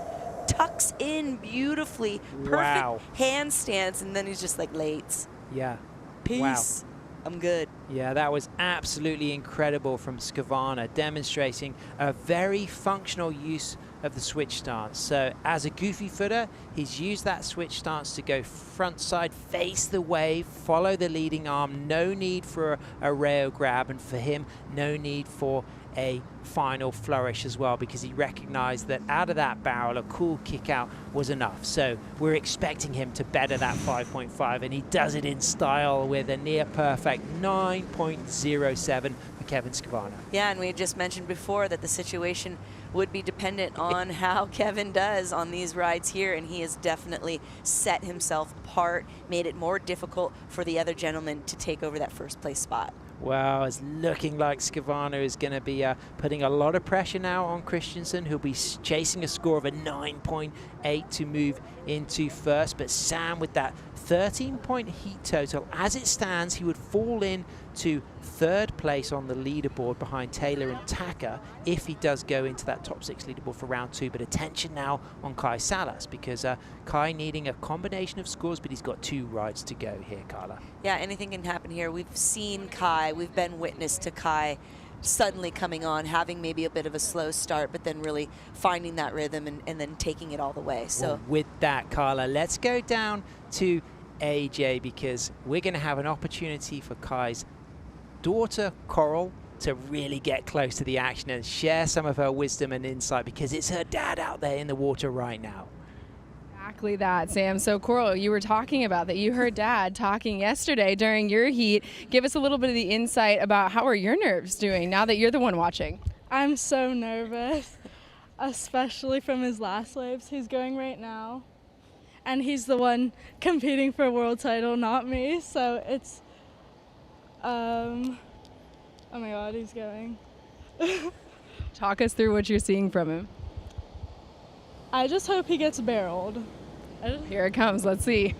Speaker 19: tucks in beautifully, perfect hand stance, and then he's just like, late.
Speaker 5: Yeah.
Speaker 19: Peace.
Speaker 5: Wow.
Speaker 19: I'm good.
Speaker 5: Yeah, that was absolutely incredible from Skavana, demonstrating a very functional use of the switch stance. So as a goofy footer, he's used that switch stance to go front side, face the wave, follow the leading arm, no need for a rail grab, and for him, no need for a final flourish as well, because he recognized that out of that barrel, a cool kick out was enough. So we're expecting him to better that 5.5, and he does it in style with a near perfect 9.07 for Kevin Skavana.
Speaker 19: Yeah, and we had just mentioned before that the situation would be dependent on how Kevin does on these rides here, and he has definitely set himself apart, made it more difficult for the other gentleman to take over that first place spot.
Speaker 5: Well, it's looking like Skavana is going to be putting a lot of pressure now on Christensen, who'll be chasing a score of a 9.8 to move into first. But Sam, with that 13-point heat total, as it stands, he would fall in to third place on the leaderboard behind Taylor and Taka if he does go into that top 6 leaderboard for round 2. But attention now on Kai Salas, because Kai needing a combination of scores, but he's got 2 rides to go here, Carla.
Speaker 19: Yeah, anything can happen here. We've seen Kai, we've been witness to Kai suddenly coming on, having maybe a bit of a slow start, but then really finding that rhythm and then taking it all the way. So
Speaker 5: well, with that, Carla, let's go down to AJ, because we're going to have an opportunity for Kai's daughter, Coral, to really get close to the action and share some of her wisdom and insight, because it's her dad out there in the water right now.
Speaker 1: Exactly that, Sam. So, Coral, you were talking about that. You heard Dad talking yesterday during your heat. Give us a little bit of the insight about how are your nerves doing now that you're the one watching?
Speaker 6: I'm so nervous, especially from his last waves he's going right now. And he's the one competing for a world title, not me. So it's, oh my God, he's going.
Speaker 1: Talk us through what you're seeing from him.
Speaker 6: I just hope he gets barreled.
Speaker 1: Here it comes. Let's see.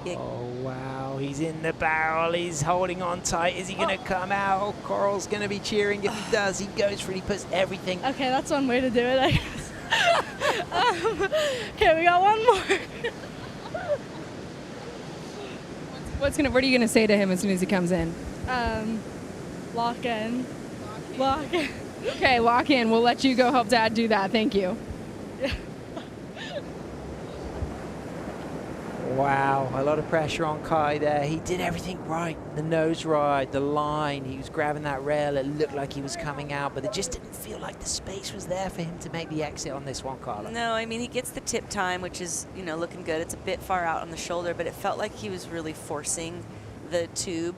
Speaker 5: Oh, wow. He's in the barrel. He's holding on tight. Is he going to come out? Coral's going to be cheering. If he does, he goes for it. He puts everything.
Speaker 6: Okay, that's one way to do it, I guess. Okay, we got one more.
Speaker 1: What are you going to say to him as soon as he comes in?
Speaker 6: Lock in. Lock in.
Speaker 1: Okay, lock in. We'll let you go help Dad do that. Thank you.
Speaker 5: Wow, a lot of pressure on Kai there. He did everything right. The nose ride, the line, he was grabbing that rail. It looked like he was coming out, but it just didn't feel like the space was there for him to make the exit on this one, Carla.
Speaker 19: No, I mean, he gets the tip time, which is, you know, looking good. It's a bit far out on the shoulder, but it felt like he was really forcing the tube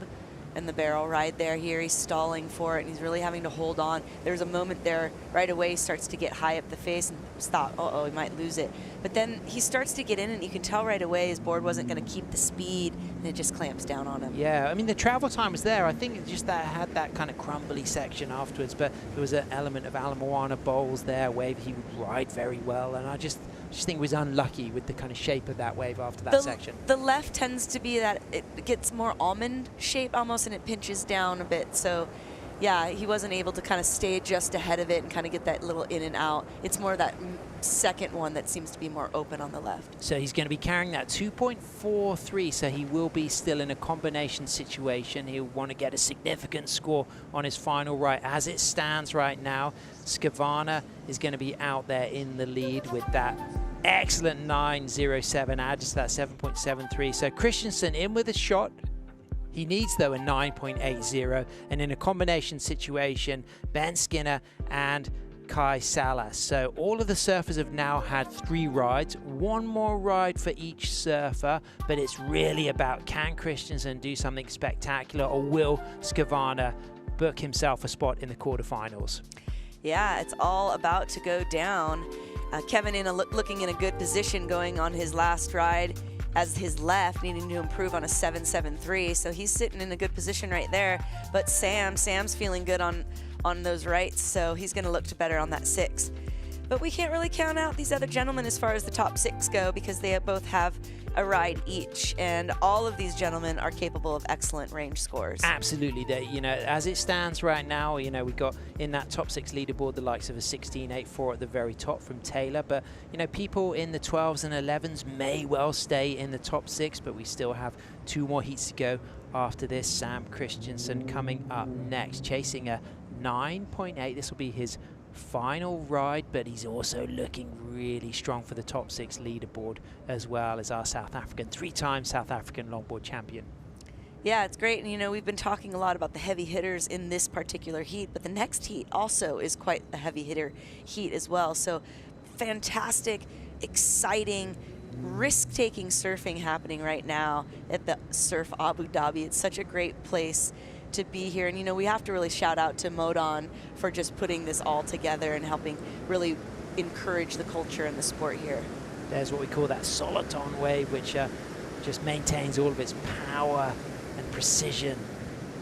Speaker 19: and the barrel ride there. Here he's stalling for it, and he's really having to hold on. There's a moment there right away he starts to get high up the face and stop. Uh-oh, he might lose it. But then he starts to get in, and you can tell right away his board wasn't going to keep the speed, and it just clamps down on him.
Speaker 5: Yeah, I mean, the travel time was there. I think it just that had that kind of crumbly section afterwards, but there was an element of Ala Moana bowls there, wave he would ride very well, and I just think he was unlucky with the kind of shape of that wave after that section.
Speaker 19: The left tends to be that it gets more almond shape almost, and it pinches down a bit. So, yeah, he wasn't able to kind of stay just ahead of it and kind of get that little in and out. It's more that second one that seems to be more open on the left.
Speaker 5: So he's going to be carrying that 2.43, so he will be still in a combination situation. He'll want to get a significant score on his final right. As it stands right now, Skavana is going to be out there in the lead with that excellent 9.07, adds to that 7.73. So Christensen in with a shot. He needs, though, a 9.80, and in a combination situation, Ben Skinner and Kai Salas. So all of the surfers have now had 3 rides, 1 more ride for each surfer, but it's really about, can Christensen do something spectacular, or will Skavana book himself a spot in the quarterfinals?
Speaker 19: Yeah, it's all about to go down. Kevin looking in a good position going on his last ride as his left, needing to improve on a 7.73, so he's sitting in a good position right there. But Sam's feeling good on those rights, so he's going to look to better on that 6. But we can't really count out these other gentlemen as far as the top 6 go, because they both have a ride each, and all of these gentlemen are capable of excellent range scores.
Speaker 5: Absolutely. You know, as it stands right now, you know, we've got in that top 6 leaderboard the likes of a 16.84 at the very top from Taylor, but you know, people in the 12s and 11s may well stay in the top 6, but we still have 2 more heats to go after this. Sam Christensen coming up next, chasing a 9.8. This will be his final ride, but he's also looking really strong for the top 6 leaderboard, as well as our South African, 3-time South African longboard champion.
Speaker 19: Yeah, it's great, and you know, we've been talking a lot about the heavy hitters in this particular heat, but the next heat also is quite a heavy hitter heat as well. So fantastic, exciting, risk-taking surfing happening right now at the Surf Abu Dhabi. It's such a great place to be here. And, you know, we have to really shout out to Modon for just putting this all together and helping really encourage the culture and the sport here.
Speaker 5: There's what we call that soliton wave, which just maintains all of its power and precision.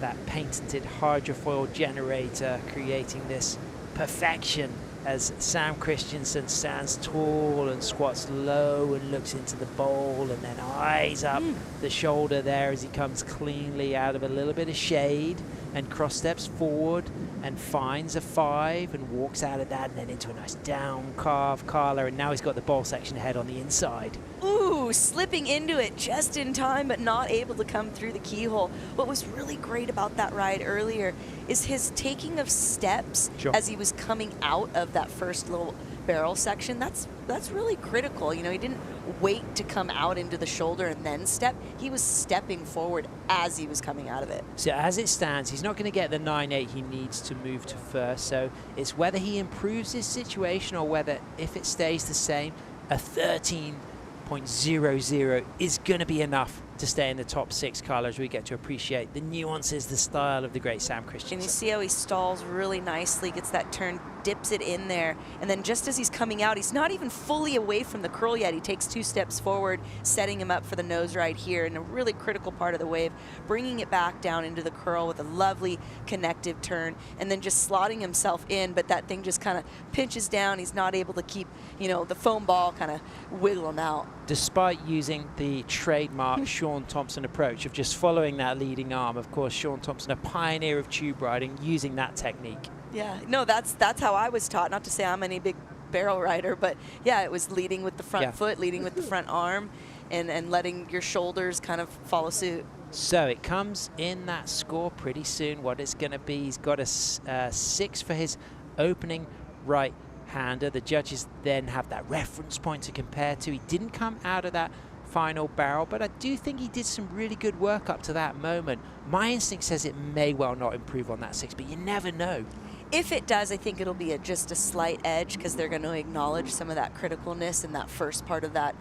Speaker 5: That patented hydrofoil generator creating this perfection as Sam Christensen stands tall and squats low and looks into the bowl and then eyes up the shoulder there as he comes cleanly out of a little bit of shade and cross steps forward and finds a 5 and walks out of that and then into a nice down carve Carla, and now he's got the bowl section head on the inside.
Speaker 19: Ooh, slipping into it just in time, but not able to come through the keyhole. What was really great about that ride earlier is his taking of steps as he was coming out of that first little barrel section. That's really critical. You know, he didn't wait to come out into the shoulder and then step. He was stepping forward as he was coming out of it.
Speaker 5: So as it stands, he's not going to get the 9.8 he needs to move to first. So it's whether he improves his situation or whether, if it stays the same, a 13.00 is going to be enough to stay in the top 6, Carla, as we get to appreciate the nuances, the style of the great Sam Christensen.
Speaker 19: And you see how he stalls really nicely, gets that turn, dips it in there, and then just as he's coming out, he's not even fully away from the curl yet. He takes 2 steps forward, setting him up for the nose ride here in a really critical part of the wave, bringing it back down into the curl with a lovely connective turn, and then just slotting himself in, but that thing just kind of pinches down. He's not able to keep, you know, the foam ball kind of wiggling out.
Speaker 5: Despite using the trademark Sean Thompson approach of just following that leading arm, of course, Sean Thompson, a pioneer of tube riding, using that technique.
Speaker 19: Yeah, no, that's how I was taught. Not to say I'm any big barrel rider, but yeah, it was leading with the front foot, leading with the front arm, and letting your shoulders kind of follow suit.
Speaker 5: So it comes in that score pretty soon. What it's going to be, he's got a 6 for his opening right-hander. The judges then have that reference point to compare to. He didn't come out of that final barrel, but I do think he did some really good work up to that moment. My instinct says it may well not improve on that 6, but you never know.
Speaker 19: If it does, I think it'll be just a slight edge because they're going to acknowledge some of that criticalness in that first part of that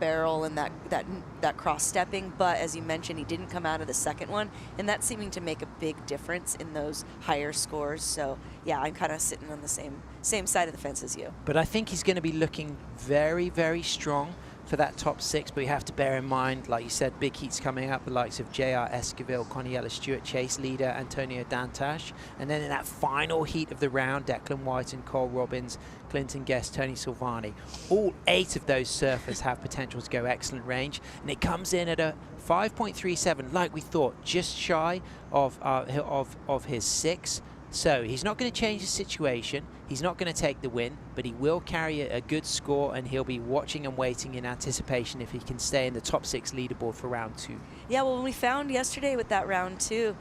Speaker 19: barrel and that cross-stepping. But as you mentioned, he didn't come out of the second one, and that's seeming to make a big difference in those higher scores. So, yeah, I'm kind of sitting on the same side of the fence as you.
Speaker 5: But I think he's going to be looking very, very strong for that top 6, but you have to bear in mind, like you said, big heats coming up, the likes of J.R. Esquivel, Connie Ellis-Stewart, Chase Leader, Antonio Dantash, and then in that final heat of the round, Declan White and Cole Robbins, Clinton Guest, Tony Silvani. All 8 of those surfers have potential to go excellent range, and it comes in at a 5.37, like we thought, just shy of his 6. So he's not going to change his situation, he's not going to take the win, but he will carry a good score, and he'll be watching and waiting in anticipation if he can stay in the top 6 leaderboard for round 2.
Speaker 19: Yeah, well, when we found yesterday with that round 2,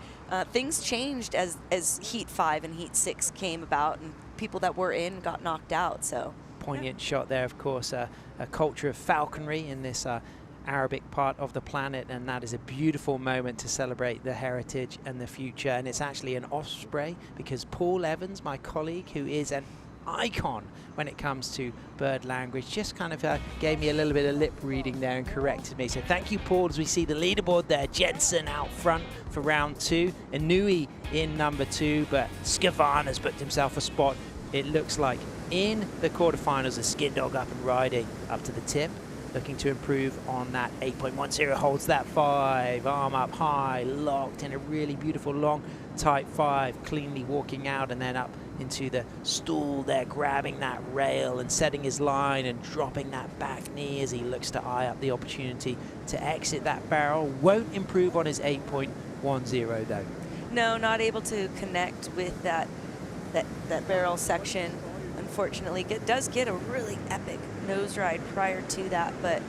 Speaker 19: things changed as heat 5 and heat 6 came about, and people that were in got knocked out. So
Speaker 5: poignant shot there, of course, a culture of falconry in this Arabic part of the planet, and that is a beautiful moment to celebrate the heritage and the future. And it's actually an osprey because Paul Evans, my colleague, who is an icon when it comes to bird language, just kind of gave me a little bit of lip reading there and corrected me. So thank you, Paul, as we see the leaderboard there. Jensen out front for round 2, Inui in number 2, but Scavana's booked himself a spot, it looks like, in the quarterfinals. A Skid Dog up and riding up to the tip, looking to improve on that 8.10, holds that 5, arm up high, locked in a really beautiful long tight 5, cleanly walking out and then up into the stool there, grabbing that rail and setting his line and dropping that back knee as he looks to eye up the opportunity to exit that barrel. Won't improve on his 8.10 though.
Speaker 19: No, not able to connect with that barrel section. Unfortunately, does get a really epic nose ride prior to that, but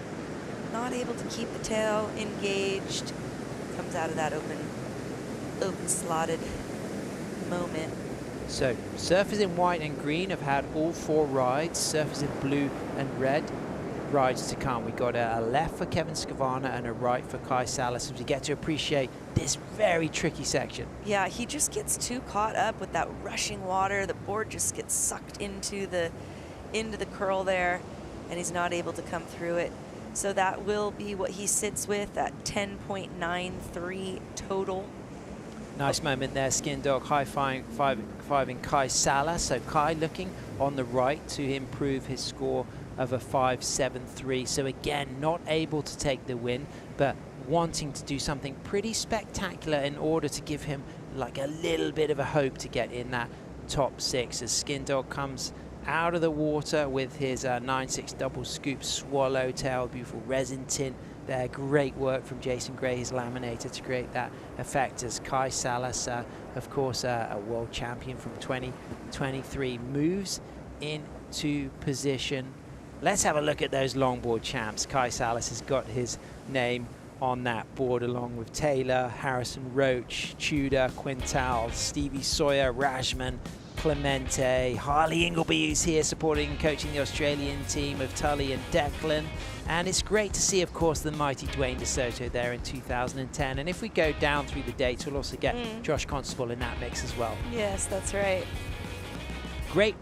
Speaker 19: not able to keep the tail engaged. Comes out of that open slotted moment.
Speaker 5: So surfers in white and green have had all 4 rides. Surfers in blue and red, rides to come. We got a left for Kevin Scavana and a right for Kai Salas as we get to appreciate this very tricky section.
Speaker 19: Yeah, he just gets too caught up with that rushing water. The board just gets sucked into the curl there, and he's not able to come through it. So that will be what he sits with at 10.93 total.
Speaker 5: Nice moment there, Skin Dog high-fiving Kai Salas. So Kai looking on the right to improve his score of a 5.73. So again, not able to take the win, but wanting to do something pretty spectacular in order to give him like a little bit of a hope to get in that top 6 as Skin Dog comes out of the water with his 9.6 double scoop swallowtail, beautiful resin tint there. Great work from Jason Gray, his laminator, to create that effect as Kai Salas, of course, a world champion from 2023, moves into position. Let's have a look at those longboard champs. Kai Salas has got his name on that board along with Taylor, Harrison Roach, Tudor, Quintal, Stevie Sawyer, Rajman, Clemente, Harley Ingleby, who's here supporting and coaching the Australian team of Tully and Declan. And it's great to see, of course, the mighty Dwayne DeSoto there in 2010. And if we go down through the dates, we'll also get Josh Constable in that mix as well.
Speaker 19: Yes, that's right.
Speaker 5: Great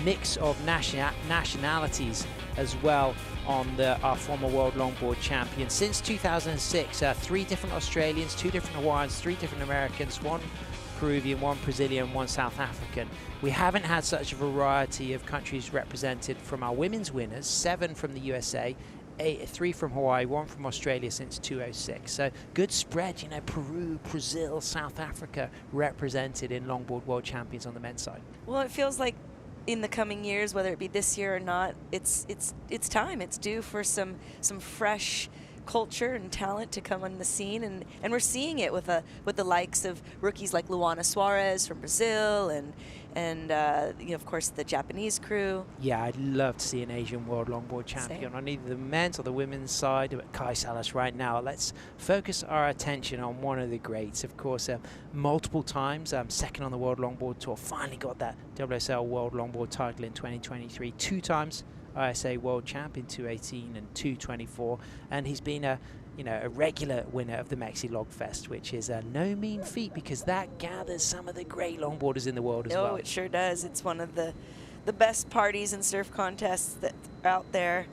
Speaker 5: mix of nationalities as well on our former world longboard champion. Since 2006, 3 different Australians, 2 different Hawaiians, 3 different Americans, 1 Peruvian, 1 Brazilian, 1 South African. We haven't had such a variety of countries represented from our women's winners, 7 from the USA, 3 from Hawaii, 1 from Australia since 2006. So good spread, you know, Peru, Brazil, South Africa represented in longboard world champions on the men's side.
Speaker 19: Well, it feels like in the coming years, whether it be this year or not, it's time. It's due for some fresh culture and talent to come on the scene, and we're seeing it with the likes of rookies like Luana Suarez from Brazil and you know, of course, the Japanese crew.
Speaker 5: Yeah, I'd love to see an Asian world longboard champion on either the men's or the women's side. But Kai Salas right now, let's focus our attention on one of the greats. Of course, multiple times second on the World Longboard Tour, finally got that WSL World Longboard title in 2023, 2 times ISA World Champ in 2018 and 2024, and he's been a regular winner of the Mexi Log Fest, which is no mean feat because that gathers some of the great longboarders in the world as well.
Speaker 19: Oh, it sure does. It's one of the best parties and surf contests that are out there.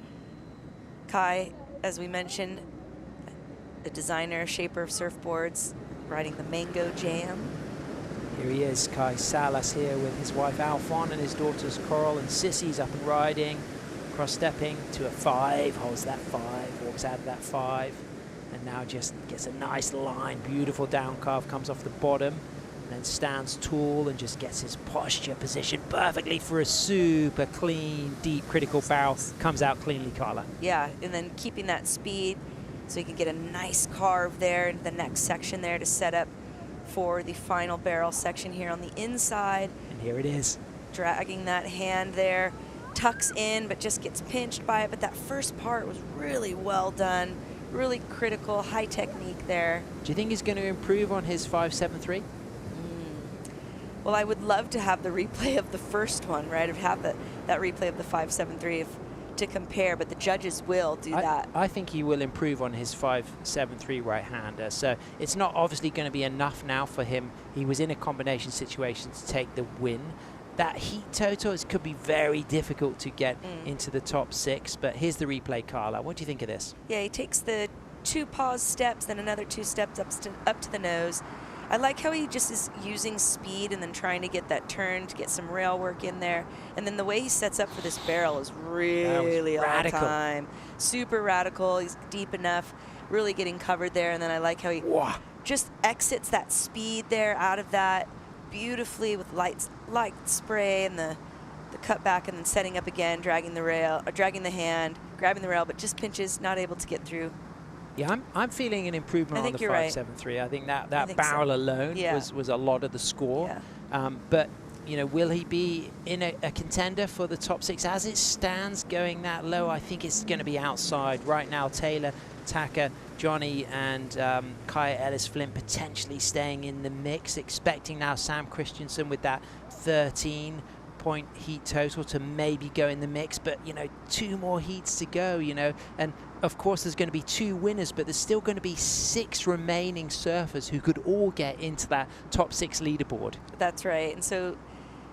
Speaker 19: Kai, as we mentioned, a designer, shaper of surfboards, riding the Mango Jam.
Speaker 5: Here he is, Kai Salas, here with his wife Alphon and his daughters Coral and Sissy's up and riding. Cross-stepping to a 5, holds that 5, walks out of that 5, and now just gets a nice line, beautiful down carve, comes off the bottom, and then stands tall and just gets his posture positioned perfectly for a super clean, deep, critical barrel, comes out cleanly, Carla.
Speaker 19: Yeah, and then keeping that speed so you can get a nice carve there in the next section there to set up for the final barrel section here on the inside.
Speaker 5: And here it is.
Speaker 19: Dragging that hand there. Tucks in, but just gets pinched by it. But that first part was really well done, really critical, high technique there.
Speaker 5: Do you think he's going to improve on his 5.73?
Speaker 19: Well, I would love to have the replay of the first one, right? Of have that replay of the 5.73 to compare, but the judges will do that.
Speaker 5: I think he will improve on his 5.73 right-hander. So it's not obviously going to be enough now for him. He was in a combination situation to take the win. That heat total could be very difficult to get into the top 6, but here's the replay, Carla. What do you think of this?
Speaker 19: Yeah, he takes the 2 pause steps, then another 2 steps up to the nose. I like how he just is using speed and then trying to get that turn to get some rail work in there. And then the way he sets up for this barrel is really on time. Super radical. He's deep enough, really getting covered there. And then I like how he just exits that speed there out of that beautifully with light spray and the cut back, and then setting up again, dragging the rail, or dragging the hand, grabbing the rail, but just pinches, not able to get through.
Speaker 5: Yeah, I'm feeling an improvement on the 5.73. I think that barrel alone was a lot of the score. Yeah. But you know, will he be in a contender for the top 6 as it stands going that low? I think it's going to be outside right now. Taylor, Taka, Johnny, and Kaya Ellis-Flynn potentially staying in the mix. Expecting now Sam Christensen with that 13-point heat total to maybe go in the mix, but you know, 2 more heats to go, you know, and of course there's going to be 2 winners, but there's still going to be 6 remaining surfers who could all get into that top 6 leaderboard.
Speaker 19: That's right. And so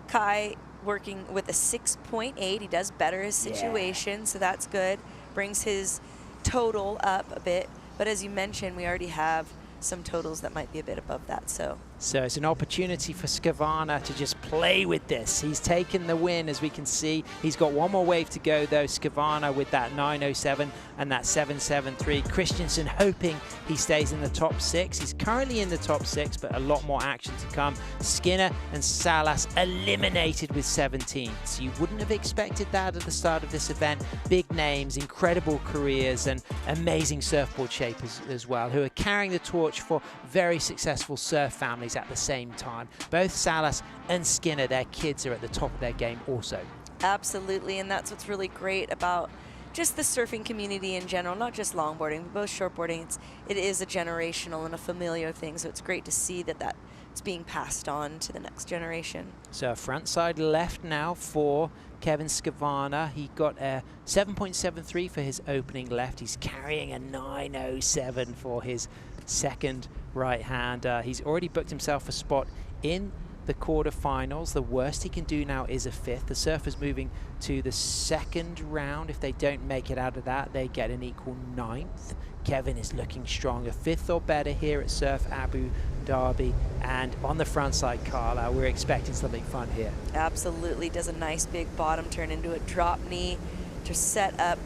Speaker 19: Kai working with a 6.8, he does better his situation, so that's good. brings his total up a bit. But as you mentioned, we already have some totals that might be a bit above that. So
Speaker 5: it's an opportunity for Skavana to just play with this. He's taken the win, as we can see. He's got one more wave to go, though. Skavana with that 907 and that 773. Christensen hoping he stays in the top 6. He's currently in the top 6, but a lot more action to come. Skinner and Salas eliminated with 17. So you wouldn't have expected that at the start of this event. Big names, incredible careers, and amazing surfboard shapers as well, who are carrying the torch for very successful surf families at the same time. Both Salas and Skinner, their kids are at the top of their game also.
Speaker 19: Absolutely, and that's what's really great about just the surfing community in general, not just longboarding, but both shortboarding. It is a generational and a familiar thing, so it's great to see that it's being passed on to the next generation.
Speaker 5: So front side left now for Kevin Skavana. He got a 7.73 for his opening left. He's carrying a 907 for his second right-hander. He's already booked himself a spot in the quarterfinals. The worst he can do now is a 5th. The surfers moving to the second round. If they don't make it out of that, they get an equal 9th. Kevin is looking strong, a 5th or better here at Surf Abu Dhabi. And on the front side, Carla, we're expecting something fun here.
Speaker 19: Absolutely, does a nice big bottom turn into a drop knee to set up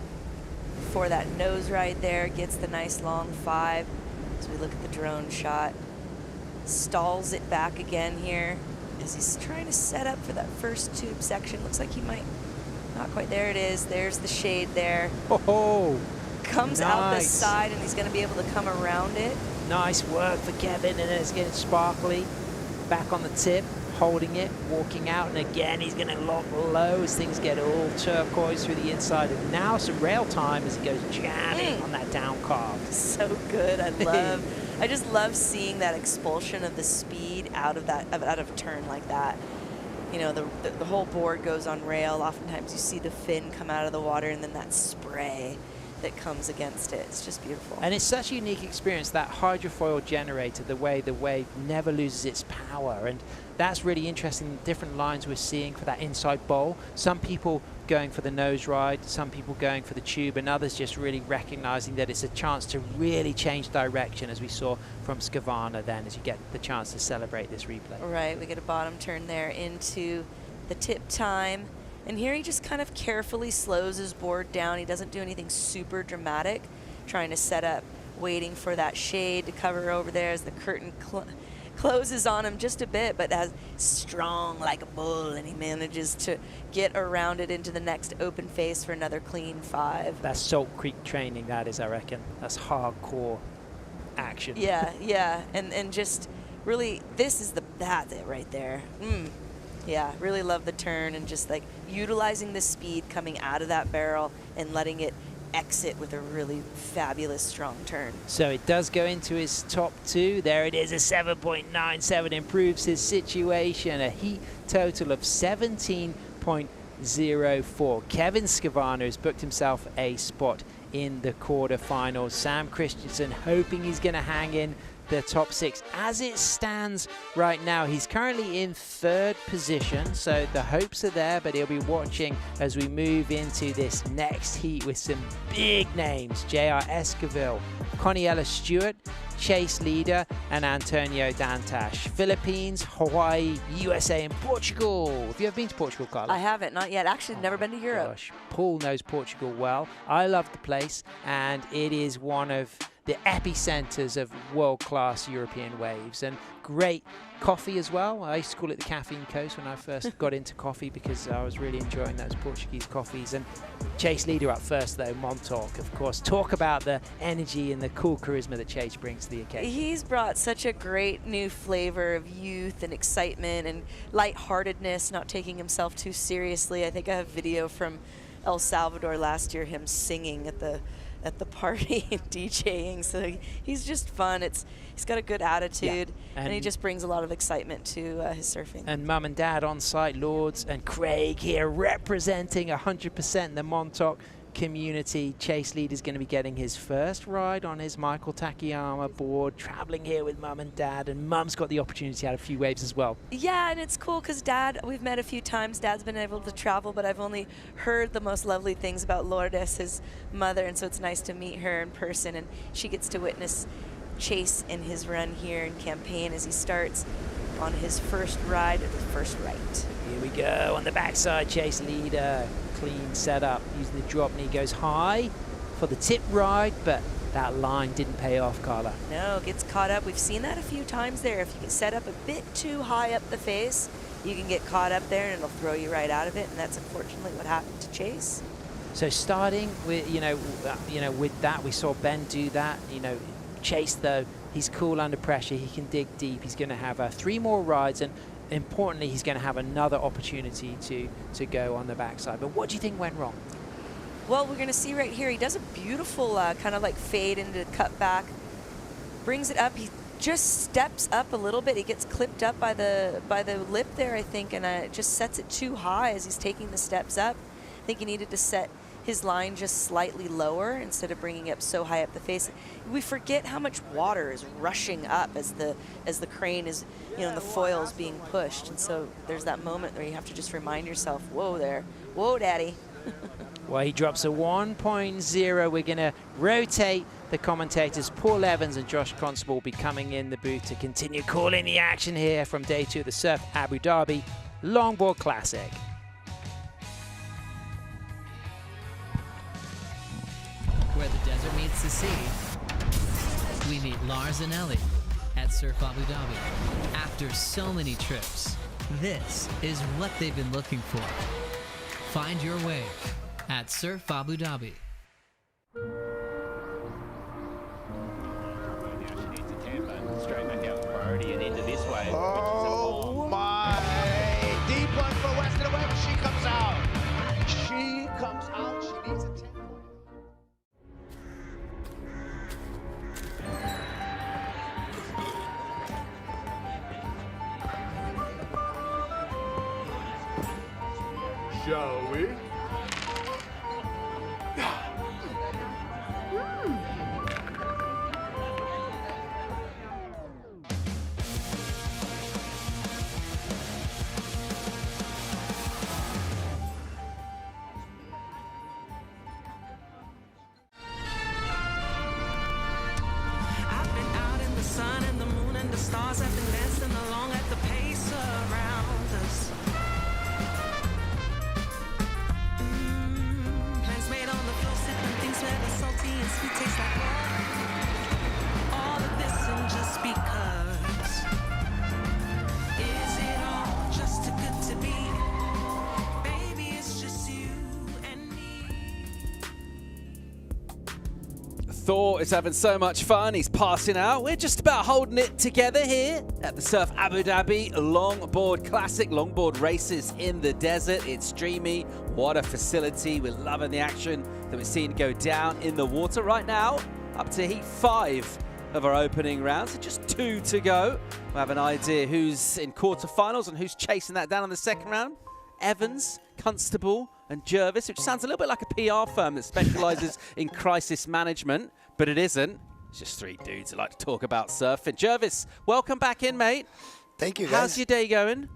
Speaker 19: for that nose ride there. Gets the nice long 5 as we look at the drone shot. Stalls it back again here as he's trying to set up for that first tube section. Looks like he might not quite. There it is. There's the shade there.
Speaker 5: Oh,
Speaker 19: comes out the side, and he's going to be able to come around it.
Speaker 5: Nice work for Kevin, and it's getting sparkly. Back on the tip, holding it, walking out, and again he's going to lock low as things get all turquoise through the inside. And now some rail time as he goes jamming on that down carve.
Speaker 19: So good. I just love seeing that expulsion of the speed out of a turn like that. You know, the whole board goes on rail. Oftentimes you see the fin come out of the water, and then that spray that comes against it. It's just beautiful.
Speaker 5: And it's such a unique experience, that hydrofoil generator, the way the wave never loses its power. And that's really interesting, different lines we're seeing for that inside bowl. Some people going for the nose ride, some people going for the tube, and others just really recognizing that it's a chance to really change direction, as we saw from Skavana then, as you get the chance to celebrate this replay.
Speaker 19: Right, we get a bottom turn there into the tip time. And here he just kind of carefully slows his board down. He doesn't do anything super dramatic, trying to set up, waiting for that shade to cover over there as the curtain closes on him just a bit, but as strong like a bull, and he manages to get around it into the next open face for another clean 5.
Speaker 5: That's Salt Creek training, that is, I reckon. That's hardcore action.
Speaker 19: Yeah, and just really, this is that's it right there. Yeah, really love the turn and just like utilizing the speed coming out of that barrel and letting it exit with a really fabulous strong turn.
Speaker 5: So it does go into his top 2. There it is, a 7.97 improves his situation. A heat total of 17.04. Kevin Skavana has booked himself a spot in the quarterfinals. Sam Christensen hoping he's going to hang in the top 6. As it stands right now, he's currently in 3rd position, so the hopes are there, but he'll be watching as we move into this next heat with some big names: J.R. Esquivel, Connie Ellis-Stewart, Chase Leader, and Antonio Dantas. Philippines, Hawaii, USA, and Portugal. Have you ever been to Portugal, Carla?
Speaker 19: I haven't, not yet. Actually, never been to Europe.
Speaker 5: Gosh, Paul knows Portugal well. I love the place, and it is one of the epicenters of world-class European waves, and great coffee as well. I used to call it the Caffeine Coast when I first got into coffee, because I was really enjoying those Portuguese coffees. And Chase Leader up first, though, Montauk, of course. Talk about the energy and the cool charisma that Chase brings to the occasion.
Speaker 19: He's brought such a great new flavor of youth and excitement and lightheartedness, not taking himself too seriously. I think I have video from El Salvador last year, him singing at the party and DJing. So he's just fun. He's got a good attitude, and he just brings a lot of excitement to his surfing.
Speaker 5: And mum and dad on site, Lords and Craig here representing 100% the Montauk. community. Chase Lead is going to be getting his first ride on his Michael Takayama board, traveling here with Mum and Dad, and Mum's got the opportunity to have a few waves as well.
Speaker 19: Yeah, and it's cool because Dad, we've met a few times. Dad's been able to travel, but I've only heard the most lovely things about Lourdes, his mother, and so it's nice to meet her in person, and she gets to witness Chase in his run here in Campaign as he starts on his first ride at the first right.
Speaker 5: Here we go on the backside. Chase Leader, clean setup, using the drop knee, goes high for the tip ride, but that line didn't pay off, Carla.
Speaker 19: No, gets caught up. We've seen that a few times there. If you get set up a bit too high up the face, you can get caught up there and it'll throw you right out of it, and that's unfortunately what happened to Chase.
Speaker 5: So starting with, with that, we saw Ben do that. Chase, though, he's cool under pressure. He can dig deep. He's going to have 3 more rides, and importantly, he's going to have another opportunity to go on the backside. But what do you think went wrong?
Speaker 19: Well, we're going to see right here, he does a beautiful kind of like fade into cut back, brings it up. He just steps up a little bit. He gets clipped up by the lip there, I think, and just sets it too high as he's taking the steps up. I think he needed to set his line just slightly lower instead of bringing it up so high up the face. We forget how much water is rushing up as the crane is, the foil is being pushed. And so there's that moment where you have to just remind yourself, whoa there, whoa daddy.
Speaker 5: Well, he drops a 1.0. We're going to rotate the commentators. Paul Evans and Josh Constable will be coming in the booth to continue calling the action here from day 2 of the Surf Abu Dhabi Longboard Classic.
Speaker 2: Where the desert meets the sea, we meet Lars and Ellie at Surf Abu Dhabi. After so many trips, this is what they've been looking for. Find your wave at Surf Abu Dhabi.
Speaker 16: Straight back out the priority and into this wave.
Speaker 14: Oh my! Deep one for Western away, but she comes out. She comes out. She needs a 10.
Speaker 17: Shall we?
Speaker 23: I've been out in the sun and the moon and the stars have been dancing along at the pace around us. Plans made on the floor, sipping things where the salty and sweet taste like water. All of this and just because. Is it all just too good to be? Baby, it's just you and me.
Speaker 12: Thor is having so much fun. He's passing out. We're just about holding it together here at the Surf Abu Dhabi Longboard Classic. Longboard races in the desert. It's dreamy. What a facility. We're loving the action that we're seeing go down in the water right now. Up to heat 5 of our opening round. So just 2 to go. We'll have an idea who's in quarterfinals and who's chasing that down in the second round. Evans, Constable, and Jervis, which sounds a little bit like a PR firm that specializes in crisis management, but it isn't. It's just 3 dudes that like to talk about surfing. Jervis, welcome back in, mate.
Speaker 22: Thank you, guys.
Speaker 12: How's your day going?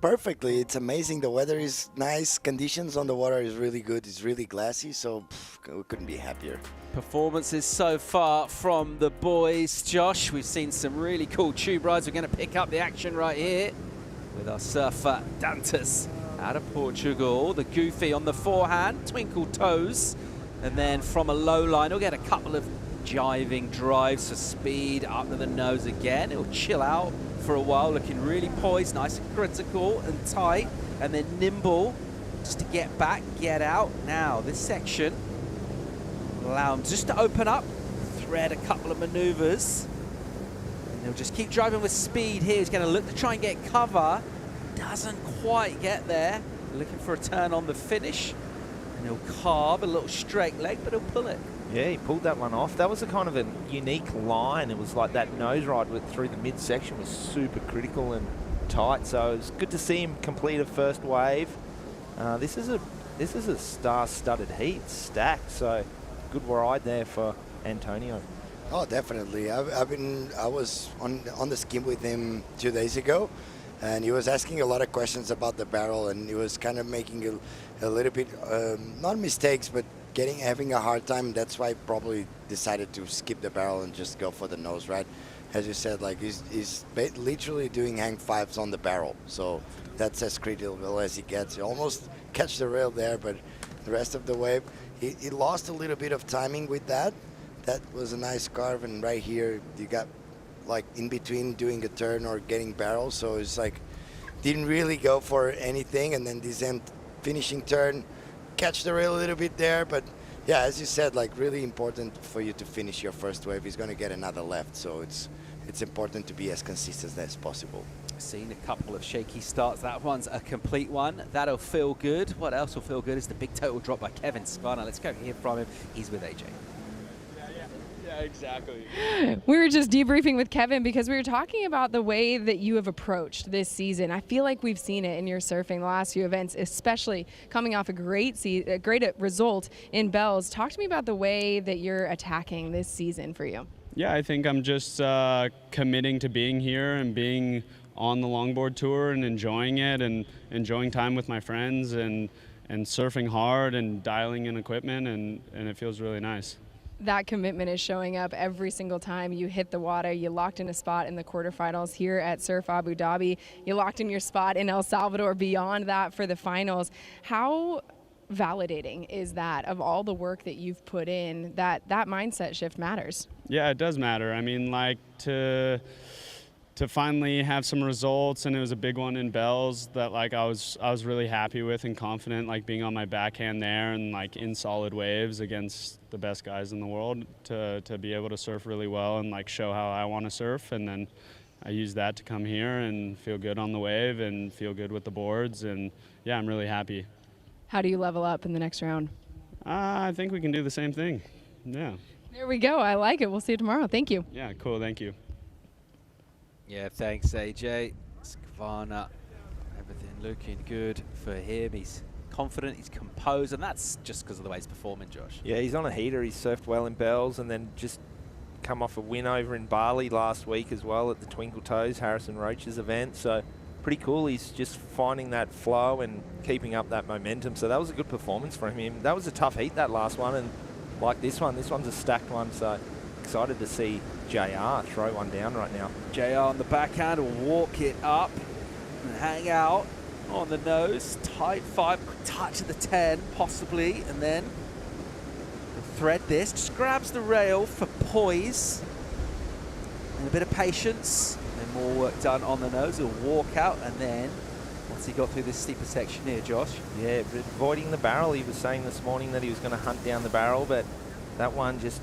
Speaker 22: Perfectly. It's amazing. The weather is nice. Conditions on the water is really good. It's really glassy, so we couldn't be happier.
Speaker 12: Performances so far from the boys. Josh, we've seen some really cool tube rides. We're going to pick up the action right here with our surfer Dantas out of Portugal. The Goofy on the forehand, twinkle toes. And then from a low line, we'll get a couple of jiving drives for speed up to the nose again. It'll chill out for a while, looking really poised, nice and critical and tight, and then nimble just to get back, get out. Now, this section will allow him just to open up, thread a couple of maneuvers, and he'll just keep driving with speed here. He's going to look to try and get cover. Doesn't quite get there. Looking for a turn on the finish, and he'll carve a little straight leg, but he'll pull it.
Speaker 24: Yeah, he pulled that one off. That was a kind of a unique line. It was like that nose ride through the midsection was super critical and tight. So it was good to see him complete a first wave. This is a this is a star-studded heat, stacked. So good ride there for Antonio.
Speaker 22: Oh, definitely. I was on the skim with him 2 days ago, and he was asking a lot of questions about the barrel, and he was kind of making a little bit not mistakes, but having a hard time. That's why I probably decided to skip the barrel and just go for the nose, right? As you said, like he's literally doing hang fives on the barrel, so that's as critical as he gets. He almost catch the rail there, but the rest of the wave, he lost a little bit of timing with that. That was a nice carve, and right here you got like in between doing a turn or getting barrel, so it's like didn't really go for anything, and then this end finishing turn, catch the rail a little bit there, but yeah, as you said, like really important for you to finish your first wave. He's going to get another left, so it's important to be as consistent as possible.
Speaker 12: Seen a couple of shaky starts. That one's a complete one. That'll feel good. What else will feel good is the big total drop by Kevin Spanner. Let's go hear from him. He's with AJ.
Speaker 3: Yeah, exactly.
Speaker 1: We were just debriefing with Kevin because we were talking about the way that you have approached this season. I feel like we've seen it in your surfing the last few events, especially coming off a great result in Bells. Talk to me about the way that you're attacking this season for you.
Speaker 3: Yeah, I think I'm just committing to being here and being on the longboard tour and enjoying it and enjoying time with my friends and surfing hard and dialing in equipment, and it feels really nice.
Speaker 1: That commitment is showing up every single time you hit the water. You locked in a spot in the quarterfinals here at Surf Abu Dhabi. You locked in your spot in El Salvador beyond that for the finals. How validating is that of all the work that you've put in, that mindset shift matters?
Speaker 3: Yeah, it does matter. I mean, like to finally have some results, and it was a big one in Bells that like I was really happy with and confident, like being on my backhand there and like in solid waves against the best guys in the world to be able to surf really well and like show how I want to surf. And then I use that to come here and feel good on the wave and feel good with the boards, and yeah, I'm really happy.
Speaker 1: How do you level up in the next round?
Speaker 3: I think we can do the same thing. Yeah.
Speaker 1: There we go. I like it. We'll see you tomorrow. Thank you.
Speaker 3: Yeah, cool. Thank you.
Speaker 12: Yeah, thanks, AJ. Skvana, everything looking good for him. He's confident, he's composed, and that's just because of the way he's performing, Josh.
Speaker 24: Yeah, he's on a heater. He surfed well in Bells and then just come off a win over in Bali last week as well at the Twinkle Toes, Harrison Roach's event. So pretty cool. He's just finding that flow and keeping up that momentum. So that was a good performance from him. That was a tough heat, that last one, and like this one's a stacked one. So excited to see JR throw one down right now.
Speaker 12: JR on the backhand will walk it up and hang out on the nose. Tight 5, touch of the 10 possibly, and then thread this. Just grabs the rail for poise and a bit of patience. And more work done on the nose. He'll walk out, and then once he got through this steeper section here, Josh.
Speaker 24: Yeah, avoiding the barrel. He was saying this morning that he was going to hunt down the barrel, but that one just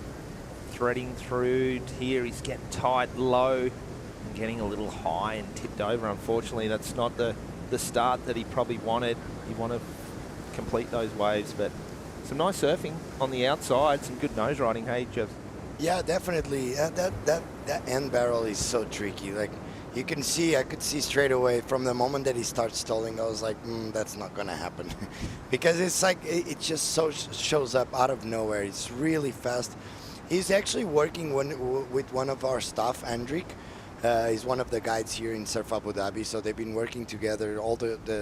Speaker 24: threading through here. He's getting tight, low, and getting a little high and tipped over. Unfortunately, that's not the start that he probably wanted. He wanted to complete those waves, but some nice surfing on the outside, some good nose riding. Hey, Jeff.
Speaker 22: Yeah, definitely. That end barrel is so tricky. Like you can see, I could see straight away from the moment that he starts stalling. I was like, that's not gonna happen, because it's like it just shows up out of nowhere. It's really fast. He's actually working with one of our staff, Andrik. He's one of the guides here in Surf Abu Dhabi, so they've been working together.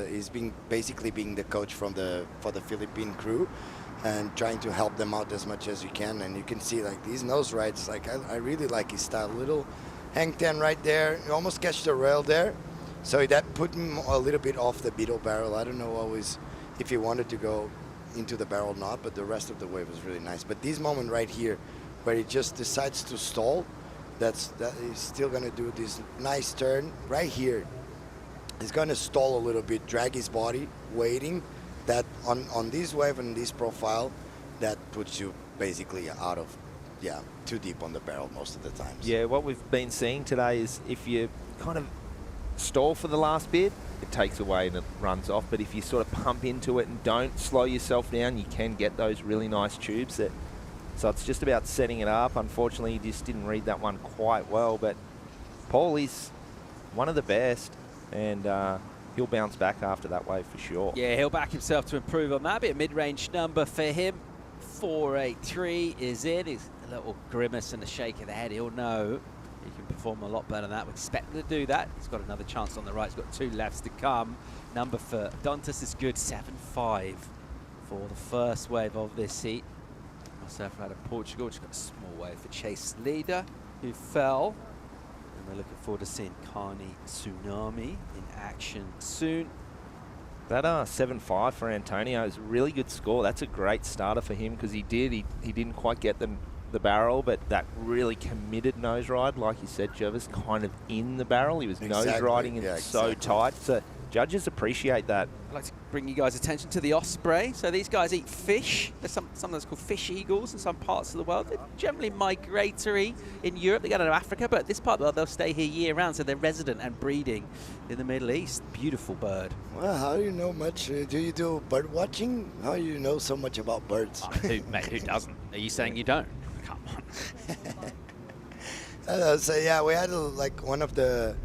Speaker 22: He's basically being the coach for the Philippine crew, and trying to help them out as much as you can. And you can see like these nose rides, like I really like his style. Little hang 10 right there, you almost catch the rail there. So that put him a little bit off the beetle barrel. I don't know always if he wanted to go into the barrel or not, but the rest of the wave was really nice. But this moment right here, where he just decides to stall, that he's still going to do this nice turn right here. He's going to stall a little bit, drag his body, waiting. That on this wave and this profile, that puts you basically out of, too deep on the barrel most of the times.
Speaker 24: Yeah, what we've been seeing today is if you kind of stall for the last bit, it takes away and it runs off. But if you sort of pump into it and don't slow yourself down, you can get those really nice tubes. So it's just about setting it up. Unfortunately, he just didn't read that one quite well. But Paul is one of the best, and he'll bounce back after that wave for sure.
Speaker 12: Yeah, he'll back himself to improve on that. Bit of mid-range number for him. 483 is in. He's a little grimace and a shake of the head. He'll know he can perform a lot better than that. We expect him to do that. He's got another chance on the right. He's got 2 lefts to come. Number for Dantas is good. 7.5 for the first wave of this heat. Surfer out of Portugal. Just got a small wave for Chase Leader, who fell. And we're looking forward to seeing Carney Tsunami in action soon.
Speaker 24: That 7.5 for Antonio is a really good score. That's a great starter for him because he didn't quite get the barrel, but that really committed nose ride, like you said, Jervis, kind of in the barrel. He was nose riding and so tight. So judges appreciate that.
Speaker 12: I'd like to bring you guys' attention to the osprey. So these guys eat fish. There's some that's called fish eagles in some parts of the world. They're generally migratory in Europe. They go to Africa, but this part of the world, they'll stay here year round. So they're resident and breeding in the Middle East. Beautiful bird.
Speaker 22: Well, how do you know much? Do you do bird watching? How do you know so much about birds?
Speaker 12: Mate, who doesn't? Are you saying you don't? Come on.
Speaker 22: So yeah, we had like one of the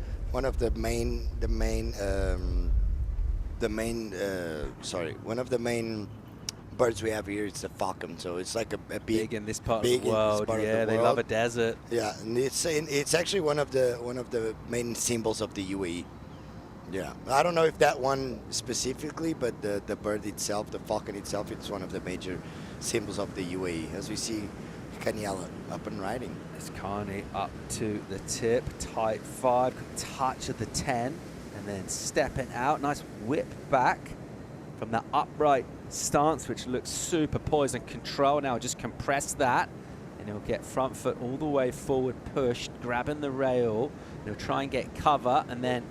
Speaker 22: main birds we have here is the falcon. So it's like a big
Speaker 12: in this part of the world. Yeah, they love a desert.
Speaker 22: Yeah, and it's actually one of the main symbols of the UAE. Yeah, I don't know if that one specifically, but the bird itself, the falcon itself, it's one of the major symbols of the UAE. As we see Kanyala up and riding.
Speaker 12: It's Carney up to the tip, tight 5, touch of the 10, and then stepping out. Nice whip back from the upright stance, which looks super poised and control. Now just compress that, and he'll get front foot all the way forward, pushed, grabbing the rail. He'll try and get cover, and then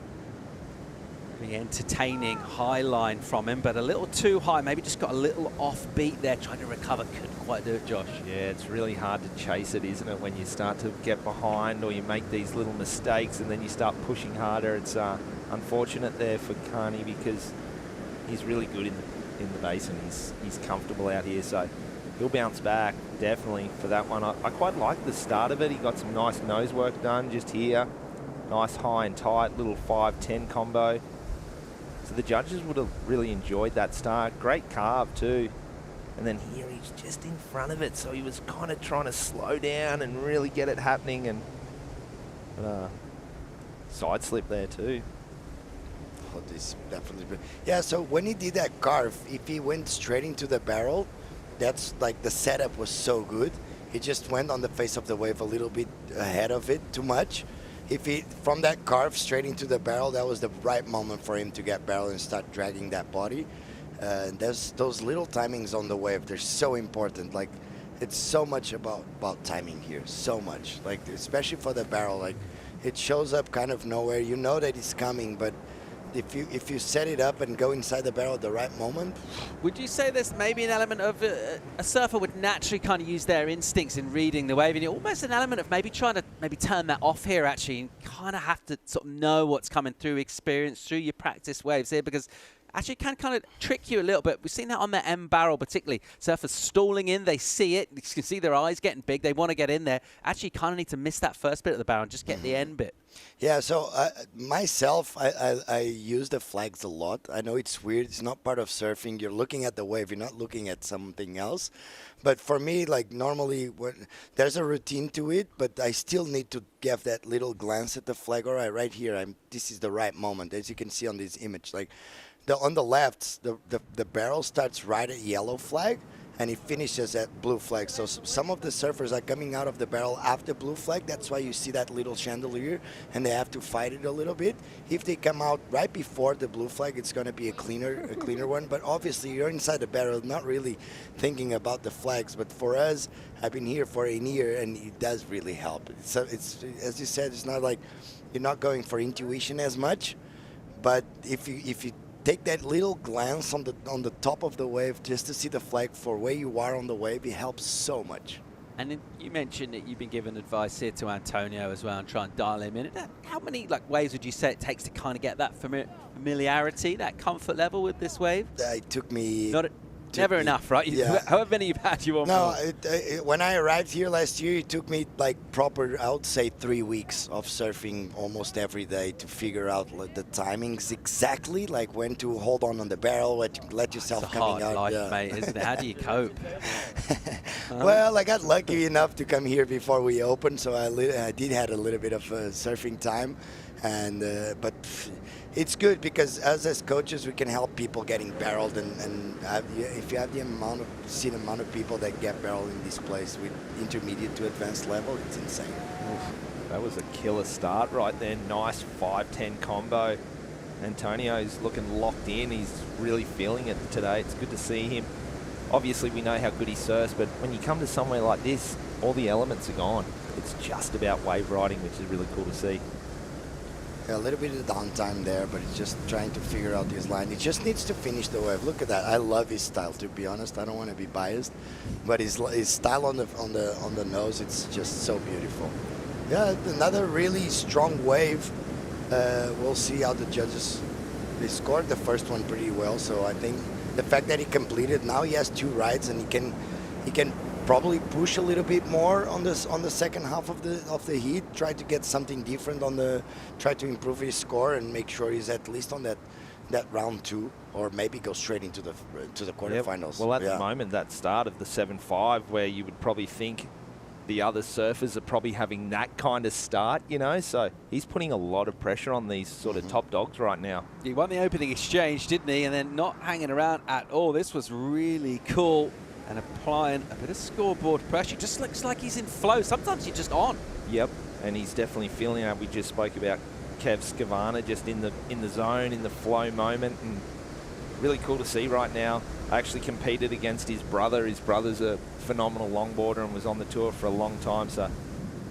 Speaker 12: the entertaining high line from him, but a little too high. Maybe just got a little off beat there, trying to recover. Couldn't quite do it, Josh.
Speaker 24: Yeah, it's really hard to chase it, isn't it, when you start to get behind or you make these little mistakes and then you start pushing harder. It's unfortunate there for Carney because he's really good in the basin. He's comfortable out here, so he'll bounce back definitely for that one. I quite like the start of it. He got some nice nose work done just here. Nice high and tight, little 5-10 combo. So the judges would have really enjoyed that start. Great carve too. And then here he's just in front of it, so he was kind of trying to slow down and really get it happening, and side slip there too.
Speaker 22: Oh, this definitely. Yeah, so when he did that carve, if he went straight into the barrel, that's like the setup was so good. He just went on the face of the wave a little bit ahead of it too much. If he, from that carve straight into the barrel, that was the right moment for him to get barrel and start dragging that body. There's those little timings on the wave. They're so important. Like, it's so much about timing here. So much. Like, especially for the barrel. Like, it shows up kind of nowhere. You know that it's coming, but if you set it up and go inside the barrel at the right moment.
Speaker 12: Would you say there's maybe an element of a surfer would naturally kind of use their instincts in reading the wave, and almost an element of maybe trying to turn that off here actually, and kind of have to sort of know what's coming through experience, through your practice waves here, because actually it can kind of trick you a little bit. We've seen that on the M barrel particularly. Surfers stalling in, they see it, you can see their eyes getting big, they want to get in there. Actually kind of need to miss that first bit of the barrel and just get the end bit.
Speaker 22: Yeah, so myself, I use the flags a lot. I know it's weird. It's not part of surfing. You're looking at the wave. You're not looking at something else. But for me, like normally, there's a routine to it, but I still need to give that little glance at the flag. All right here, this is the right moment. As you can see on this image, like on the left, the barrel starts right at yellow flag, and it finishes at blue flag. So some of the surfers are coming out of the barrel after blue flag. That's why you see that little chandelier, and they have to fight it a little bit. If they come out right before the blue flag, it's going to be a cleaner one. But obviously, you're inside the barrel, not really thinking about the flags. But for us, I've been here for a year, and it does really help. So it's as you said, it's not like you're not going for intuition as much, but if you take that little glance on the top of the wave just to see the flag for where you are on the wave, it helps so much.
Speaker 12: And then you mentioned that you've been given advice here to Antonio as well and try and dial him in. How many waves would you say it takes to kind of get that familiarity, that comfort level with this wave?
Speaker 22: It took me
Speaker 12: Never enough, right? However many you've had, you want more.
Speaker 22: When I arrived here last year, it took me like proper, I would say 3 weeks of surfing almost every day to figure out the timings exactly, like when to hold on the barrel, when to let yourself
Speaker 12: It's a
Speaker 22: coming
Speaker 12: hard
Speaker 22: out.
Speaker 12: life, mate, isn't it? How do you cope?
Speaker 22: Well, I got lucky enough to come here before we opened, so I did had a little bit of surfing time, and but it's good because us as coaches we can help people getting barreled, and if you have the amount of people that get barreled in this place with intermediate to advanced level, it's insane.
Speaker 24: That was a killer start right there. Nice 5-10 combo. Antonio's looking locked in. He's really feeling it today. It's good to see him. Obviously, we know how good he surfs, but when you come to somewhere like this, all the elements are gone. It's just about wave riding, which is really cool to see.
Speaker 22: Yeah, a little bit of downtime there, but he's just trying to figure out his line. He just needs to finish the wave. Look at that. I love his style, to be honest. I don't want to be biased, but his style on the nose, it's just so beautiful. Yeah, another really strong wave. We'll see how the judges. They scored the first one pretty well, so I think the fact that he completed, now he has 2 rides and he can probably push a little bit more on the second half of the heat, try to get something different try to improve his score and make sure he's at least on that round 2, or maybe go straight into the quarterfinals.
Speaker 24: Well, at the moment, that start of the 7-5, where you would probably think the other surfers are probably having that kind of start, you know, so he's putting a lot of pressure on these sort of top dogs right now.
Speaker 12: He won the opening exchange, didn't he? And then not hanging around at all. This was really cool. And applying a bit of scoreboard pressure. Just looks like he's in flow. Sometimes you're just on.
Speaker 24: Yep, and he's definitely feeling it. We just spoke about Kev Scavana just in the zone, in the flow moment, and really cool to see right now. I actually competed against his brother. His brother's a phenomenal longboarder and was on the tour for a long time, so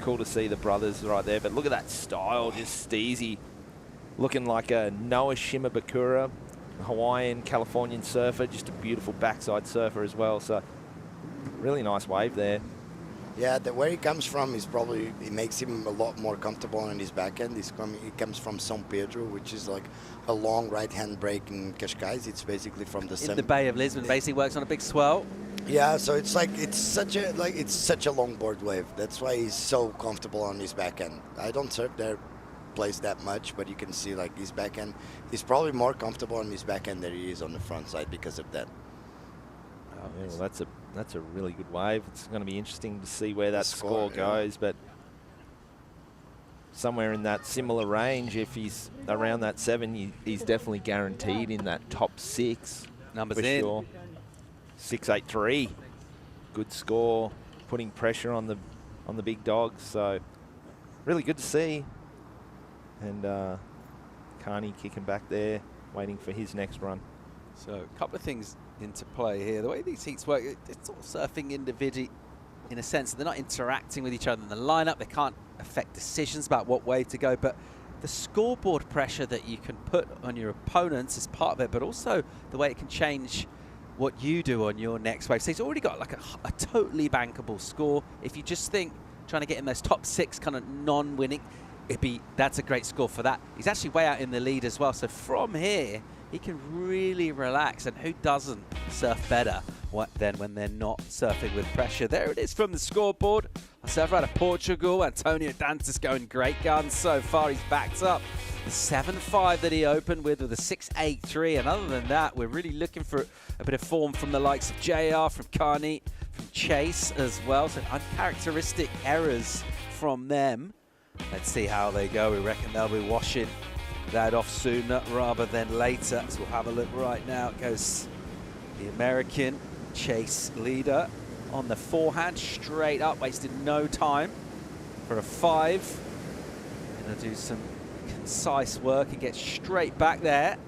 Speaker 24: cool to see the brothers right there. But look at that style, just steezy. Looking like a Noah Shimabukura, Hawaiian, Californian surfer, just a beautiful backside surfer as well. So really nice wave there.
Speaker 22: Yeah, where he comes from is probably, it makes him a lot more comfortable on his backhand. He comes from São Pedro, which is like a long right-hand break in Cascais. It's basically from the
Speaker 12: in the Bay of Lisbon, basically works on a big swell.
Speaker 22: Yeah, so it's like it's such a longboard wave. That's why he's so comfortable on his backhand. I don't surf their place that much, but you can see like his backhand. He's probably more comfortable on his backhand than he is on the front side because of that.
Speaker 24: Oh, yeah, well, that's a really good wave. It's going to be interesting to see where that score goes, but somewhere in that similar range, if he's around that 7, he's definitely guaranteed in that top 6.
Speaker 12: Numbers
Speaker 24: for
Speaker 12: in.
Speaker 24: Sure. 6.83, good score, putting pressure on the big dogs. So really good to see. And Carney kicking back there, waiting for his next run.
Speaker 12: So a couple of things into play here. The way these heats work, it's all surfing individually in a sense. They're not interacting with each other in the lineup. They can't affect decisions about what way to go. But the scoreboard pressure that you can put on your opponents is part of it, but also the way it can change what you do on your next wave. So he's already got like a totally bankable score. If you just think trying to get in those top 6 kind of non-winning, that's a great score for that. He's actually way out in the lead as well. So from here, he can really relax. And who doesn't surf better than when they're not surfing with pressure? There it is from the scoreboard. A surfer out of Portugal, Antonio Dantas, going great guns so far. He's backed up the 7.5 that he opened with a 6.83. And other than that, we're really looking for a bit of form from the likes of JR, from Carney, from Chase as well. So uncharacteristic errors from them. Let's see how they go. We reckon they'll be washing that off sooner rather than later. So we'll have a look right now. It goes the American Chase leader on the forehand, straight up, wasted no time for a 5. Gonna do some concise work and get straight back there.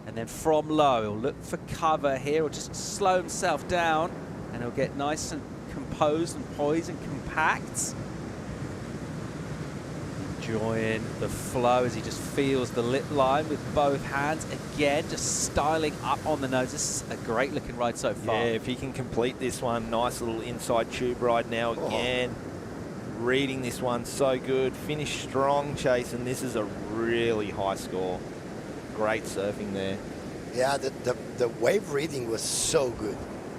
Speaker 12: And then from low, he'll look for cover here, or just slow himself down, and he'll get nice and composed and poised and compact. Enjoying the flow as he just feels the lip line with both hands. Again, just styling up on the nose. This is a great looking ride so far.
Speaker 24: Yeah, if he can complete this one, nice little inside tube ride now again. Reading this one so good. Finished strong, Chase, and this is a really high score. Great surfing there.
Speaker 22: Yeah, the wave reading was so good.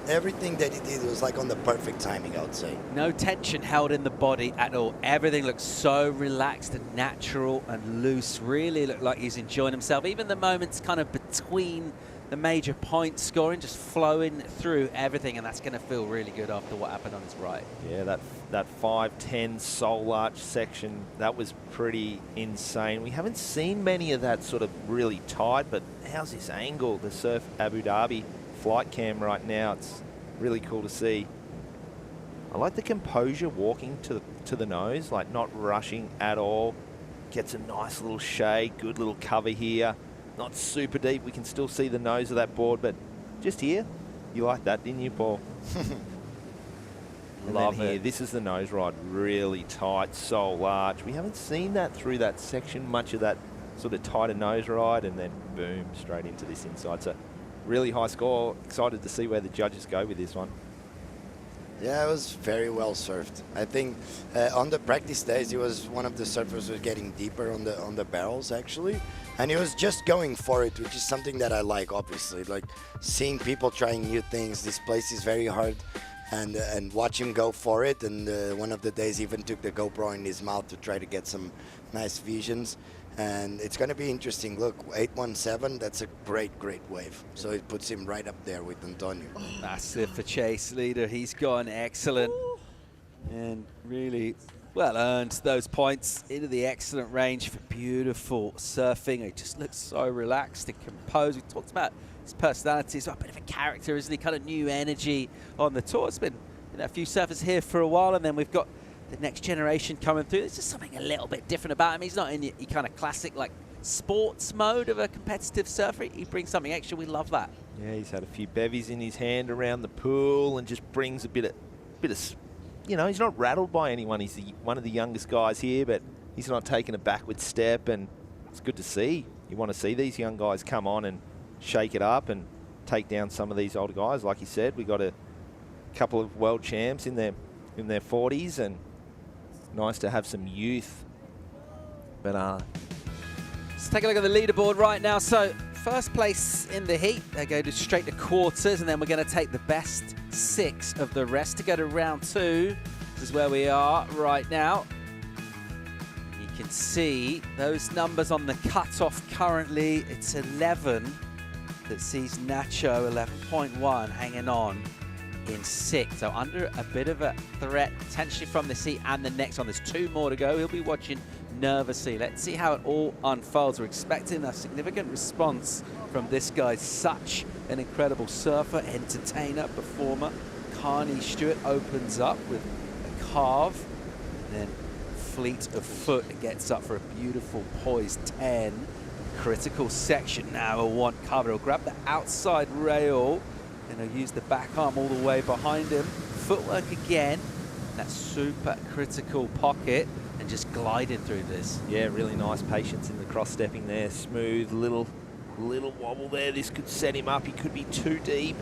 Speaker 22: Everything that he did was like on the perfect timing, I would say.
Speaker 12: No tension held in the body at all. Everything looks so relaxed and natural and loose. Really looked like he's enjoying himself. Even the moments kind of between the major point scoring, just flowing through everything, and that's going to feel really good after what happened on his right.
Speaker 24: Yeah, that 5-10 soul arch section, that was pretty insane. We haven't seen many of that sort of really tight, but how's this angle? The Surf Abu Dhabi flight cam right now, it's really cool to see. I like the composure walking to the nose, like not rushing at all. Gets a nice little shade, good little cover here. Not super deep, we can still see the nose of that board, but just here, you like that, didn't you, Paul? Love it. Here, this is the nose ride, really tight, soul arch. We haven't seen that through that section, much of that sort of tighter nose ride, and then boom, straight into this inside. So really high score. Excited to see where the judges go with this one.
Speaker 22: Yeah, it was very well surfed. I think on the practice days, he was one of the surfers who was getting deeper on the barrels, actually. And he was just going for it, which is something that I like, obviously. Like seeing people trying new things. This place is very hard. And watch him go for it. And one of the days, he even took the GoPro in his mouth to try to get some nice visions. And it's going to be interesting. Look, 817, that's a great, great wave. So it puts him right up there with Antonio.
Speaker 12: Massive for Chase Leader. He's gone excellent and really well earned those points into the excellent range for beautiful surfing. He just looks so relaxed and composed. We talked about his personality. He's got a bit of a character, isn't he? Kind of new energy on the tour. It's been a few surfers here for a while, and then we've got the next generation coming through. There's just something a little bit different about him. He's not in your kind of classic like sports mode of a competitive surfer. He brings something extra. We love that.
Speaker 24: Yeah, he's had a few bevies in his hand around the pool and just brings a bit of, you know, he's not rattled by anyone. He's one of the youngest guys here, but he's not taking a backward step, and it's good to see. You want to see these young guys come on and shake it up and take down some of these older guys. Like you said, we got a couple of world champs in their 40s, and nice to have some youth. But
Speaker 12: let's take a look at the leaderboard right now. So first place in the heat, they go straight to quarters, and then we're going to take the best 6 of the rest to go to round 2. This is where we are right now. You can see those numbers on the cutoff currently. It's 11 that sees Nacho 11.1 hanging on in 6th, so under a bit of a threat potentially from the seat and the next one. There's 2 more to go. He'll be watching nervously. Let's see how it all unfolds. We're expecting a significant response from this guy. Such an incredible surfer, entertainer, performer. Carney Stewart opens up with a carve, and then fleet of foot gets up for a beautiful poised 10. Critical section now, a 1 cover. He'll grab the outside rail, and he'll use the back arm all the way behind him. Footwork again, that super critical pocket, and just gliding through this.
Speaker 24: yeah, really nice patience in the cross stepping there. Smooth, little wobble there. This could set him up. He could be too deep.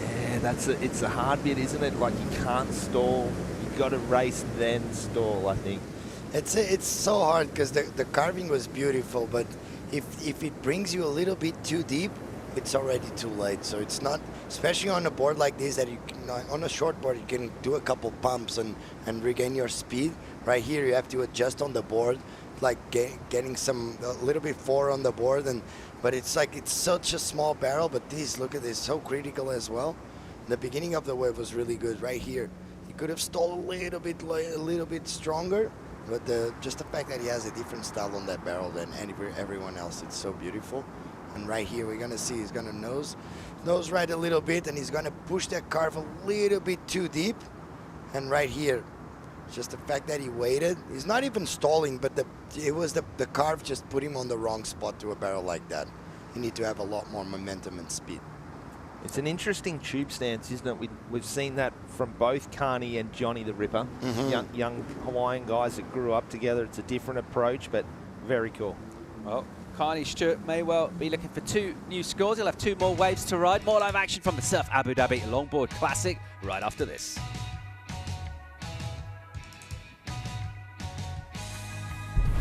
Speaker 24: Yeah, it's a hard bit, isn't it? Like, you can't stall. You've got to race then stall, I think.
Speaker 22: It's so hard because the carving was beautiful, but if it brings you a little bit too deep, it's already too late. So it's not, especially on a board like this, that you can, on a short board, you can do a couple pumps and regain your speed. Right here, you have to adjust on the board, like getting a little bit forward on the board, but it's like, it's such a small barrel, but look at this, so critical as well. The beginning of the wave was really good right here. He could have stalled a little bit stronger, but just the fact that he has a different style on that barrel than everyone else, it's so beautiful. And right here, we're going to see he's going to nose right a little bit, and he's going to push that carve a little bit too deep. And right here, just the fact that he waited. He's not even stalling, but the carve just put him on the wrong spot to a barrel like that. You need to have a lot more momentum and speed.
Speaker 24: It's an interesting tube stance, isn't it? We've seen that from both Carney and Johnny the Ripper. Young Hawaiian guys that grew up together. It's a different approach, but very cool.
Speaker 12: Well, Carney Stewart may well be looking for 2 new scores. He'll have 2 more waves to ride. More live action from the Surf Abu Dhabi Longboard Classic right after this.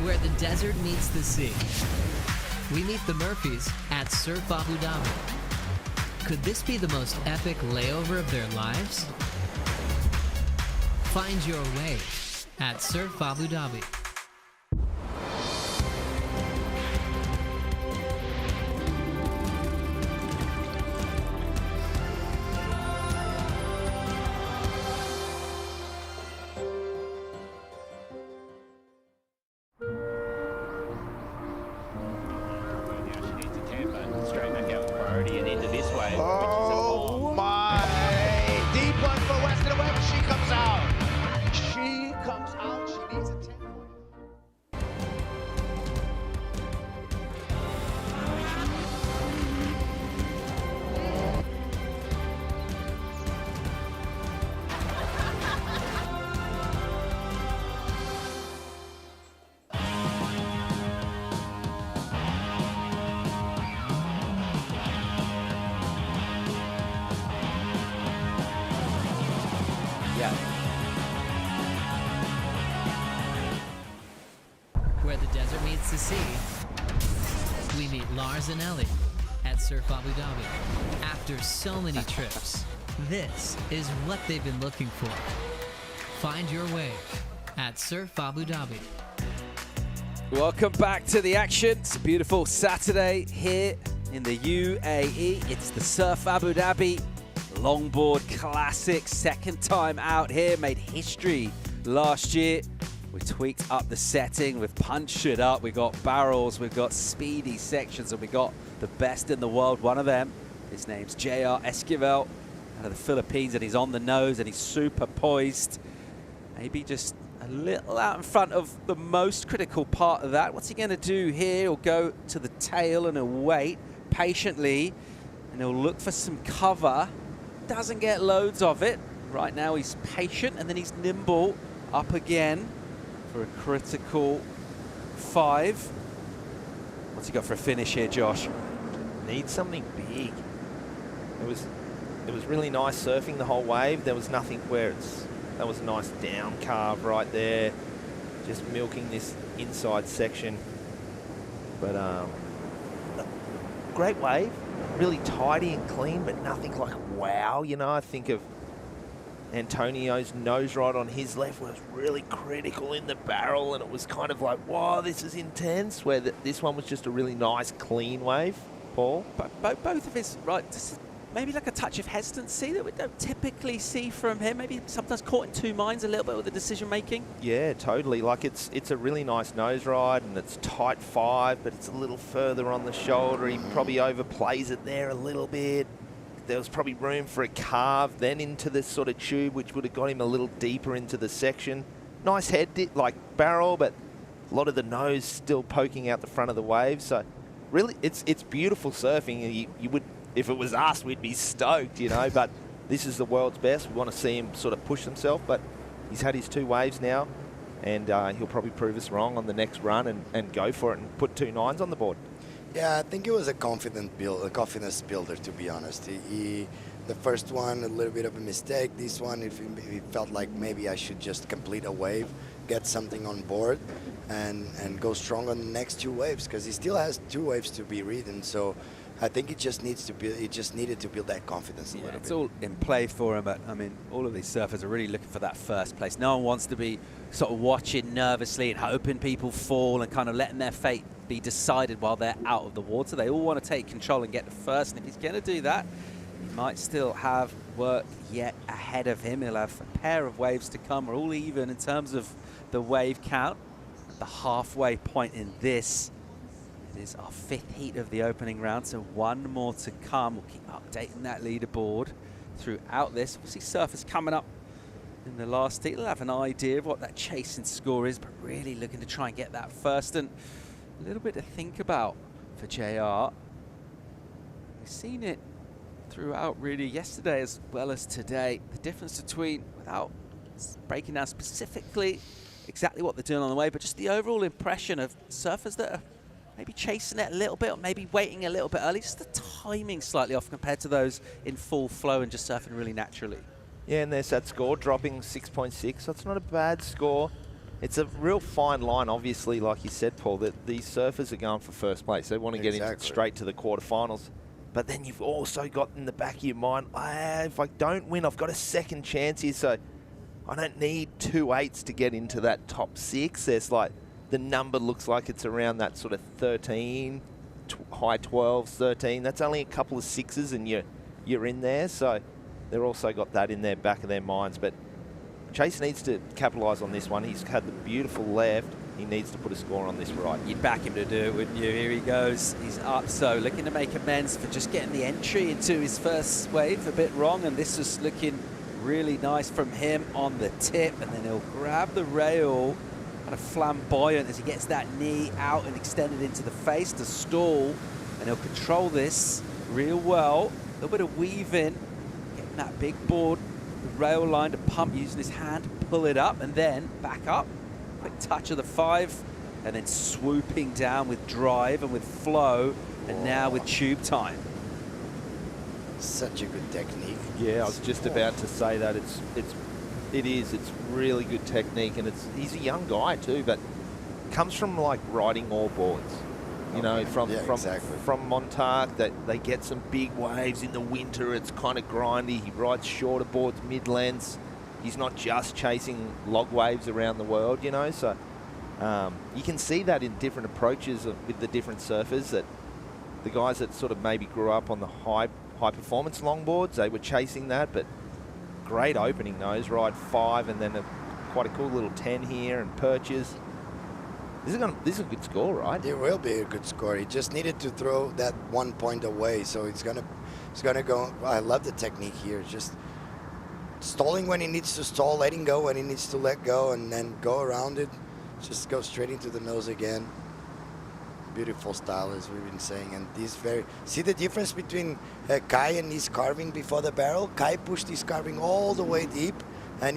Speaker 2: Where the desert meets the sea. We meet the Murphys at Surf Abu Dhabi. Could this be the most epic layover of their lives? Find your wave at Surf Abu Dhabi.
Speaker 16: Straight back out priority and into this wave.
Speaker 14: Oh my! Deep one for Western away, but she comes out. She comes out. She needs a 10.
Speaker 12: Yeah.
Speaker 2: Where the desert meets the sea, we meet Lars and Ellie at Surf Abu Dhabi. After so many trips, this is what they've been looking for. Find your wave at Surf Abu Dhabi.
Speaker 12: Welcome back to the action. It's a beautiful Saturday here in the UAE. It's the Surf Abu Dhabi Longboard Classic. Second time out here. Made history last year. We tweaked up the setting. We've punched it up. We've got barrels. We've got speedy sections. And we got the best in the world. One of them, his name's J.R. Esquivel out of the Philippines. And he's on the nose and he's super poised. Maybe just a little out in front of the most critical part of that. What's he going to do here? He'll go to the tail and he'll wait patiently and he'll look for some cover. Doesn't get loads of it. Right now he's patient and then he's nimble up again for a critical 5. What's he got for a finish here, Josh?
Speaker 24: Needs something big. It was really nice surfing the whole wave. There was nothing where that was a nice down carve right there, just milking this inside section. But great wave, really tidy and clean, but nothing like wow. You know, I think of Antonio's nose ride on his left was really critical in the barrel, and it was kind of like, wow, this is intense, where this one was just a really nice, clean wave, Paul.
Speaker 12: But both of his, right, just maybe like a touch of hesitancy that we don't typically see from him. Maybe sometimes caught in two minds a little bit with the decision making.
Speaker 24: Yeah, totally. Like it's a really nice nose ride and it's tight 5, but it's a little further on the shoulder. He probably overplays it there a little bit. There was probably room for a carve then into this sort of tube, which would have got him a little deeper into the section. Nice head, like barrel, but a lot of the nose still poking out the front of the wave. So really, it's beautiful surfing. You would, if it was us, we'd be stoked, you know, but this is the world's best. We want to see him sort of push himself, but he's had his 2 waves now, and he'll probably prove us wrong on the next run and go for it and put 2 9s on the board.
Speaker 22: Yeah, I think it was a confidence builder, to be honest. The first one, a little bit of a mistake. This one, he felt like maybe I should just complete a wave, get something on board, and go strong on the next 2 waves, because he still has 2 waves to be ridden. So I think it just needed to build that confidence a little bit.
Speaker 12: It's all in play for him, but I mean, all of these surfers are really looking for that first place. No one wants to be sort of watching nervously and hoping people fall and kind of letting their fate be decided while they're out of the water. They all want to take control and get the first, and if he's going to do that, he might still have work yet ahead of him. He'll have a pair of waves to come. We're all even in terms of the wave count. At the halfway point in this, it is our 5th heat of the opening round, so 1 more to come. We'll keep updating that leaderboard throughout this. We'll see surfers coming up in the last heat. They'll have an idea of what that chasing score is, but really looking to try and get that first. And a little bit to think about for JR. We've seen it throughout really yesterday as well as today. The difference between, without breaking down specifically exactly what they're doing on the way, but just the overall impression of surfers that are maybe chasing it a little bit or maybe waiting a little bit early. Just the timing slightly off compared to those in full flow and just surfing really naturally.
Speaker 24: Yeah, and there's that score dropping 6.6. So it's not a bad score. it's a real fine line, obviously, like you said, Paul, that these surfers are going for first place. They want to get in straight to the quarterfinals. But then you've also got in the back of your mind, if I don't win, I've got a second chance here. So I don't need 2 8s to get into that top 6. There's like, the number looks like it's around that sort of 13, high 12s, 13. That's only a couple of 6s and you're in there. So they've also got that in their back of their minds. But Chase needs to capitalise on this one. He's had the beautiful left. He needs to put a score on this right.
Speaker 12: You'd back him to do it, wouldn't you? Here he goes. He's up, so looking to make amends for just getting the entry into his first wave a bit wrong, and this is looking really nice from him on the tip, and then he'll grab the rail, kind of flamboyant as he gets that knee out and extended into the face to stall, and he'll control this real well. A little bit of weave in, getting that big board, the rail line to pump, using his hand to pull it up, and then back up. Quick touch of the 5, and then swooping down with drive and with flow, and now with tube time.
Speaker 22: Such a good technique.
Speaker 24: Yeah, I was just about to say that. It's really good technique, and he's a young guy too, but comes from like riding all boards. You know, from Montauk, that they get some big waves in the winter. It's kind of grindy. He rides shorter boards, mid-lengths. He's not just chasing log waves around the world, you know. So you can see that in different approaches with the different surfers, that the guys that sort of maybe grew up on the high performance longboards, they were chasing that. But great opening nose, ride 5, and then quite a cool little 10 here and perches. This is a good score, right?
Speaker 22: It will be a good score. He just needed to throw that 1 point away, so it's gonna go. I love the technique here. Just stalling when he needs to stall, letting go when he needs to let go, and then go around it. Just go straight into the nose again. Beautiful style, as we've been saying. And see the difference between Kai and his carving before the barrel? Kai pushed his carving all the way deep, and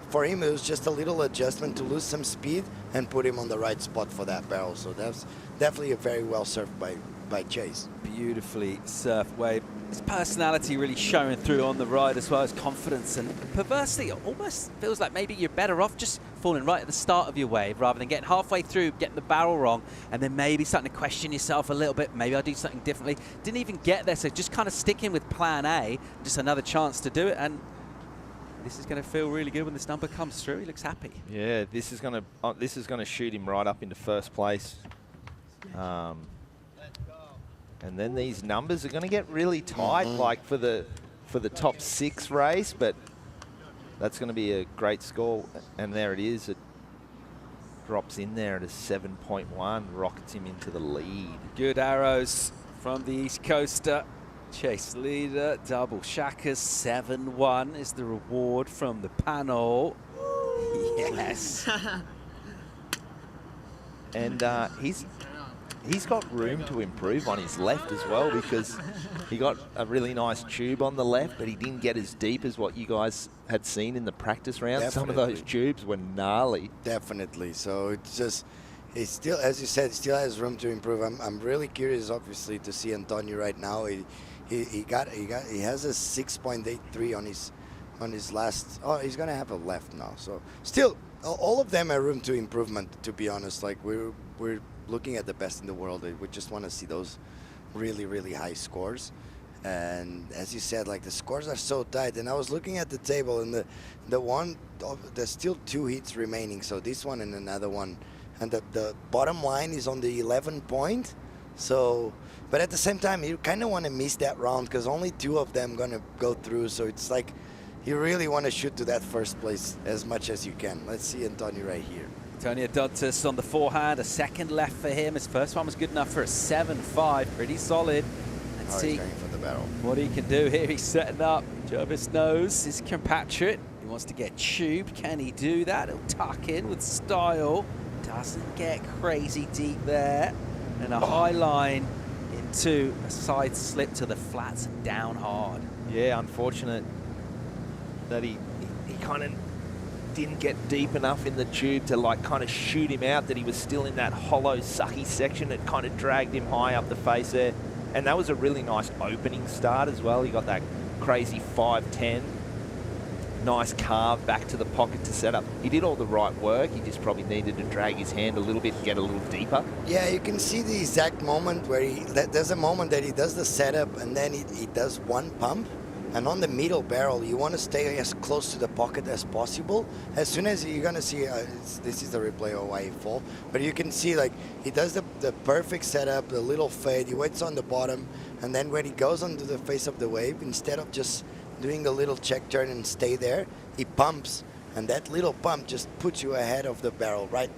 Speaker 22: for him, it was just a little adjustment to lose some speed and put him on the right spot for that barrel. So that's definitely a very well surfed by Chase.
Speaker 12: Beautifully surfed wave. His personality really showing through on the ride, as well as confidence, and perversely it almost feels like maybe you're better off just falling right at the start of your wave rather than getting halfway through, getting the barrel wrong, and then maybe starting to question yourself a little bit. Maybe I'll do something differently. Didn't even get there, so just kind of sticking with plan A, just another chance to do it. And this is going to feel really good when this number comes through. He looks happy.
Speaker 24: Yeah, this is going to shoot him right up into first place. And then these numbers are going to get really tight, like for the top 6 race, but that's going to be a great score. And there it is. It drops in there at a 7.1, rockets him into the lead.
Speaker 12: Good arrows from the East Coaster. Chase leader, double shackers, 7-1 is the reward from the panel. Yes.
Speaker 24: And he's got room to improve on his left as well, because he got a really nice tube on the left, but he didn't get as deep as what you guys had seen in the practice round.
Speaker 22: Definitely.
Speaker 24: Some of those tubes were gnarly.
Speaker 22: Definitely. So it's just, he still, as you said, still has room to improve. I'm really curious, obviously, to see Antonio right now. He has a 6.83 on his last. Oh, he's gonna have a left now. So still, all of them have room to improvement. To be honest, like we're looking at the best in the world. We just want to see those really, really high scores. And as you said, like the scores are so tight. And I was looking at the table, and there's still 2 heats remaining. So this one and another one, and the bottom line is on the 11 point. So, but at the same time, you kind of want to miss that round because only 2 of them gonna go through. So it's like you really want to shoot to that first place as much as you can. Let's see Antonio right here.
Speaker 12: Antonio Dantas on the forehand, a second left for him. His first one was good enough for a 7.5, pretty solid. Let's see
Speaker 22: he's going for the barrel.
Speaker 12: What he can do here. He's setting up. Jervis knows his compatriot. He wants to get tubed. Can he do that? He'll tuck in with style. Doesn't get crazy deep there. And a high line into a side slip to the flats and down hard.
Speaker 24: Yeah, unfortunate that he kind of didn't get deep enough in the tube to like kind of shoot him out, that he was still in that hollow, sucky section. It kind of dragged him high up the face there. And that was a really nice opening start as well. He got that crazy 5.10. nice carve back to the pocket to set up. He did all the right work. He just probably needed to drag his hand a little bit and get a little deeper.
Speaker 22: Yeah, you can see the exact moment where there's a moment that he does the setup and then he does one pump. And on the middle barrel, you want to stay as close to the pocket as possible. As soon as you're going to see, this is the replay of why he fall, but you can see like he does the perfect setup, the little fade, he waits on the bottom, and then when he goes onto the face of the wave, instead of just doing a little check turn and stay there, he pumps, and that little pump just puts you ahead of the barrel right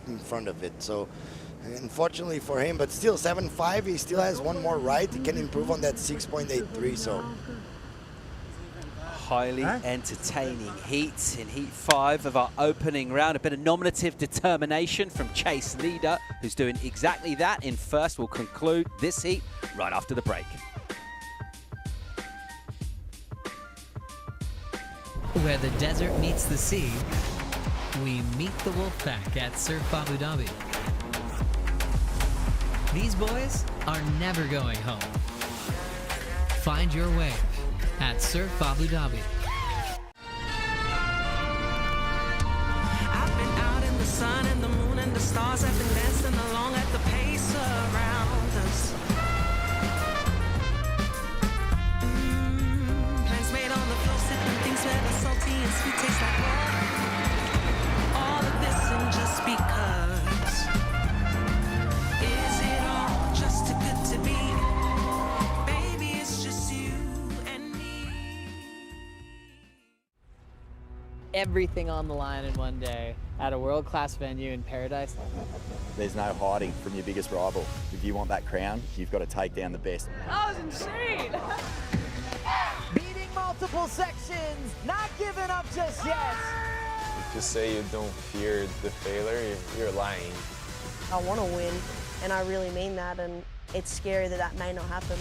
Speaker 22: in front of it. So unfortunately for him, but still 7.5, he still has one more right. He can improve on that 6.83, so.
Speaker 12: Highly entertaining heats in Heat 5 of our opening round. A bit of nominative determination from Chase Leader, who's doing exactly that in first. We'll conclude this heat right after the break.
Speaker 2: Where the desert meets the sea, we meet the Wolfpack at Surf Abu Dhabi. These boys are never going home. Find your wave at Surf Abu Dhabi.
Speaker 23: I've been out in the sun and the moon and the stars have been dancing along at the pace around us. Plans made on the floor, sipping things where the salty and sweet taste like water. All of this and just because. Is it all just too good to be? Baby, it's just you and me.
Speaker 7: Everything on the line in one day at a world-class venue in paradise.
Speaker 8: There's no hiding from your biggest rival. If you want that crown, you've got to take down the best.
Speaker 7: That was insane!
Speaker 5: Beating multiple sections, not giving up just yet.
Speaker 10: Just say you don't fear the failure, you're lying.
Speaker 11: I want to win, and I really mean that, and it's scary that that may not happen.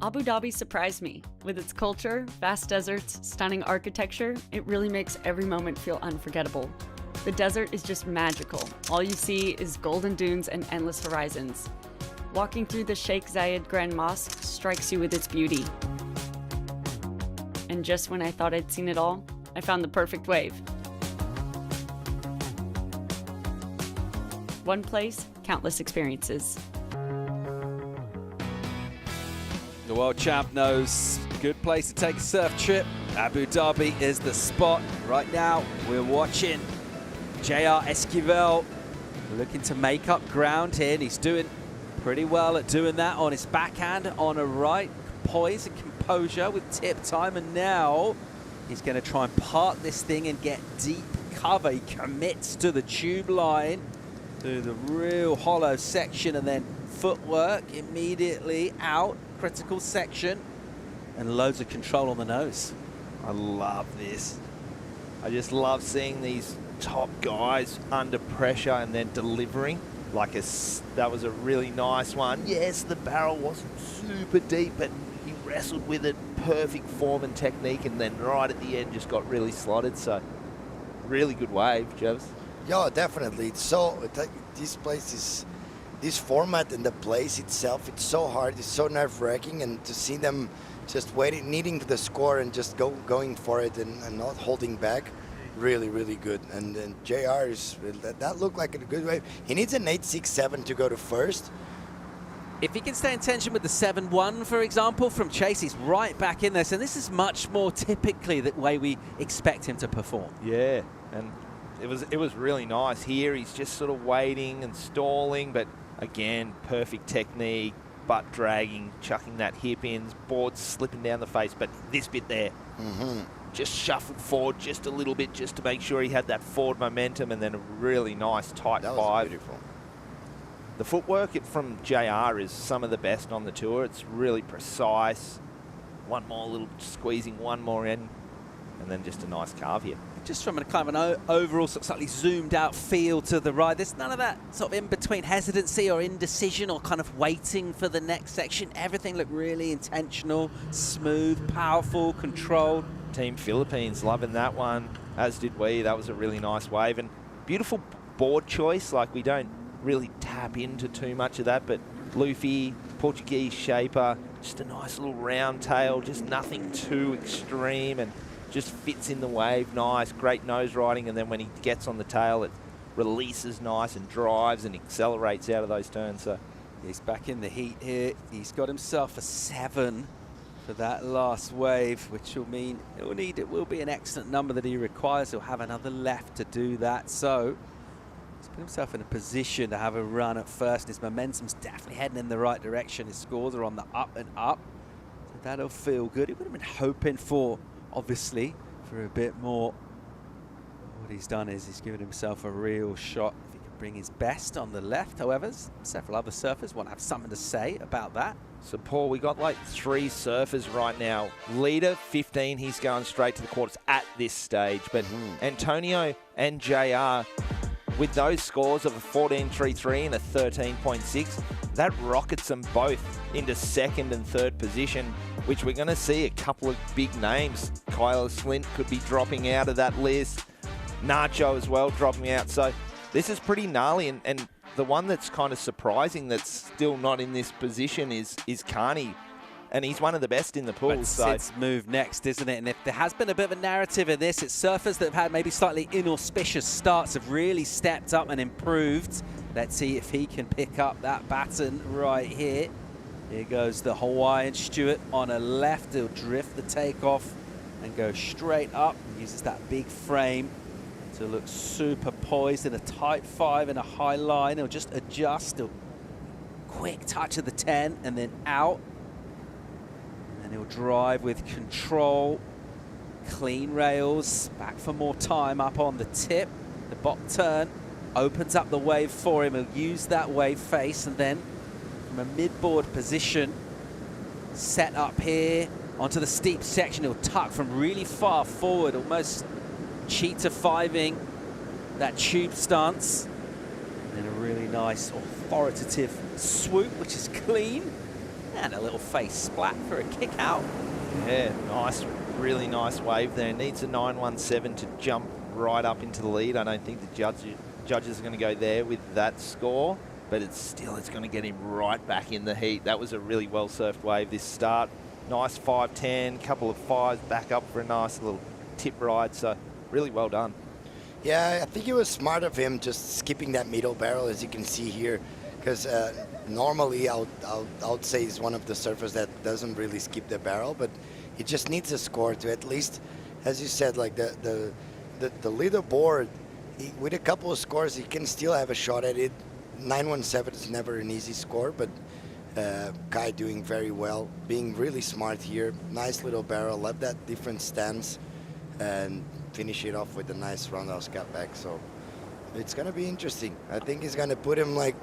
Speaker 4: Abu Dhabi surprised me. With its culture, vast deserts, stunning architecture, it really makes every moment feel unforgettable. The desert is just magical. All you see is golden dunes and endless horizons. Walking through the Sheikh Zayed Grand Mosque strikes you with its beauty. And just when I thought I'd seen it all, I found the perfect wave. One place, countless experiences.
Speaker 12: The world champ knows good place to take a surf trip. Abu Dhabi is the spot. Right now, we're watching JR Esquivel looking to make up ground here. And he's doing pretty well at doing that on his backhand on a right. Poise and composure with tip time. And now he's going to try and park this thing and get deep cover. He commits to the tube line, to the real hollow section, and then footwork immediately out. Critical section and loads of control on the nose.
Speaker 24: I love this. I just love seeing these top guys under pressure and then delivering. That was a really nice one. Yes, the barrel wasn't super deep, but he wrestled with it. Perfect form and technique, and then right at the end just got really slotted. So really good wave, Javis.
Speaker 22: Yeah, definitely. It's so, this place is, this format and the place itself, it's so hard, it's so nerve-wracking, and to see them just waiting, needing the score and just going for it and not holding back, really, really good. And then JR is, that looked like a good wave. He needs an 8.67 to go to first.
Speaker 12: If he can stay in tension with the 7-1, for example, from Chase, he's right back in there. So this is much more typically the way we expect him to perform.
Speaker 24: Yeah, and it was really nice. Here he's just sort of waiting and stalling, but again, perfect technique, butt dragging, chucking that hip in, board slipping down the face, but this bit there, just shuffled forward just a little bit just to make sure he had that forward momentum, and then a really nice tight
Speaker 22: that
Speaker 24: five.
Speaker 22: Was beautiful.
Speaker 24: The footwork from JR is some of the best on the tour. It's really precise. One more little squeezing, one more in.
Speaker 12: and then just a nice carve here.
Speaker 17: Just from a kind of an overall slightly zoomed out feel to the ride, there's none of that sort of in-between hesitancy or indecision or kind of waiting for the next section. Everything looked really intentional, smooth, powerful, controlled.
Speaker 12: Team Philippines loving that one, as did we. That was a really nice wave and beautiful board choice. Like, we don't really tap into too much of that, but Luffy, Portuguese shaper, just a nice little round tail, just nothing too extreme, and just fits in the wave nice, great nose riding, and then when he gets on the tail, it releases nice and drives and accelerates out of those turns. So
Speaker 17: he's back in the heat here. He's got himself a 7 for that last wave, which will mean it will be an excellent number that he requires. He'll have another left to do that. So he's put himself in a position to have a run at first. His momentum's definitely heading in the right direction. His scores are on the up and up. So that'll feel good. He would have been hoping for, obviously, for a bit more. What he's done is he's given himself a real shot if he can bring his best on the left. However, several other surfers want to have something to say about that.
Speaker 12: So, Paul, we got like 3 surfers right now. Leader, 15, he's going straight to the quarters at this stage. But Antonio and JR, with those scores of a 14.33 and a 13.6, that rockets them both into 2nd and 3rd position, which we're going to see a couple of big names. Kyler Slint could be dropping out of that list. Nacho as well dropping out. So this is pretty gnarly. And the one that's kind of surprising that's still not in this position is Carney. And he's one of the best in the pool.
Speaker 17: But
Speaker 12: so
Speaker 17: Sid's move next, isn't it? And if there has been a bit of a narrative in this, it's surfers that have had maybe slightly inauspicious starts have really stepped up and improved. Let's see if he can pick up that baton right here. Here goes the Hawaiian Stewart on a left. He'll drift the takeoff and go straight up. He uses that big frame to look super poised in a tight 5 and a high line. He'll just adjust. He'll quick touch of the 10 and then out. And he'll drive with control. Clean rails. Back for more time up on the tip. The bottom turn opens up the wave for him. He'll use that wave face and then from a mid-board position, set up here onto the steep section. He'll tuck from really far forward, almost cheetah 5-ing that tube stance. And then a really nice authoritative swoop, which is clean. And a little face splat for a kick out.
Speaker 12: Yeah, nice, really nice wave there. Needs a 917 to jump right up into the lead. I don't think the judges are going to go there with that score, but it's going to get him right back in the heat. That was a really well-surfed wave this start. Nice 5-10, couple of 5s back up for a nice little tip ride, so really well done.
Speaker 22: Yeah, I think it was smart of him just skipping that middle barrel, as you can see here, because normally I would say he's one of the surfers that doesn't really skip the barrel, but he just needs a score to at least, as you said, like the leaderboard, with a couple of scores, he can still have a shot at it. 917 is never an easy score, but Kai doing very well, being really smart here. Nice little barrel, love that different stance, and finish it off with a nice roundhouse cutback. So it's going to be interesting. I think he's going to put him like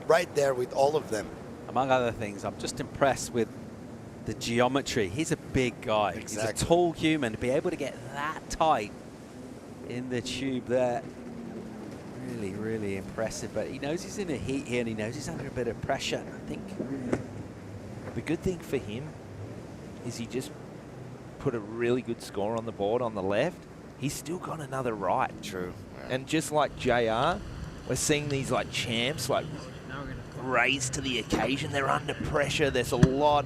Speaker 22: right there with all of them.
Speaker 17: Among other things, I'm just impressed with the geometry. He's a big guy.
Speaker 22: Exactly.
Speaker 17: He's a tall human. To be able to get that tight in the tube there, really, really impressive. But he knows he's in a heat here and he knows he's under a bit of pressure. I think
Speaker 12: the good thing for him is he just put a really good score on the board on the left. He's still got another right.
Speaker 22: True.
Speaker 12: Yeah. And just like JR, we're seeing these like champs like raise to the occasion. They're under pressure. There's a lot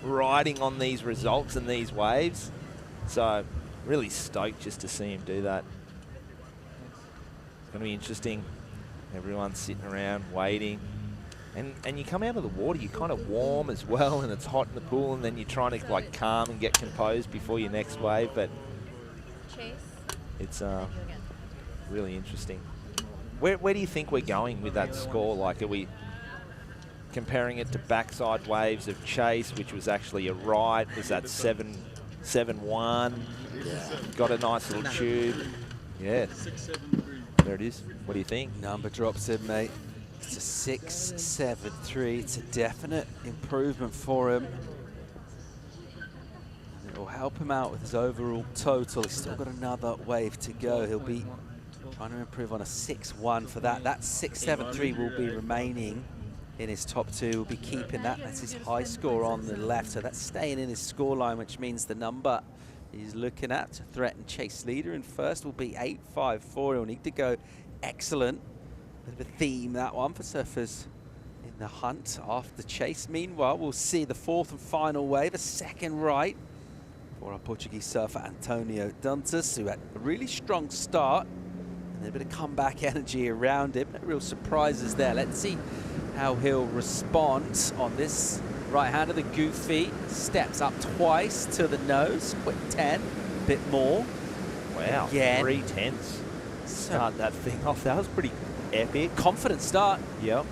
Speaker 12: riding on these results and these waves. So really stoked just to see him do that. It's going to be interesting. Everyone's sitting around waiting. And you come out of the water, you're kind of warm as well, and it's hot in the pool, and then you're trying to like calm and get composed before your next wave. But it's really interesting. Where do you think we're going with that score? Like, are we comparing it to backside waves of Chase, which was actually a right? Was that 7-1?
Speaker 22: Yeah.
Speaker 12: Got a nice little tube. Yeah. There it is. What do you think?
Speaker 17: Number drops in, mate. It's a 6-7-3. It's a definite improvement for him. And it will help help him out with his overall total. He's still got another wave to go. He'll be trying to improve on a 6-1 for that. That 6-7-3 will be remaining in his top two. We'll be keeping that. That's his high score on the left. So that's staying in his scoreline, which means the number he's looking at to threaten chase leader in first will be 8-5-4. He'll need to go excellent. Bit of a theme, that one, for surfers in the hunt after chase. Meanwhile, we'll see the fourth and final wave, a second right for our Portuguese surfer Antonio Dantas, who had a really strong start and a bit of comeback energy around him. No real surprises there. Let's see how he'll respond on this right-hander. The goofy steps up twice to the nose, quick 10, a bit more.
Speaker 24: Wow,
Speaker 17: again.
Speaker 24: 3/10. Start that thing off. That was pretty epic.
Speaker 17: Confident start.
Speaker 24: Yep.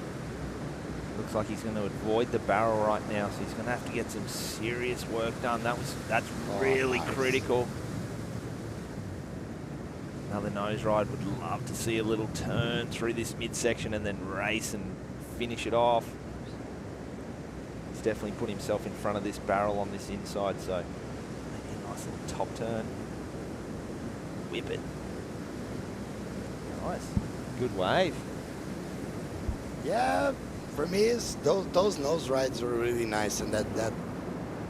Speaker 24: Looks like he's going to avoid the barrel right now, so he's going to have to get some serious work done. That's really critical. Another nose ride. Would love to see a little turn through this midsection and then race and finish it off. He's definitely put himself in front of this barrel on this inside, so maybe a nice little top turn. Whip it. Nice. Good wave.
Speaker 22: Yeah, for me, those nose rides were really nice, and that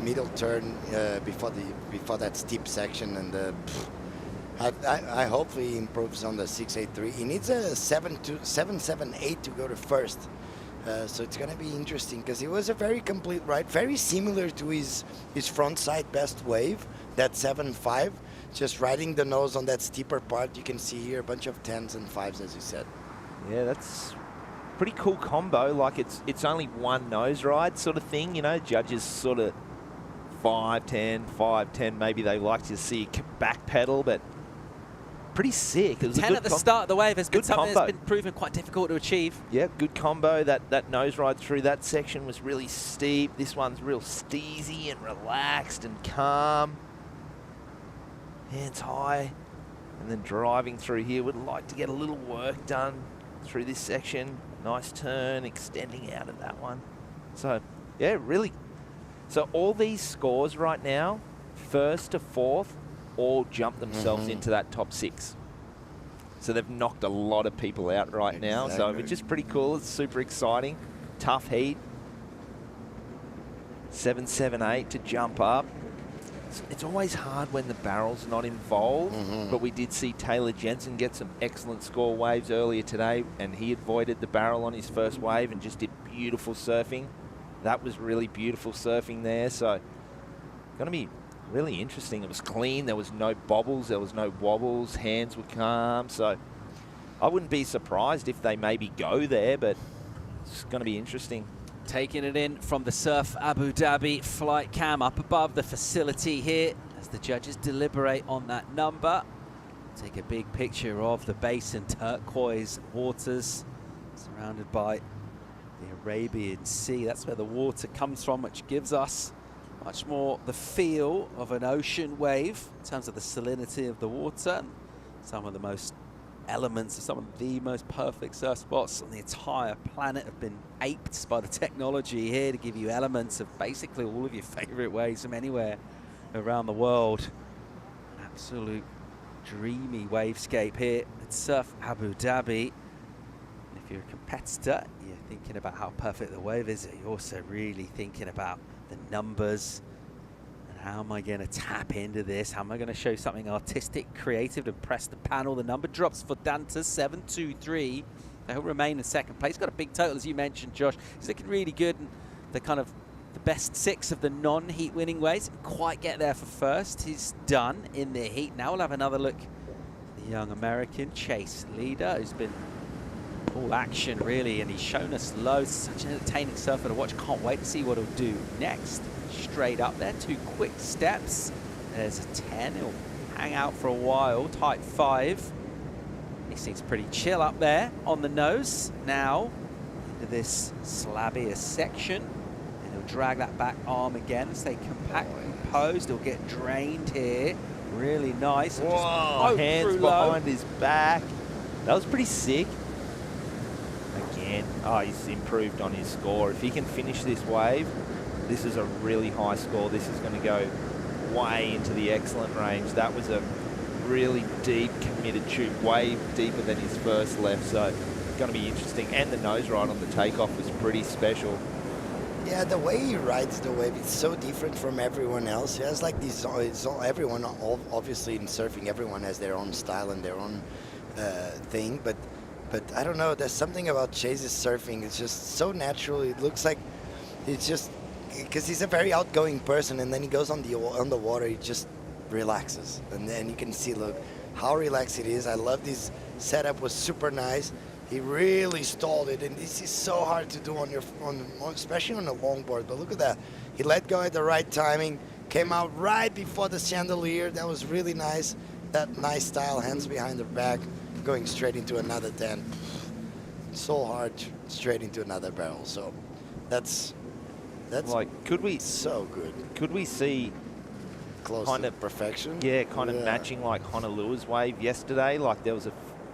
Speaker 22: middle turn before that steep section, and I hope he improves on the 683. He needs a 778 to go to first, so it's gonna be interesting because it was a very complete ride, very similar to his front side best wave, that 7.5. Just riding the nose on that steeper part, you can see here a bunch of 10s and 5s, as you said.
Speaker 24: Yeah, that's pretty cool combo. Like it's only one nose ride sort of thing, you know. Judges sort of 5-10, 5-10. Maybe they like to see a back pedal, but pretty sick. It was
Speaker 17: 10 at the start of the wave has been something
Speaker 24: combo.
Speaker 17: that's been proven quite difficult to achieve.
Speaker 24: Yeah, good combo. That nose ride through that section was really steep. This one's real steezy and relaxed and calm. Hands high, and then driving through here. Would like to get a little work done through this section. Nice turn, extending out of that one. So, yeah, really. So all these scores right now, first to fourth, all jump themselves into that top 6. So they've knocked a lot of people out right now. So which is pretty cool. It's super exciting. Tough heat. 7-7-8 to jump up. It's always hard when the barrel's not involved, but we did see Taylor Jensen get some excellent score waves earlier today, and he avoided the barrel on his first wave and just did beautiful surfing. That was really beautiful surfing there, so going to be really interesting. It was clean, there was no bobbles, there was no wobbles, hands were calm, so I wouldn't be surprised if they maybe go there, but it's going to be interesting.
Speaker 17: Taking it in from the Surf Abu Dhabi flight cam up above the facility here as the judges deliberate on that number. Take a big picture of the basin, turquoise waters surrounded by the Arabian Sea. That's where the water comes from, which gives us much more the feel of an ocean wave in terms of the salinity of the water. And some of the most elements of some of the most perfect surf spots on the entire planet have been aped by the technology here to give you elements of basically all of your favorite waves from anywhere around the world. An absolute dreamy wavescape here at Surf Abu Dhabi. And if you're a competitor, you're thinking about how perfect the wave is. You're also really thinking about the numbers. How am I going to tap into this? How am I going to show something artistic, creative to impress the panel? The number drops for Dantas, 7-2-3. He'll remain in second place. He's got a big total, as you mentioned, Josh. He's looking really good. And the best 6 of the non-heat winning waves. Didn't quite get there for first. He's done in the heat. Now we'll have another look at the young American chase leader, who's been all action, really. And he's shown us loads. Such an entertaining surfer to watch. Can't wait to see what he'll do next. Straight up there, 2 quick steps. There's a 10. He'll hang out for a while. Tight 5. He seems pretty chill up there on the nose. Now into this slabbier section, and he'll drag that back arm again and stay compact, composed. He'll get drained here. Really nice.
Speaker 24: Whoa, hands behind his back. That was pretty sick. Again, he's improved on his score. If he can finish this wave, this is a really high score. This is going to go way into the excellent range. That was a really deep, committed tube, way deeper than his first left. So going to be interesting. And the nose ride on the takeoff was pretty special.
Speaker 22: Yeah, the way he rides the wave, it's so different from everyone else. He has like these, everyone, obviously in surfing, everyone has their own style and their own thing. But I don't know, there's something about Chase's surfing. It's just so natural. It looks like it's just, because he's a very outgoing person, and then he goes on the water, he just relaxes. And then you can see, look, how relaxed it is. I love this setup, was super nice. He really stalled it, and this is so hard to do especially on a longboard. But look at that. He let go at the right timing, came out right before the chandelier. That was really nice. That nice style, hands behind the back, going straight into another 10. So hard, straight into another barrel. So that's
Speaker 24: like, could we
Speaker 22: so good?
Speaker 24: Could we see
Speaker 22: close
Speaker 24: kind
Speaker 22: to
Speaker 24: of
Speaker 22: perfection?
Speaker 24: Yeah, kind of matching like Honolulu's wave yesterday. Like there was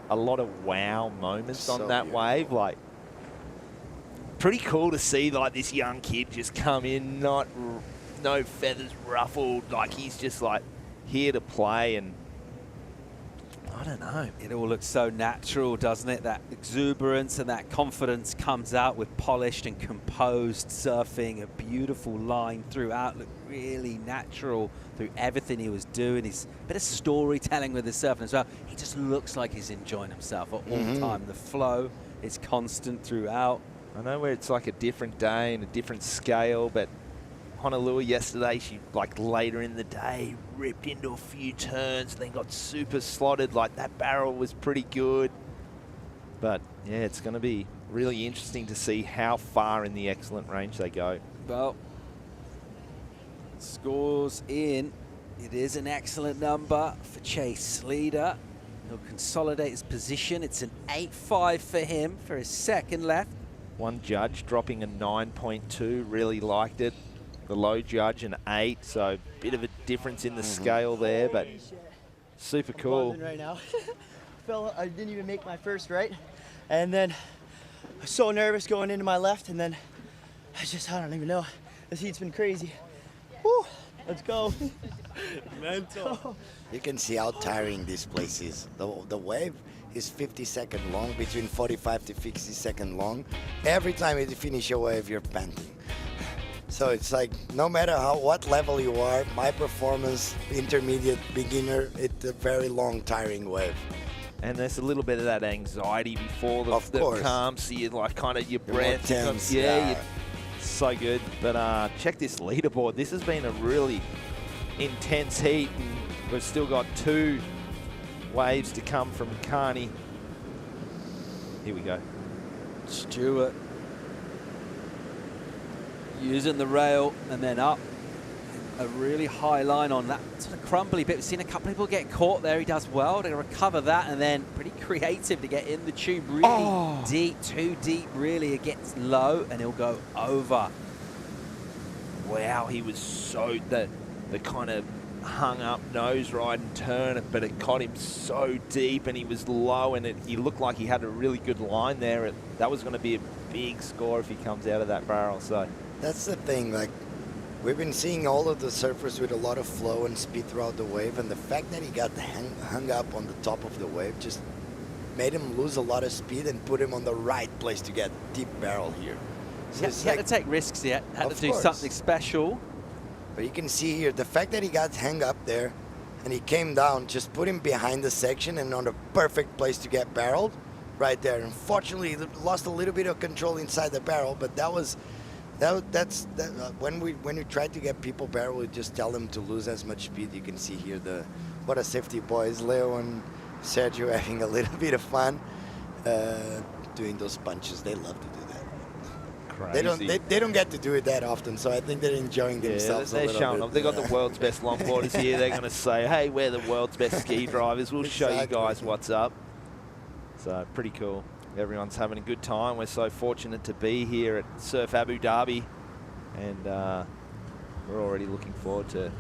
Speaker 24: a lot of wow moments on that wave. Like pretty cool to see like this young kid just come in, no feathers ruffled. Like he's just like here to play, and I don't know.
Speaker 17: It all looks so natural, doesn't it? That exuberance and that confidence comes out with polished and composed surfing. A beautiful line throughout, looked really natural through everything he was doing. He's a bit of storytelling with his surfing as well. He just looks like he's enjoying himself at all time. The flow is constant throughout.
Speaker 24: I know where it's like a different day and a different scale, but Honolulu yesterday, she like later in the day ripped into a few turns and then got super slotted. Like that barrel was pretty good. But yeah, it's going to be really interesting to see how far in the excellent range they go.
Speaker 17: Well, scores in. It is an excellent number for Chase Leader. He'll consolidate his position. It's an 8.5 for him for his second left.
Speaker 24: One judge dropping a 9.2, really liked it. The low judge an 8, so a bit of a difference in the scale there, but super cool.
Speaker 13: Right now. I didn't even make my first right, and then I was so nervous going into my left, and then I don't even know. This heat's been crazy. Woo, let's go. Mental.
Speaker 22: You can see how tiring this place is. The wave is 50-second long, between 45 to 50 second long. Every time you finish a wave, you're panting. So it's like, no matter what level you are, my performance, intermediate, beginner, it's a very long, tiring wave.
Speaker 24: And there's a little bit of that anxiety before the calm, so you like kind of your breath.
Speaker 22: Tense,
Speaker 24: so good. But check this leaderboard. This has been a really intense heat, and we've still got 2 waves to come from Carney. Here we go.
Speaker 17: Stewart using the rail and then up. A really high line on that sort of crumbly bit. We've seen a couple of people get caught there. He does well to recover that, and then pretty creative to get in the tube really deep, too deep really. It gets low and he'll go over.
Speaker 24: Wow, he was so, the kind of hung up nose ride and turn, but it caught him so deep and he was low, and he looked like he had a really good line there. That was going to be a big score if he comes out of that barrel. So
Speaker 22: that's the thing, like we've been seeing all of the surfers with a lot of flow and speed throughout the wave, and the fact that he got hung up on the top of the wave just made him lose a lot of speed and put him on the right place to get deep barrel here. So
Speaker 17: he had to take risks yet, had to do something special.
Speaker 22: But you can see here, the fact that he got hung up there and he came down, just put him behind the section and on the perfect place to get barreled right there. Unfortunately, he lost a little bit of control inside the barrel, but when we tried to get people barrel, we just tell them to lose as much speed. You can see here what a safety boys. Leo and Sergio having a little bit of fun doing those punches. They love to do that.
Speaker 24: Crazy.
Speaker 22: They don't get to do it that often, so I think they're enjoying themselves.
Speaker 24: They're showing off. They've got the world's best longboarders here. They're going to say, "Hey, we're the world's best ski drivers. We'll show you guys what's up." So pretty cool. Everyone's having a good time. We're so fortunate to be here at Surf Abu Dhabi, and we're already looking forward to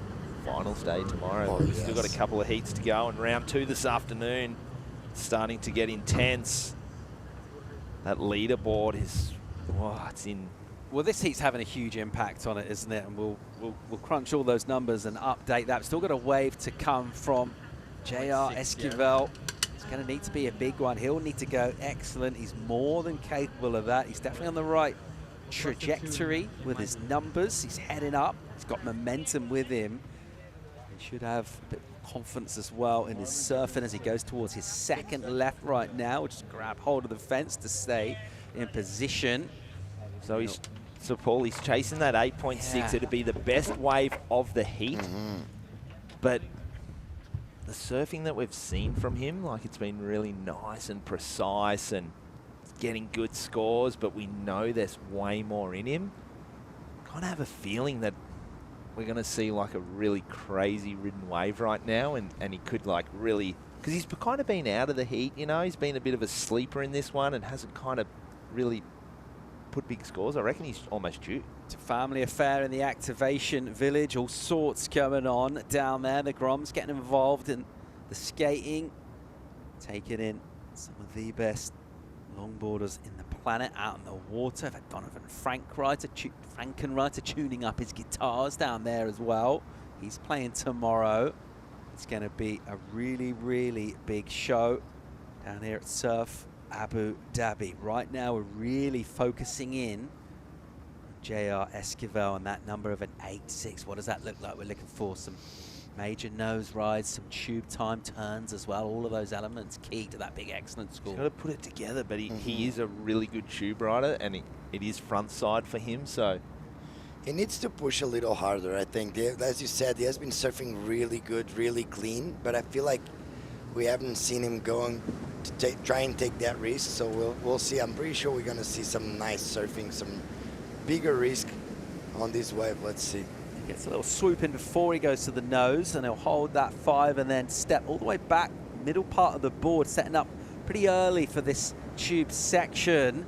Speaker 24: finals day tomorrow. We've still got a couple of heats to go, and round 2 this afternoon. It's starting to get intense. That leaderboard is, it's in
Speaker 17: Well, this heat's having a huge impact on it, isn't it? And we'll crunch all those numbers and update that. We've still got a wave to come from J.R. Esquivel. It's going to need to be a big one. He'll need to go excellent. He's more than capable of that. He's definitely on the right trajectory with his numbers. He's heading up. He's got momentum with him. He should have a bit of confidence as well in his surfing as he goes towards his second left right now. We'll just grab hold of the fence to stay in position.
Speaker 24: So Paul, he's chasing that 8.6.
Speaker 17: Yeah.
Speaker 24: It'd be the best wave of the heat. But the surfing that we've seen from him, like, it's been really nice and precise and getting good scores, but we know there's way more in him. Kind of have a feeling that we're going to see like a really crazy ridden wave right now, and he could like really, because he's kind of been out of the heat, you know, he's been a bit of a sleeper in this one and hasn't kind of really put big scores. I reckon he's almost due.
Speaker 17: It's a family affair in the activation village. All sorts going on down there. The Groms getting involved in the skating, taking in some of the best longboarders in the planet out in the water. We've had Donovan Frankenreiter tuning up his guitars down there as well. He's playing tomorrow. It's going to be a really, really big show down here at Surf Abu Dhabi. Right now we're really focusing in on J.R. Esquivel and that number of an 8.6. What does that look like? We're looking for some major nose rides, some tube time turns as well. All of those elements key to that big excellent score.
Speaker 24: He's got to put it together, but he is a really good tube rider, and it is front side for him, so
Speaker 22: he needs to push a little harder, I think. As you said, he has been surfing really good, really clean, but I feel like we haven't seen him going to try and take that risk, so we'll see. I'm pretty sure we're going to see some nice surfing, some bigger risk on this wave. Let's see.
Speaker 17: He gets a little swoop in before he goes to the nose, and he'll hold that 5 and then step all the way back, middle part of the board, setting up pretty early for this tube section.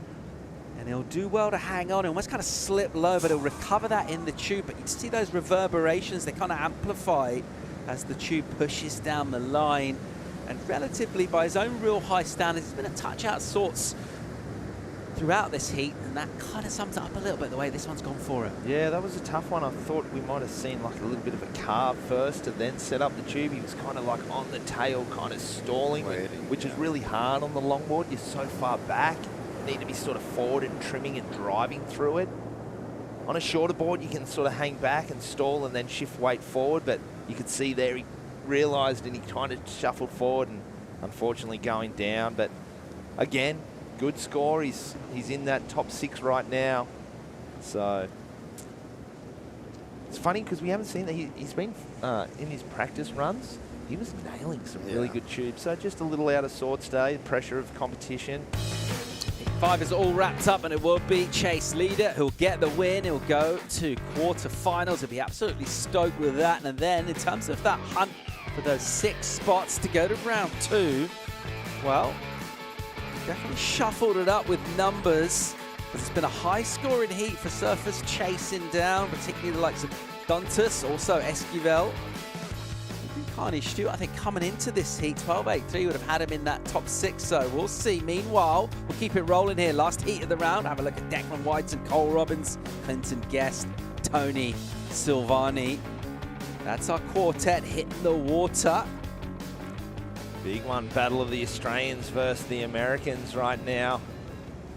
Speaker 17: And he'll do well to hang on. He'll almost kind of slip low, but he'll recover that in the tube. But you see those reverberations, they kind of amplify as the tube pushes down the line. And relatively, by his own real high standards, he's been a touch out sorts throughout this heat, and that kind of sums it up a little bit the way this one's gone for him.
Speaker 24: yeah, that was a tough one. I thought we might have seen like a little bit of a carve first and then set up the tube. He was kind of like on the tail, kind of stalling, which is really hard on the longboard. You're so far back, you need to be sort of forward and trimming and driving through it. On a shorter board, you can sort of hang back and stall and then shift weight forward, but you could see there he realised and he kind of shuffled forward and unfortunately going down. But again, good score. He's in that top 6 right now. So it's funny because we haven't seen that. He's been in his practice runs. He was nailing some really good tubes. So just a little out of sorts today. The pressure of competition.
Speaker 17: 5 is all wrapped up, and it will be Chase Leader who'll get the win. He'll go to quarterfinals. He'll be absolutely stoked with that. And then in terms of that hunt for those 6 spots to go to round 2, well, definitely shuffled it up with numbers. It's been a high-scoring heat for surfers chasing down, particularly the likes of Duntus, also Esquivel. Carney Stewart, I think, coming into this heat, 12.83 would have had him in that top 6, so we'll see. Meanwhile, we'll keep it rolling here. Last heat of the round. Have a look at Declan Whiten, Cole Robbins, Clinton Guest, Tony Silvani. That's our quartet hitting the water.
Speaker 24: Big one, battle of the Australians versus the Americans right now.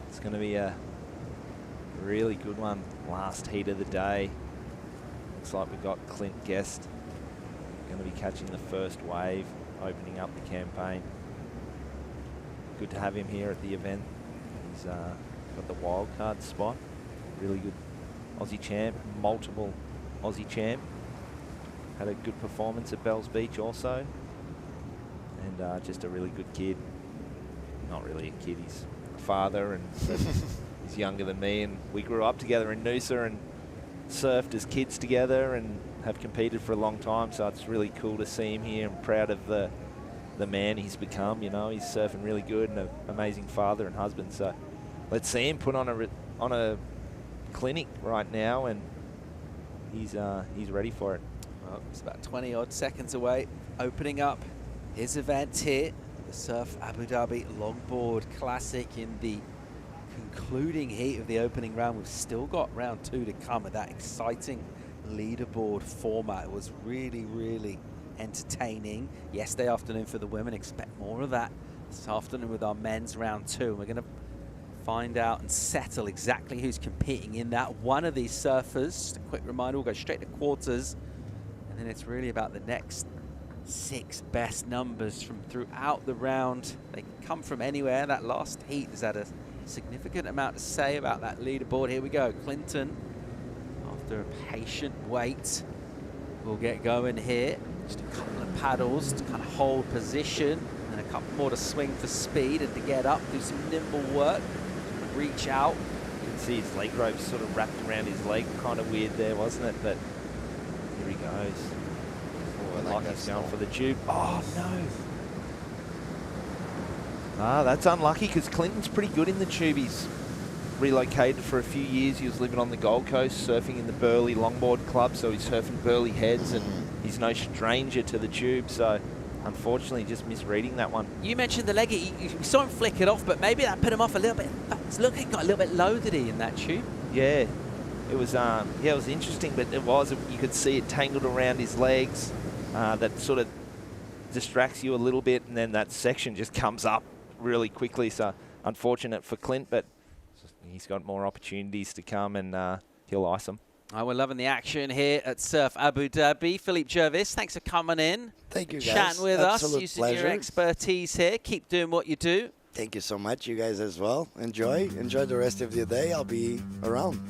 Speaker 24: It's going to be a really good one. Last heat of the day. Looks like we've got Clint Guest going to be catching the first wave, opening up the campaign. Good to have him here at the event. He's got the wild card spot. Really good Aussie champ, multiple Aussie champ. Had a good performance at Bells Beach also. And just a really good kid. Not really a kid, he's a father, and he's younger than me, and we grew up together in Noosa and surfed as kids together and have competed for a long time, so it's really cool to see him here. I'm proud of the man he's become. You know, he's surfing really good and an amazing father and husband. So let's see him put on a clinic right now, and he's ready for it.
Speaker 17: Well, it's about 20 odd seconds away, opening up his event here, the Surf Abu Dhabi Longboard Classic in the concluding heat of the opening round. We've still got round 2 to come with that exciting leaderboard format. It was really, really entertaining yesterday afternoon for the women. Expect more of that this afternoon with our men's round 2. And we're going to find out and settle exactly who's competing in that. One of these surfers, just a quick reminder, we'll go straight to quarters. And then it's really about the next 6 best numbers from throughout the round. They can come from anywhere. That last heat has had a significant amount to say about that leaderboard. Here we go. Clinton, after a patient wait, will get going here. Just a couple of paddles to kind of hold position, and a couple more to swing for speed and to get up, do some nimble work, reach out.
Speaker 24: You can see his leg rope sort of wrapped around his leg. Kind of weird there, wasn't it? But here he goes. Like he's going for the tube. Oh, no. Ah, that's unlucky because Clinton's pretty good in the tube. He's relocated for a few years. He was living on the Gold Coast, surfing in the Burleigh Longboard Club, so he's surfing Burleigh heads, and he's no stranger to the tube, so unfortunately just misreading that one.
Speaker 5: You mentioned the leg. You saw him flick it off, but maybe that put him off a little bit. It's looking got a little bit low, did he, in that tube?
Speaker 24: Yeah. It was, it was interesting, but you could see it tangled around his legs. That sort of distracts you a little bit, and then that section just comes up really quickly. So unfortunate for Clint, but he's got more opportunities to come, and he'll ice them.
Speaker 17: Oh, we're loving the action here at Surf Abu Dhabi. Philippe Jervis, thanks for coming in.
Speaker 22: Thank you, guys.
Speaker 17: Chatting with
Speaker 22: Absolute
Speaker 17: us, using
Speaker 22: pleasure.
Speaker 17: your expertise here. Keep doing what you do.
Speaker 22: Thank you so much. You guys as well. Enjoy the rest of your day. I'll be around.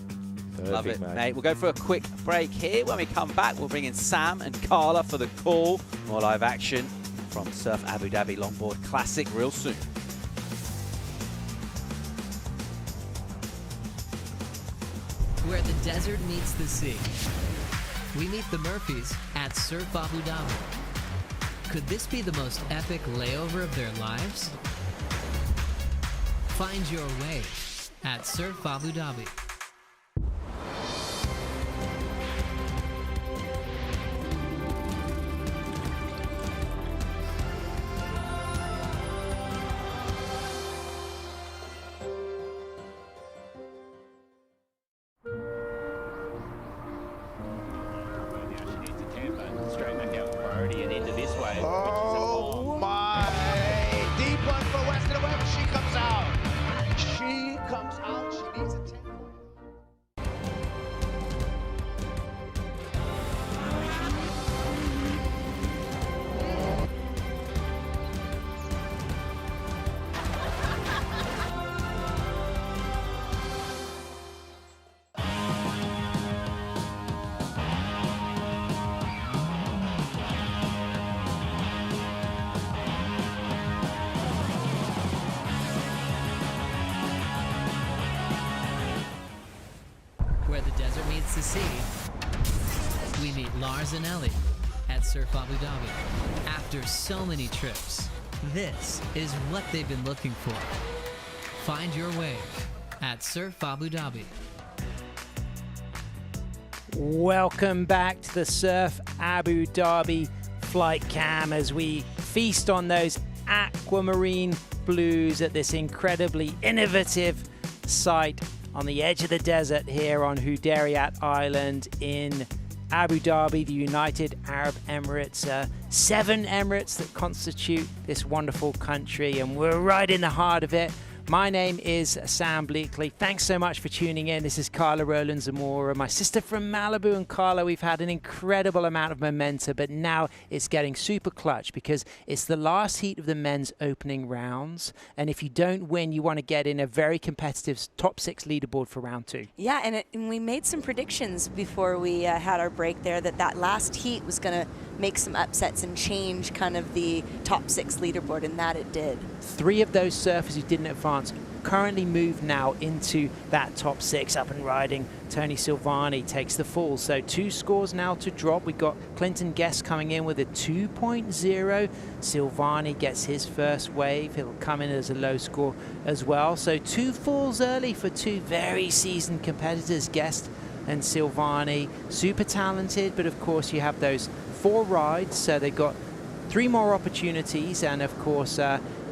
Speaker 17: Love it, mate. We'll go for a quick break here. When we come back, we'll bring in Sam and Carla for the call. More live action from Surf Abu Dhabi Longboard Classic real soon.
Speaker 2: Where the desert meets the sea. We meet the Murphys at Surf Abu Dhabi. Could this be the most epic layover of their lives? Find your wave at Surf Abu Dhabi.
Speaker 16: Straight back out priority and into this wave.
Speaker 14: Oh my! Deep one for Western Web. She comes out. She comes out. She needs a 10.
Speaker 2: Where the desert meets the sea, we meet Lars and Ellie at Surf Abu Dhabi. After so many trips, this is what they've been looking for. Find your wave at Surf Abu Dhabi.
Speaker 5: Welcome back to the Surf Abu Dhabi flight cam as we feast on those aquamarine blues at this incredibly innovative site on the edge of the desert here on Hudayriyat Island in Abu Dhabi, the United Arab Emirates. 7 emirates that constitute this wonderful country, and we're right in the heart of it. My name is Sam Bleakley. Thanks so much for tuning in. This is Carla Rowland-Zamora, my sister from Malibu. And Carla, we've had an incredible amount of momentum, but now it's getting super clutch because it's the last heat of the men's opening rounds. And if you don't win, you want to get in a very competitive top 6 leaderboard for round 2.
Speaker 19: Yeah, and we made some predictions before we had our break there that last heat was going to make some upsets and change kind of the top 6 leaderboard, and that it did.
Speaker 5: 3 of those surfers who didn't advance currently move now into that top 6 up and riding. Tony Silvani takes the fall, so 2 scores now to drop. We've got Clinton Guest coming in with a 2.0. Silvani gets his first wave. He'll come in as a low score as well. So 2 falls early for 2 very seasoned competitors, Guest and Silvani. Super talented, but of course you have those 4 rides, so they've got 3 more opportunities, and of course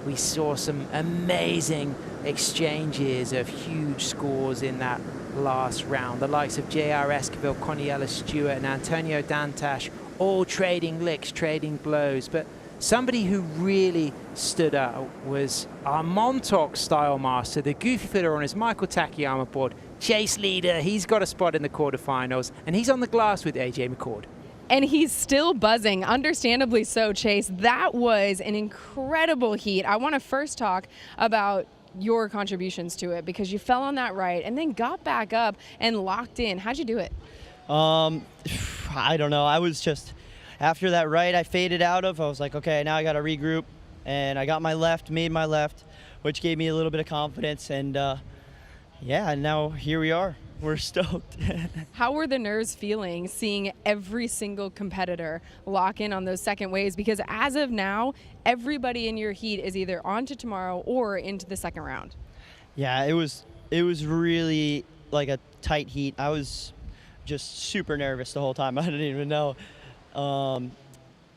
Speaker 5: We saw some amazing exchanges of huge scores in that last round. The likes of J.R. Esquivel, Connie Ellis-Stewart, and Antonio Dantas all trading licks, trading blows. But somebody who really stood out was our Montauk style master, the goofy fiddler on his Michael Takayama board, Chase Leader. He's got a spot in the quarterfinals, and he's on the glass with AJ McCord.
Speaker 1: And he's still buzzing, understandably so, Chase. That was an incredible heat. I want to first talk about your contributions to it, because you fell on that right and then got back up and locked in. How'd you do it?
Speaker 13: I don't know. I was just, after that right I faded out of, I was like, okay, now I got to regroup. And I got my left, made my left, which gave me a little bit of confidence. And yeah, now here we are. We're stoked.
Speaker 1: How were the nerves feeling seeing every single competitor lock in on those second waves? Because as of now, everybody in your heat is either on to tomorrow or into the second round.
Speaker 13: Yeah, it was really like a tight heat. I was just super nervous the whole time. I didn't even know.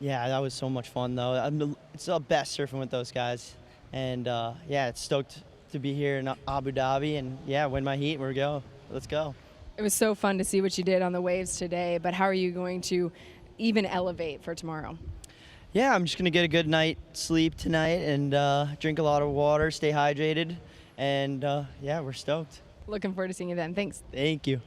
Speaker 13: Yeah, that was so much fun though. It's the best surfing with those guys. And yeah, it's stoked to be here in Abu Dhabi and yeah, win my heat. Let's go.
Speaker 1: It was so fun to see what you did on the waves today, but how are you going to even elevate for tomorrow?
Speaker 13: Yeah, I'm just going to get a good night's sleep tonight and drink a lot of water, stay hydrated, and yeah, we're stoked.
Speaker 1: Looking forward to seeing you then. Thanks.
Speaker 13: Thank you.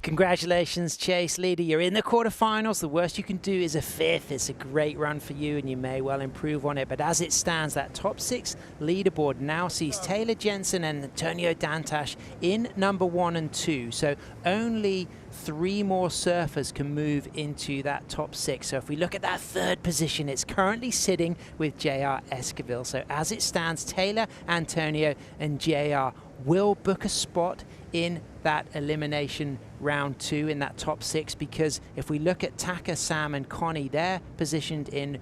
Speaker 5: Congratulations, Chase Leader. You're in the quarterfinals. The worst you can do is a fifth. It's a great run for you, and you may well improve on it. But as it stands, that top 6 leaderboard now sees Taylor Jensen and Antonio Dantas in number 1 and 2. So only 3 more surfers can move into that top 6. So if we look at that third position, it's currently sitting with J.R. Esquivel. So as it stands, Taylor, Antonio, and J.R. will book a spot in that elimination round 2 in that top 6, because if we look at Taka, Sam, and Connie, they're positioned in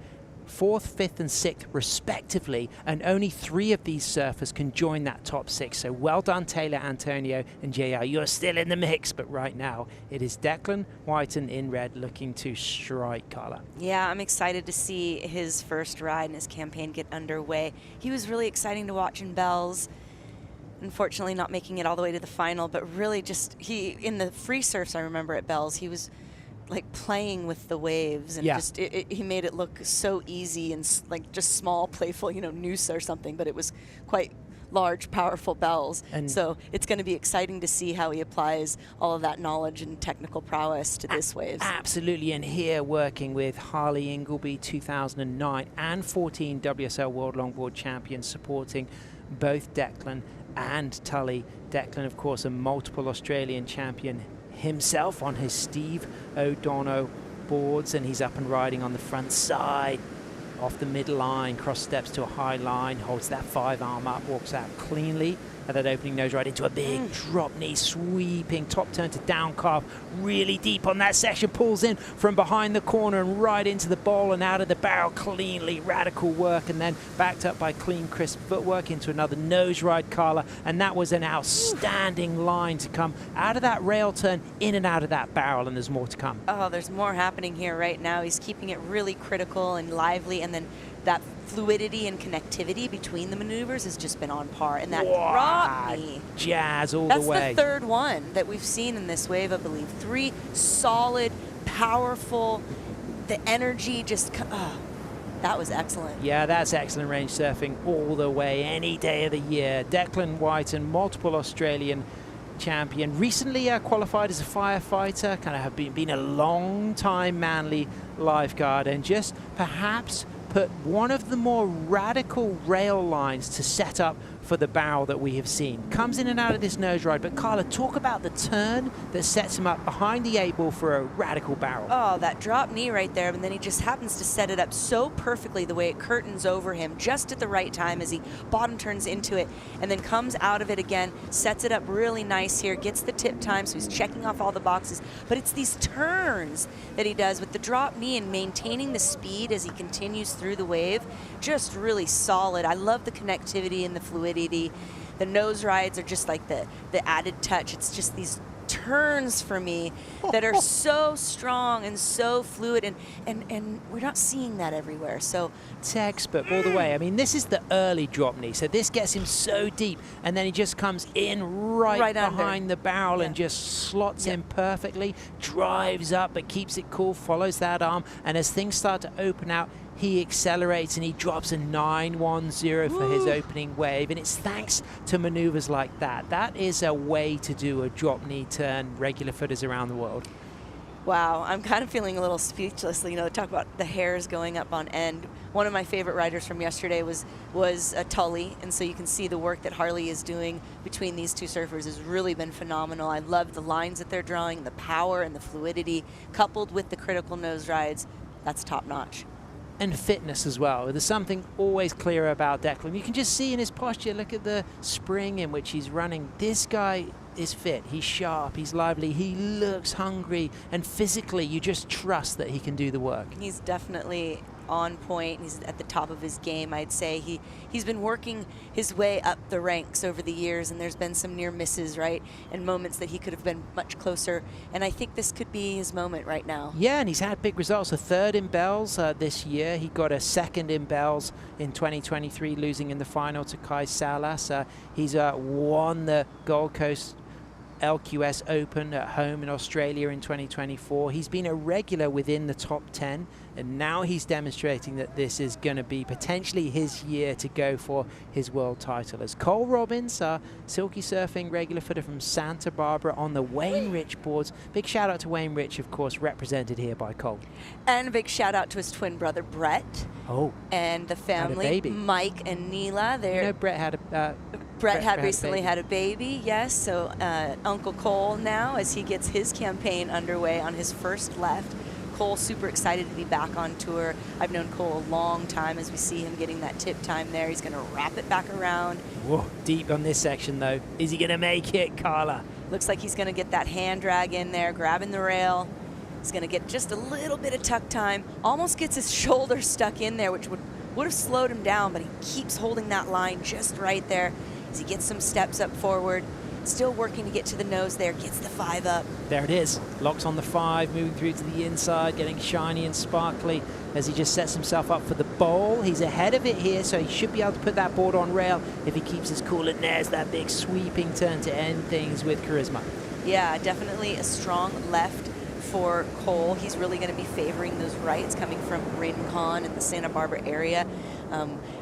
Speaker 5: 4th, 5th, and 6th respectively, and only 3 of these surfers can join that top 6. So well done, Taylor, Antonio, and JR. You're still in the mix, but right now it is Declan Whiten in red looking to strike, Carla.
Speaker 19: Yeah, I'm excited to see his first ride and his campaign get underway. He was really exciting to watch in Bells. Unfortunately not making it all the way to the final, but really just in the free surfs, I remember at Bells, he was like playing with the waves, and just he made it look so easy and like just small, playful, noose or something, but it was quite large, powerful bells. And so it's going to be exciting to see how he applies all of that knowledge and technical prowess to this waves.
Speaker 5: Absolutely, and here working with Harley Ingleby, 2009 and 14 WSL World Longboard champions, supporting both Declan and Tully. Declan, of course, a multiple Australian champion himself on his Steve O'Donnell boards, and he's up and riding on the front side, off the mid line, cross steps to a high line, holds that 5 arm up, walks out cleanly at that opening nose ride into a big drop knee, sweeping top turn to down calf, really deep on that section, pulls in from behind the corner and right into the bowl and out of the barrel cleanly. Radical work, and then backed up by clean, crisp footwork into another nose ride, Carla, and that was an outstanding line to come out of that rail turn, in and out of that barrel, and there's more to come.
Speaker 19: Oh, there's more happening here right now. He's keeping it really critical and lively, and then that fluidity and connectivity between the maneuvers has just been on par. And that drop knee,
Speaker 5: jazz all
Speaker 19: the
Speaker 5: way.
Speaker 19: That's the third one that we've seen in this wave, I believe. 3 solid, powerful, the energy just, that was excellent.
Speaker 5: Yeah, that's excellent range surfing all the way, any day of the year. Declan Whiten, multiple Australian champion, recently qualified as a firefighter, kind of have been a long time Manly lifeguard, and just perhaps put one of the more radical rail lines to set up for the barrel that we have seen. Comes in and out of this nose ride, but Carla, talk about the turn that sets him up behind the 8-ball for a radical barrel.
Speaker 19: Oh, that drop knee right there, and then he just happens to set it up so perfectly the way it curtains over him just at the right time as he bottom turns into it, and then comes out of it again, sets it up really nice here, gets the tip time, so he's checking off all the boxes, but it's these turns that he does with the drop knee and maintaining the speed as he continues through the wave, just really solid. I love the connectivity and the fluidity. The nose rides are just like the added touch. It's just these turns for me that are so strong and so fluid, and we're not seeing that everywhere. So
Speaker 5: textbook all the way. I mean, this is the early drop knee, so this gets him so deep, and then he just comes in right behind the barrel and just slots in perfectly, drives up but keeps it cool, follows that arm, and as things start to open out, he accelerates and he drops a 910 for his opening wave, and it's thanks to maneuvers like that. That is a way to do a drop knee turn regular footers around the world.
Speaker 19: Wow, I'm kind of feeling a little speechless. You know, talk about the hairs going up on end. One of my favorite riders from yesterday was Tully, and so you can see the work that Harley is doing between these two surfers has really been phenomenal. I love the lines that they're drawing, the power and the fluidity, coupled with the critical nose rides. That's top notch.
Speaker 5: And fitness as well. There's something always clear about Declan. You can just see in his posture, look at the spring in which he's running. This guy is fit, he's sharp, he's lively, he looks hungry, and physically you just trust that he can do the work.
Speaker 19: He's definitely on point. He's at the top of his game, I'd say. He's been working his way up the ranks over the years, and there's been some near misses, right, and moments that he could have been much closer, and I think this could be his moment right now.
Speaker 5: Yeah, and he's had big results. A third in Bells this year. He got a second in Bells in 2023, losing in the final to Kai Salas. He's won the Gold Coast LQS Open at home in Australia in 2024. He's been a regular within the top 10, and now he's demonstrating that this is going to be potentially his year to go for his world title. As Cole Robbins, silky surfing regular footer from Santa Barbara on the Wayne Rich boards. Big shout out to Wayne Rich, of course, represented here by Cole.
Speaker 19: And a big shout out to his twin brother Brett.
Speaker 5: Oh.
Speaker 19: And the family,
Speaker 5: had a baby.
Speaker 19: Mike and Neela.
Speaker 5: You know, Brett had a
Speaker 19: Brett had recently had a baby, yes. So Uncle Cole now, as he gets his campaign underway on his first left. Cole super excited to be back on tour. I've known Cole a long time. As we see him getting that tip time there, he's going to wrap it back around.
Speaker 5: Whoa, deep on this section though. Is he going to make it, Carla?
Speaker 19: Looks like he's going to get that hand drag in there, grabbing the rail. He's going to get just a little bit of tuck time. Almost gets his shoulder stuck in there, which would have slowed him down, but he keeps holding that line just right there as he gets some steps up forward. Still working to get to the nose there, gets the 5 up.
Speaker 5: There it is, locks on the 5, moving through to the inside, getting shiny and sparkly as he just sets himself up for the bowl. He's ahead of it here, so he should be able to put that board on rail if he keeps his cool, and there's that big sweeping turn to end things with charisma.
Speaker 19: Yeah, definitely a strong left for Cole. He's really going to be favoring those rights coming from Rincon in the Santa Barbara area.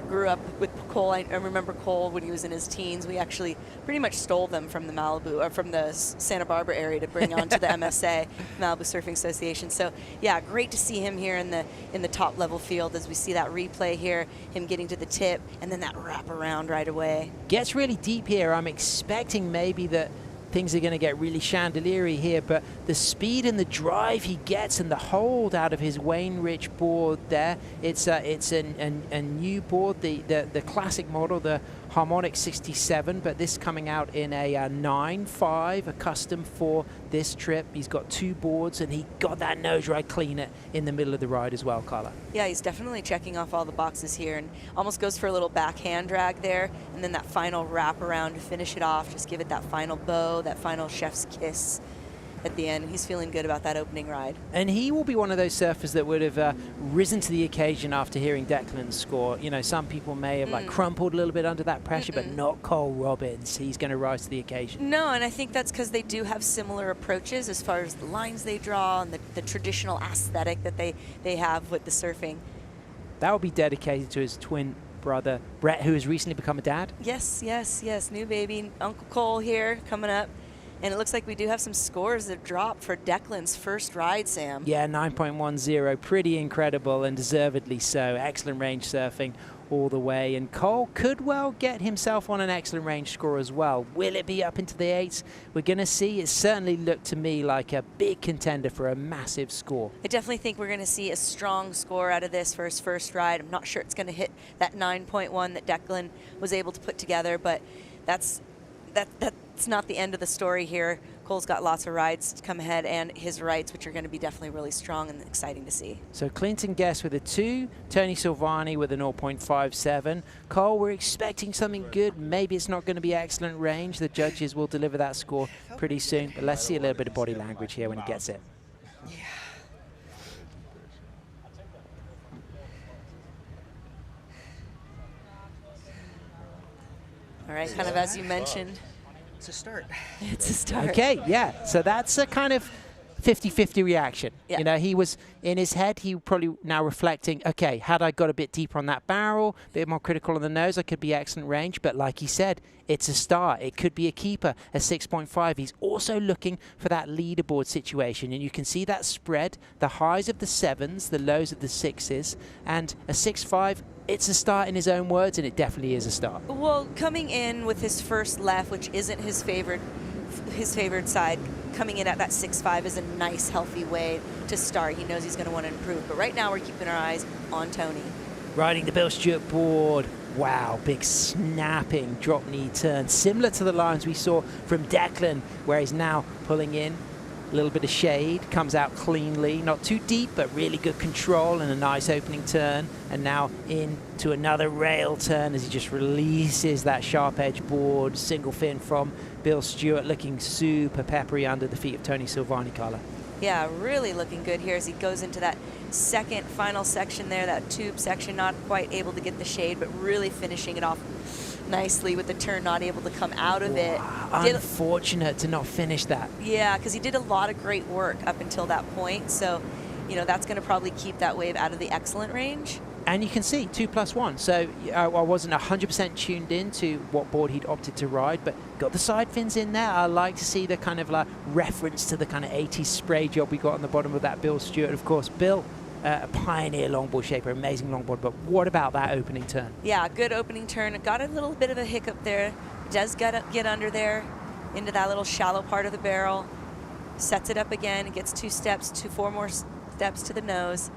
Speaker 19: Grew up with Cole. I remember Cole when he was in his teens. We actually pretty much stole them from the Malibu, or from the Santa Barbara area to bring on to the MSA, Malibu Surfing Association. So yeah, great to see him here in the top level field as we see that replay here, him getting to the tip and then that wrap around right away.
Speaker 5: Gets really deep here. I'm expecting maybe that things are going to get really chandeliery here, but the speed and the drive he gets and the hold out of his Wayne Rich board there, it's a new board, the classic model, the Harmonic 67, but this coming out in a 9.5, a custom for this trip. He's got 2 boards, and he got that nose ride cleaner in the middle of the ride as well, Carla.
Speaker 19: Yeah, he's definitely checking off all the boxes here, and almost goes for a little backhand drag there, and then that final wrap around to finish it off, just give it that final bow, that final chef's kiss at the end. He's feeling good about that opening ride.
Speaker 5: And he will be one of those surfers that would have risen to the occasion after hearing Declan's score. You know, some people may have like crumpled a little bit under that pressure, but not Cole Robbins. He's going to rise to the occasion.
Speaker 19: No, and I think that's because they do have similar approaches as far as the lines they draw and the traditional aesthetic that they have with the surfing.
Speaker 5: That will be dedicated to his twin brother, Brett, who has recently become a dad.
Speaker 19: Yes, yes, yes. New baby, Uncle Cole here coming up. And it looks like we do have some scores that dropped for Declan's first ride, Sam.
Speaker 5: Yeah, 9.10, pretty incredible and deservedly so. Excellent range surfing all the way. And Cole could well get himself on an excellent range score as well. Will it be up into the 8s? We're going to see. It certainly looked to me like a big contender for a massive score.
Speaker 19: I definitely think we're going to see a strong score out of this for his first ride. I'm not sure it's going to hit that 9.1 that Declan was able to put together, but that's not the end of the story here. Cole's got lots of rides to come ahead, and his rights, which are going to be definitely really strong and exciting to see.
Speaker 5: So Clinton Guest with a 2, Tony Silvani with a 0.57. Cole, we're expecting something good. Maybe it's not going to be excellent range. The judges will deliver that score pretty soon, but let's see a little bit of body language here when he gets it.
Speaker 19: All right, kind of as you mentioned.
Speaker 13: It's a start.
Speaker 19: It's a start.
Speaker 5: Okay, yeah. So that's a kind of 50-50 reaction.
Speaker 19: Yeah.
Speaker 5: You know, he was in his head, he probably now reflecting, okay, had I got a bit deeper on that barrel, a bit more critical on the nose, I could be excellent range. But like he said, it's a start. It could be a keeper, a 6.5. He's also looking for that leaderboard situation. And you can see that spread, the highs of the 7s, the lows of the 6s, and a 6.5. It's a start in his own words, and it definitely is a start.
Speaker 19: Well, coming in with his first left, which isn't his favorite side, coming in at that 6.5 is a nice, healthy way to start. He knows he's going to want to improve. But right now, we're keeping our eyes on Tony.
Speaker 5: Riding the Bill Stewart board. Wow, big snapping drop knee turn, similar to the lines we saw from Declan, where he's now pulling in. A little bit of shade, comes out cleanly, not too deep, but really good control and a nice opening turn. And now into another rail turn as he just releases that sharp edge board. Single fin from Bill Stewart, looking super peppery under the feet of Tony Silvani, Carla.
Speaker 19: Yeah, really looking good here as he goes into that second final section there, that tube section, not quite able to get the shade, but really finishing it off nicely with the turn, not able to come out of it.
Speaker 5: Unfortunate to not finish that.
Speaker 19: Yeah, because he did a lot of great work up until that point. So, you know, that's going to probably keep that wave out of the excellent range.
Speaker 5: And you can see 2+1. So I wasn't 100% tuned in to what board he'd opted to ride, but got the side fins in there. I like to see the kind of like reference to the kind of 80s spray job we got on the bottom of that Bill Stewart. Of course, Bill, a pioneer longboard shaper, amazing longboard. But what about that opening turn?
Speaker 19: Yeah, good opening turn. Got a little bit of a hiccup there. Does get under there into that little shallow part of the barrel. Sets it up again. Gets 4 more steps to the nose.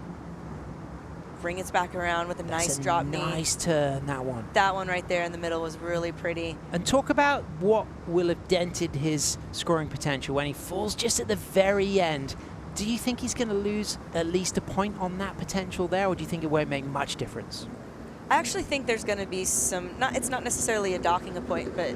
Speaker 19: Brings it back around with a nice drop knee.
Speaker 5: Nice turn, that one.
Speaker 19: That one right there in the middle was really pretty.
Speaker 5: And talk about what will have dented his scoring potential when he falls just at the very end. Do you think he's going to lose at least a point on that potential there, or do you think it won't make much difference?
Speaker 19: I actually think there's going to be some, it's not necessarily a docking a point, but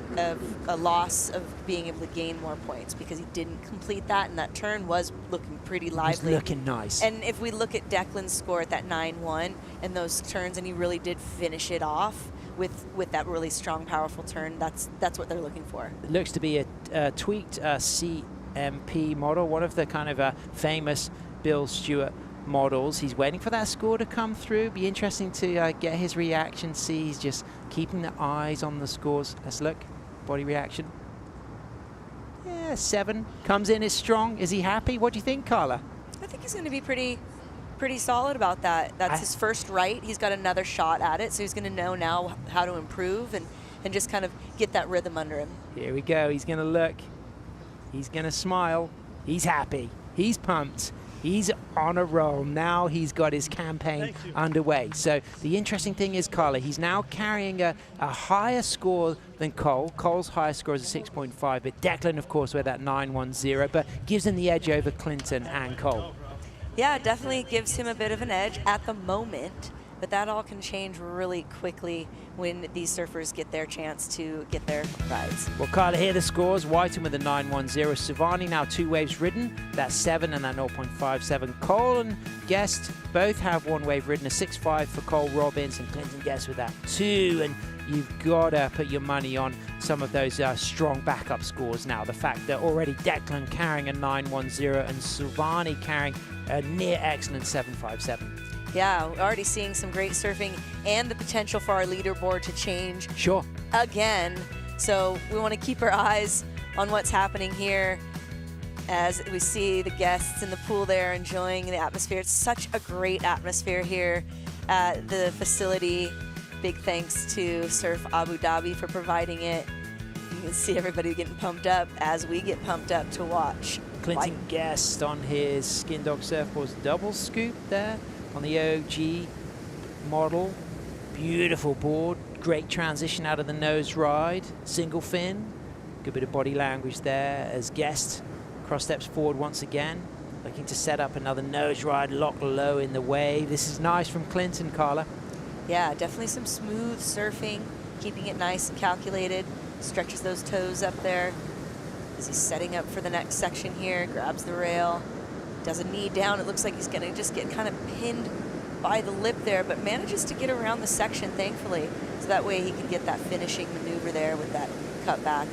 Speaker 19: a loss of being able to gain more points because he didn't complete that, and that turn was looking pretty lively.
Speaker 5: He's looking nice.
Speaker 19: And if we look at Declan's score at that 9-1 and those turns, and he really did finish it off with that really strong, powerful turn, that's what they're looking for.
Speaker 5: It looks to be a tweaked CMP model, one of the kind of famous Bill Stewart models. He's waiting for that score to come through. Be interesting to get his reaction. See, he's just keeping the eyes on the scores. Let's look. Body reaction. Yeah, 7 comes in as strong. Is he happy? What do you think, Carla?
Speaker 19: I think he's going to be pretty solid about that. That's his first right. He's got another shot at it, so he's going to know now how to improve and just kind of get that rhythm under him.
Speaker 5: Here we go. He's going to look. He's going to smile. He's happy. He's pumped. He's on a roll. Now he's got his campaign underway. So the interesting thing is, Carla, he's now carrying a higher score than Cole. Cole's highest score is a 6.5, but Declan, of course, with that 9.10, but gives him the edge over Clinton and Cole.
Speaker 19: Yeah, it definitely gives him a bit of an edge at the moment, but that all can change really quickly when these surfers get their chance to get their rides.
Speaker 5: Well, Carla, here are the scores. Whiten with a 9.10. Silvani now 2 waves ridden. That's 7 and that 0.57. Cole and Guest both have 1 wave ridden. A 6.5 for Cole Robbins and Clinton Guest with that 2. And you've got to put your money on some of those strong backup scores now. The fact that already Declan carrying a 9.10 and Silvani carrying a near excellent 7.57.
Speaker 19: Yeah, we're already seeing some great surfing and the potential for our leaderboard to change again. So we want to keep our eyes on what's happening here as we see the guests in the pool there enjoying the atmosphere. It's such a great atmosphere here at the facility. Big thanks to Surf Abu Dhabi for providing it. You can see everybody getting pumped up as we get pumped up to watch.
Speaker 5: Clinton Guest on his Skin Dog Surfboard's double scoop there on the OG model. Beautiful board, great transition out of the nose ride, single fin, Good bit of body language there as Guest cross steps forward once again, looking to set up another nose ride, lock low in the wave. This is nice from Clinton, Carla.
Speaker 19: Yeah, definitely some smooth surfing, keeping it nice and calculated. Stretches those toes up there as he's setting up for the next section here, grabs the rail, does a knee down. It looks like he's gonna just get kind of pinned by the lip there, but manages to get around the section, thankfully. So that way he can get that finishing maneuver there with that cut back,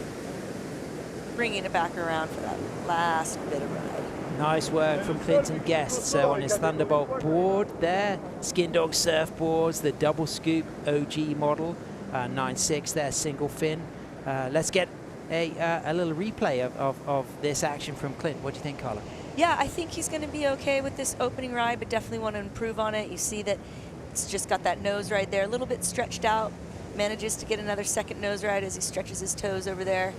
Speaker 19: bringing it back around for that last bit of ride.
Speaker 5: Nice work from Clinton Guest. So on his Thunderbolt board there, Skin Dog surfboards, the double scoop OG model, 9.6 there, single fin. Let's get a little replay of this action from Clint. What do you think, Carla?
Speaker 19: Yeah, I think he's going to be okay with this opening ride, but definitely want to improve on it. You see that it's just got that nose ride there, a little bit stretched out. Manages to get another second nose ride as he stretches his toes over there.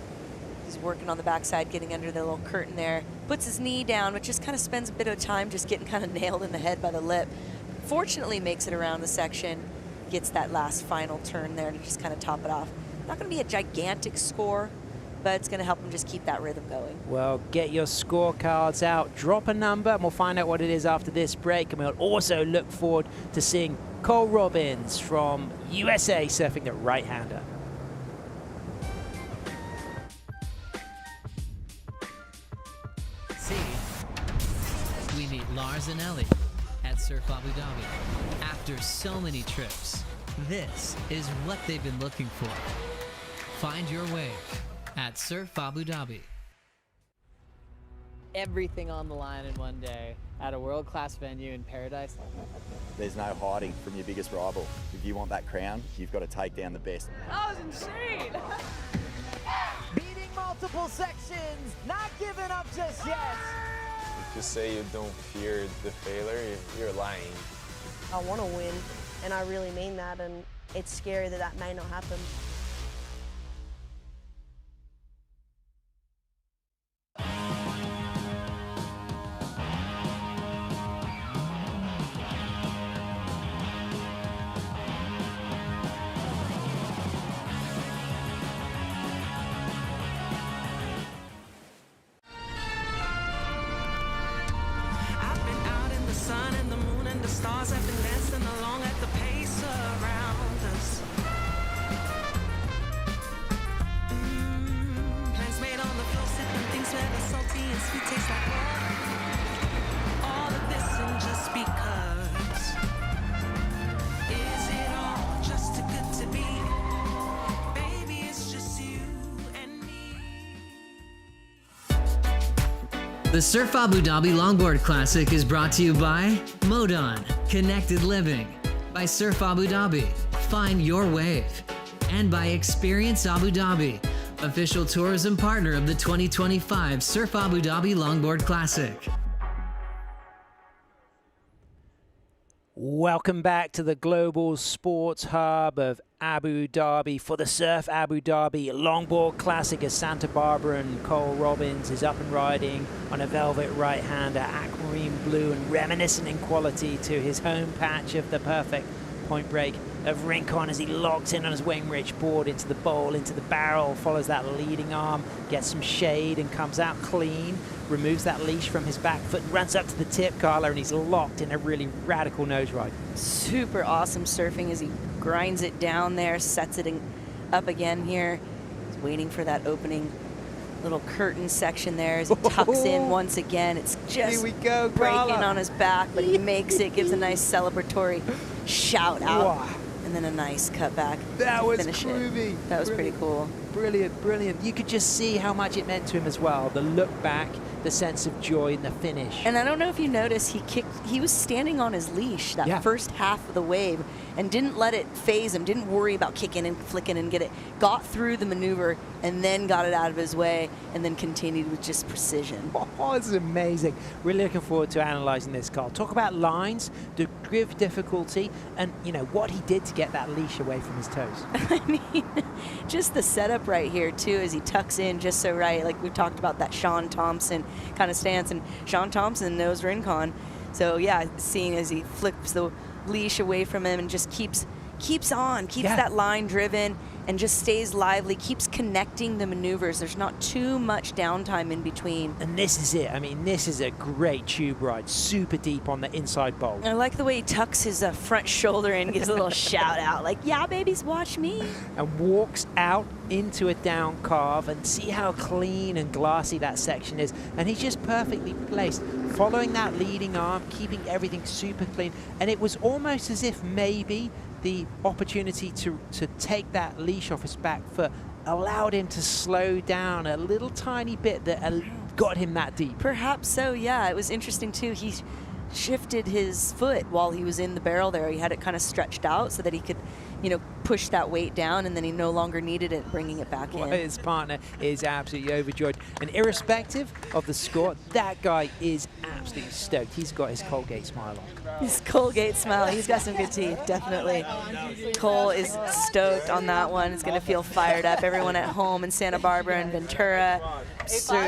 Speaker 19: He's working on the backside, getting under the little curtain there. Puts his knee down, but just kind of spends a bit of time just getting kind of nailed in the head by the lip. Fortunately makes it around the section, gets that last final turn there to just kind of top it off. Not going to be a gigantic score, but it's going to help him just keep that rhythm going.
Speaker 5: Well, get your scorecards out, drop a number, and we'll find out what it is after this break. And we'll also look forward to seeing Cole Robbins from USA surfing the right-hander.
Speaker 2: See, we meet Lars and Ellie at Surf Abu Dhabi. After so many trips, this is what they've been looking for. Find your wave at Surf Abu Dhabi.
Speaker 7: Everything on the line in one day at a world-class venue in paradise.
Speaker 8: There's no hiding from your biggest rival. If you want that crown, you've got to take down the best.
Speaker 7: That was insane! Beating multiple sections, not giving up just yet.
Speaker 10: If you say you don't fear the failure, you're lying.
Speaker 11: I want to win, and I really mean that, and it's scary that that may not happen.
Speaker 23: Stars have been dancing along at the pace around us. Plans made on the floor, sipping things where the salty and sweet taste like water. All of this and just because. Is it all just too good to be? Baby, it's just you and me.
Speaker 2: The Surf Abu Dhabi Longboard Classic is brought to you by Modon, Connected Living, by Surf Abu Dhabi, Find Your Wave, and by Experience Abu Dhabi, official tourism partner of the 2025 Surf Abu Dhabi Longboard Classic.
Speaker 5: Welcome back to the global sports hub of Abu Dhabi for the Surf Abu Dhabi Longboard Classic as Santa Barbara and Cole Robbins is up and riding on a velvet right-hander, aquamarine blue and reminiscent in quality to his home patch of the perfect point break of Rincon as he locks in on his Wainwright board into the bowl, into the barrel, follows that leading arm, gets some shade and comes out clean, removes that leash from his back foot, runs up to the tip, Carla, and he's locked in a really radical nose ride.
Speaker 19: Super awesome surfing as he grinds it down there, sets it up again here. He's waiting for that opening little curtain section there as he tucks in once again. It's just
Speaker 5: Here we go,
Speaker 19: breaking
Speaker 5: Carla.
Speaker 19: on his back, but he makes it, gives a nice celebratory shout out.
Speaker 5: Wow.
Speaker 19: And then a nice cut back.
Speaker 5: That was
Speaker 19: finish
Speaker 5: groovy.
Speaker 19: It. That was pretty cool.
Speaker 5: Brilliant, brilliant. You could just see how much it meant to him as well. The look back, the sense of joy in the finish.
Speaker 19: And I don't know if you noticed, he was standing on his leash that first half of the wave and didn't let it phase him, didn't worry about kicking and flicking and got through the maneuver and then got it out of his way and then continued with just precision.
Speaker 5: Oh, it's amazing. Really looking forward to analysing this, Carl. Talk about lines, degree of difficulty, and, you know, what he did to get that leash away from his toes.
Speaker 19: I mean, just the setup right here, too, as he tucks in just so right. Like we talked about that Sean Thompson kind of stance, and Sean Thompson knows Rincon. So, yeah, seeing as he flips the leash away from him and just keeps keeps on, keeps that line driven, and just stays lively, keeps connecting the maneuvers. There's not too much downtime in between.
Speaker 5: And this is it. I mean, this is a great tube ride, super deep on the inside bowl.
Speaker 19: I like the way he tucks his front shoulder in, gives a little shout out, like, yeah, babies, watch me.
Speaker 5: And walks out into a down carve, and see how clean and glassy that section is. And he's just perfectly placed, following that leading arm, keeping everything super clean. And it was almost as if maybe the opportunity to take that leash off his back foot allowed him to slow down a little tiny bit that got him that deep.
Speaker 19: Perhaps so, yeah. It was interesting too. He shifted his foot while he was in the barrel there. He had it kind of stretched out so that he could, you know, push that weight down, and then he no longer needed it, bringing it back in.
Speaker 5: His partner is absolutely overjoyed. And irrespective of the score, that guy is absolutely stoked. He's got his Colgate smile on.
Speaker 19: His Colgate smile. He's got some good teeth, definitely. Cole is stoked on that one. He's going to feel fired up. Everyone at home in Santa Barbara and Ventura,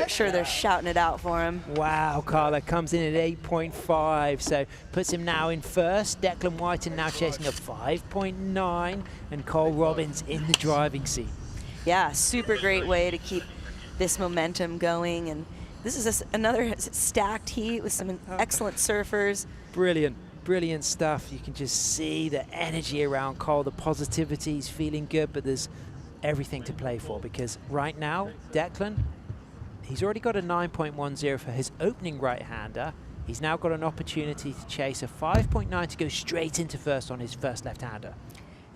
Speaker 19: sure they're shouting it out for him.
Speaker 5: Wow, Carla comes in at 8.5, so puts him now in first. Declan Whiten now chasing a 5.9, and Cole Robbins in the driving seat.
Speaker 19: Yeah, super great way to keep this momentum going. And this is another stacked heat with some excellent surfers.
Speaker 5: Brilliant stuff. You can just see the energy around Cole, the positivity. He's feeling good, but there's everything to play for, because right now, Declan, he's already got a 9.10 for his opening right-hander. He's now got an opportunity to chase a 5.9 to go straight into first on his first left-hander.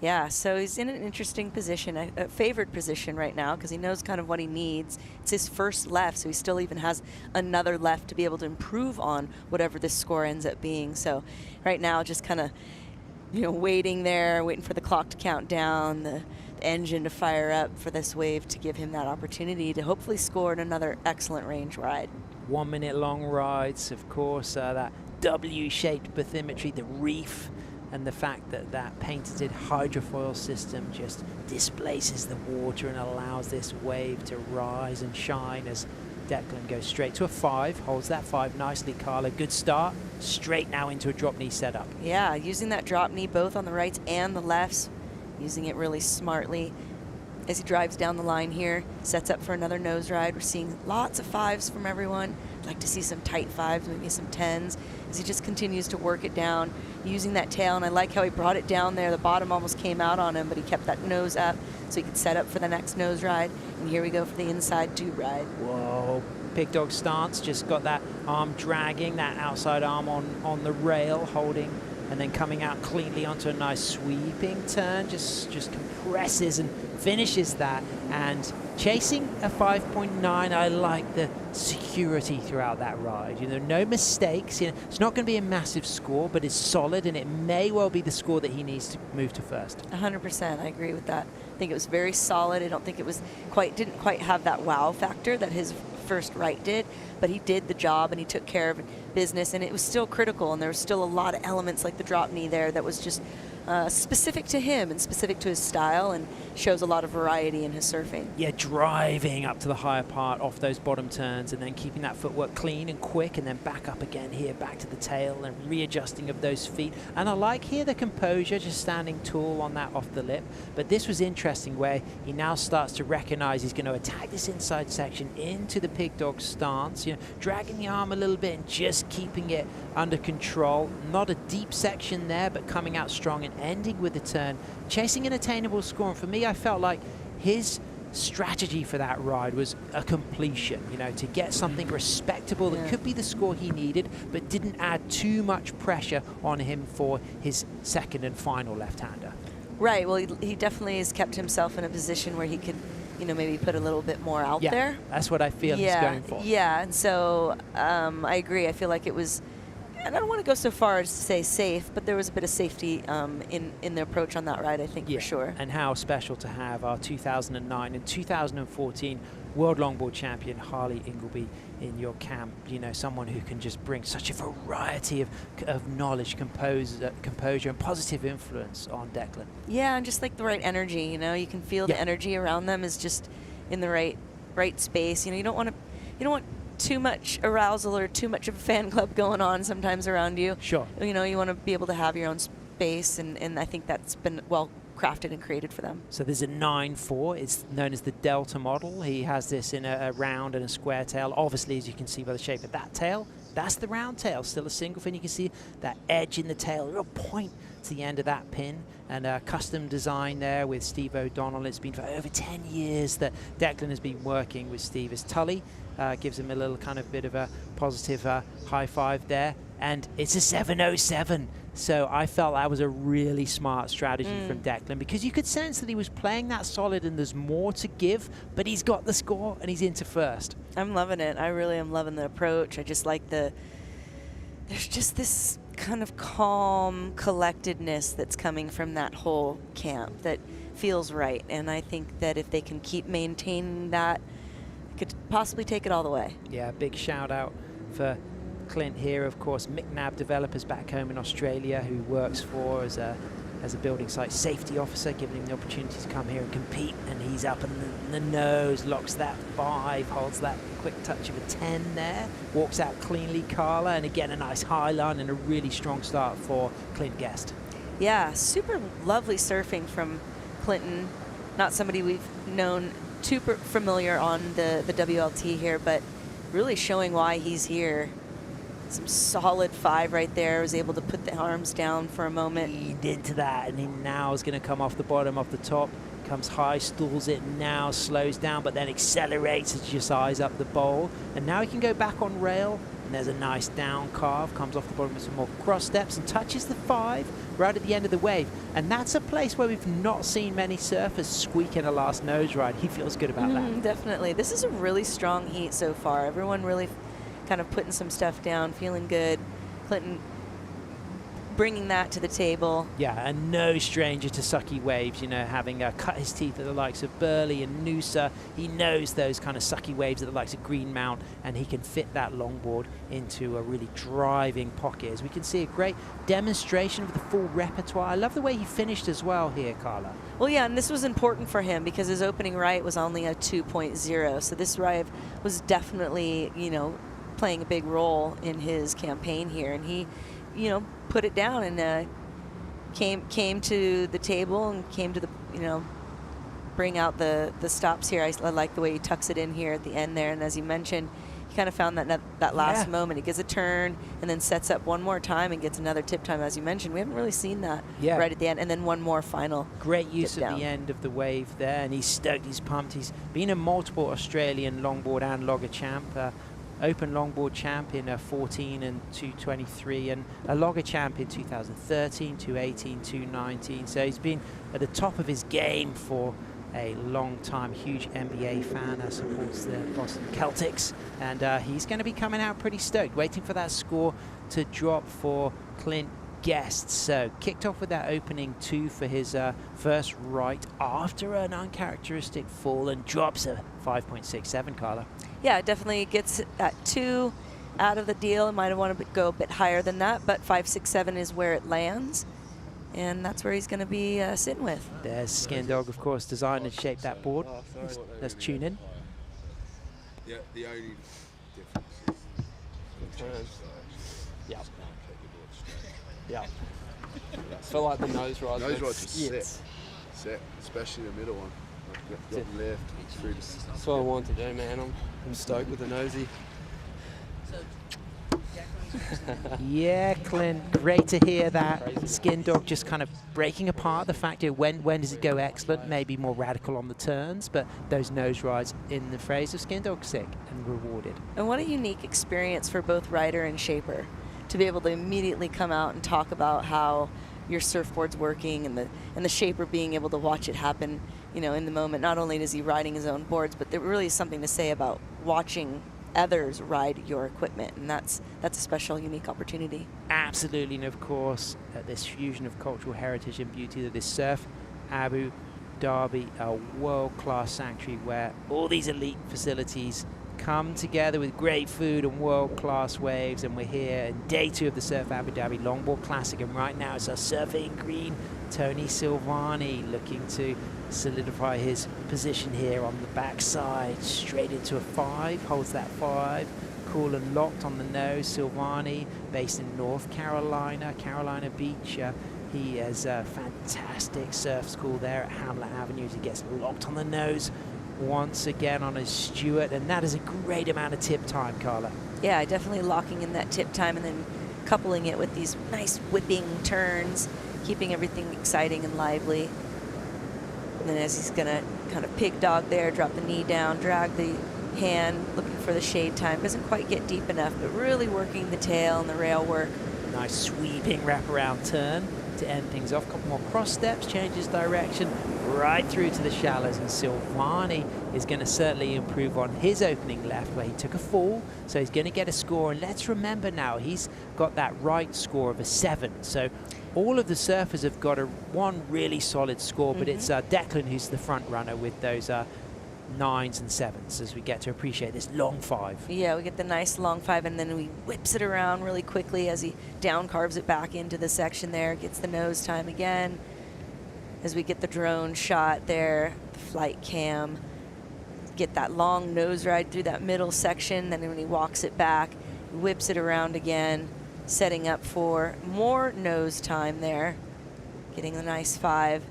Speaker 19: Yeah, so he's in an interesting position, a favored position right now, because he knows kind of what he needs. It's his first left, so he still even has another left to be able to improve on whatever this score ends up being. So right now, just kind of, you know, waiting there, waiting for the clock to count down, the engine to fire up for this wave to give him that opportunity to hopefully score in another excellent range ride.
Speaker 5: 1 minute long rides, of course, that W-shaped bathymetry, the reef, and the fact that that patented hydrofoil system just displaces the water and allows this wave to rise and shine as Declan goes straight to a 5, holds that 5 nicely, Carla. Good start, straight now into a drop knee setup.
Speaker 19: Yeah, using that drop knee both on the rights and the lefts, using it really smartly as he drives down the line here, sets up for another nose ride. We're seeing lots of 5s from everyone. I'd like to see some tight 5s, maybe some 10s, as he just continues to work it down, using that tail. And I like how he brought it down there. The bottom almost came out on him, but he kept that nose up so he could set up for the next nose ride. And here we go for the inside tube ride.
Speaker 5: Whoa, pig dog stance, just got that arm dragging, that outside arm on the rail, holding, and then coming out cleanly onto a nice sweeping turn, just compresses and finishes that. And chasing a 5.9, I like the security throughout that ride. You know, no mistakes. You know, it's not going to be a massive score, but it's solid, and it may well be the score that he needs to move to first.
Speaker 19: 100%, I agree with that. I think it was very solid. I don't think it was didn't quite have that wow factor that his first right did, but he did the job and he took care of business, and it was still critical, and there was still a lot of elements like the drop knee there that was just specific to him and specific to his style, and shows a lot of variety in his surfing.
Speaker 5: Yeah, driving up to the higher part off those bottom turns, and then keeping that footwork clean and quick, and then back up again here, back to the tail, and readjusting of those feet. And I like here the composure, just standing tall on that off the lip. But this was interesting, where he now starts to recognize he's going to attack this inside section into the pig dog stance, you know, dragging the arm a little bit and just keeping it under control. Not a deep section there, but coming out strong and ending with the turn, chasing an attainable score. And for me, I felt like his strategy for that ride was a completion, you know, to get something respectable that could be the score he needed, but didn't add too much pressure on him for his second and final left-hander.
Speaker 19: Right, well, he definitely has kept himself in a position where he could, you know, maybe put a little bit more out there.
Speaker 5: That's what I feel he's going for.
Speaker 19: Yeah, and so I agree. I feel like it was, and I don't want to go so far as to say safe, but there was a bit of safety in the approach on that ride, I think, for sure.
Speaker 5: And how special to have our 2009 and 2014 World Longboard champion Harley Ingleby in your camp. You know, someone who can just bring such a variety of knowledge, composure, and positive influence on Declan.
Speaker 19: Yeah, and just like the right energy, you know, you can feel the energy around them is just in the right space. You know, you don't want too much arousal or too much of a fan club going on sometimes around you.
Speaker 5: Sure.
Speaker 19: You know, you want to be able to have your own space, and I think that's been well crafted and created for them.
Speaker 5: So there's a 9-4. It's known as the Delta model. He has this in a round and a square tail. Obviously, as you can see by the shape of that tail, that's the round tail. Still a single fin. You can see that edge in the tail, a real point to the end of that pin. And a custom design there with Steve O'Donnell. It's been for over 10 years that Declan has been working with Steve. As Tully gives him a little kind of bit of a positive high five there. And it's a 707. So I felt that was a really smart strategy from Declan, because you could sense that he was playing that solid and there's more to give, but he's got the score and he's into first.
Speaker 19: I'm loving it. I really am loving the approach. I just like there's just this kind of calm collectedness that's coming from that whole camp that feels right. And I think that if they can keep maintaining that, they could possibly take it all the way.
Speaker 5: Yeah, big shout out for Clint here, of course. McNabb Developers back home in Australia, who works for as a building site safety officer, giving him the opportunity to come here and compete. And he's up in the nose, locks that 5, holds that quick touch of a 10 there, walks out cleanly, Carla, and again a nice high line and a really strong start for Clint Guest.
Speaker 19: Yeah, super lovely surfing from Clinton. Not somebody we've known too familiar on the WLT here, but really showing why he's here. Some solid 5 right there. Was able to put the arms down for a moment.
Speaker 5: Leaned into that, and he now is going to come off the bottom, off the top. Comes high, stalls it, now slows down, but then accelerates as he just eyes up the bowl. And now he can go back on rail. And there's a nice down carve. Comes off the bottom with some more cross steps and touches the 5 right at the end of the wave. And that's a place where we've not seen many surfers squeak in a last nose ride. He feels good about that.
Speaker 19: Definitely. This is a really strong heat so far. Everyone really kind of putting some stuff down, feeling good. Clinton bringing that to the table.
Speaker 5: Yeah, and no stranger to sucky waves, you know, having cut his teeth at the likes of Burley and Noosa. He knows those kind of sucky waves at the likes of Greenmount, and he can fit that longboard into a really driving pocket. As we can see, a great demonstration of the full repertoire. I love the way he finished as well here, Carla.
Speaker 19: Well, yeah, and this was important for him because his opening right was only a 2.0, so this ride was definitely, you know, playing a big role in his campaign here, and he, you know, put it down and came to the table and came to the, you know, bring out the stops here. I like the way he tucks it in here at the end there, and as you mentioned, he kind of found that last moment. He gets a turn and then sets up one more time and gets another tip time, as you mentioned. We haven't really seen that right at the end, and then one more final.
Speaker 5: Great use at the end of the wave there, and he's stoked, he's pumped. He's been a multiple Australian longboard and logger champ. Open longboard champ in 14 and 223, and a logger champ in 2013, 218, 219. So he's been at the top of his game for a long time. Huge NBA fan, supports the Boston Celtics, and he's going to be coming out pretty stoked, waiting for that score to drop for Clint Guest. So kicked off with that opening 2 for his first right after an uncharacteristic fall, and drops a 5.67, Carla.
Speaker 19: Yeah, it definitely gets that 2 out of the deal. It might have wanted to go a bit higher than that, but 5.67 is where it lands, and that's where he's going to be sitting with.
Speaker 5: There's Skin Dog, of course, designed and shaped that board. Let's tune in.
Speaker 9: Yeah, the only difference is the turn.
Speaker 18: Yeah. I feel like the nose rides.
Speaker 9: Nose rides are set, especially the middle one. Got left through the.
Speaker 18: That's what I want to do, man. I'm stoked with the nosy.
Speaker 5: Yeah, Clint, great to hear that. Skin Dog just kind of breaking apart the fact here, when does it go excellent, maybe more radical on the turns, but those nose rides, in the phrase of Skin Dog, sick and rewarded.
Speaker 19: And what a unique experience for both rider and shaper to be able to immediately come out and talk about how your surfboard's working, and the shaper being able to watch it happen, you know, in the moment. Not only is he riding his own boards, but there really is something to say about watching others ride your equipment, and that's a special, unique opportunity.
Speaker 5: Absolutely, and of course, this fusion of cultural heritage and beauty that is Surf Abu Dhabi, a world-class sanctuary where all these elite facilities come together with great food and world-class waves. And we're here in day 2 of the Surf Abu Dhabi Longboard Classic, and right now it's our surfing green Tony Silvani looking to solidify his position here on the backside, straight into a 5, holds that 5, cool and locked on the nose. Silvani, based in North Carolina, Carolina Beach. He has a fantastic surf school there at Hamlet Avenue as he gets locked on the nose once again on his Stewart, and that is a great amount of tip time, Carla.
Speaker 19: Yeah, definitely locking in that tip time and then coupling it with these nice whipping turns, keeping everything exciting and lively. And then as he's gonna kind of pig dog there, drop the knee down, drag the hand, looking for the shade time. Doesn't quite get deep enough, but really working the tail and the rail work.
Speaker 5: Nice sweeping wraparound turn to end things off. Couple more cross steps, changes direction right through to the shallows, and Silvani is going to certainly improve on his opening left where he took a fall, so he's going to get a score. And let's remember now he's got that right score of a 7, so all of the surfers have got one really solid score, but it's Declan who's the front runner with those 9s and 7s as we get to appreciate this long 5.
Speaker 19: Yeah, we get the nice long 5, and then he whips it around really quickly as he down carves it back into the section there, gets the nose time again. As we get the drone shot there, the flight cam, get that long nose ride through that middle section, then when he walks it back, whips it around again, setting up for more nose time there, getting the nice 5.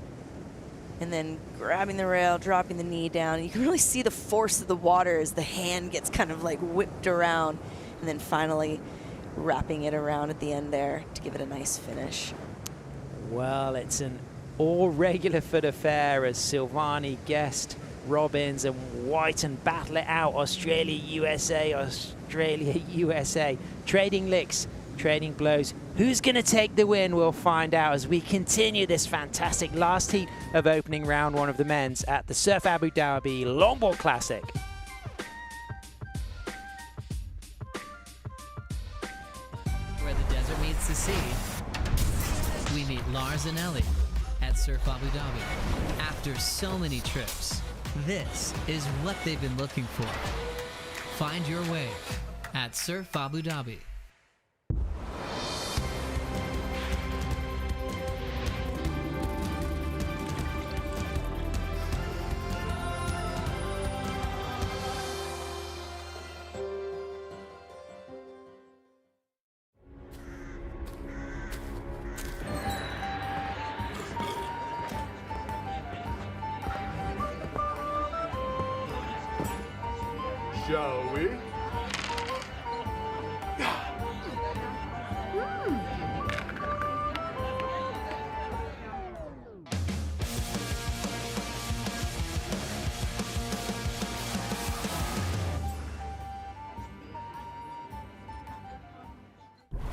Speaker 19: And then grabbing the rail, dropping the knee down. You can really see the force of the water as the hand gets kind of like whipped around, and then finally wrapping it around at the end there to give it a nice finish.
Speaker 5: Well, it's an all-regular foot affair as Silvani, Guest, Robbins and Whiten battle it out. Australia, USA, Australia, USA. Trading licks, trading blows. Who's going to take the win? We'll find out as we continue this fantastic last heat of opening round 1 of the men's at the Surf Abu Dhabi Longboard Classic.
Speaker 2: Where the desert meets the sea, we meet Lars and Ellie at Surf Abu Dhabi. After so many trips, this is what they've been looking for. Find your wave at Surf Abu Dhabi.
Speaker 9: Shall we?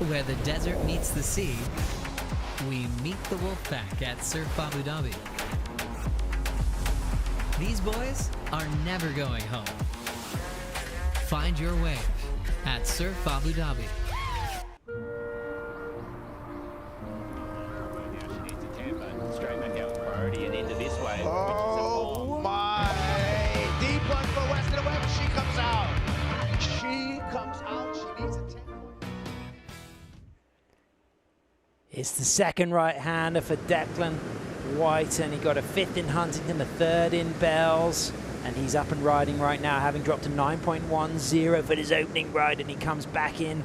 Speaker 2: Where the desert meets the sea, we meet the Wolfpack at Surf Abu Dhabi. These boys are never going home. Find your wave at Surf Abu Dhabi.
Speaker 16: Straight back out priority and into this wave.
Speaker 14: Oh my! Deep one for West of the Web. She comes out. She comes out. She needs a 10.
Speaker 5: It's the second right-hander for Declan Whiten. He got a 5th in Huntington, a 3rd in Bells. And he's up and riding right now, having dropped a 9.10 for his opening ride, and he comes back in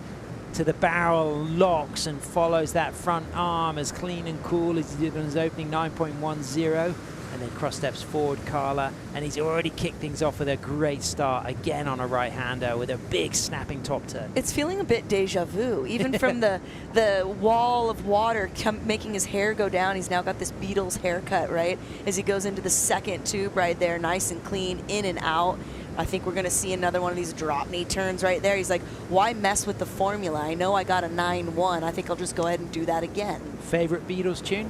Speaker 5: to the barrel, locks and follows that front arm as clean and cool as he did on his opening 9.10, and then cross steps forward, Carla, and he's already kicked things off with a great start again on a right-hander with a big snapping top turn.
Speaker 19: It's feeling a bit deja vu, even from the wall of water making his hair go down. He's now got this Beatles haircut, right? As he goes into the second tube right there, nice and clean, in and out. I think we're going to see another one of these drop knee turns right there. He's like, why mess with the formula? I know I got a 9-1. I think I'll just go ahead and do that again.
Speaker 5: Favorite Beatles tune?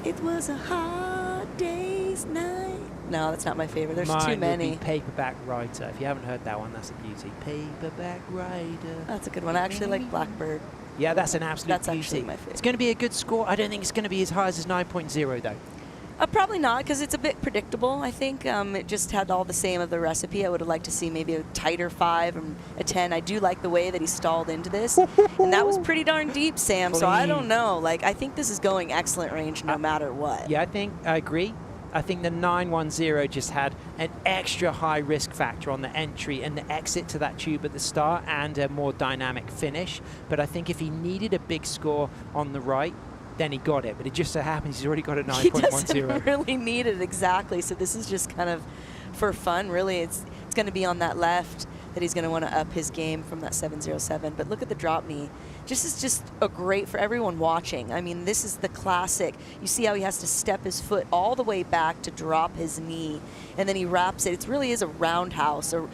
Speaker 19: It was a hard day's night. No, that's not my favorite. There's
Speaker 5: Mine
Speaker 19: too many.
Speaker 5: would be Paperback Writer. If you haven't heard that one, that's a beauty. Paperback Writer.
Speaker 19: That's a good one. I actually like Blackbird.
Speaker 5: Yeah, that's an absolute
Speaker 19: That's
Speaker 5: beauty.
Speaker 19: actually my favorite.
Speaker 5: It's going to be a good score. I don't think it's going to be as high as his 9.0 though.
Speaker 19: Probably not, because it's a bit predictable, I think. It just had all the same of the recipe. I would have liked to see maybe a tighter 5 and a 10. I do like the way that he stalled into this. And that was pretty darn deep, Sam, so I don't know. Like, I think this is going excellent range no matter what.
Speaker 5: Yeah, I agree. I think the 910 just had an extra high risk factor on the entry and the exit to that tube at the start and a more dynamic finish. But I think if he needed a big score on the right, then he got it. But it just so happens he's already got a
Speaker 19: He
Speaker 5: 9.10.
Speaker 19: doesn't really need it exactly. So this is just kind of for fun, really. It's going to be on that left that he's going to want to up his game from that 707. But look at the drop knee. This is just a great for everyone watching. I mean, this is the classic. You see how he has to step his foot all the way back to drop his knee, and then he wraps it. It really is a roundhouse, or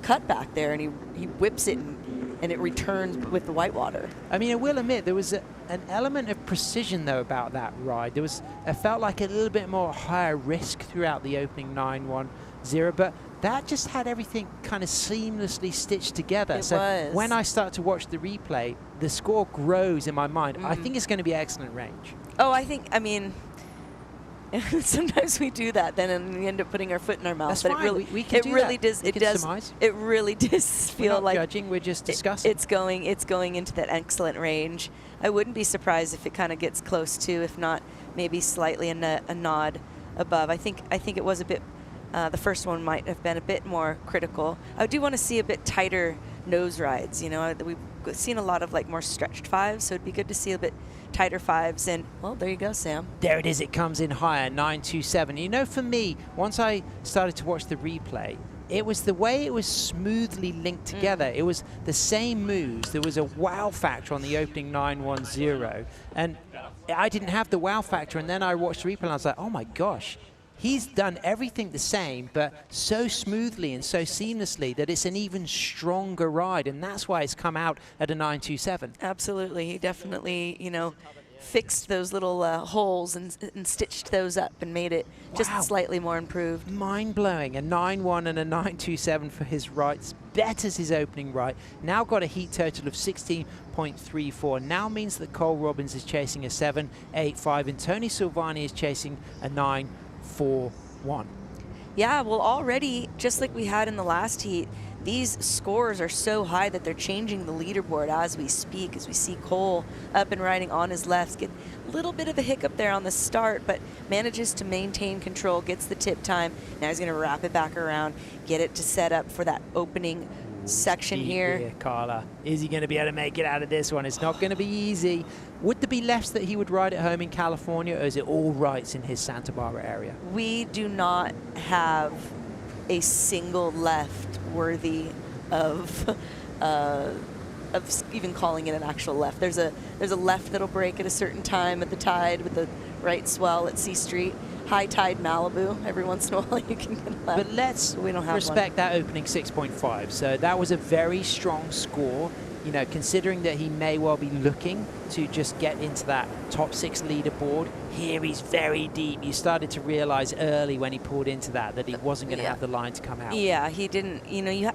Speaker 19: cut back there, and he whips it, and it returns with the whitewater.
Speaker 5: I mean, I will admit there was an element of precision though about that ride. It felt like a little bit more higher risk throughout the opening 9-1-0, but that just had everything kind of seamlessly stitched together.
Speaker 19: It was.
Speaker 5: When I start to watch the replay, the score grows in my mind. I think it's going to be excellent range.
Speaker 19: Oh, I mean, sometimes we do that then, and we end up putting our foot in our mouth.
Speaker 5: That's
Speaker 19: but
Speaker 5: fine.
Speaker 19: it really,
Speaker 5: we can
Speaker 19: it
Speaker 5: do
Speaker 19: really
Speaker 5: that.
Speaker 19: does.
Speaker 5: We
Speaker 19: It
Speaker 5: can
Speaker 19: does.
Speaker 5: surmise.
Speaker 19: It really does feel
Speaker 5: We're not
Speaker 19: like
Speaker 5: judging. We're just discussing.
Speaker 19: It's going into that excellent range. I wouldn't be surprised if it kind of gets close to, if not maybe slightly a nod above. I think it was a bit. The first one might have been a bit more critical. I do want to see a bit tighter nose rides. We've seen a lot of more stretched fives, so it'd be good to see a bit tighter fives. And well, there you go, Sam.
Speaker 5: There it is. It comes in higher, 9.27. For me, once I started to watch the replay, it was the way it was smoothly linked together. It was the same moves. There was a wow factor on the opening 9-1-0, and I didn't have the wow factor. And then I watched the replay, and I was like, oh my gosh. He's done everything the same, but so smoothly and so seamlessly that it's an even stronger ride, and that's why it's come out at a 9.27.
Speaker 19: Absolutely. He definitely, fixed those little holes and stitched those up and made it just slightly more improved.
Speaker 5: Mind-blowing. A 9.1 and a 9.27 for his rights. Betters his opening right. Now got a heat total of 16.34. Now means that Cole Robbins is chasing a 7.85, and Tony Silvani is chasing a 9.41.
Speaker 19: Yeah, well, already, just like we had in the last heat, these scores are so high that they're changing the leaderboard as we speak, as we see Cole up and riding on his left. Get a little bit of a hiccup there on the start, but manages to maintain control, gets the tip time. Now he's going to wrap it back around, get it to set up for that opening section here.
Speaker 5: Carla. Is he going to be able to make it out of this one? It's not going to be easy. Would there be lefts that he would ride at home in California, or is it all rights in his Santa Barbara area?
Speaker 19: We do not have a single left worthy of even calling it an actual left. There's a left that'll break at a certain time at the tide with the right swell at C Street. High tide Malibu. Every once in a while you can get left.
Speaker 5: But let's respect that opening 6.5. So that was a very strong score. Considering that he may well be looking to just get into that top 6 leaderboard. Here he's very deep. You started to realize early when he pulled into that he wasn't going to have the line to come out.
Speaker 19: Yeah, he didn't. You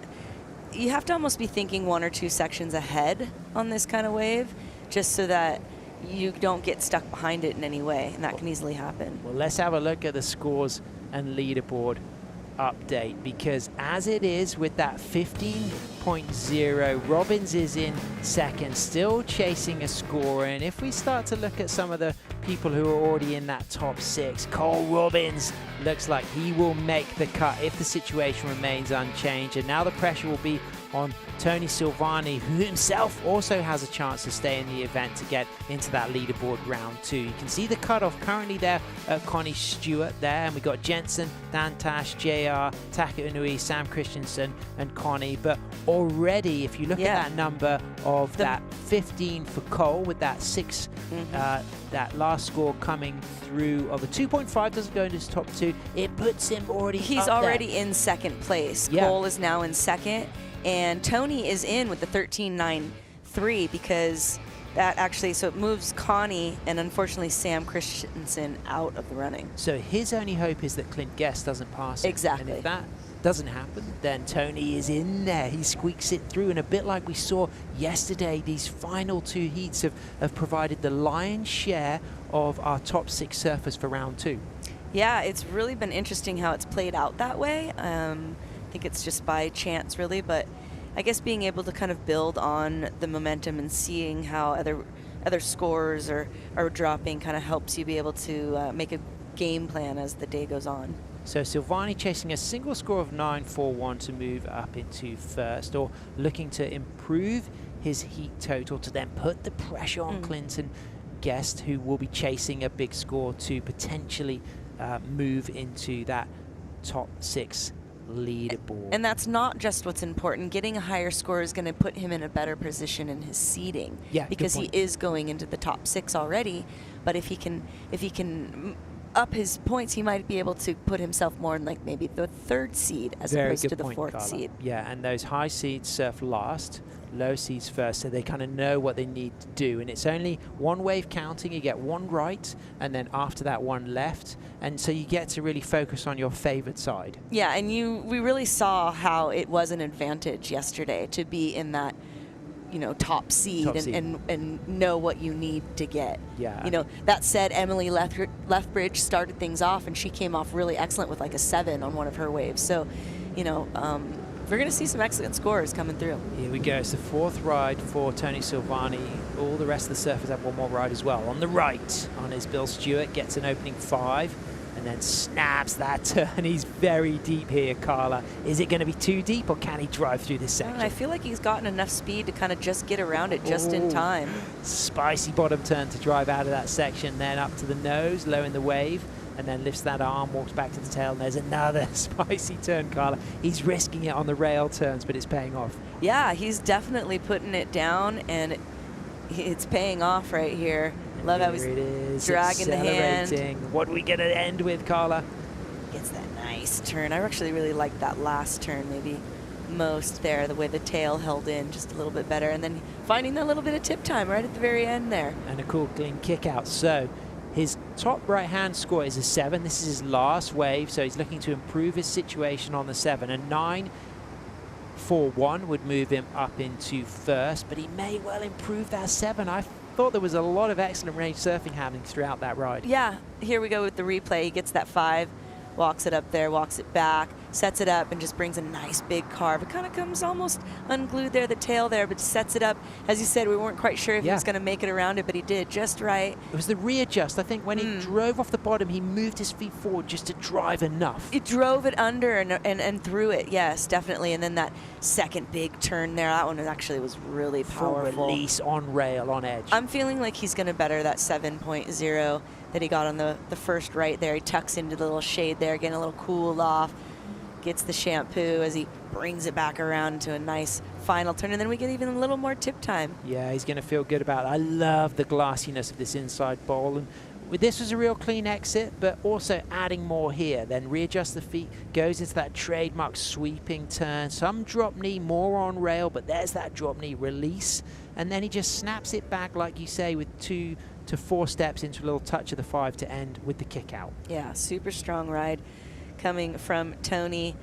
Speaker 19: have to almost be thinking 1 or 2 sections ahead on this kind of wave, just so that you don't get stuck behind it in any way, and that can easily happen.
Speaker 5: Well, let's have a look at the scores and leaderboard update, because as it is with that 15.0, Robbins is in second, still chasing a score. And if we start to look at some of the people who are already in that top 6, Cole Robbins looks like he will make the cut if the situation remains unchanged. And now the pressure will be on Tony Silvani, who himself also has a chance to stay in the event to get into that leaderboard round 2. You can see the cutoff currently there at Connie Stewart there, and we got Jensen, Dantash, JR, Taka Inui, Sam Christensen, and Connie. But already, if you look at that number of that 15 for Cole with that 6, that last score coming through of a 2.5 doesn't go into his top 2. It puts him already.
Speaker 19: He's already in second place.
Speaker 5: Yeah.
Speaker 19: Cole is now in second. And Tony is in with the 13.93 because that actually, so it moves Connie and unfortunately Sam Christensen out of the running.
Speaker 5: So his only hope is that Clint Guest doesn't pass him.
Speaker 19: Exactly.
Speaker 5: And if that doesn't happen, then Tony is in there. He squeaks it through, and a bit like we saw yesterday, these final 2 heats have provided the lion's share of our top 6 surfers for round 2.
Speaker 19: Yeah, it's really been interesting how it's played out that way. I think it's just by chance, really, but I guess being able to kind of build on the momentum and seeing how other scores are dropping kind of helps you be able to make a game plan as the day goes on.
Speaker 5: So Silvani chasing a single score of 9.41 to move up into first, or looking to improve his heat total to then put the pressure on Clinton, Guest, who will be chasing a big score to potentially move into that top 6 leaderboard.
Speaker 19: And that's not just what's important. Getting a higher score is going to put him in a better position in his seeding.
Speaker 5: Yeah,
Speaker 19: because he is going into the top 6 already. But if he can up his points, he might be able to put himself more in like maybe the 3rd seed as opposed to the 4th seed.
Speaker 5: Yeah, and those high seeds surf last, low seeds first, so they kind of know what they need to do. And it's only one wave counting. You get one right, and then after that, one left. And so you get to really focus on your favorite side.
Speaker 19: Yeah, and we really saw how it was an advantage yesterday to be in that, you know, top seed, and know what you need to get.
Speaker 5: Yeah.
Speaker 19: You know, that said, Emily Lethbridge started things off, and she came off really excellent with like a 7 on one of her waves. So, you know, we're going to see some excellent scores coming through.
Speaker 5: Here we go. It's the 4th ride for Tony Silvani. All the rest of the surfers have one more ride as well. On the right, on his Bill Stewart, gets an opening 5. And then snaps that turn. He's very deep here, Carla. Is it going to be too deep, or can he drive through this section?
Speaker 19: I feel like he's gotten enough speed to kind of just get around it just in time.
Speaker 5: Spicy bottom turn to drive out of that section, then up to the nose, low in the wave, and then lifts that arm, walks back to the tail, and there's another spicy turn, Carla. He's risking it on the rail turns, but it's paying off.
Speaker 19: Yeah, he's definitely putting it down, and it's paying off right here. Love how he's dragging the hand.
Speaker 5: What are we going to end with, Carla?
Speaker 19: Gets that nice turn. I actually really like that last turn maybe most there, the way the tail held in just a little bit better. And then finding that little bit of tip time right at the very end there.
Speaker 5: And a cool clean kick out. So his top right-hand score is a 7. This is his last wave, so he's looking to improve his situation on the 7. A 9.41 would move him up into 1st, but he may well improve that 7. I thought there was a lot of excellent range surfing happening throughout that ride.
Speaker 19: Yeah, here we go with the replay. He gets that 5, walks it up there, walks it back, sets it up, and just brings a nice big carve. It kind of comes almost unglued there, the tail there, but sets it up. As you said, we weren't quite sure if he was going to make it around it, but he did just right.
Speaker 5: It was the readjust. I think when he drove off the bottom, he moved his feet forward just to drive enough.
Speaker 19: He drove it under and through it, yes, definitely. And then that second big turn there, that one actually was really powerful.
Speaker 5: Full release on rail, on edge.
Speaker 19: I'm feeling like he's going to better that 7.0 that he got on the first right there. He tucks into the little shade there, getting a little cooled off. Gets the shampoo as he brings it back around to a nice final turn, and then we get even a little more tip time.
Speaker 5: Yeah, he's going to feel good about it. I love the glassiness of this inside bowl, and this was a real clean exit, but also adding more here. Then readjust the feet, goes into that trademark sweeping turn. Some drop knee, more on rail, but there's that drop knee release, and then he just snaps it back, like you say, with 2 to 4 steps into a little touch of the 5 to end with the kick out.
Speaker 19: Yeah, super strong ride coming from Tony.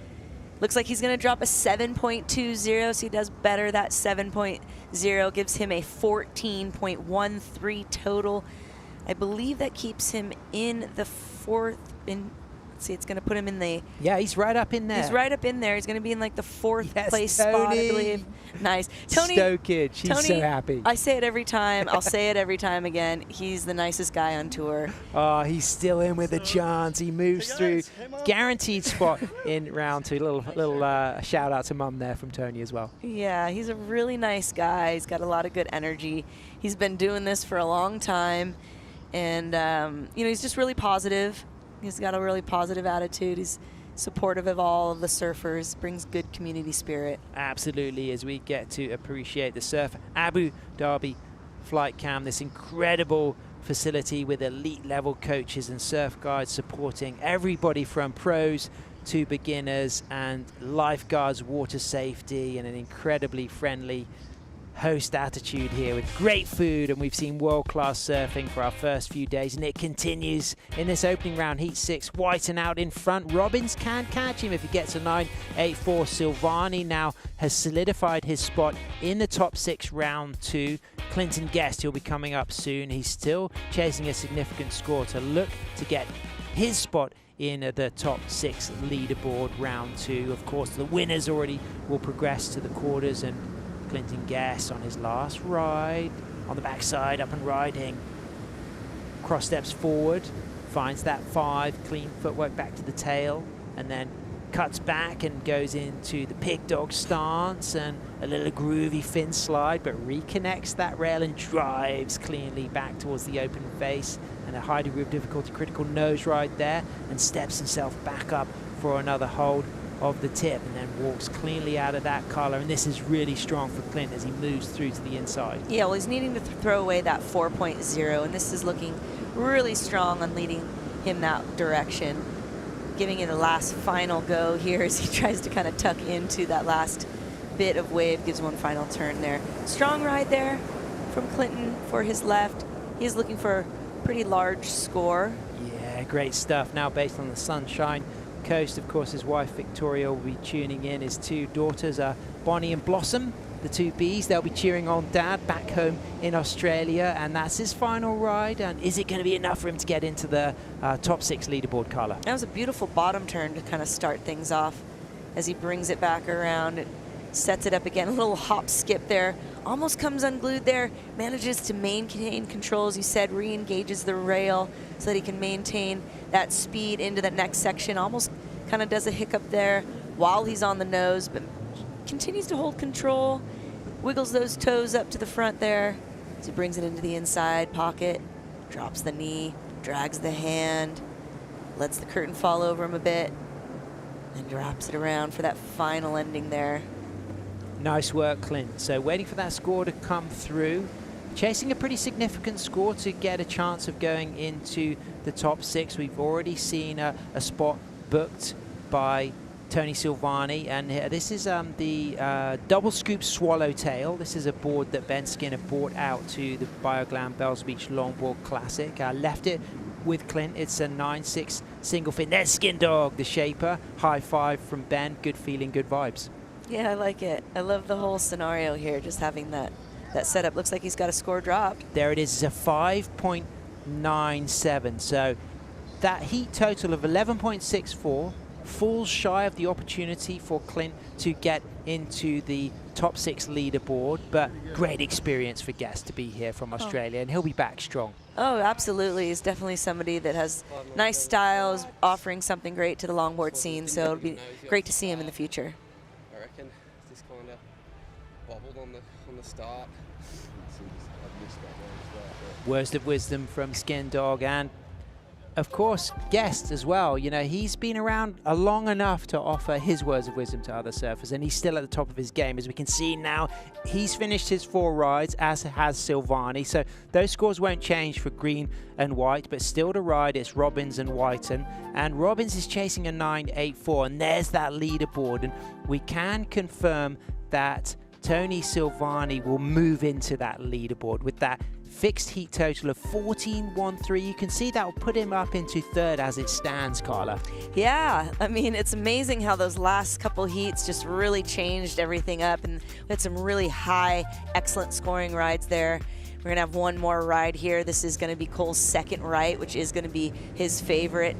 Speaker 19: Looks like he's going to drop a 7.20, so he does better. That 7.0 gives him a 14.13 total. I believe that keeps him in the 4th. Let's see, it's going to put him in the...
Speaker 5: Yeah, he's right up in there.
Speaker 19: He's right up in there. He's going to be in like the 4th place spot, I believe. Nice. Tony,
Speaker 5: Stowe kid, she's so happy.
Speaker 19: I say it every time. I'll say it every time again. He's the nicest guy on tour.
Speaker 5: Oh, he's still in with a chance. He moves through. Guaranteed spot in round 2. Little shout out to Mum there from Tony as well.
Speaker 19: Yeah, he's a really nice guy. He's got a lot of good energy. He's been doing this for a long time. And, you know, he's just really positive. He's got a really positive attitude. He's supportive of all of the surfers, brings good community spirit.
Speaker 5: Absolutely, as we get to appreciate the Surf Abu Dhabi Flight Cam, this incredible facility with elite level coaches and surf guides supporting everybody from pros to beginners, and lifeguards, water safety, and an incredibly friendly host attitude here with great food. And we've seen world-class surfing for our first few days, and it continues in this opening round. Heat 6, Whiten out in front. Robbins can catch him if he gets a 9.84. Silvani now has solidified his spot in the top 6 round 2. Clinton Guest, he'll be coming up soon. He's still chasing a significant score to look to get his spot in the top 6 leaderboard round 2. Of course, the winners already will progress to the quarters, and Clinton Guest on his last ride, on the backside, up and riding. Cross steps forward, finds that 5, clean footwork back to the tail, and then cuts back and goes into the pig dog stance and a little groovy fin slide, but reconnects that rail and drives cleanly back towards the open face, and a high degree of difficulty critical nose ride there, and steps himself back up for another hold of the tip, and then walks cleanly out of that collar. And this is really strong for Clint as he moves through to the inside.
Speaker 19: Yeah, well, he's needing to throw away that 4.0, and this is looking really strong on leading him that direction. Giving it a last final go here as he tries to kind of tuck into that last bit of wave, gives one final turn there. Strong ride there from Clinton for his left. He's looking for a pretty large score.
Speaker 5: Yeah, great stuff. Now based on the Sunshine Coast, of course, his wife Victoria will be tuning in. His two daughters are Bonnie and Blossom, the two Bs. They'll be cheering on Dad back home in Australia, and that's his final ride. And is it going to be enough for him to get into the top 6 leaderboard, Carla?
Speaker 19: That was a beautiful bottom turn to kind of start things off as he brings it back around and sets it up again. A little hop skip there, almost comes unglued there, manages to maintain control, as you said, re-engages the rail so that he can maintain that speed into the next section. Almost kind of does a hiccup there while he's on the nose, but continues to hold control, wiggles those toes up to the front there as he brings it into the inside pocket, drops the knee, drags the hand, lets the curtain fall over him a bit, and drops it around for that final ending there.
Speaker 5: Nice work, Clint. So waiting for that score to come through. Chasing a pretty significant score to get a chance of going into the top 6. We've already seen a spot booked by Tony Silvani, and this is the double scoop swallowtail. This is a board that Ben Skinner brought out to the BioGlam Bells Beach Longboard Classic. Left it with Clint. It's a 9/6 single fin. There's Skin Dog, the shaper. High five from Ben. Good feeling, good vibes.
Speaker 19: Yeah, I like it. I love the whole scenario here, just having that setup. Looks like he's got a score dropped.
Speaker 5: There it is. It's a 5.97. So that heat total of 11.64 falls shy of the opportunity for Clint to get into the top 6 leaderboard, but great experience for Guest to be here from Australia, and he'll be back strong.
Speaker 19: Oh, absolutely. He's definitely somebody that has nice styles, offering something great to the longboard scene, so it'll be great to see him in the future.
Speaker 18: I reckon just kind of bobbled on the start.
Speaker 5: Words of wisdom from Skin Dog, and of course Guest as well. You know, he's been around long enough to offer his words of wisdom to other surfers, and he's still at the top of his game. As we can see now, he's finished his 4 rides, as has Silvani, so those scores won't change for Green and White, but still to ride it's Robbins and Whiten, and Robbins is chasing a 9.84, and there's that leaderboard, and we can confirm that Tony Silvani will move into that leaderboard with that fixed heat total of 14.13. You can see that will put him up into 3rd as it stands, Carla.
Speaker 19: Yeah, I mean, it's amazing how those last couple heats just really changed everything up, and we had some really high, excellent scoring rides there. We're gonna have one more ride here. This is gonna be Cole's second right, which is gonna be his favorite.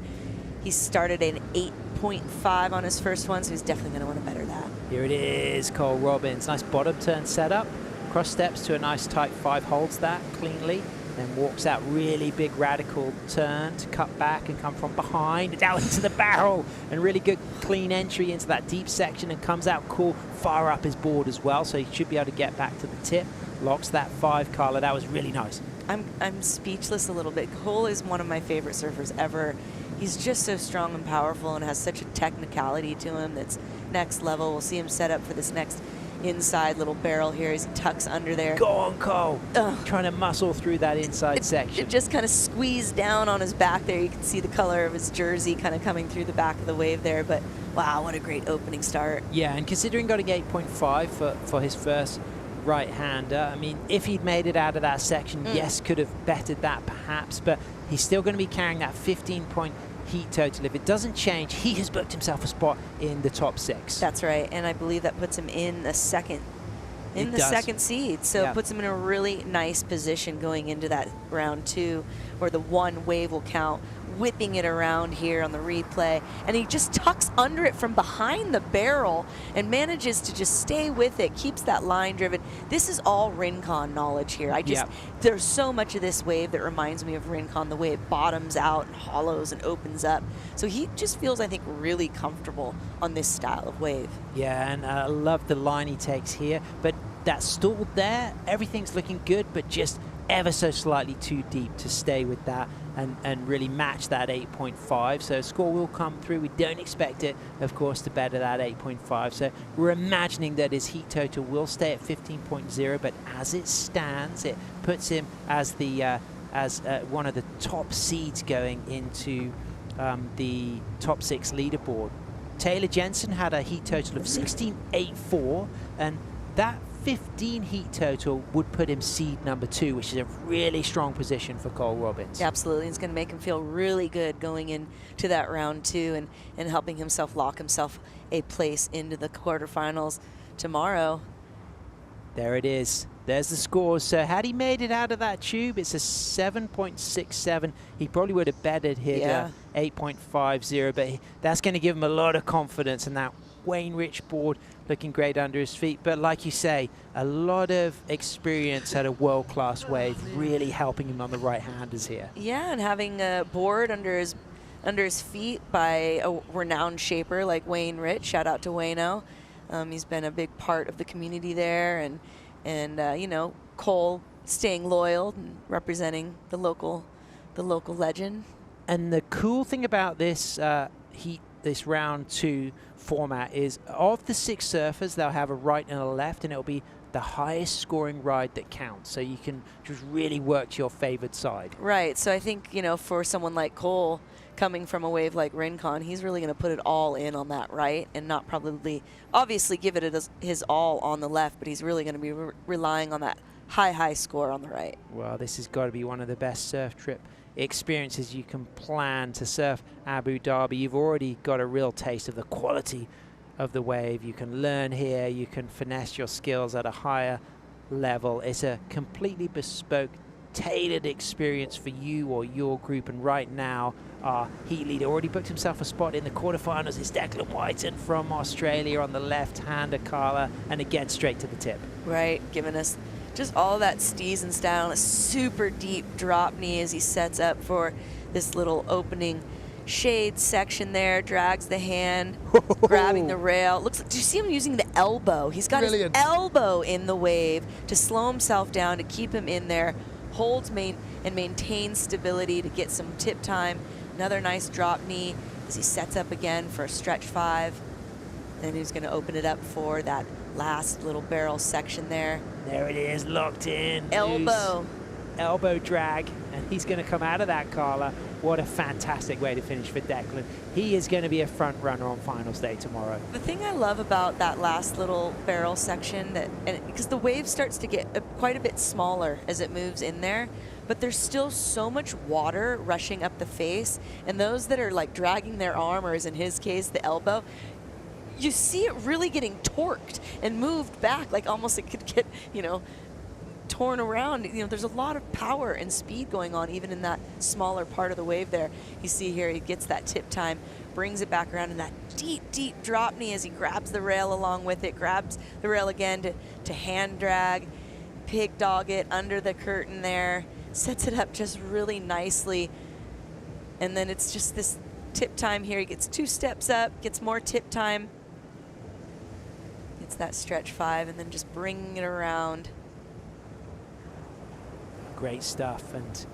Speaker 19: He started an 8.5 on his first one, so he's definitely gonna wanna better that.
Speaker 5: Here it is, Cole Robbins. Nice bottom turn setup. Cross steps to a nice tight 5, holds that cleanly, then walks out really big radical turn to cut back and come from behind down into the barrel, and really good clean entry into that deep section, and comes out cool far up his board as well, so he should be able to get back to the tip. Locks that 5, Carla. That was really nice.
Speaker 19: I'm speechless a little bit. Cole is one of my favorite surfers ever. He's just so strong and powerful and has such a technicality to him that's next level. We'll see him set up for this next inside little barrel here as he tucks under there.
Speaker 5: Go on, Cole. Trying to muscle through that inside section.
Speaker 19: It just kind of squeezed down on his back there. You can see the color of his jersey kind of coming through the back of the wave there, but wow, what a great opening start.
Speaker 5: Yeah, and considering getting 8.5 for his first right-hander, I mean, if he'd made it out of that section, yes, could have bettered that perhaps, but he's still going to be carrying that 15-point heat total. If it doesn't change, he has booked himself a spot in the top 6.
Speaker 19: That's right, and I believe that puts him in the second second seed, so it puts him in a really nice position going into that round 2, where the 1 wave will count whipping it around here on the replay, and he just tucks under it from behind the barrel and manages to just stay with it, keeps that line driven. This is all Rincon knowledge here. There's so much of this wave that reminds me of Rincon, the way it bottoms out and hollows and opens up. So he just feels, I think, really comfortable on this style of wave.
Speaker 5: Yeah, and I love the line he takes here, but that stalled there, everything's looking good, but just ever so slightly too deep to stay with that and really match that 8.5. So score will come through. We don't expect it, of course, to better that 8.5. So we're imagining that his heat total will stay at 15.0, but as it stands, it puts him as the one of the top seeds going into the top 6 leaderboard. Taylor Jensen had a heat total of 16.84, and that 15 heat total would put him seed number 2, which is a really strong position for Cole Robbins.
Speaker 19: Yeah, absolutely. It's going to make him feel really good going into that round 2 and helping himself lock himself a place into the quarterfinals tomorrow.
Speaker 5: There it is. There's the scores. So had he made it out of that tube, it's a 7.67. He probably would have betted here 8.50, but that's going to give him a lot of confidence, and that Wayne Rich board looking great under his feet. But like you say, a lot of experience at a world-class wave, really helping him on the right-handers here.
Speaker 19: Yeah, and having a board under his feet by a renowned shaper like Wayne Rich. Shout out to Wayno. He's been a big part of the community there, and you know, Cole staying loyal and representing the local legend. And
Speaker 5: the cool thing about this this round 2 format is, of the 6 surfers, they'll have a right and a left, and it'll be the highest scoring ride that counts. So you can just really work to your favored side.
Speaker 19: Right. So I think, you know, for someone like Cole, coming from a wave like Rincon, he's really going to put it all in on that right and not probably, obviously, give it his all on the left, but he's really going to be relying on that high score on the right.
Speaker 5: Well, this has got to be one of the best surf trip experiences you can plan to surf Abu Dhabi. You've already got a real taste of the quality of the wave. You can learn here, you can finesse your skills at a higher level. It's a completely bespoke, tailored experience for you or your group. And right now, our heat leader already booked himself a spot in the quarterfinals. It's Declan Whiten from Australia on the left-hander, Carla, and again straight to the tip.
Speaker 19: Right, giving us just all that steez and style, a super deep drop knee as he sets up for this little opening shade section there, drags the hand, grabbing the rail. Looks like, do you see him using the elbow? He's got his elbow in the wave to slow himself down, to keep him in there, holds and maintains stability to get some tip time. Another nice drop knee as he sets up again for a stretch 5. Then he's going to open it up for that last little barrel section there.
Speaker 5: There it is, locked in.
Speaker 19: Elbow.
Speaker 5: Loose. Elbow drag, and he's going to come out of that, Carla. What a fantastic way to finish for Declan. He is going to be a front runner on finals day tomorrow.
Speaker 19: The thing I love about that last little barrel section, because the wave starts to get quite a bit smaller as it moves in there, but there's still so much water rushing up the face, and those that are like dragging their arm, or as in his case, the elbow, you see it really getting torqued and moved back, like almost it could get, you know, torn around. You know, there's a lot of power and speed going on even in that smaller part of the wave there. You see here he gets that tip time, brings it back around in that deep drop knee as he grabs the rail along with it, grabs the rail again to hand drag, pig dog it under the curtain there, sets it up just really nicely. And then it's just this tip time here. He gets 2 steps up, gets more tip time, gets that stretch 5, and then just bringing it around.
Speaker 5: Great stuff, and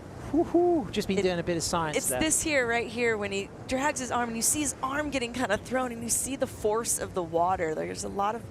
Speaker 5: just been doing a bit of science
Speaker 19: It's
Speaker 5: there.
Speaker 19: this here, right here, when he drags his arm, and you see his arm getting kind of thrown, and you see the force of the water. There's a lot of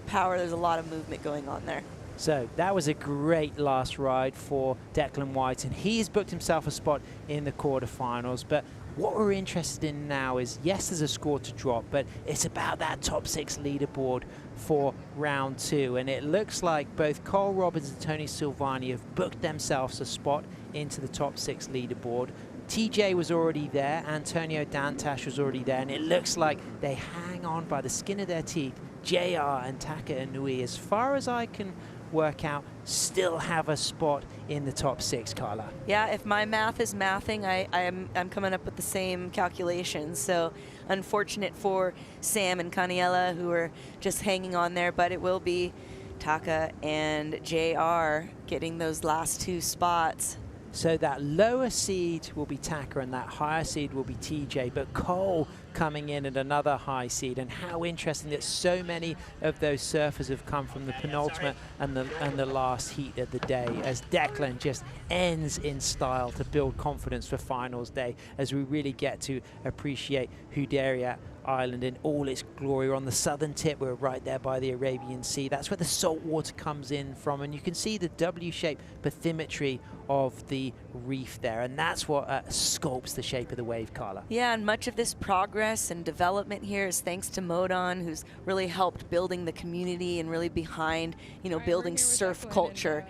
Speaker 19: power, there's a lot of movement going on there.
Speaker 5: So that was a great last ride for Declan Whiten. He's booked himself a spot in the quarterfinals, but what we're interested in now is, yes, there's a score to drop, but it's about that top 6 leaderboard for round 2. And it looks like both Cole Robbins and Tony Silvani have booked themselves a spot into the top 6 leaderboard. TJ was already there, Antonio Dantash was already there, and it looks like they hang on by the skin of their teeth, JR and Taka Inui. As far as I can workout, still have a spot in the top 6, Carla.
Speaker 19: Yeah, if my math is mathing, I'm coming up with the same calculations. So unfortunate for Sam and Caniela, who are just hanging on there, but it will be Taka and JR getting those last 2 spots.
Speaker 5: So that lower seed will be Taka and that higher seed will be TJ, but Cole coming in at another high seed. And how interesting that so many of those surfers have come from the penultimate and the last heat of the day, as Declan just ends in style to build confidence for finals day, as we really get to appreciate Hudayriyat Island in all its glory. We're on the southern tip, we're right there by the Arabian Sea. That's where the salt water comes in from, and you can see the W-shaped bathymetry of the reef there, and that's what sculpts the shape of the wave, Carla.
Speaker 19: Yeah, and much of this progress and development here is thanks to Modon, who's really helped building the community and really behind, you know, building surf culture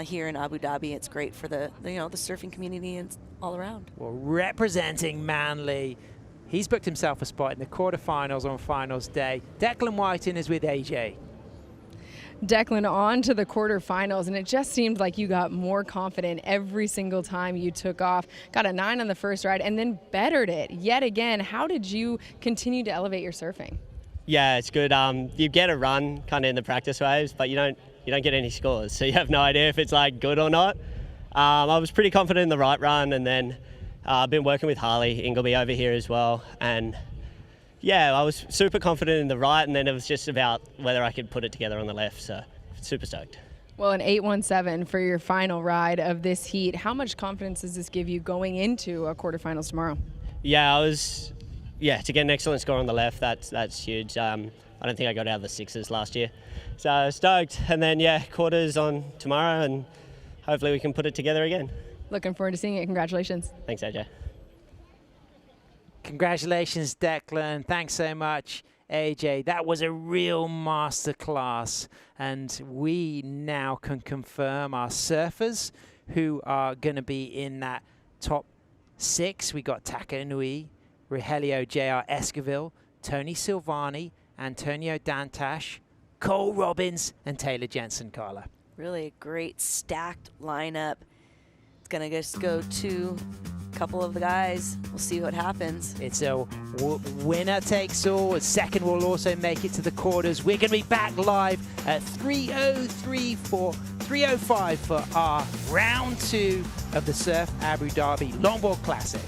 Speaker 19: here in Abu Dhabi. It's great for the the surfing community and all around.
Speaker 5: Well, representing Manly, he's booked himself a spot in the quarterfinals on finals day. Declan Whiten is with AJ.
Speaker 1: Declan, on to the quarterfinals, and it just seemed like you got more confident every single time you took off. Got a 9 on the first ride and then bettered it yet again. How did you continue to elevate your surfing?
Speaker 6: Yeah, it's good. You get a run kind of in the practice waves, but you don't get any scores, so you have no idea if it's like good or not. I was pretty confident in the right run, and then I've been working with Harley Ingleby over here as well, and yeah, I was super confident in the right, and then it was just about whether I could put it together on the left, so super stoked.
Speaker 1: Well, an 8.17 for your final ride of this heat. How much confidence does this give you going into a quarterfinals tomorrow?
Speaker 6: Yeah, to get an excellent score on the left, that's huge. I don't think I got out of the 6s last year, so stoked. And then yeah, quarters on tomorrow, and hopefully we can put it together again.
Speaker 1: Looking forward to seeing it. Congratulations.
Speaker 6: Thanks, AJ.
Speaker 5: Congratulations, Declan. Thanks so much, AJ. That was a real masterclass. And we now can confirm our surfers who are going to be in that top 6. We got Taka Nui, Rogelio J.R. Esquivel, Tony Silvani, Antonio Dantash, Cole Robbins, and Taylor Jensen, Carla.
Speaker 19: Really a great stacked lineup. It's going to just go to couple of the guys. We'll see what happens.
Speaker 5: It's a winner takes all. A second will also make it to the quarters. We're going to be back live at 3:05 for our round 2 of the Surf Abu Dhabi Longboard Classic.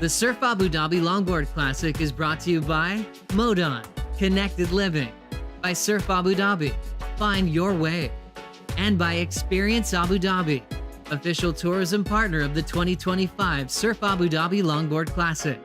Speaker 2: The Surf Abu Dhabi Longboard Classic is brought to you by Modon, Connected Living, by Surf Abu Dhabi, Find Your Way, and by Experience Abu Dhabi, official tourism partner of the 2025 Surf Abu Dhabi Longboard Classic.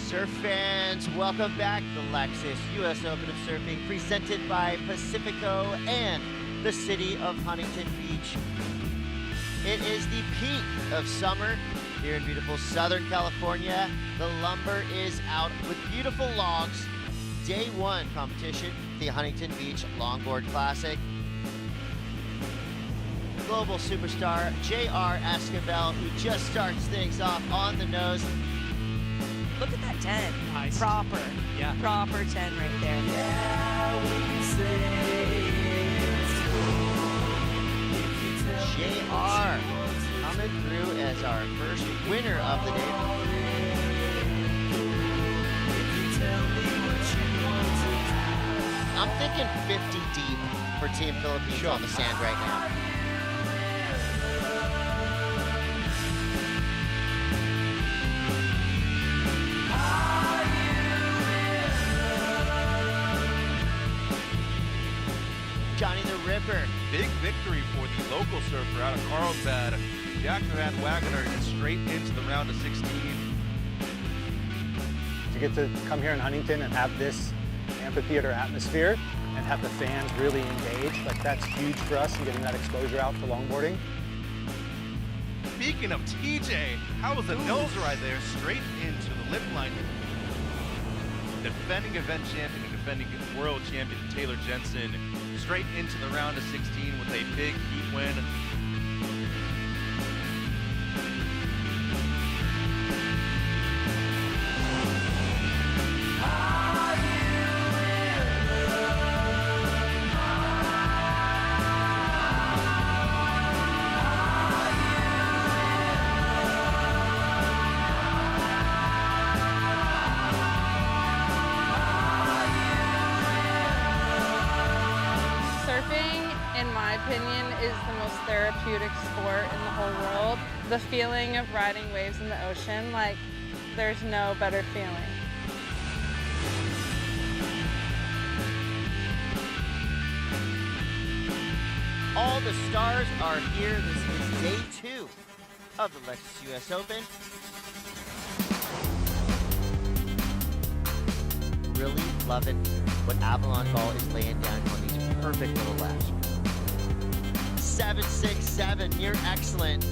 Speaker 3: Surf fans, welcome back. The Lexus US Open of Surfing presented by Pacifico and the city of Huntington Beach. It is the peak of summer here in beautiful Southern California. The lumber is out with beautiful logs. Day one competition, the Huntington Beach Longboard Classic. Global superstar J.R. Esquivel, who just starts things off on the nose.
Speaker 19: Look at that 10.
Speaker 3: Nice.
Speaker 19: Proper.
Speaker 3: Yeah.
Speaker 19: Proper 10 right there.
Speaker 3: J.R. coming through as our first winner of the day. I'm thinking 50 deep for Team Philippines on the sand right now. Johnny Ripper.
Speaker 4: Big victory for the local surfer out of Carlsbad. Jack Van Wagoner gets straight into the round of 16.
Speaker 15: To get to come here in Huntington and have this amphitheater atmosphere and have the fans really engaged, like that's huge for us and getting that exposure out for longboarding.
Speaker 4: Speaking of TJ, how was the nose ride there? Straight into the lip line. Defending event champion and defending world champion Taylor Jensen straight into the round of 16 with a big heat win.
Speaker 20: In my opinion, is the most therapeutic sport in the whole world. The feeling of riding waves in the ocean, like, there's no better feeling.
Speaker 3: All the stars are here. This is day 2 of the Lexus US Open. Really loving what Avalon Ball is laying down on these perfect little laps. 767, near excellent.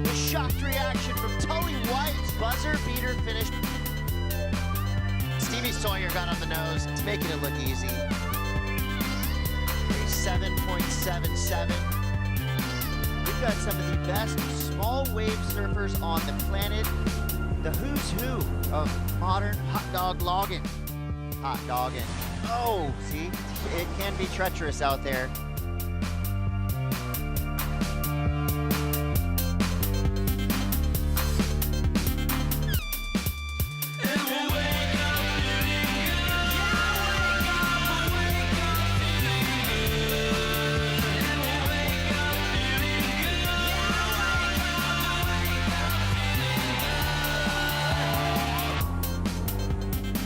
Speaker 3: The shocked reaction from Tully White's buzzer beater finish. Stevie Sawyer got on the nose. It's making it look easy. 7.77. We've got some of the best small wave surfers on the planet. The who's who of modern hot dog logging. Hot dogging. Oh, see, it can be treacherous out there.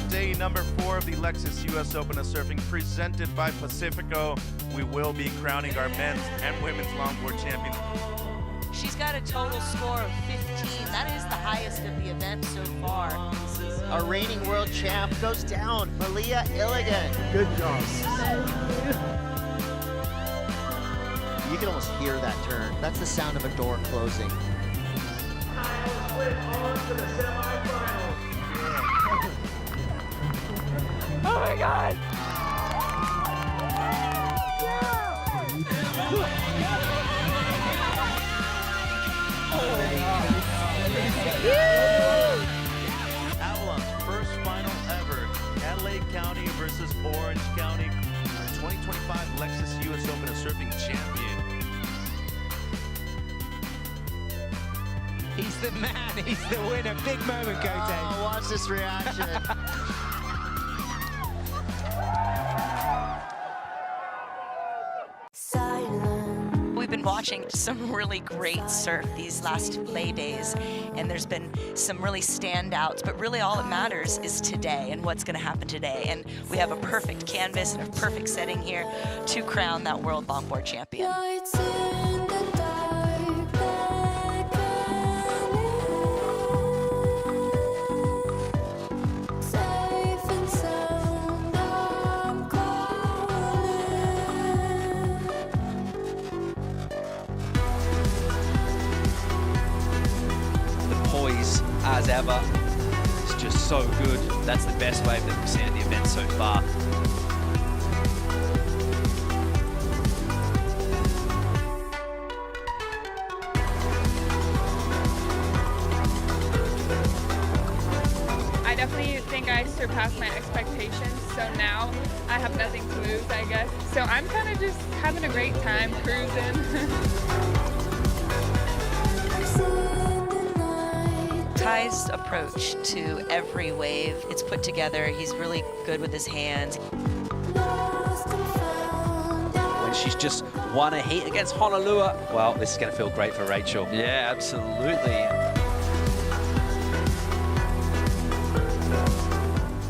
Speaker 4: Day number 4 of the Lexus US Open of Surfing presented by Pacifico. We will be crowning our men's and women's longboard champions.
Speaker 19: She's got a total score of 15. That is the highest of the event so far.
Speaker 3: Our reigning world champ goes down, Malia Illigan.
Speaker 15: Good job.
Speaker 3: You can almost hear that turn. That's the sound of a door closing.
Speaker 20: Oh my God!
Speaker 4: Avalon's first final ever, Adelaide County versus Orange County, 2025 Lexus US Open of Surfing champion.
Speaker 5: He's the man, he's the winner. Big moment, Go Dave.
Speaker 3: Oh, watch this reaction.
Speaker 19: We've been watching some really great surf these last lay days, and there's been some really standouts, but really all that matters is today and what's going to happen today. And we have a perfect canvas and a perfect setting here to crown that world longboard champion.
Speaker 17: As ever, it's just so good. That's the best wave that we've seen at the event so far.
Speaker 20: I definitely think I surpassed my expectations, so now I have nothing to lose, I guess. So I'm kind of just having a great time cruising.
Speaker 19: Ty's approach to every wave, it's put together. He's really good with his hands.
Speaker 17: and she's just won a heat against Honolulu. Well, this is going to feel great for Rachel.
Speaker 12: Yeah, absolutely.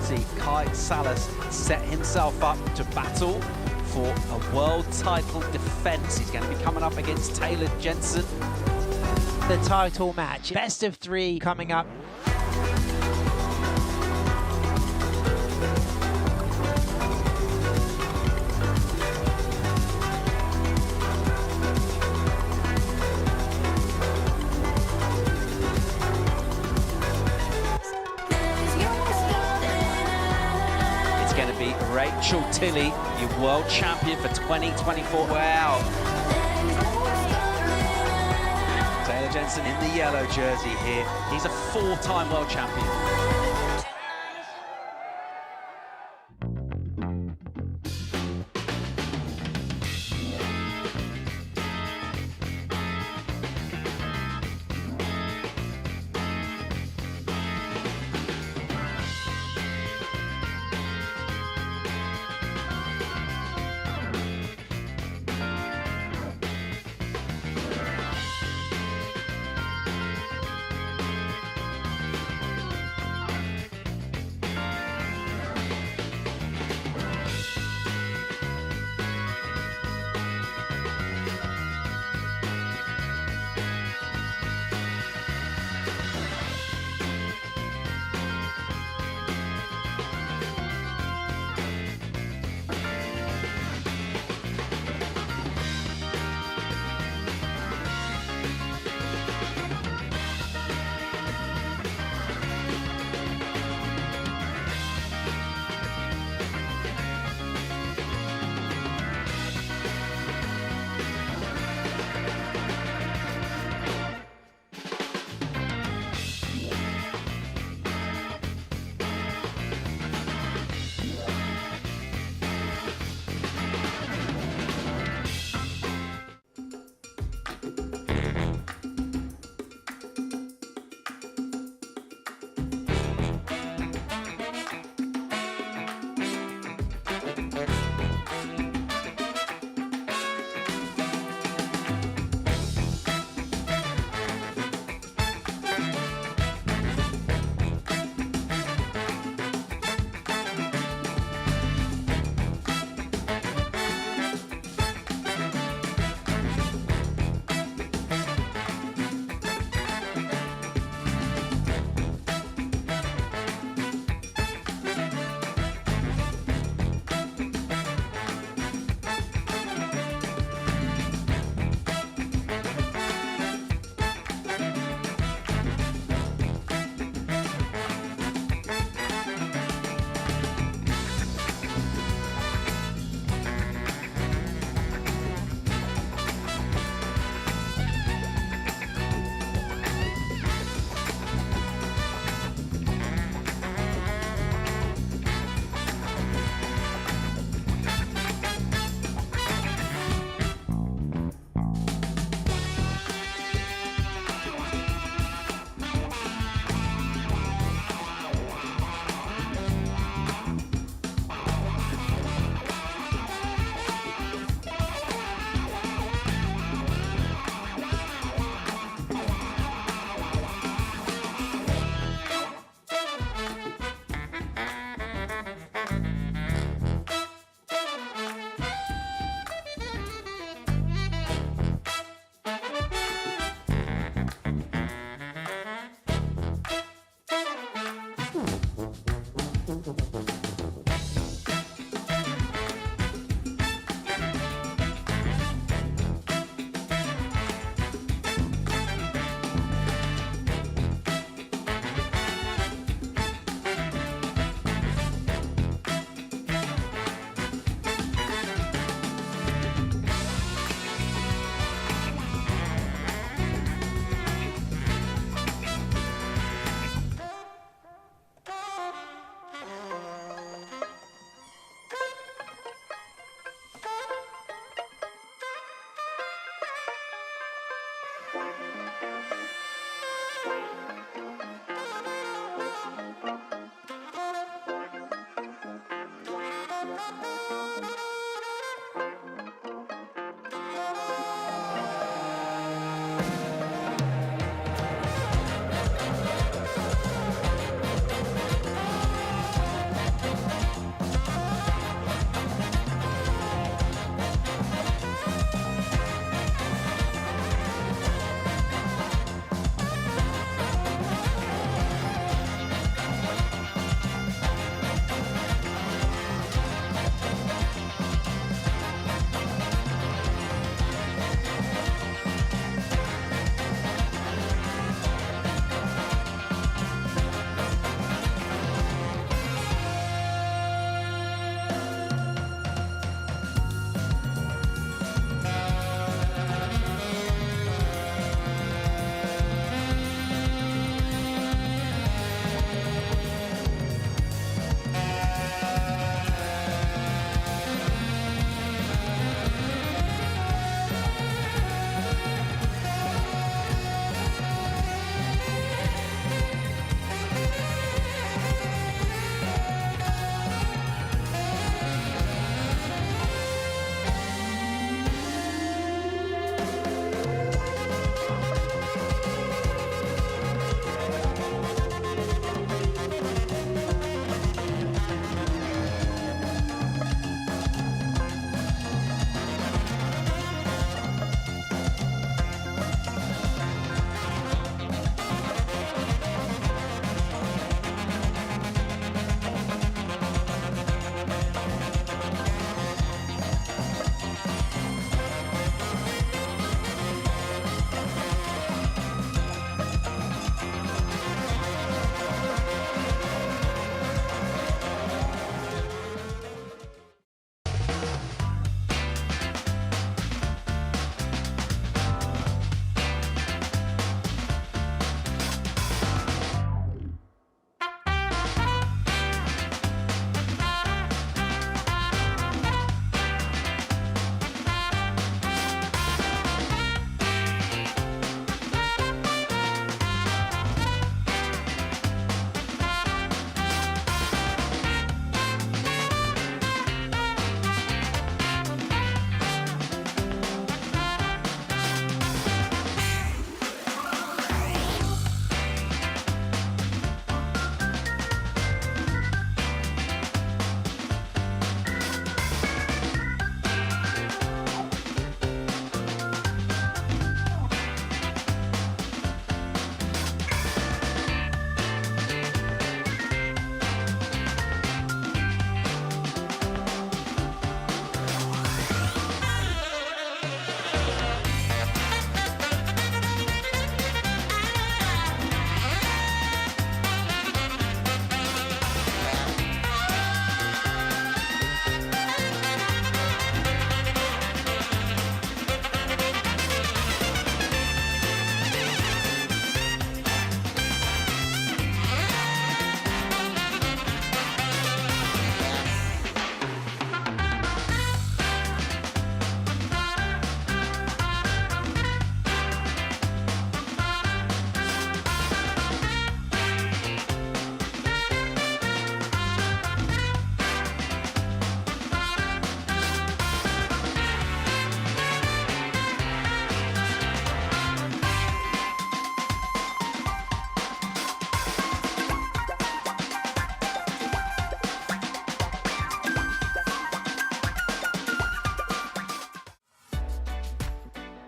Speaker 17: See, Kai Salas set himself up to battle for a world title defense. He's going to be coming up against Taylor Jensen.
Speaker 5: The title match, best of 3 coming up.
Speaker 17: It's going to be Rachel Tilley, your world champion for 2024. Wow. Taylor Jensen in the yellow jersey here. He's a 4-time world champion.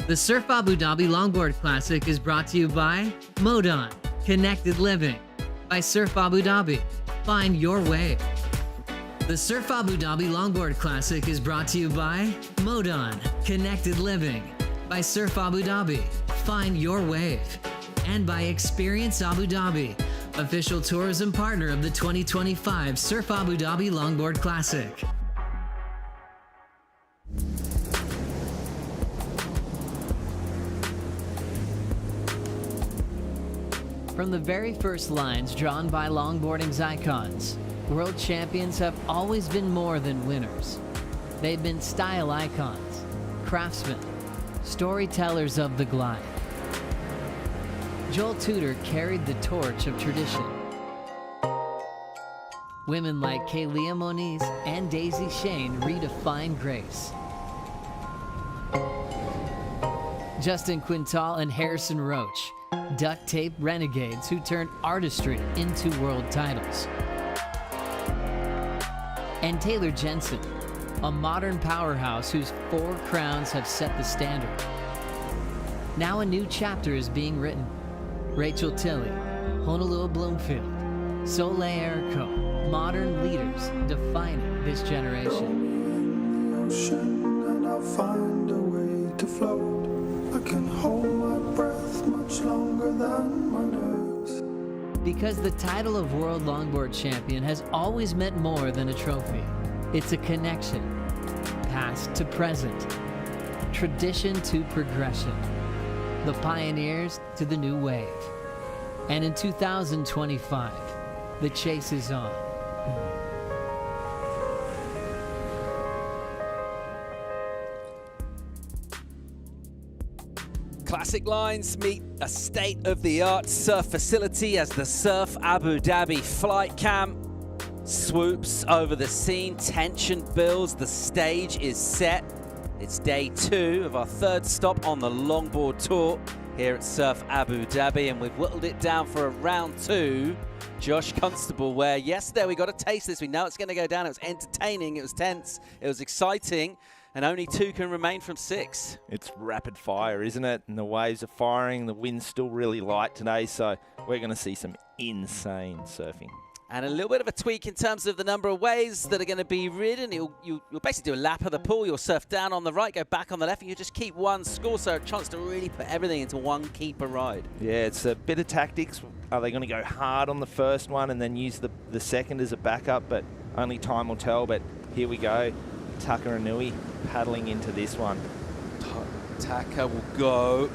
Speaker 2: The Surf Abu Dhabi Longboard Classic is brought to you by Modon, Connected Living, by Surf Abu Dhabi, Find Your Wave. The Surf Abu Dhabi Longboard Classic is brought to you by Modon, Connected Living, by Surf Abu Dhabi, Find Your Wave, and by Experience Abu Dhabi, official tourism partner of the 2025 Surf Abu Dhabi Longboard Classic. From the very first lines drawn by longboarding's icons, world champions have always been more than winners. They've been style icons, craftsmen, storytellers of the glide. Joel Tudor carried the torch of tradition. Women like Kaylia Moniz and Daisy Shane redefined grace. Justin Quintal and Harrison Roach, duct tape renegades who turned artistry into world titles. And Taylor Jensen, a modern powerhouse whose 4 crowns have set the standard. Now a new chapter is being written. Rachel Tilley, Honolulu Bloomfield, Soleil Erico, modern leaders defining this generation.
Speaker 23: And I'll find a way to float. I can hold my breath much longer than my nerves.
Speaker 2: Because the title of World Longboard Champion has always meant more than a trophy. It's a connection, past to present, tradition to progression, the pioneers to the new wave. And in 2025, the chase is on.
Speaker 17: Classic lines meet a state-of-the-art surf facility as the Surf Abu Dhabi flight cam swoops over the scene. Tension builds, the stage is set. It's day 2 of our 3rd stop on the longboard tour here at Surf Abu Dhabi, and we've whittled it down for a round 2. Josh Constable, where yesterday we got a taste of this. We know it's going to go down. It was entertaining, it was tense, it was exciting, and only 2 can remain from 6.
Speaker 12: It's rapid fire, isn't it? And the waves are firing. The wind's still really light today, so we're going to see some insane surfing.
Speaker 17: And a little bit of a tweak in terms of the number of waves that are going to be ridden. You'll basically do a lap of the pool. You'll surf down on the right, go back on the left, and you just keep one score. So a chance to really put everything into one keeper ride.
Speaker 12: Yeah, it's a bit of tactics. Are they going to go hard on the first one and then use the second as a backup? But only time will tell. But here we go. Tucker Anui paddling into this one.
Speaker 17: Tucker will go.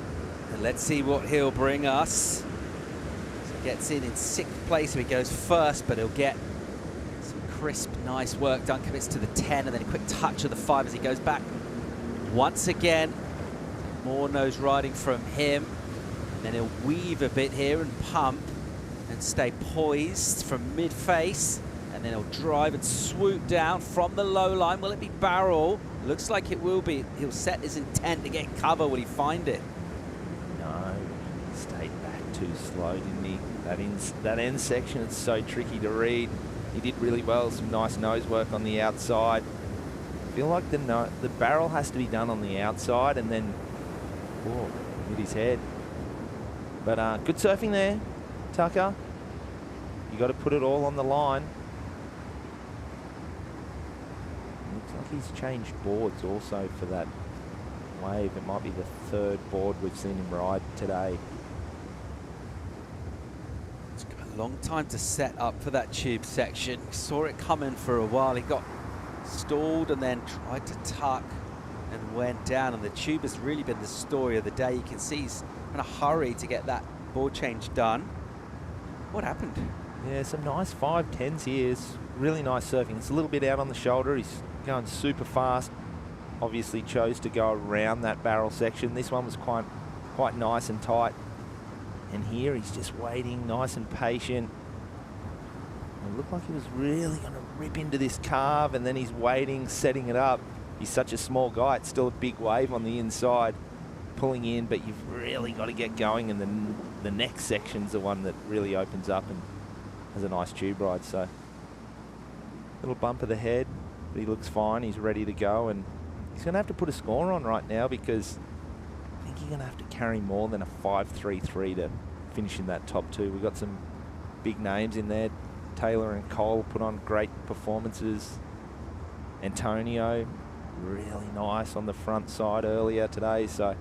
Speaker 17: And let's see what he'll bring us. Gets in 6th place, so he goes first, but he'll get some crisp, nice work done. Commits to the 10, and then a quick touch of the 5 as he goes back. Once again, more nose riding from him. And then he'll weave a bit here and pump and stay poised from mid-face. And then he'll drive and swoop down from the low line. Will it be barrel? Looks like it will be. He'll set his intent to get cover. Will he find it?
Speaker 12: No, stayed back too slow, didn't he? That end section, it's so tricky to read. He did really well, some nice nose work on the outside. I feel like the barrel has to be done on the outside and then hit his head. But good surfing there, Tucker. You got to put it all on the line. Looks like he's changed boards also for that wave. It might be the 3rd board we've seen him ride today.
Speaker 17: Long time to set up for that tube section. We saw it coming for a while. He got stalled and then tried to tuck and went down, and the tube has really been the story of the day. You can see he's in a hurry to get that board change done. What happened?
Speaker 12: Yeah, some nice 510s here. It's really nice surfing. It's a little bit out on the shoulder. He's going super fast. Obviously chose to go around that barrel section. This one was quite nice and tight. And here he's just waiting, nice and patient. It looked like he was really going to rip into this carve, and then he's waiting, setting it up. He's such a small guy. It's still a big wave on the inside, pulling in, but you've really got to get going, and then the next section's the one that really opens up and has a nice tube ride. So, little bump of the head, but he looks fine. He's ready to go, and he's going to have to put a score on right now because you're going to have to carry more than a 5.33 to finish in that top two. We've got some big names in there. Taylor and Cole put on great performances. Antonio, really nice on the front side earlier today. So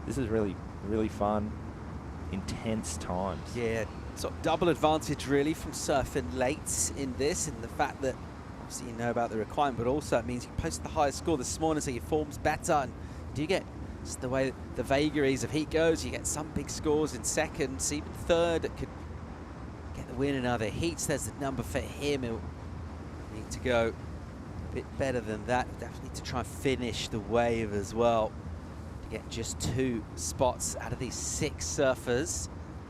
Speaker 12: this is really, really fun, intense times.
Speaker 17: Yeah, sort of double advantage really from surfing late in this, and the fact that obviously you know about the requirement, but also it means you post the highest score this morning, so your form's better. And do you get just the way the vagaries of heat goes, you get some big scores in seconds, even third that could get the win in other heats. There's the number for him. He'll need to go a bit better than that. Definitely need to try and finish the wave as well to get just 2 spots out of these 6 surfers.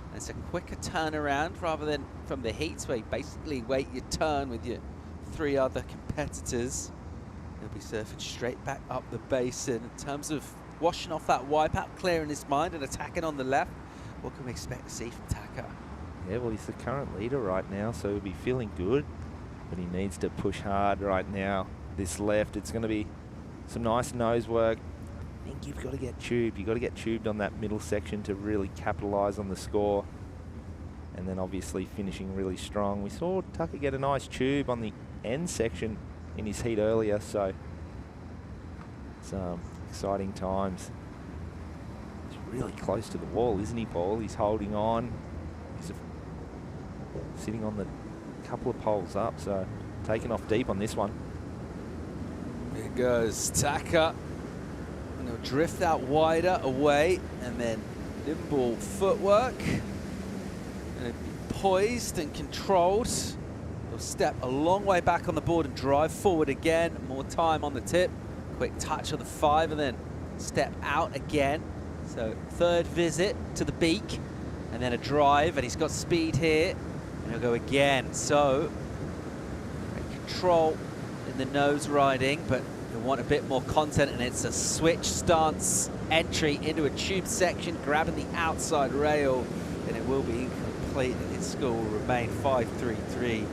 Speaker 17: And it's a quicker turnaround rather than from the heats where you basically wait your turn with your 3 other competitors. He'll be surfing straight back up the basin. In terms of washing off that wipeout, clearing his mind and attacking on the left, what can we expect to see from Taka?
Speaker 12: Yeah, well, he's the current leader right now, so he'll be feeling good, but he needs to push hard right now. This left, it's going to be some nice nose work. I think you've got to get tubed. You've got to get tubed on that middle section to really capitalise on the score. And then obviously finishing really strong. We saw Tucker get a nice tube on the end section in his heat earlier, so it's exciting times. He's really close to the wall, isn't he, Paul? He's holding on. He's sitting on the couple of poles up, so taking off deep on this one.
Speaker 17: Here goes Taka. And he'll drift out wider away, and then nimble footwork. And be poised and controlled. He'll step a long way back on the board and drive forward again. More time on the tip. Quick touch of the 5 and then step out again. So 3rd visit to the beak and then a drive, and he's got speed here. And he'll go again. So control in the nose riding, but you'll want a bit more content, and it's a switch stance entry into a tube section, grabbing the outside rail, and it will be incomplete, and his score will remain 5.33.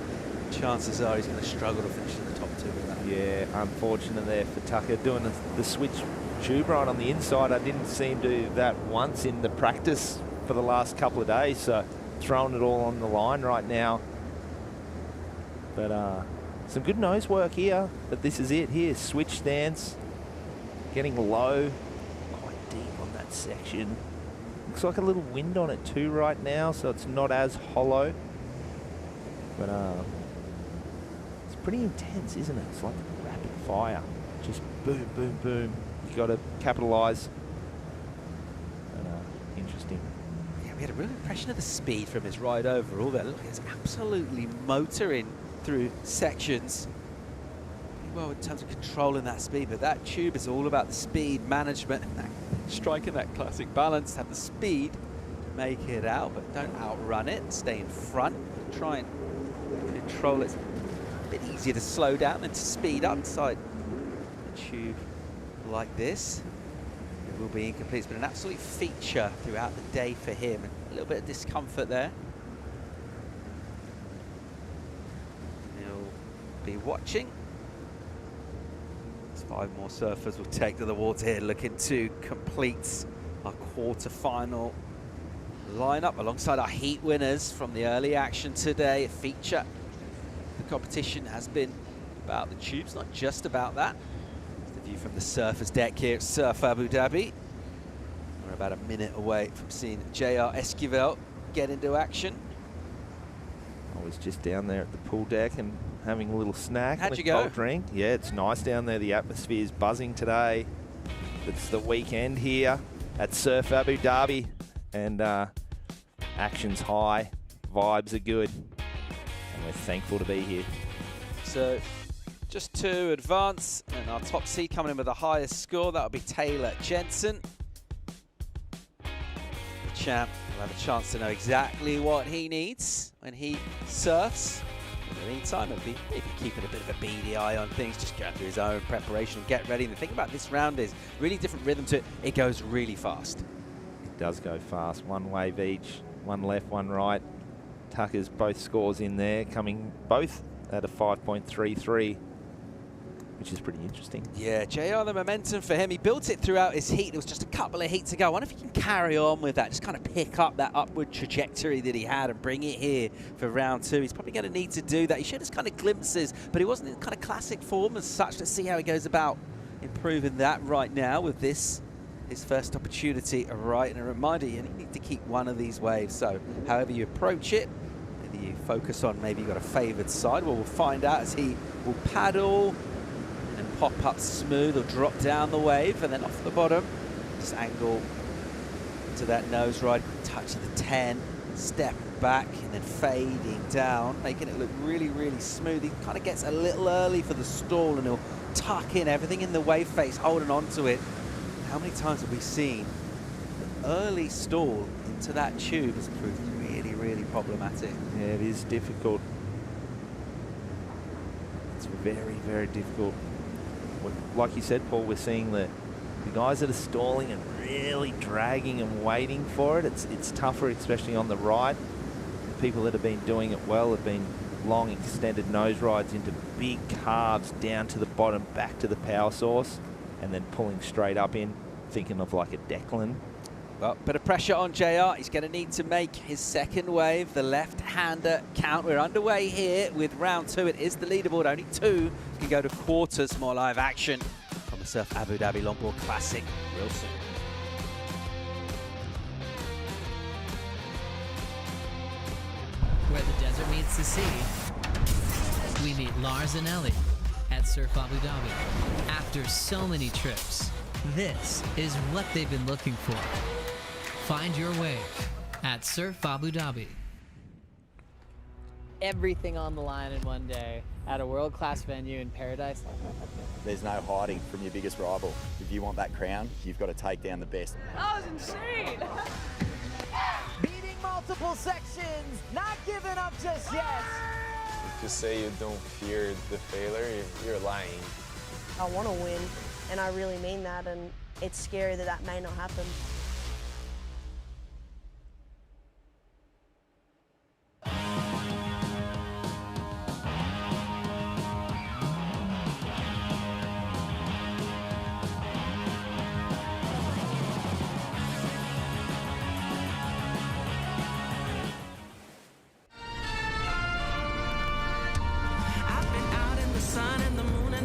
Speaker 17: Chances are he's going to struggle to finish in the top 2 with that.
Speaker 12: Yeah, unfortunate there for Tucker doing the switch tube ride on the inside. I didn't see him do that once in the practice for the last couple of days, so throwing it all on the line right now. But some good nose work here, but this is it here. Switch stance, getting low, quite deep on that section. Looks like a little wind on it too right now, so it's not as hollow. But it's pretty intense, isn't it? It's like rapid fire. Just boom, boom, boom. You got to capitalise. Interesting.
Speaker 17: Yeah, we had a real impression of the speed from his ride overall there. Look, it's absolutely motoring through sections. Well, in terms of controlling that speed, but that tube is all about the speed management and that, striking that classic balance, have the speed to make it out, but don't outrun it. Stay in front, try and control it. It's a bit easier to slow down than to speed up inside a tube like this. It will be incomplete. It's been an absolute feature throughout the day for him. A little bit of discomfort there. He'll be watching. 5 more surfers will take to the water here, looking to complete our quarter-final lineup alongside our heat winners from the early action today. A feature. The competition has been about the tubes, not just about that. It's the view from the surfers deck here at Surf Abu Dhabi. We're about a minute away from seeing JR Esquivel get into action.
Speaker 12: I was just down there at the pool deck and having a little snack.
Speaker 17: How'd
Speaker 12: with
Speaker 17: you go?
Speaker 12: Cold drink. Yeah, it's nice down there. The atmosphere is buzzing today. It's the weekend here at Surf Abu Dhabi, and action's high, vibes are good, and we're thankful to be here.
Speaker 17: So just 2 advance, and our top seed coming in with the highest score, that'll be Taylor Jensen. The champ will have a chance to know exactly what he needs when he surfs. In the meantime, he'll be maybe keeping a bit of a beady eye on things, just going through his own preparation and get ready. And the thing about this round is really different rhythm to it. It goes really fast.
Speaker 12: It does go fast. 1 wave each, 1 left, 1 right. Tucker's both scores in there, coming both at a 5.33. which is pretty interesting.
Speaker 17: Yeah, JR, the momentum for him. He built it throughout his heat. There was just a couple of heats to go. I wonder if he can carry on with that, just kind of pick up that upward trajectory that he had and bring it here for round 2. He's probably going to need to do that. He showed us kind of glimpses, but he wasn't in kind of classic form as such. Let's see how he goes about improving that right now with this, his first opportunity. Right, and a reminder, you need to keep one of these waves. So however you approach it, whether you focus on maybe you've got a favoured side, well, we'll find out as he will paddle and pop up smooth or drop down the wave, and then off the bottom, just angle to that nose ride, touch of the 10, step back, and then fading down, making it look really, really smooth. He kind of gets a little early for the stall, and he'll tuck in everything in the wave face, holding on to it. How many times have we seen the early stall into that tube has proved really, really problematic?
Speaker 12: Yeah, it is difficult. It's very, very difficult. Like you said, Paul, we're seeing the guys that are stalling and really dragging and waiting for it. It's tougher, especially on the right. The people that have been doing it well have been long extended nose rides into big carves down to the bottom, back to the power source, and then pulling straight up in, thinking of like a Declan.
Speaker 17: Well, bit of pressure on JR. He's going to need to make his second wave, the left-hander count. We're underway here with round 2. It is the leaderboard. Only 2 can go to quarters. More live action from the Surf Abu Dhabi Longboard Classic real soon.
Speaker 2: Where the desert meets the sea, we meet Lars and Ellie at Surf Abu Dhabi. After so many trips, this is what they've been looking for. Find your wave at Surf Abu Dhabi.
Speaker 13: Everything on the line in one day at a world-class venue in paradise.
Speaker 8: There's no hiding from your biggest rival. If you want that crown, you've got to take down the best.
Speaker 7: That was insane! Beating multiple sections, not giving up just yet.
Speaker 10: To say you don't fear the failure, you're lying.
Speaker 11: I want to win, and I really mean that, and it's scary that that may not happen.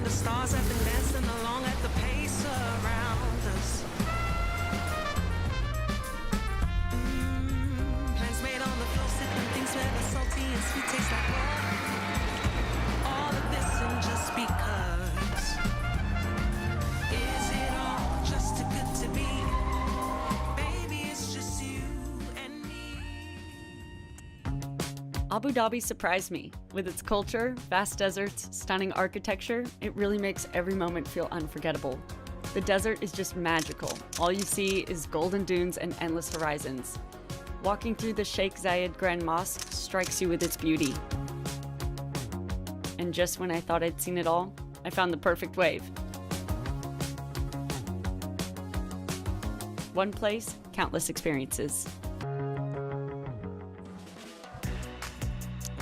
Speaker 23: The stars have been dancing along at the pace around us. Plans made on the floor, sipping things where the salty and sweet taste like water. All of this and just because. Is it all just too good to be? Baby, it's just you and me.
Speaker 21: Abu Dhabi surprised me. With its culture, vast deserts, stunning architecture, it really makes every moment feel unforgettable. The desert is just magical. All you see is golden dunes and endless horizons. Walking through the Sheikh Zayed Grand Mosque strikes you with its beauty. And just when I thought I'd seen it all, I found the perfect wave. One place, countless experiences.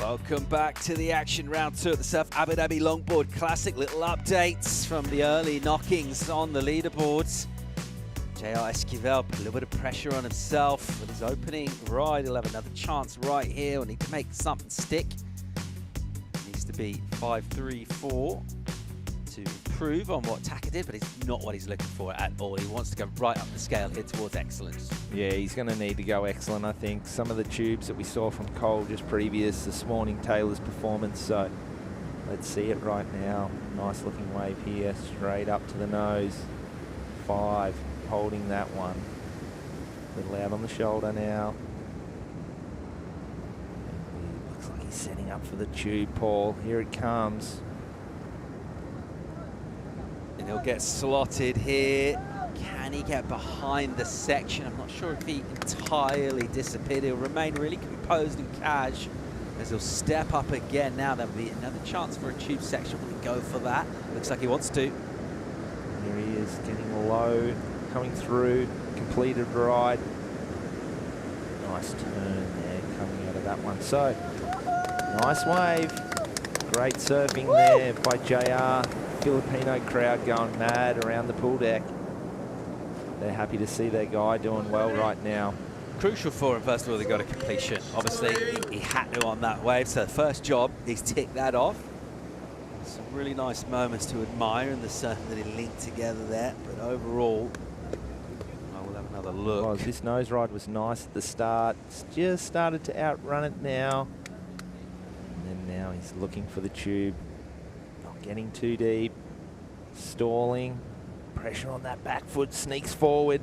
Speaker 17: Welcome back to the action, round 2 at the Surf Abu Dhabi Longboard Classic. Little updates from the early knockings on the leaderboards. JR Esquivel put a little bit of pressure on himself with his opening ride. He'll have another chance right here. We'll need to make something stick. Needs to be 5-3-4 to improve on what Taka did, but it's not what he's looking for at all. He wants to go right up the scale here towards excellence.
Speaker 12: Yeah, he's going to need to go excellent, I think. Some of the tubes that we saw from Cole just previous this morning, Taylor's performance, so let's see it right now. Nice looking wave here, straight up to the nose. 5, holding that one. A little out on the shoulder now. Looks like he's setting up for the tube, Paul. Here it comes.
Speaker 17: And he'll get slotted here. Can he get behind the section? I'm not sure if he entirely disappeared. He'll remain really composed and cash as he'll step up again. Now there'll be another chance for a tube section. Will he go for that? Looks like he wants to.
Speaker 12: Here he is, getting low, coming through, completed ride. Nice turn there, coming out of that one. So, nice wave. Great surfing there by JR. Filipino crowd going mad around the pool deck. They're happy to see their guy doing well right now.
Speaker 17: Crucial for him, first of all, they got a completion. Obviously, he had to on that wave, so the first job, he's ticked that off. Some really nice moments to admire in the surf that he linked together there, but overall, we'll have another look.
Speaker 12: Well, this nose ride was nice at the start. It's just started to outrun it now. And then now he's looking for the tube. Not getting too deep. Stalling. Pressure on that back foot, sneaks forward.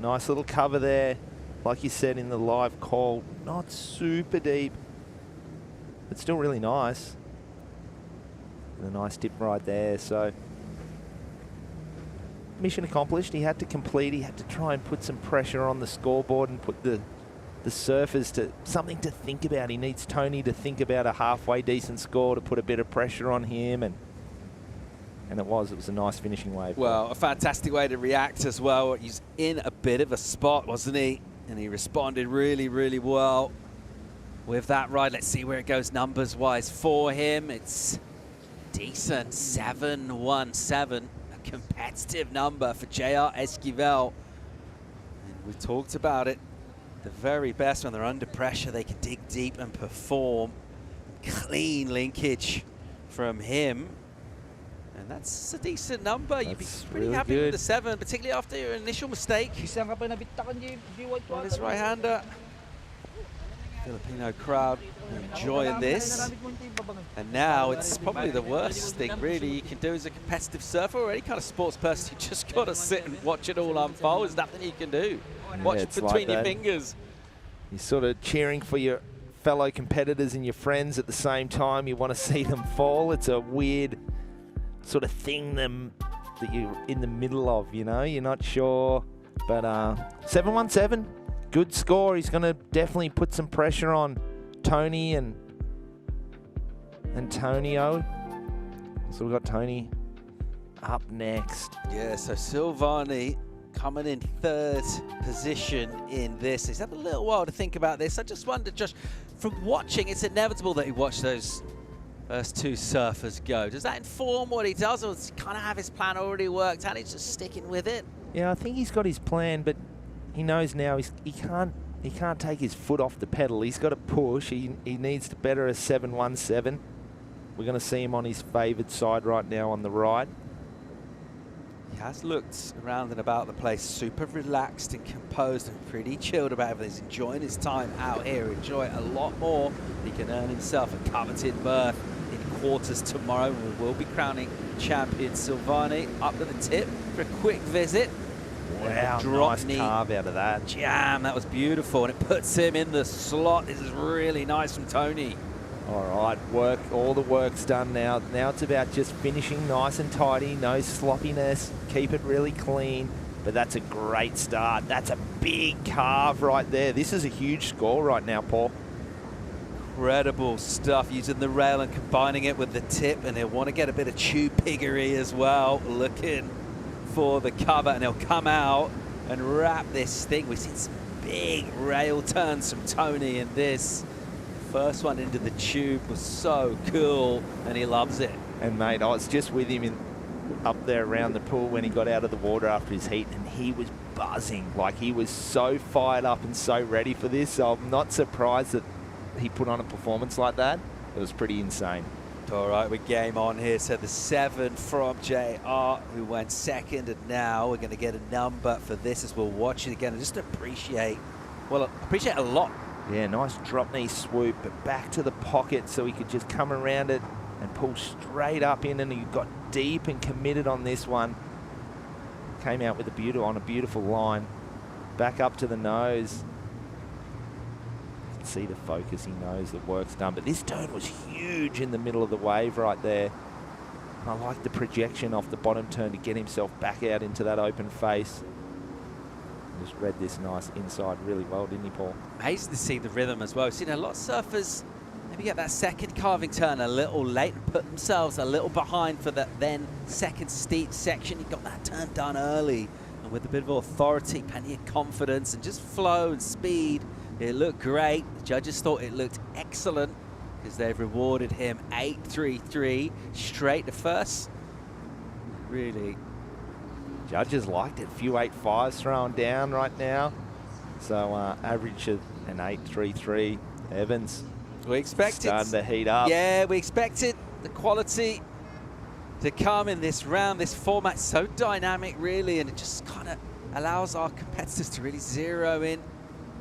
Speaker 12: Nice little cover there. Like you said in the live call, not super deep, but still really nice. And a nice tip right there, so mission accomplished. He had to complete, he had to try and put some pressure on the scoreboard and put the surfers to something to think about. He needs Tony to think about a halfway decent score to put a bit of pressure on him, and it was a nice finishing wave.
Speaker 17: Well, a fantastic way to react as well. He's in a bit of a spot, wasn't he? And he responded really, really well with that ride. Let's see where it goes numbers-wise for him. It's decent, 7-1-7, a competitive number for JR Esquivel. And we talked about it. The very best, when they're under pressure, they can dig deep and perform. Clean linkage from him. And that's a decent number. You'd be pretty
Speaker 12: really
Speaker 17: happy
Speaker 12: good.
Speaker 17: with the 7, particularly after your initial mistake on his right-hander. Filipino crowd enjoying this. And now it's probably the worst thing, really, you can do as a competitive surfer or any kind of sports person. You just got to sit and watch it all unfold. There's nothing you can do. Watch it between your fingers.
Speaker 12: You're sort of cheering for your fellow competitors and your friends at the same time. You want to see them fall. It's a weird sort of thing that you're in the middle of, you know, you're not sure. But 7-1-7, good score. He's going to definitely put some pressure on Tony and Antonio. So we've got Tony up next.
Speaker 17: Yeah, so Silvani coming in 3rd position in this. He's had a little while to think about this. I just wondered, Josh, from watching, it's inevitable that he watched those first 2 surfers go. Does that inform what he does, or does he kind of have his plan already worked out? He's just sticking with it.
Speaker 12: Yeah, I think he's got his plan, but he knows now he can't take his foot off the pedal. He's got to push. He needs to better a 7-1-7. We're going to see him on his favoured side right now on the right.
Speaker 17: He has looked around and about the place super relaxed and composed and pretty chilled about everything. He's enjoying his time out here. Enjoy it a lot more. He can earn himself a coveted berth in quarters tomorrow. We will be crowning champion Silvani up to the tip for a quick visit.
Speaker 12: Wow,
Speaker 17: Drop
Speaker 12: nice
Speaker 17: knee
Speaker 12: carve out of that.
Speaker 17: Jam, that was beautiful, and it puts him in the slot. This is really nice from Tony.
Speaker 12: All right, all the work's done now. Now it's about just finishing nice and tidy, no sloppiness, keep it really clean. But that's a great start. That's a big carve right there. This is a huge score right now, Paul.
Speaker 17: Incredible stuff, using the rail and combining it with the tip, and he'll want to get a bit of tube piggery as well, looking for the cover, and he'll come out and wrap this thing. We've seen some big rail turns from Tony in this. First one into the tube was so cool, and he loves it.
Speaker 12: And mate, I was just with him up there around the pool when he got out of the water after his heat, and he was buzzing. Like, he was so fired up and so ready for this. So I'm not surprised that he put on a performance like that. It was pretty insane.
Speaker 17: All right, we're game on here. So the 7 from JR, who went 2nd, and now we're going to get a number for this as we'll watch it again and just appreciate a lot.
Speaker 12: Yeah, nice drop knee swoop, but back to the pocket so he could just come around it and pull straight up in, and he got deep and committed on this one. Came out with a beautiful line. Back up to the nose. You can see the focus, he knows the work's done. But this turn was huge in the middle of the wave right there. And I like the projection off the bottom turn to get himself back out into that open face. Just read this nice inside really well, didn't he, Paul?
Speaker 17: Amazing to see the rhythm as well. We've seen a lot of surfers maybe get that second carving turn a little late and put themselves a little behind for that then second steep section. He got that turn done early, and with a bit of authority, plenty of confidence, and just flow and speed. It looked great. The judges thought it looked excellent because they've rewarded him 8.33 straight to first. really.
Speaker 12: Judges liked it. Few 8.5s thrown down right now. So average of an 8.33. Evans.
Speaker 17: We expected
Speaker 12: starting to heat up.
Speaker 17: Yeah, we expected the quality to come in this round. This format so dynamic, really, and it just kind of allows our competitors to really zero in.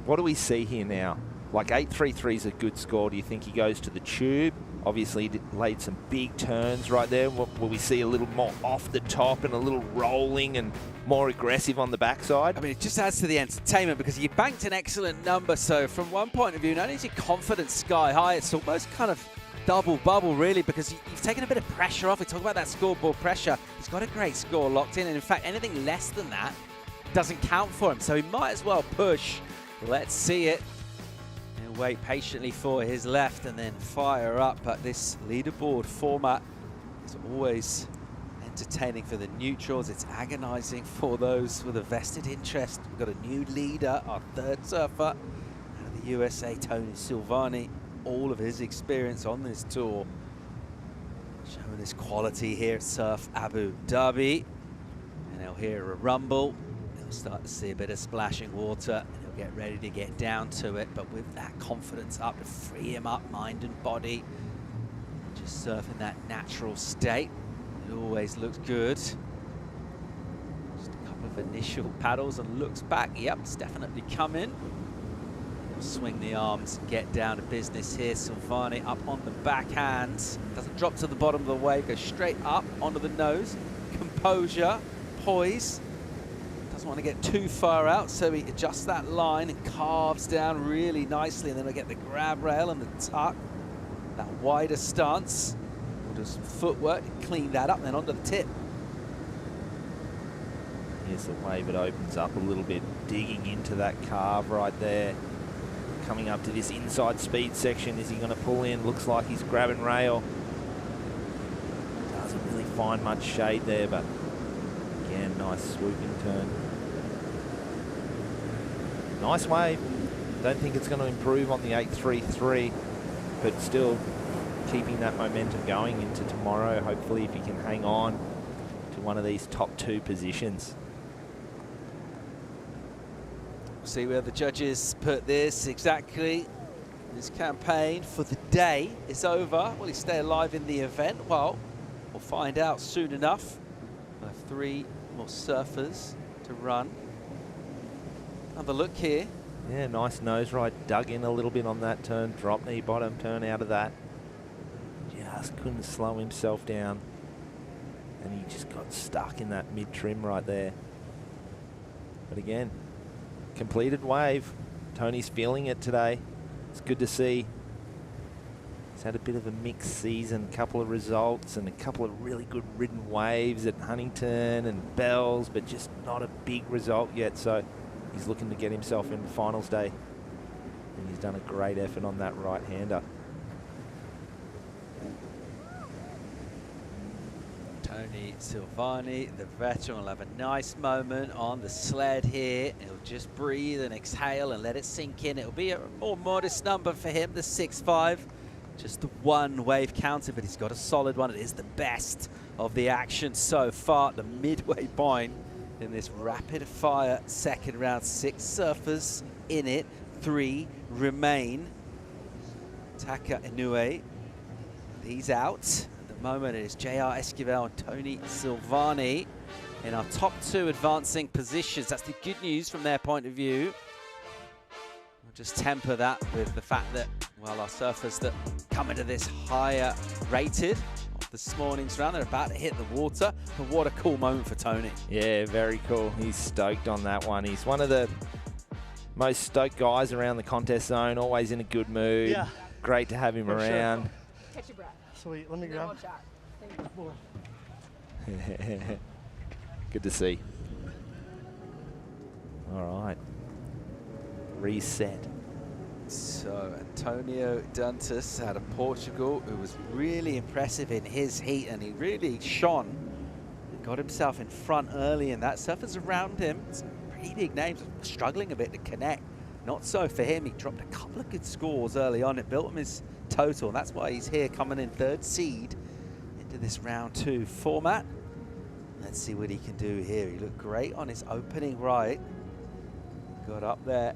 Speaker 12: What do we see here now? Like 8.33 is a good score. Do you think he goes to the tube? Obviously, he laid some big turns right there. Will we see a little more off the top and a little rolling and more aggressive on the backside?
Speaker 17: I mean, it just adds to the entertainment because you banked an excellent number. So from one point of view, not only is your confidence sky high, it's almost kind of double bubble, really, because you've taken a bit of pressure off. We talk about that scoreboard pressure. He's got a great score locked in. And in fact, anything less than that doesn't count for him. So he might as well push. Let's see it. And wait patiently for his left and then fire up. But this leaderboard format is always entertaining for the neutrals. It's agonizing for those with a vested interest. We've got a new leader, our third surfer out of the USA, Tony Silvani. All of his experience on this tour, showing his quality here at Surf Abu Dhabi. And he'll hear a rumble. He'll start to see a bit of splashing water, and he'll get ready to get down to it. But with that confidence up to free him up, mind and body, just surf in that natural state. It always looks good. Just a couple of initial paddles and looks back. Yep, it's definitely coming. Swing the arms, get down to business here. Silvani up on the backhand. Doesn't drop to the bottom of the wave, goes straight up onto the nose. Composure, poise. Doesn't want to get too far out, so he adjusts that line and carves down really nicely. And then we'll get the grab rail and the tuck. That wider stance. We'll do some footwork to clean that up, and then onto the tip.
Speaker 12: Here's the wave, it opens up a little bit, digging into that carve right there. Coming up to this inside speed section. Is he going to pull in? Looks like he's grabbing rail. Doesn't really find much shade there, but again, nice swooping turn. Nice wave. Don't think it's going to improve on the 8.33, but still keeping that momentum going into tomorrow. Hopefully, if he can hang on to one of these top two positions.
Speaker 17: See where the judges put this exactly. This campaign for the day is over. Will he stay alive in the event? Well, we'll find out soon enough. We'll have 3 more surfers to run. Have a look here.
Speaker 12: Yeah, nice nose ride. Dug in a little bit on that turn. Drop knee bottom turn out of that. Just couldn't slow himself down. And he just got stuck in that mid-trim right there. But again, completed wave. Tony's feeling it today. It's good to see. He's had a bit of a mixed season, couple of results and a couple of really good ridden waves at Huntington and Bells, but just not a big result yet. So he's looking to get himself in the finals day. And he's done a great effort on that right-hander.
Speaker 17: Tony Silvani, the veteran, will have a nice moment on the sled here. He'll just breathe and exhale and let it sink in. It'll be a more modest number for him, the 6.5. Just the 1 wave counter, but he's got a solid one. It is the best of the action so far, the midway point in this rapid fire second round. 6 surfers in it, 3 remain. Taka Inoue, he's out. Moment it is JR Esquivel and Tony Silvani in our top 2 advancing positions. That's the good news from their point of view. We'll just temper that with the fact that, well, our surfers that come into this higher rated of this morning's round, they're about to hit the water. But what a cool moment for Tony.
Speaker 12: Yeah, very cool. He's stoked on that one. He's one of the most stoked guys around the contest zone, always in a good mood.
Speaker 9: Yeah.
Speaker 12: Great to have him around.
Speaker 9: Catch your breath. Sweet, let me grab.
Speaker 12: Good to see. All right. Reset.
Speaker 17: So Antonio Dantas out of Portugal, who was really impressive in his heat, and he really shone. Got himself in front early, and that surfers around him, some pretty big names, struggling a bit to connect. Not so for him. He dropped a couple of good scores early on. It built him his total. That's why he's here coming in 3rd seed into this round 2 format. Let's see what he can do here. He looked great on his opening right. Got up there.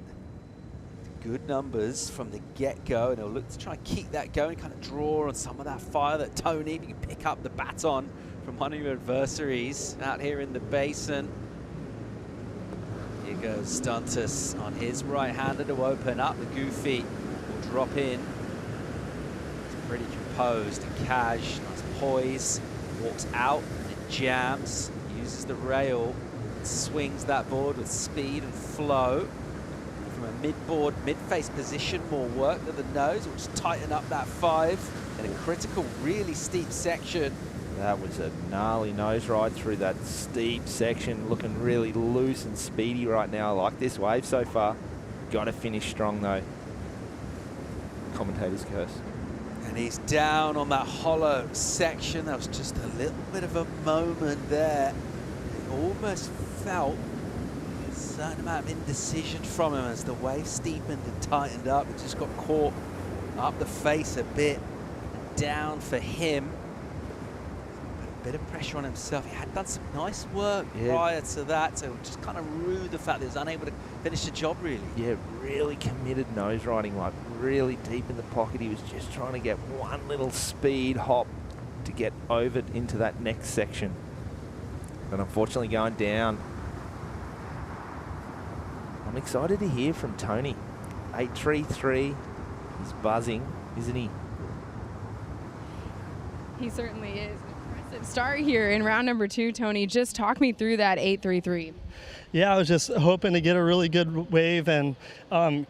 Speaker 17: Good numbers from the get-go, and he'll look to try and keep that going, kind of draw on some of that fire that Tony, if you can pick up the baton from one of your adversaries out here in the basin. Here goes Stuntus on his right-hander to open up. The Goofy will drop in. He's pretty composed. Cash, nice poise, walks out and jams, uses the rail, swings that board with speed and flow. From a mid-board, mid-face position, more work to the nose, which tighten up that 5 in a critical, really steep section.
Speaker 12: That was a gnarly nose ride through that steep section, looking really loose and speedy right now. I like this wave so far. Got to finish strong though. Commentator's curse.
Speaker 17: And he's down on that hollow section. That was just a little bit of a moment there. It almost felt a certain amount of indecision from him as the wave steepened and tightened up. It just got caught up the face a bit. And down for him. A bit of pressure on himself. He had done some nice work prior to that, so just kind of rued the fact that he was unable to finish the job, really.
Speaker 12: Yeah, really committed nose riding, like really deep in the pocket. He was just trying to get one little speed hop to get over into that next section. But unfortunately going down. I'm excited to hear from Tony. 8.33, he's buzzing, isn't he?
Speaker 1: He certainly is. Impressive start here in round number 2, Tony. Just talk me through that 8.33.
Speaker 9: Yeah, I was just hoping to get a really good wave and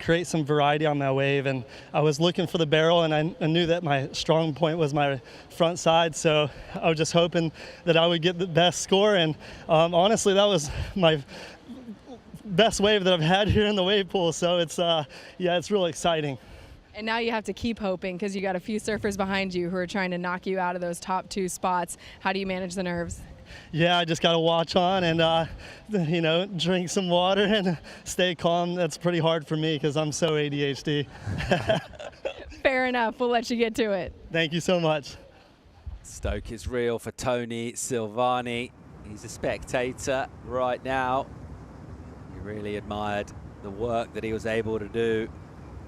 Speaker 9: create some variety on that wave. And I was looking for the barrel, and I knew that my strong point was my front side. So I was just hoping that I would get the best score. And honestly, that was my best wave that I've had here in the wave pool. So it's, yeah, it's really exciting.
Speaker 1: And now you have to keep hoping because you got a few surfers behind you who are trying to knock you out of those top 2 spots. How do you manage the nerves?
Speaker 9: Yeah, I just got to watch on and, you know, drink some water and stay calm. That's pretty hard for me because I'm so ADHD.
Speaker 1: Fair enough. We'll let you get to it.
Speaker 9: Thank you so much.
Speaker 17: Stoke is real for Tony Silvani. He's a spectator right now. He really admired the work that he was able to do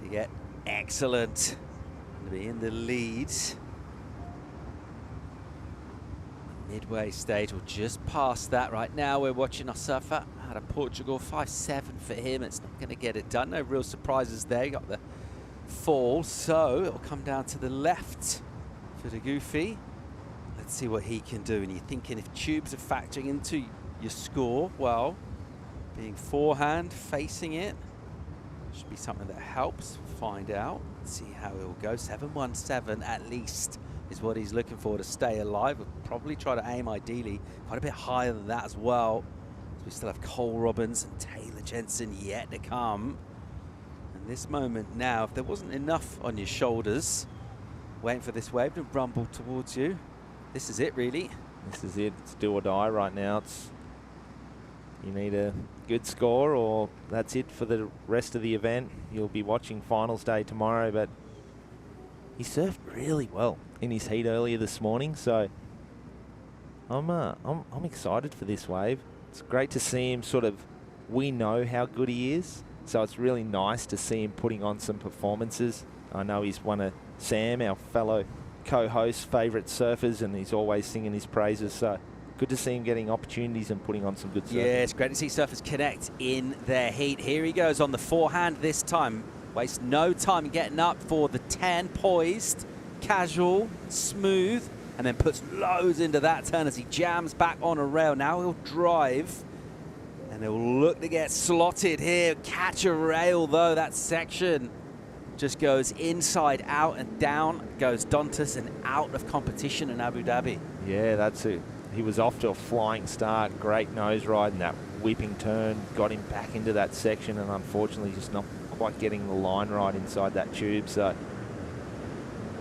Speaker 17: to get excellent and to be in the lead. Midway stage, we're just past that right now. We're watching our surfer out of Portugal, 5.7 for him. It's not going to get it done. No real surprises there. You got the fall, so it'll come down to the left for the Goofy. Let's see what he can do. And you're thinking if tubes are factoring into your score, well, being forehand, facing it, should be something that helps. Find out. Let's see how it will go. 7.17 at least is what he's looking for to stay alive. We'll probably try to aim ideally quite a bit higher than that as well. So we still have Cole Robbins and Taylor Jensen yet to come. And this moment now, if there wasn't enough on your shoulders, waiting for this wave to rumble towards you, this is it really.
Speaker 12: This is it. It's do or die right now. It's you need a good score or that's it for the rest of the event. You'll be watching finals day tomorrow, but he surfed really well in his heat earlier this morning, so I'm excited for this wave. It's great to see him sort of, we know how good he is, so it's really nice to see him putting on some performances. I know he's one of Sam, our fellow co-host, favourite surfers, and he's always singing his praises, so good to see him getting opportunities and putting on some good surfing.
Speaker 17: Yeah, it's great to see surfers connect in their heat. Here he goes on the forehand this time. Wastes no time getting up for the 10, poised, casual, smooth, and then puts loads into that turn as he jams back on a rail. Now he'll drive, and he'll look to get slotted here. Catch a rail, though. That section just goes inside out, and down goes Dantas and out of competition in Abu Dhabi.
Speaker 12: Yeah, that's it. He was off to a flying start, great nose ride, and that whipping turn got him back into that section, and unfortunately just not quite getting the line right inside that tube. So,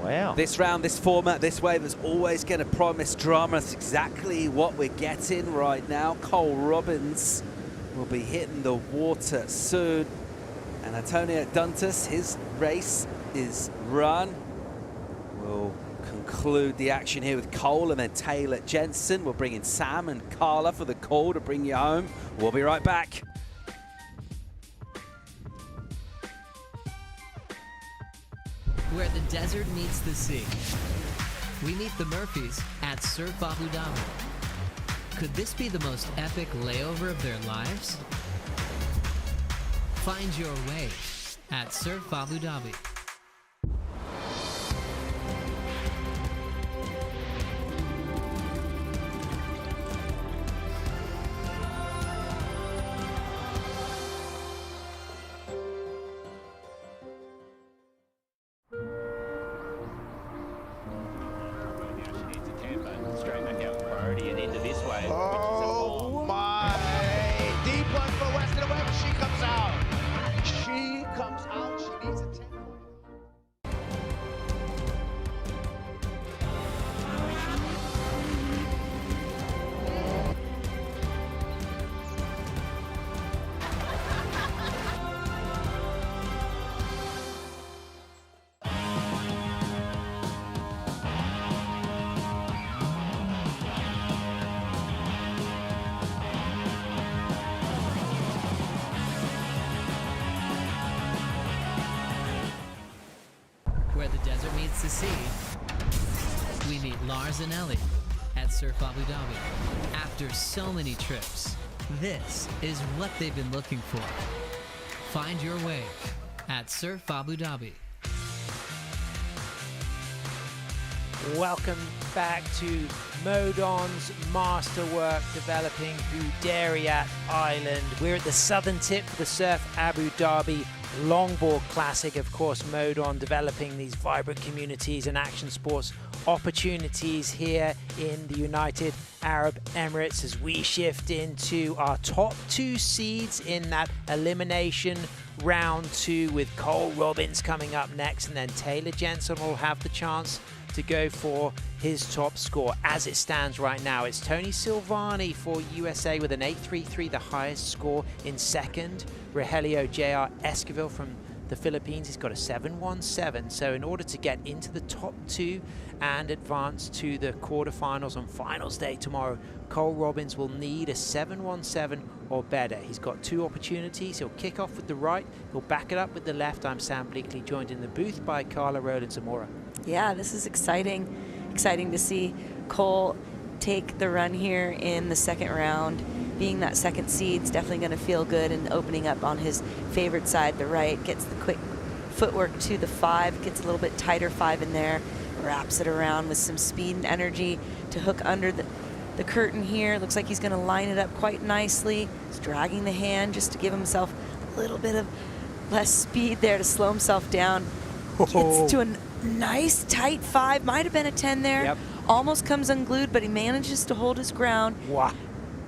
Speaker 12: wow.
Speaker 17: This round, this format, this wave is always going to promise drama. That's exactly what we're getting right now. Cole Robbins will be hitting the water soon. And Antonio Dantas, his race is run, will conclude conclude the action here with Cole and then Taylor Jensen. We'll bring in Sam and Carla for the call to bring you home. We'll be right back.
Speaker 2: Where the desert meets the sea. We meet the Murphys at Surf Abu Dhabi. Could this be the most epic layover of their lives? Find your wave at Surf Abu Dhabi.
Speaker 5: Straight back out priority and into this wave.
Speaker 7: Oh my! Deep one for Western Web. She comes out. She comes out. She needs a 10.
Speaker 2: Where the desert meets the sea, we meet Lars and Ellie at Surf Abu Dhabi. After so many trips, this is what they've been looking for. Find your wave at Surf Abu Dhabi.
Speaker 5: Welcome back to Modon's masterwork developing Hudayriyat Island. We're at the southern tip of the Surf Abu Dhabi Longboard Classic. Of course, Modon developing these vibrant communities and action sports opportunities here in the United Arab Emirates as we shift into our top 2 seeds in that elimination round 2 with Cole Robbins coming up next, and then Taylor Jensen will have the chance to go for his top score. As it stands right now, it's Tony Silvani for USA with an 8.33, the highest score in second. Rogelio J.R. Esquivel from the Philippines, he's got a 7.17. So in order to get into the top 2 and advance to the quarterfinals on finals day tomorrow, Cole Robbins will need a 7.17 or better. He's got 2 opportunities. He'll kick off with the right, he'll back it up with the left. I'm Sam Bleakley, joined in the booth by Carla Rowland Zamora.
Speaker 19: Yeah, this is exciting. Exciting to see Cole take the run here in the second round. Being that second seed's definitely going to feel good and opening up on his favorite side, the right. Gets the quick footwork to the 5, gets a little bit tighter 5 in there, wraps it around with some speed and energy to hook under the curtain here. Looks like he's going to line it up quite nicely. He's dragging the hand just to give himself a little bit of less speed there to slow himself down. Gets to a nice tight 5, might have been a 10 there.
Speaker 5: Yep.
Speaker 19: Almost comes unglued, but he manages to hold his ground.
Speaker 5: Wow.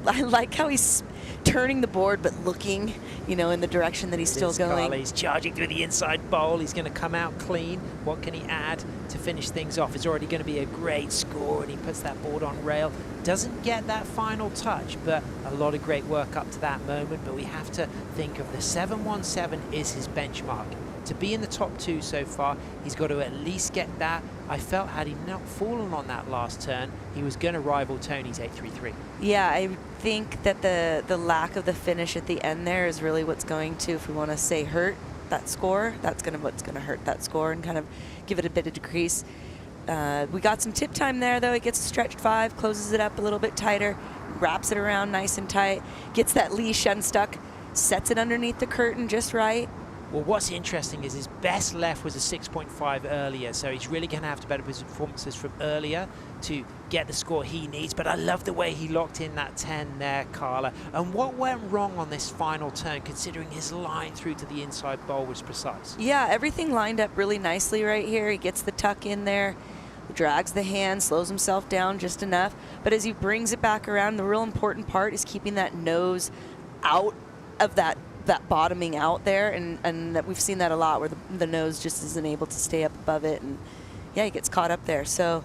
Speaker 19: I like how he's turning the board but looking, you know, in the direction that he's still going.
Speaker 5: Carla, he's charging through the inside bowl. He's going to come out clean. What can he add to finish things off? It's already going to be a great score, and he puts that board on rail. Doesn't get that final touch, but a lot of great work up to that moment. But we have to think of the 7.17 is his benchmark. To be in the top 2 so far, he's got to at least get that. I felt had he not fallen on that last turn, he was going to rival Tony's 8.33.
Speaker 19: Yeah, I think that the lack of the finish at the end there is really what's going to, if we want to say hurt that score, that's what's going to hurt that score and kind of give it a bit of decrease. We got some tip time there, though. He gets a stretched 5, closes it up a little bit tighter, wraps it around nice and tight, gets that leash unstuck, sets it underneath the curtain just right.
Speaker 5: Well, what's interesting is his best left was a 6.5 earlier, so he's really going to have to better his performances from earlier to get the score he needs. But I love the way he locked in that 10 there, Carla. And what went wrong on this final turn, considering his line through to the inside bowl was precise?
Speaker 19: Yeah, everything lined up really nicely right here. He gets the tuck in there, drags the hand, slows himself down just enough. But as he brings it back around, the real important part is keeping that nose out of that bottoming out there, and that we've seen that a lot where the nose just isn't able to stay up above it, and yeah, he gets caught up there. So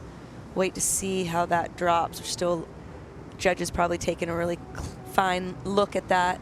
Speaker 19: wait to see how that drops. We're still, judges probably taking a really fine look at that.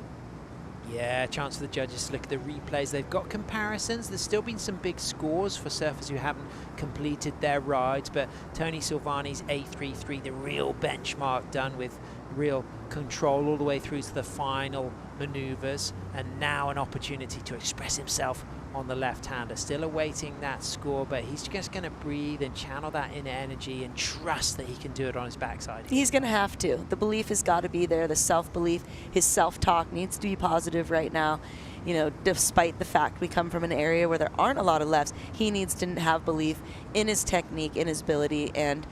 Speaker 5: Yeah, chance for the judges to look at the replays. They've got comparisons. There's still been some big scores for surfers who haven't completed their rides, but Tony Silvani's 833, the real benchmark, done with real control all the way through to the final maneuvers, and now an opportunity to express himself on the left-hander. Still awaiting that score, but he's just going to breathe and channel that inner energy and trust that he can do it on his backside.
Speaker 19: He's going to have to. The belief has got to be there, the self-belief. His self-talk needs to be positive right now. You know, despite the fact we come from an area where there aren't a lot of lefts, he needs to have belief in his technique, in his ability, and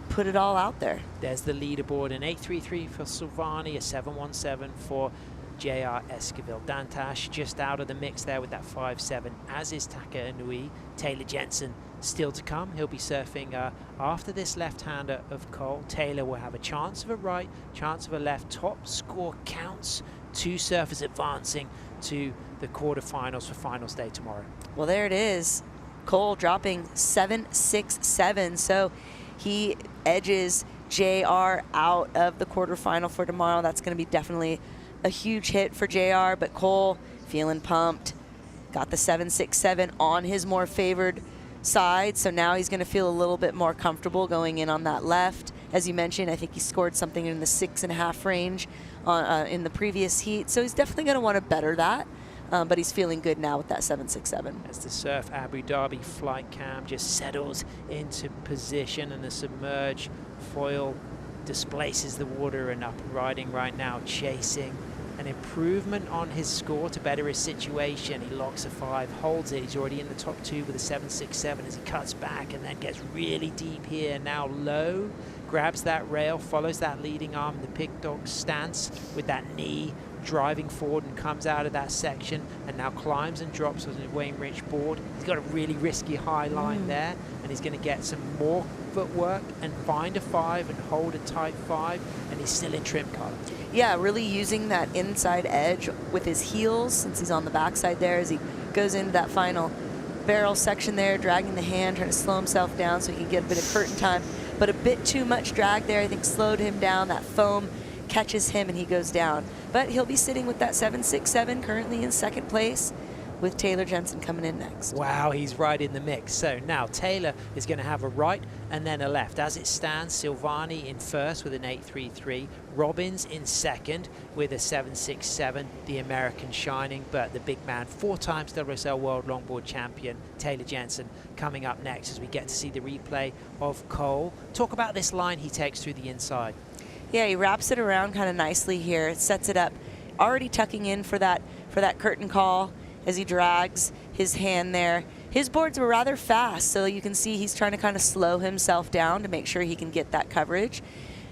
Speaker 19: put it all out there.
Speaker 5: There's the leaderboard, an 833 for Silvani, a 717 for J.R. Esquivel. Dantash just out of the mix there with that 5.7, as is Taka Inui. Taylor Jensen still to come. He'll be surfing after this left-hander of Cole. Taylor will have a chance of a right, chance of a left. Top score counts. 2 surfers advancing to the quarterfinals for finals day tomorrow.
Speaker 19: Well, there it is. Cole dropping 7.67, so he edges JR out of the quarterfinal for tomorrow. That's going to be definitely a huge hit for JR, but Cole feeling pumped. Got the 7.67 on his more favored side, so now he's going to feel a little bit more comfortable going in on that left. As you mentioned, I think he scored something in the 6.5 range in the previous heat, so he's definitely going to want to better that, but he's feeling good now with that 7.67.
Speaker 5: As the Surf Abu Dhabi flight cam just settles into position and the submerged foil displaces the water and up and riding right now, chasing an improvement on his score to better his situation. He locks a 5, holds it. He's already in the top 2 with a 7.67 as he cuts back and then gets really deep here. Now low, grabs that rail, follows that leading arm in the pig dog stance with that knee, driving forward and comes out of that section and now climbs and drops on his Wayne Rich board. He's got a really risky high line there, and he's going to get some more footwork and find a 5 and hold a tight 5, and he's still in trim color.
Speaker 19: Yeah, really using that inside edge with his heels since he's on the backside there as he goes into that final barrel section there, dragging the hand, trying to slow himself down so he can get a bit of curtain time, but a bit too much drag there, I think, slowed him down. That foam catches him and he goes down. But he'll be sitting with that 7.67, currently in second place, with Taylor Jensen coming in next.
Speaker 5: Wow, he's right in the mix. So now Taylor is going to have a right and then a left. As it stands, Silvani in first with an 8.33, Robbins in second with a 7.67, the American shining, but the big man, 4 times WSL World Longboard champion, Taylor Jensen, coming up next as we get to see the replay of Cole. Talk about this line he takes through the inside.
Speaker 19: Yeah, he wraps it around kind of nicely here, sets it up, already tucking in for that curtain call as he drags his hand there. His boards were rather fast, so you can see he's trying to kind of slow himself down to make sure he can get that coverage.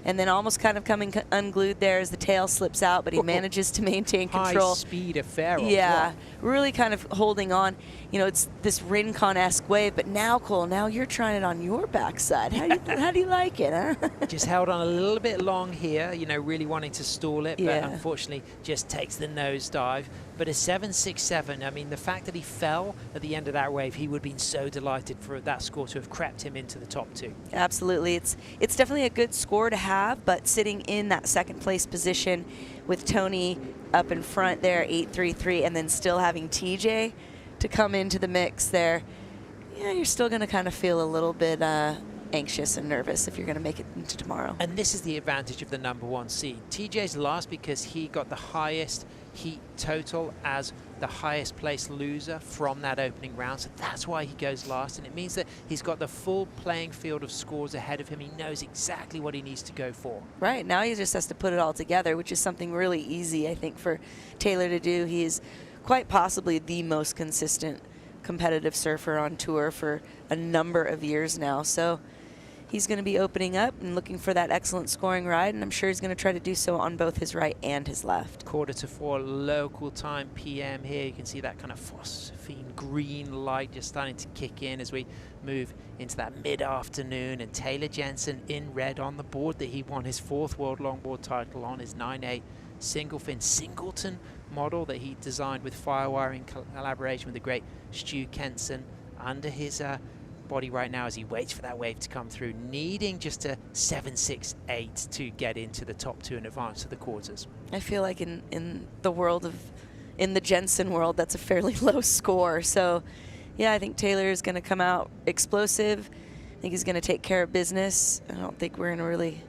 Speaker 19: And then almost kind of coming unglued there as the tail slips out, but he manages to maintain control.
Speaker 5: High speed affair.
Speaker 19: Yeah, really kind of holding on. You know, it's this Rincon-esque wave, but now, Cole, now you're trying it on your backside. How do you like it, huh?
Speaker 5: Just held on a little bit long here, you know, really wanting to stall it,
Speaker 19: Yeah.
Speaker 5: but unfortunately just takes the nosedive. But a 7.67, I mean, the fact that he fell at the end of that wave, he would have been so delighted for that score to have crept him into the top 2.
Speaker 19: Absolutely. It's definitely a good score to have, but sitting in that second place position with Tony up in front there, 8.33, and then still having TJ to come into the mix there, yeah, you're still going to kind of feel a little bit anxious and nervous if you're going to make it into tomorrow.
Speaker 5: And this is the advantage of the #1 seed. TJ's last because he got the highest heat total as the highest place loser from that opening round, so that's why he goes last, and it means that he's got the full playing field of scores ahead of him. He knows exactly what he needs to go for.
Speaker 19: Right, now he just has to put it all together, which is something really easy, I think, for Taylor to do. He is quite possibly the most consistent competitive surfer on tour for a number of years now, so he's going to be opening up and looking for that excellent scoring ride, and I'm sure he's going to try to do so on both his right and his left.
Speaker 5: 3:45 local time PM here. You can see that kind of phosphine green light just starting to kick in as we move into that mid-afternoon, and Taylor Jensen in red on the board that he won his 4th World Longboard title on, his 9.8 single fin Singleton model that he designed with Firewire in collaboration with the great Stu Kenson under his body right now as he waits for that wave to come through, needing just a 7.68 to get into the top 2 and advance to the quarters.
Speaker 19: I feel like in the world of in the Jensen world, that's a fairly low score. So, yeah, I think Taylor is going to come out explosive. I think he's going to take care of business. I don't think we're going to really,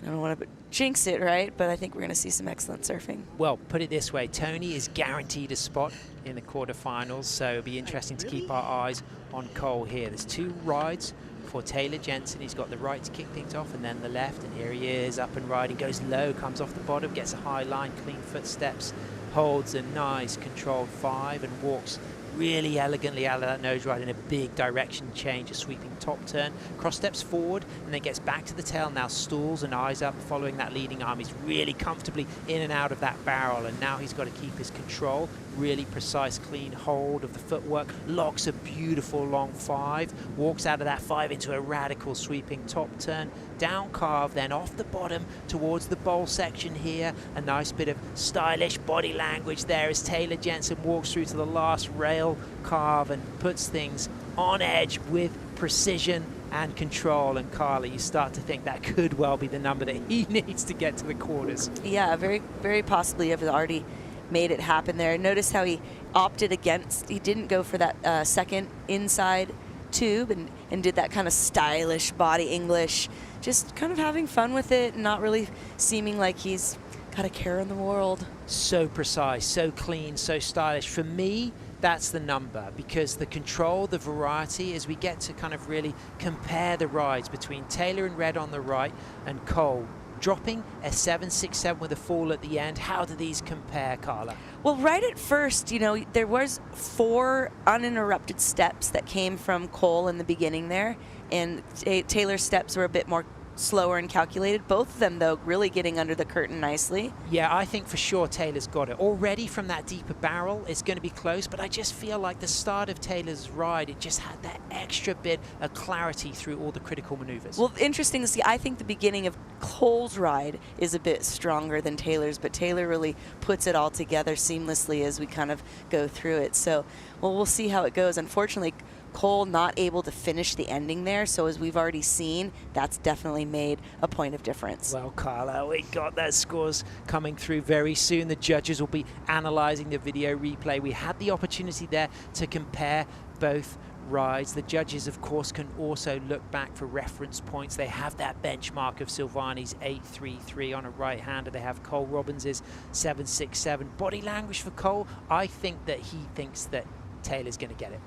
Speaker 19: I don't want to jinx it, right? But I think we're going to see some excellent surfing.
Speaker 5: Well, put it this way, Tony is guaranteed a spot in the quarterfinals, so it'll be interesting to keep our eyes on Cole here. There's 2 rides for Taylor Jensen. He's got the right to kick things off and then the left, and here he is up and riding, goes low, comes off the bottom, gets a high line, clean footsteps, holds a nice controlled 5 and walks really elegantly out of that nose ride in a big direction change, a sweeping top turn, cross steps forward and then gets back to the tail, now stalls and eyes up following that leading arm. He's really comfortably in and out of that barrel, and now he's got to keep his control, really precise clean hold of the footwork, locks a beautiful long 5, walks out of that 5 into a radical sweeping top turn, down carve, then off the bottom towards the bowl section here. A nice bit of stylish body language there as Taylor Jensen walks through to the last rail carve and puts things on edge with precision and control. And Carla, you start to think that could well be the number that he needs to get to the quarters.
Speaker 19: Yeah, very, very possibly have already made it happen there. Notice how he opted against, he didn't go for that second inside tube and did that kind of stylish body English, just kind of having fun with it and not really seeming like he's got a care in the world.
Speaker 5: So precise, so clean, so stylish. For me, that's the number, because the control, the variety, as we get to kind of really compare the rides between Taylor in red on the right and Cole dropping a 7.67 with a fall at the end. How do these compare, Carla?
Speaker 19: Well, right at first, you know, there was 4 uninterrupted steps that came from Cole in the beginning there, and Taylor's steps were a bit more slower and calculated. Both of them, though, really getting under the curtain nicely.
Speaker 5: Yeah, I think for sure Taylor's got it. Already from that deeper barrel, it's going to be close, but I just feel like the start of Taylor's ride, it just had that extra bit of clarity through all the critical maneuvers.
Speaker 19: Well, interesting to see. I think the beginning of Cole's ride is a bit stronger than Taylor's, but Taylor really puts it all together seamlessly as we kind of go through it. So, well, we'll see how it goes. Unfortunately, Cole not able to finish the ending there, so as we've already seen, that's definitely made a point of difference.
Speaker 5: Well, Carla, we got those scores coming through very soon. The judges will be analyzing the video replay. We had the opportunity there to compare both rides. The judges, of course, can also look back for reference points. They have that benchmark of Silvani's 8.33 on a right-hander. They have Cole Robbins's 7.67. Body language for Cole, I think that he thinks that Taylor's going to get it.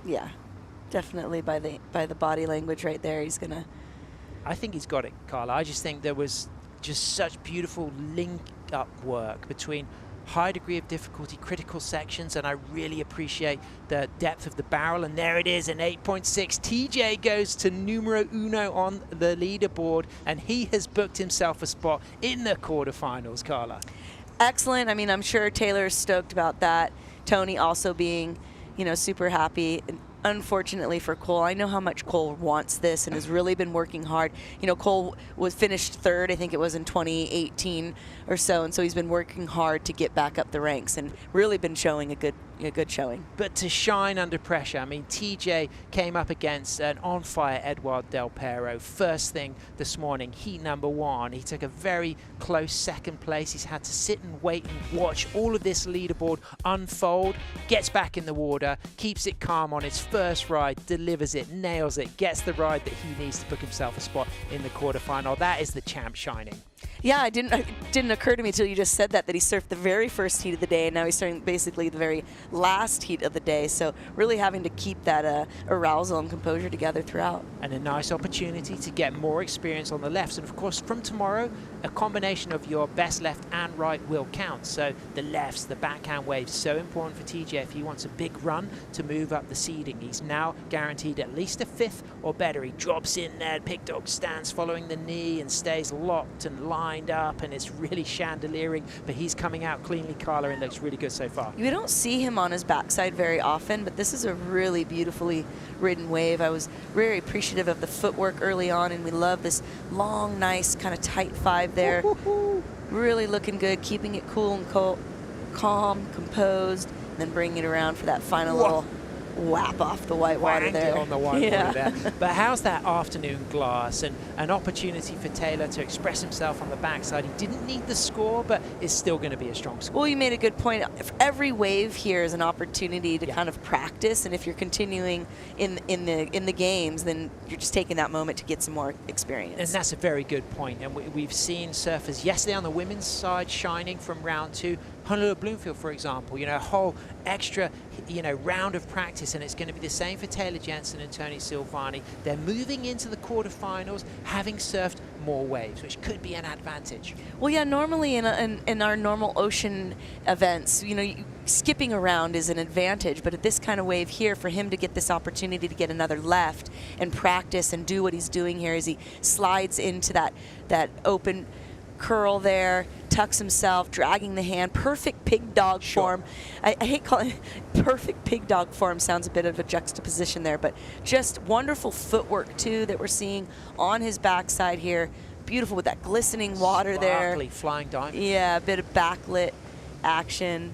Speaker 19: Yeah. Definitely by the body language right there, he's gonna.
Speaker 5: I think he's got it, Carla. I just think there was just such beautiful link-up work between high degree of difficulty, critical sections, and I really appreciate the depth of the barrel. And there it is, an 8.6. TJ goes to numero uno on the leaderboard, and he has booked himself a spot in the quarterfinals, Carla.
Speaker 19: Excellent. I mean, I'm sure Taylor's stoked about that. Tony also being, you know, super happy. Unfortunately for Cole, I know how much Cole wants this and has really been working hard. You know, Cole was finished 3rd, I think it was in 2018 or so, and so he's been working hard to get back up the ranks and really been showing a good showing.
Speaker 5: But to shine under pressure, I mean, TJ came up against an on-fire Eduard Del Pero first thing this morning, heat number 1. He took a very close 2nd place. He's had to sit and wait and watch all of this leaderboard unfold, gets back in the water, keeps it calm on his first ride, delivers it, nails it, gets the ride that he needs to book himself a spot in the quarterfinal. That is the champ shining.
Speaker 19: Yeah, it didn't occur to me until you just said that he surfed the very first heat of the day, and now he's starting basically the very last heat of the day. So really having to keep that arousal and composure together throughout.
Speaker 5: And a nice opportunity to get more experience on the lefts. And of course, from tomorrow, a combination of your best left and right will count. So the lefts, the backhand waves, so important for TJ if he wants a big run to move up the seeding. He's now guaranteed at least a 5th or better. He drops in there, pig dog stands following the knee and stays locked and lined up, and it's really chandeliering, but he's coming out cleanly, Carla, and looks really good so far.
Speaker 19: You don't see him on his backside very often, but this is a really beautifully ridden wave. I was very appreciative of the footwork early on, and we love this long, nice, kind of tight 5 there. Really looking good, keeping it cool and calm, composed, and then bringing it around for that final little whap off the white water
Speaker 5: Wanged
Speaker 19: there.
Speaker 5: it on the white
Speaker 19: Yeah.
Speaker 5: water there. But how's that afternoon glass and an opportunity for Taylor to express himself on the backside? He didn't need the score, but it's still going to be a strong score.
Speaker 19: Well, you made a good point. Every wave here is an opportunity to kind of practice, and if you're continuing in the games, then you're just taking that moment to get some more experience.
Speaker 5: And that's a very good point. And we've seen surfers yesterday on the women's side shining from round 2. Honolulu Bloomfield, for example, a whole extra, round of practice, and it's going to be the same for Taylor Jensen and Tony Silvani. They're moving into the quarterfinals, having surfed more waves, which could be an advantage.
Speaker 19: Well, yeah, normally in our normal ocean events, skipping around is an advantage, but at this kind of wave here, for him to get this opportunity to get another left and practice and do what he's doing here as he slides into that open curl there, tucks himself, dragging the hand, perfect pig dog form. I hate calling it perfect pig dog form, sounds a bit of a juxtaposition there, but just wonderful footwork too that we're seeing on his backside here. Beautiful with that glistening water there.
Speaker 5: Sparkly flying diamond.
Speaker 19: Yeah, a bit of backlit action.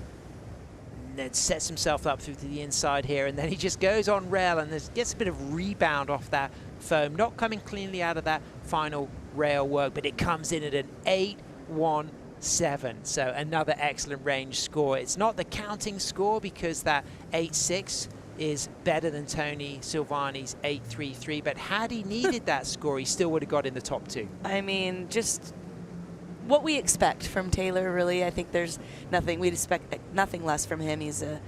Speaker 5: And then sets himself up through to the inside here, and then he just goes on rail and gets a bit of rebound off that foam, not coming cleanly out of that final rail work, but it comes in at an 8.17, so another excellent range score. It's not the counting score because that 8.6 is better than Tony Silvani's 8.33, but had he needed that score, he still would have got in the top 2.
Speaker 19: I mean, just what we expect from Taylor, really. I think there's nothing, we'd expect nothing less from him. He's a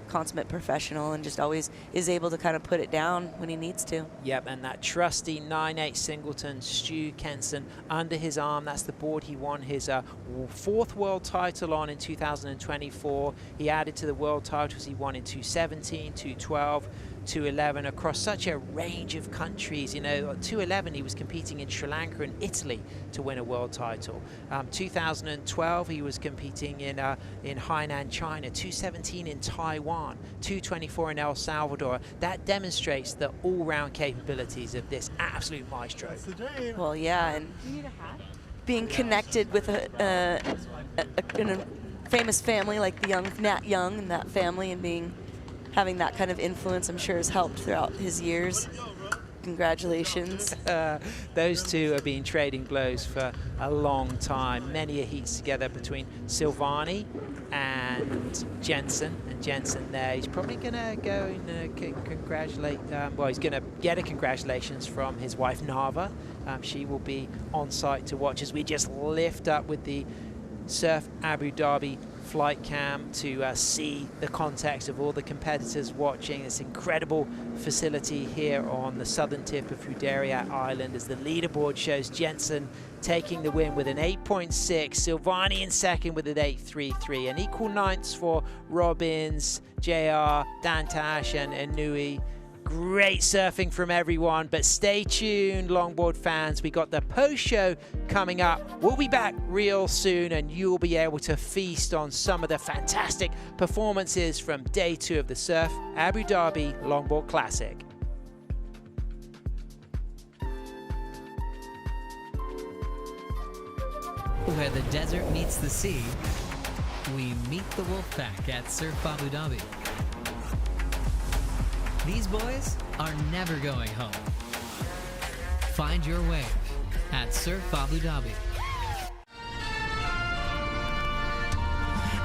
Speaker 19: consummate professional and just always is able to kind of put it down when he needs to.
Speaker 5: Yep, and that trusty 9.8 singleton, Stu Kenson, under his arm. That's the board he won his 4th world title on in 2024. He added to the world titles he won in 2017, 2012, 2011 across such a range of countries. 2011 he was competing in Sri Lanka and Italy to win a world title. 2012 he was competing in Hainan, China. 2017 in Taiwan. 2024 in El Salvador. That demonstrates the all-round capabilities of this absolute maestro.
Speaker 19: Well, yeah, and being connected with a famous family like the young Nat Young and that family, and having that kind of influence, I'm sure, has helped throughout his years. Congratulations.
Speaker 5: Those two have been trading blows for a long time. Many a heats together between Silvani and Jensen. And Jensen there, he's probably going to go and congratulate, well, he's going to get a congratulations from his wife, Nava. She will be on site to watch as we just lift up with the Surf Abu Dhabi flight cam to see the context of all the competitors watching this incredible facility here on the southern tip of Hudayriyat Island, as the leaderboard shows Jensen taking the win with an 8.6, Silvani in second with an 8.33, and equal ninths for Robbins, JR, Dantash and Nui. Great surfing from everyone, but stay tuned, longboard fans. We got the post show coming up. We'll be back real soon, and you'll be able to feast on some of the fantastic performances from day 2 of the Surf Abu Dhabi Longboard Classic.
Speaker 2: Where the desert meets the sea, we meet the Wolfpack at Surf Abu Dhabi. These boys are never going home. Find your wave at Surf Abu Dhabi.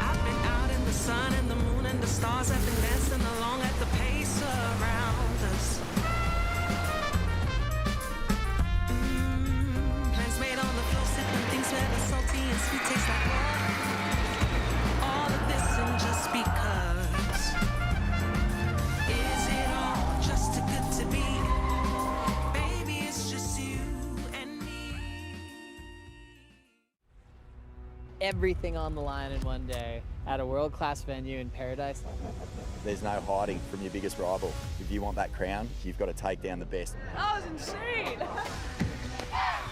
Speaker 23: I've been out in the sun and the moon and the stars have been dancing along at the pace around us. Plans made on the floor, sipping things where the salty and sweet taste like water. All of this and just because. Is it all just too good to be? Baby, it's just you and me.
Speaker 13: Everything on the line in one day at a world-class venue in Paradise.
Speaker 8: There's no hiding from your biggest rival. If you want that crown, you've got to take down the best.
Speaker 13: That was insane!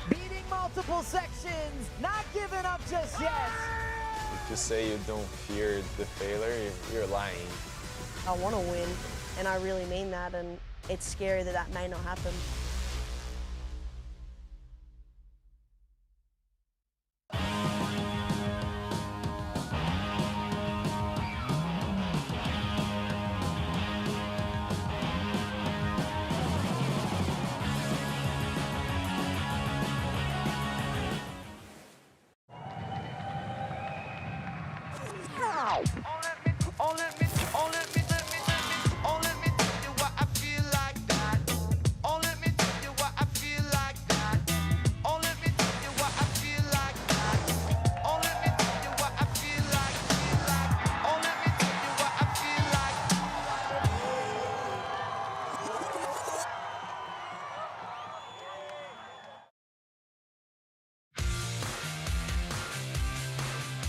Speaker 14: Beating multiple sections, not giving up just yet.
Speaker 10: Just say you don't fear the failure, you're lying.
Speaker 11: I want to win, and I really mean that, and it's scary that may not happen.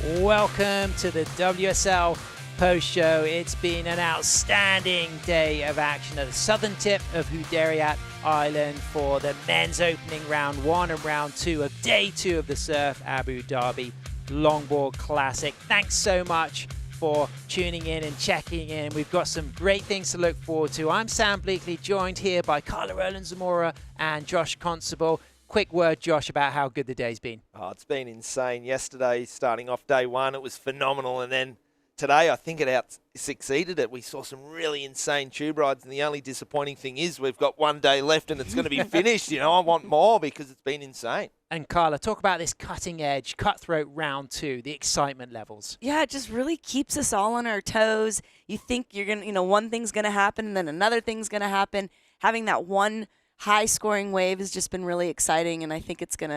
Speaker 5: Welcome to the WSL post show. It's been an outstanding day of action at the southern tip of Hudayriyat Island for the men's opening round 1 and round 2 of day 2 of the Surf Abu Dhabi Longboard Classic. Thanks so much for tuning in and checking in. We've got some great things to look forward to. I'm Sam Bleakley, joined here by Carla Rowland-Zamora and Josh Constable. Quick word, Josh, about how good the day's been.
Speaker 12: Oh, it's been insane. Yesterday, starting off day 1, it was phenomenal. And then today, I think it succeeded it. We saw some really insane tube rides. And the only disappointing thing is we've got 1 day left and it's going to be finished. You know, I want more because it's been insane.
Speaker 5: And Carla, talk about this cutting edge, cutthroat round 2, the excitement levels.
Speaker 19: Yeah, it just really keeps us all on our toes. You think you're going to, one thing's going to happen and then another thing's going to happen. Having that one high scoring wave has just been really exciting. And I think it's going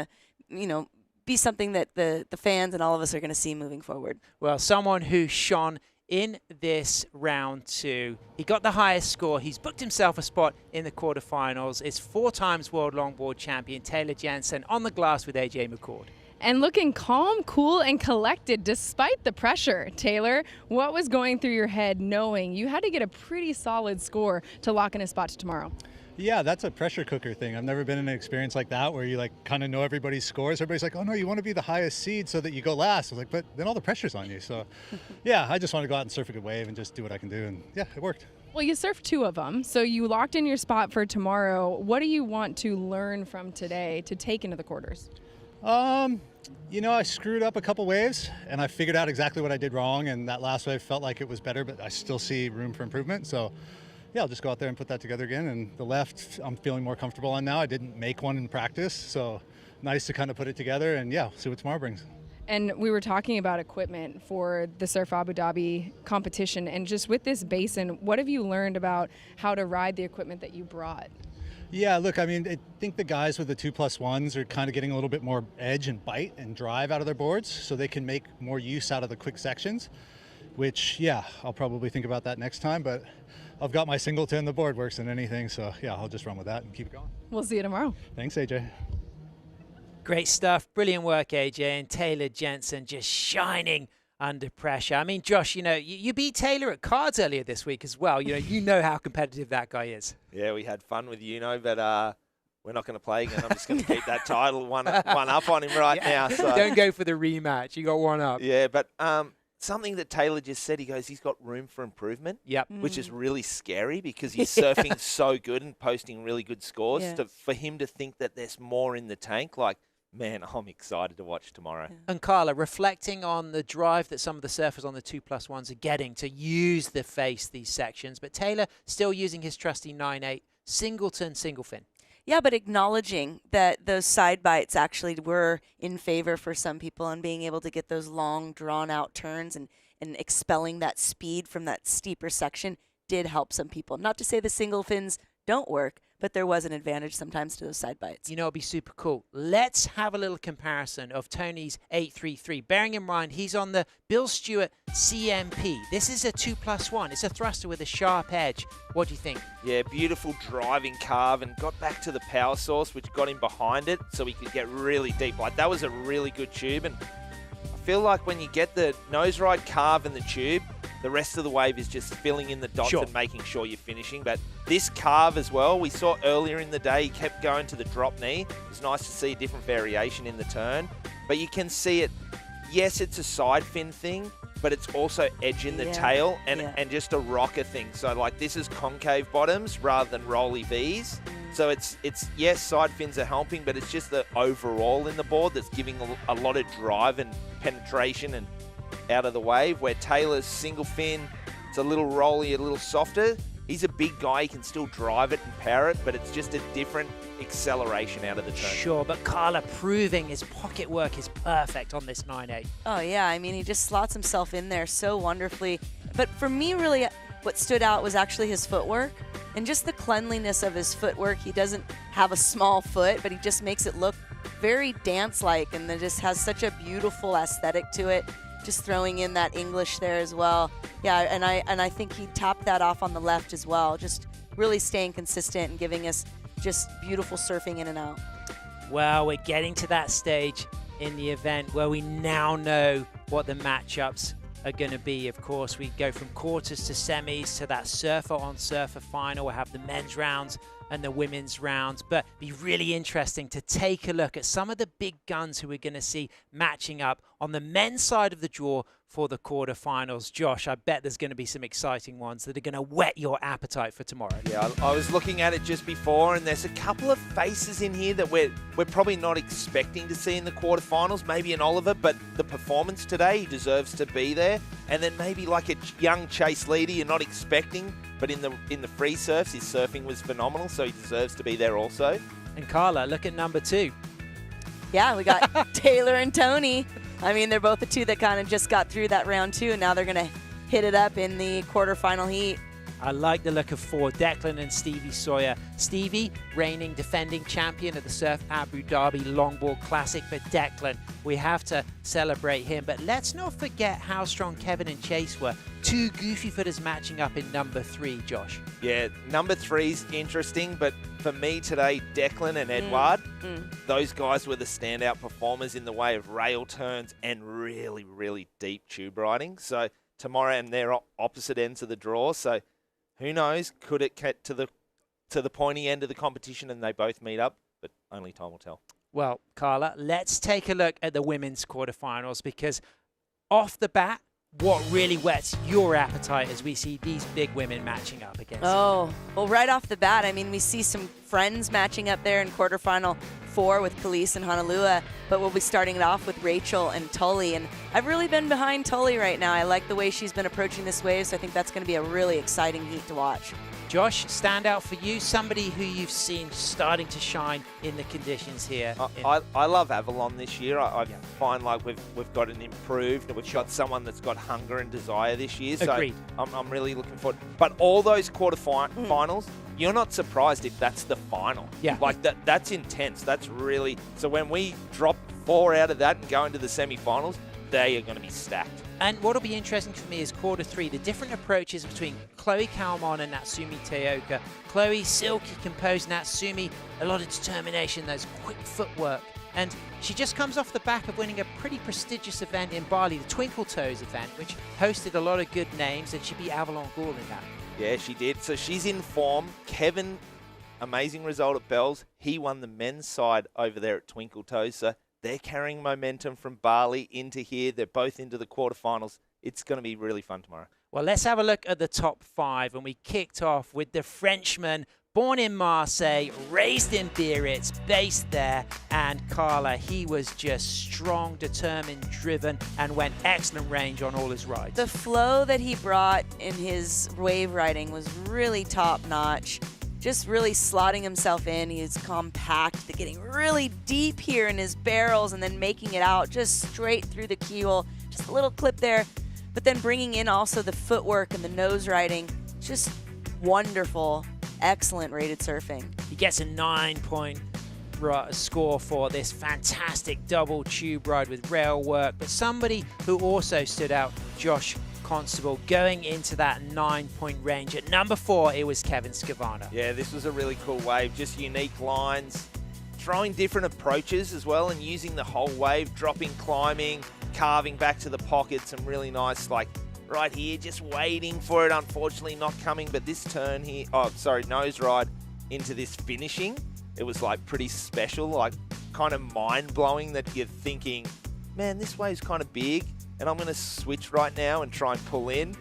Speaker 19: to, be something that the fans and all of us are going to see moving forward.
Speaker 5: Well, someone who shone in this round 2, he got the highest score. He's booked himself a spot in the quarterfinals. It's 4 times world longboard champion Taylor Jensen on the glass with AJ McCord.
Speaker 1: And looking calm, cool, and collected despite the pressure. Taylor, what was going through your head knowing you had to get a pretty solid score to lock in a spot to tomorrow?
Speaker 15: Yeah, that's a pressure cooker thing. I've never been in an experience like that where you kind of know everybody's scores. Everybody's like, oh no, you want to be the highest seed so that you go last. I was like, but then all the pressure's on you. So yeah, I just want to go out and surf a good wave and just do what I can do. And yeah, it worked.
Speaker 1: Well, you surfed 2 of them, so you locked in your spot for tomorrow. What do you want to learn from today to take into the quarters?
Speaker 15: I screwed up a couple waves and I figured out exactly what I did wrong. And that last wave felt like it was better, but I still see room for improvement. So yeah, I'll just go out there and put that together again. And the left, I'm feeling more comfortable on now. I didn't make one in practice, so nice to kind of put it together and yeah, see what tomorrow brings.
Speaker 1: And we were talking about equipment for the Surf Abu Dhabi competition. And just with this basin, what have you learned about how to ride the equipment that you brought?
Speaker 15: Yeah, look, I think the guys with the 2+1s are kind of getting a little bit more edge and bite and drive out of their boards so they can make more use out of the quick sections, which, yeah, I'll probably think about that next time, but I've got my singleton, the board works in anything, so yeah, I'll just run with that and keep it going.
Speaker 1: We'll see you tomorrow.
Speaker 15: Thanks, AJ.
Speaker 5: Great stuff. Brilliant work, AJ. And Taylor Jensen just shining under pressure. Josh, you beat Taylor at cards earlier this week as well. You know how competitive that guy is.
Speaker 12: Yeah, we had fun with but we're not going to play again. I'm just going to keep that title one up on him now. So.
Speaker 5: Don't go for the rematch. You got 1 up.
Speaker 12: Yeah, but something that Taylor just said, he goes, he's got room for improvement.
Speaker 5: Yep.
Speaker 12: Which is really scary because he's surfing so good and posting really good scores.
Speaker 19: Yeah.
Speaker 12: For him to think that there's more in the tank, man, I'm excited to watch tomorrow.
Speaker 19: Yeah.
Speaker 5: And Carla, reflecting on the drive that some of the surfers on the 2+1s are getting to use the face these sections, but Taylor still using his trusty 9/8 singleton, single fin.
Speaker 19: Yeah, but acknowledging that those side bites actually were in favor for some people and being able to get those long, drawn-out turns and expelling that speed from that steeper section did help some people. Not to say the single fins don't work, but there was an advantage sometimes to those side bites.
Speaker 5: It'd be super cool. Let's have a little comparison of Tony's 833. Bearing in mind, he's on the Bill Stewart CMP. This is a 2+1. It's a thruster with a sharp edge. What do you think?
Speaker 12: Yeah, beautiful driving carve and got back to the power source, which got him behind it so he could get really deep. That was a really good tube. And I feel like when you get the nose ride carve in the tube, the rest of the wave is just filling in the dots and making sure you're finishing. But this carve as well, we saw earlier in the day, he kept going to the drop knee. It's nice to see a different variation in the turn. But you can see it, yes, it's a side fin thing, but it's also edge in the tail and just a rocker thing. So this is concave bottoms rather than rolly Vs. So it's yes, side fins are helping, but it's just the overall in the board that's giving a lot of drive and penetration and out of the wave, where Taylor's single fin, it's a little rolly, a little softer. He's a big guy, he can still drive it and power it, but it's just a different acceleration out of the turn.
Speaker 5: Sure, but Carla proving his pocket work is perfect on this 9/8.
Speaker 19: Oh yeah, he just slots himself in there so wonderfully. But for me, really, what stood out was actually his footwork and just the cleanliness of his footwork. He doesn't have a small foot, but he just makes it look very dance-like, and it just has such a beautiful aesthetic to it. Just throwing in that English there as well. Yeah, and I think he topped that off on the left as well. Just really staying consistent and giving us just beautiful surfing in and out.
Speaker 5: Well, we're getting to that stage in the event where we now know what the matchups are going to be. Of course, we go from quarters to semis to that surfer on surfer final. We'll have the men's rounds and the women's rounds, but be really interesting to take a look at some of the big guns who we're going to see matching up on the men's side of the draw for the quarterfinals. Josh, I bet there's going to be some exciting ones that are going to whet your appetite for tomorrow.
Speaker 12: Yeah, I was looking at it just before, and there's a couple of faces in here that we're probably not expecting to see in the quarterfinals. Maybe an Oliver, but the performance today, he deserves to be there. And then maybe like a young Chase Leader you're not expecting, but in the free surfs, his surfing was phenomenal, so he deserves to be there also.
Speaker 5: And Carla, look at number 2.
Speaker 19: Yeah, we got Taylor and Tony. I mean, they're both the two that kind of just got through that round 2, and now they're going to hit it up in the quarterfinal heat.
Speaker 5: I like the look of 4, Declan and Stevie Sawyer. Stevie, reigning defending champion of the Surf Abu Dhabi Longboard Classic, but Declan, we have to celebrate him. But let's not forget how strong Kevin and Chase were. 2 goofy footers matching up in number 3, Josh.
Speaker 12: Yeah, number 3's interesting, but for me today, Declan and Edward, those guys were the standout performers in the way of rail turns and really, really deep tube riding. So tomorrow, and they're opposite ends of the draw, so who knows? Could it get to the pointy end of the competition and they both meet up? But only time will tell.
Speaker 5: Well, Carla, let's take a look at the women's quarterfinals, because off the bat, what really whets your appetite as we see these big women matching up against
Speaker 19: Oh, well, right off the bat, I mean, we see some friends matching up there in quarterfinal 4 with Khalees and Honolulu, but we'll be starting it off with Rachel and Tully, and I've really been behind Tully right now. I like the way she's been approaching this wave, so I think that's going to be a really exciting heat to watch.
Speaker 5: Josh, stand out for you, somebody who you've seen starting to shine in the conditions here.
Speaker 12: I love Avalon this year. I find like we've got an improved, we've got someone that's got hunger and desire this year. So
Speaker 5: Agreed.
Speaker 12: I'm really looking forward. But all those quarterfinals, you're not surprised if that's the final.
Speaker 5: Yeah.
Speaker 12: Like that's intense. That's really, so when we drop 4 out of that and go into the semi-finals, they are going to be stacked.
Speaker 5: And what'll be interesting for me is quarter 3, the different approaches between Chloe Kalmon and Natsumi Teoka. Chloe, silky, composed. Natsumi, a lot of determination, those quick footwork. And she just comes off the back of winning a pretty prestigious event in Bali, the Twinkle Toes event, which hosted a lot of good names, and she beat Avalon Gould in that.
Speaker 12: Yeah, she did. So she's in form. Kevin, amazing result at Bells. He won the men's side over there at Twinkle Toes. So they're carrying momentum from Bali into here. They're both into the quarterfinals. It's going to be really fun tomorrow.
Speaker 5: Well, let's have a look at the top 5. And we kicked off with the Frenchman, born in Marseille, raised in Biarritz, based there. And Carla, he was just strong, determined, driven, and went excellent range on all his rides.
Speaker 19: The flow that he brought in his wave riding was really top-notch. Just really slotting himself in. He's compact, getting really deep here in his barrels and then making it out just straight through the keyhole. Just a little clip there, but then bringing in also the footwork and the nose riding. Just wonderful, excellent rated surfing.
Speaker 5: He gets a 9-point score for this fantastic double tube ride with rail work, but somebody who also stood out, Josh Constable, going into that 9-point range. At number 4, it was Kevin Scavano.
Speaker 12: Yeah, this was a really cool wave. Just unique lines, throwing different approaches as well, and using the whole wave, dropping, climbing, carving back to the pocket. Some really nice, like right here, just waiting for it. Unfortunately not coming, but this turn here, nose ride into this finishing, it was like pretty special, like kind of mind-blowing that you're thinking, man, this wave's kind of big, and I'm going to switch right now and try and pull in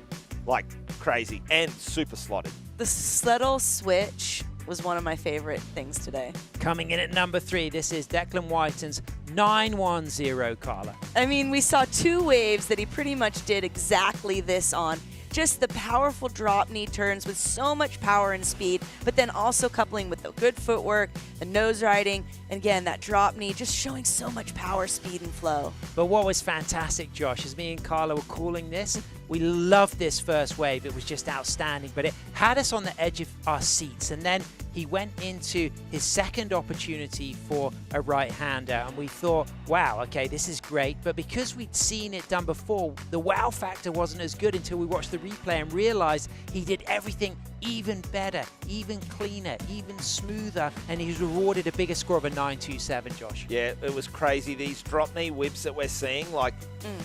Speaker 12: like crazy, and super slotted.
Speaker 19: The subtle switch was one of my favorite things today.
Speaker 5: Coming in at number 3, this is Declan Whiten's 910, Carla.
Speaker 19: I mean, we saw 2 waves that he pretty much did exactly this on. Just the powerful drop knee turns with so much power and speed, but then also coupling with the good footwork, the nose riding, and again, that drop knee just showing so much power, speed, and flow.
Speaker 5: But what was fantastic, Josh, as me and Carla were calling this, we loved this first wave. It was just outstanding, but it had us on the edge of our seats. And then he went into his second opportunity for a right-hander, and we thought, wow, okay, this is great. But because we'd seen it done before, the wow factor wasn't as good until we watched the replay and realized he did everything even better, even cleaner, even smoother, and he's rewarded a bigger score of a 9.27, Josh.
Speaker 12: Yeah, it was crazy. These drop knee whips that we're seeing, like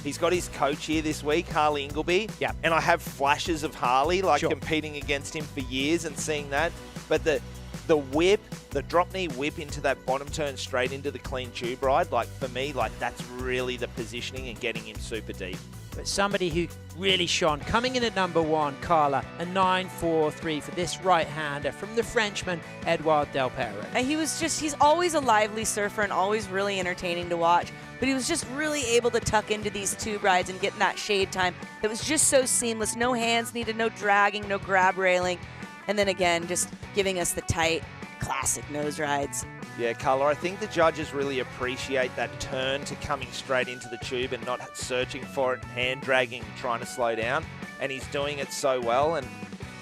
Speaker 12: he's got his coach here this week, Harley Ingleby.
Speaker 5: Yeah.
Speaker 12: And I have flashes of Harley, like
Speaker 5: Sure.
Speaker 12: competing against him for years and seeing that. But the whip, the drop knee whip into that bottom turn straight into the clean tube ride, like for me, like that's really the positioning and getting him super deep.
Speaker 5: But somebody who really shone, coming in at number 1, Carla, a 9.43 for this right-hander from the Frenchman, Edouard Delperro.
Speaker 19: And he's always a lively surfer and always really entertaining to watch. But he was just really able to tuck into these tube rides and get in that shade time. It was just so seamless. No hands needed, no dragging, no grab railing. And then again, just giving us the tight, classic nose rides.
Speaker 12: Yeah, Carla, I think the judges really appreciate that turn to coming straight into the tube and not searching for it, hand dragging, trying to slow down. And he's doing it so well. And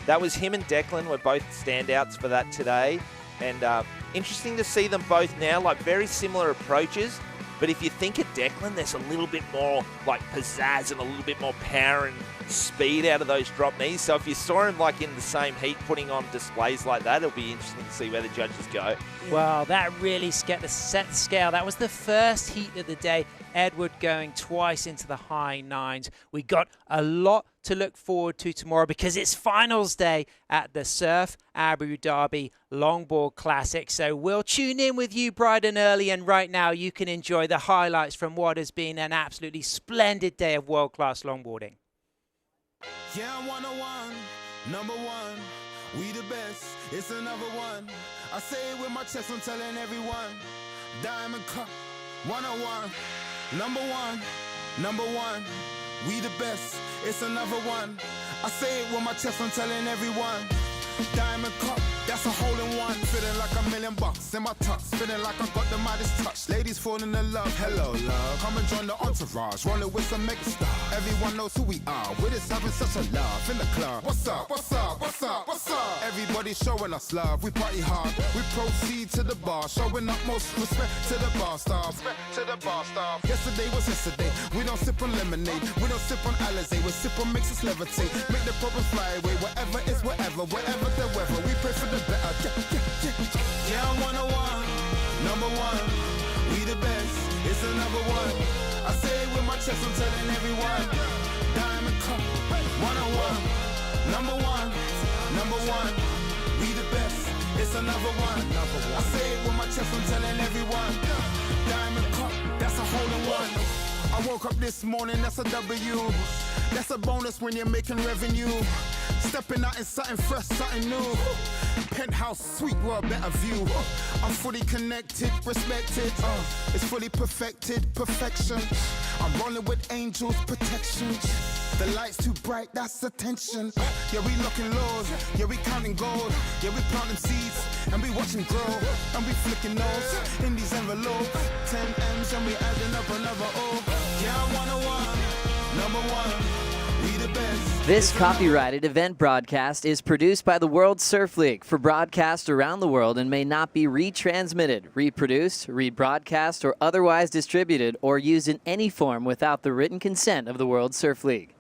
Speaker 12: that was him and Declan were both standouts for that today. And interesting to see them both now, like very similar approaches. But if you think of Declan, there's a little bit more like pizzazz and a little bit more power and speed out of those drop knees. So if you saw him like in the same heat putting on displays like that, it'll be interesting to see where the judges go.
Speaker 5: Well, that really set the scale. That was the first heat of the day. Edward going twice into the high 9s. We got a lot to look forward to tomorrow because it's finals day at the Surf Abu Dhabi Longboard Classic. So we'll tune in with you bright and early, and right now you can enjoy the highlights from what has been an absolutely splendid day of world-class longboarding.
Speaker 7: Yeah, I'm 101, number 1, we the best, it's another one. I say it with my chest, I'm telling everyone. Diamond Cup, 101, number 1, number 1, we the best, it's another one. I say it with my chest, I'm telling everyone. Diamond Cup, that's a hole-in-one. Feeling like $1 million in my tux. Feeling like I got the Midas touch. Ladies falling in love, hello love. Come and join the entourage, rolling with some megastars. Everyone knows who we are. We're just having such a laugh in the club. What's up, what's up, what's up, what's up? Everybody showing us love, we party hard. We proceed to the bar, showing up most respect to the bar staff. To the bar staff. Yesterday was yesterday. We don't sip on lemonade, we don't sip on Alizé. We sip on mixes levitate. Make the problems fly away, wherever is wherever, wherever the weather, we pray for the better. Yeah, I'm 101, number 1, we the best, it's another one. I say it with my chest, I'm telling everyone. Diamond Cup, 101, number 1, number 1, we the best, it's another one. I say it with my chest, I'm telling everyone. Diamond Cup, that's a hole-in-one. I woke up this morning, that's a W. That's a bonus when you're making revenue. Stepping out in something fresh, something new. Penthouse suite, world, better view. I'm fully connected, respected. It's fully perfected, perfection. I'm rolling with angels, protection. The lights too bright, that's attention. Yeah, we looking lows, yeah, we counting gold. Yeah, we planting seeds, and we watching grow. And we flicking those in these envelopes. 10 M's and we adding up another O. Yeah, I'm 101, number 1, we the best.
Speaker 2: This copyrighted event broadcast is produced by the World Surf League for broadcast around the world and may not be retransmitted, reproduced, rebroadcast, or otherwise distributed or used in any form without the written consent of the World Surf League.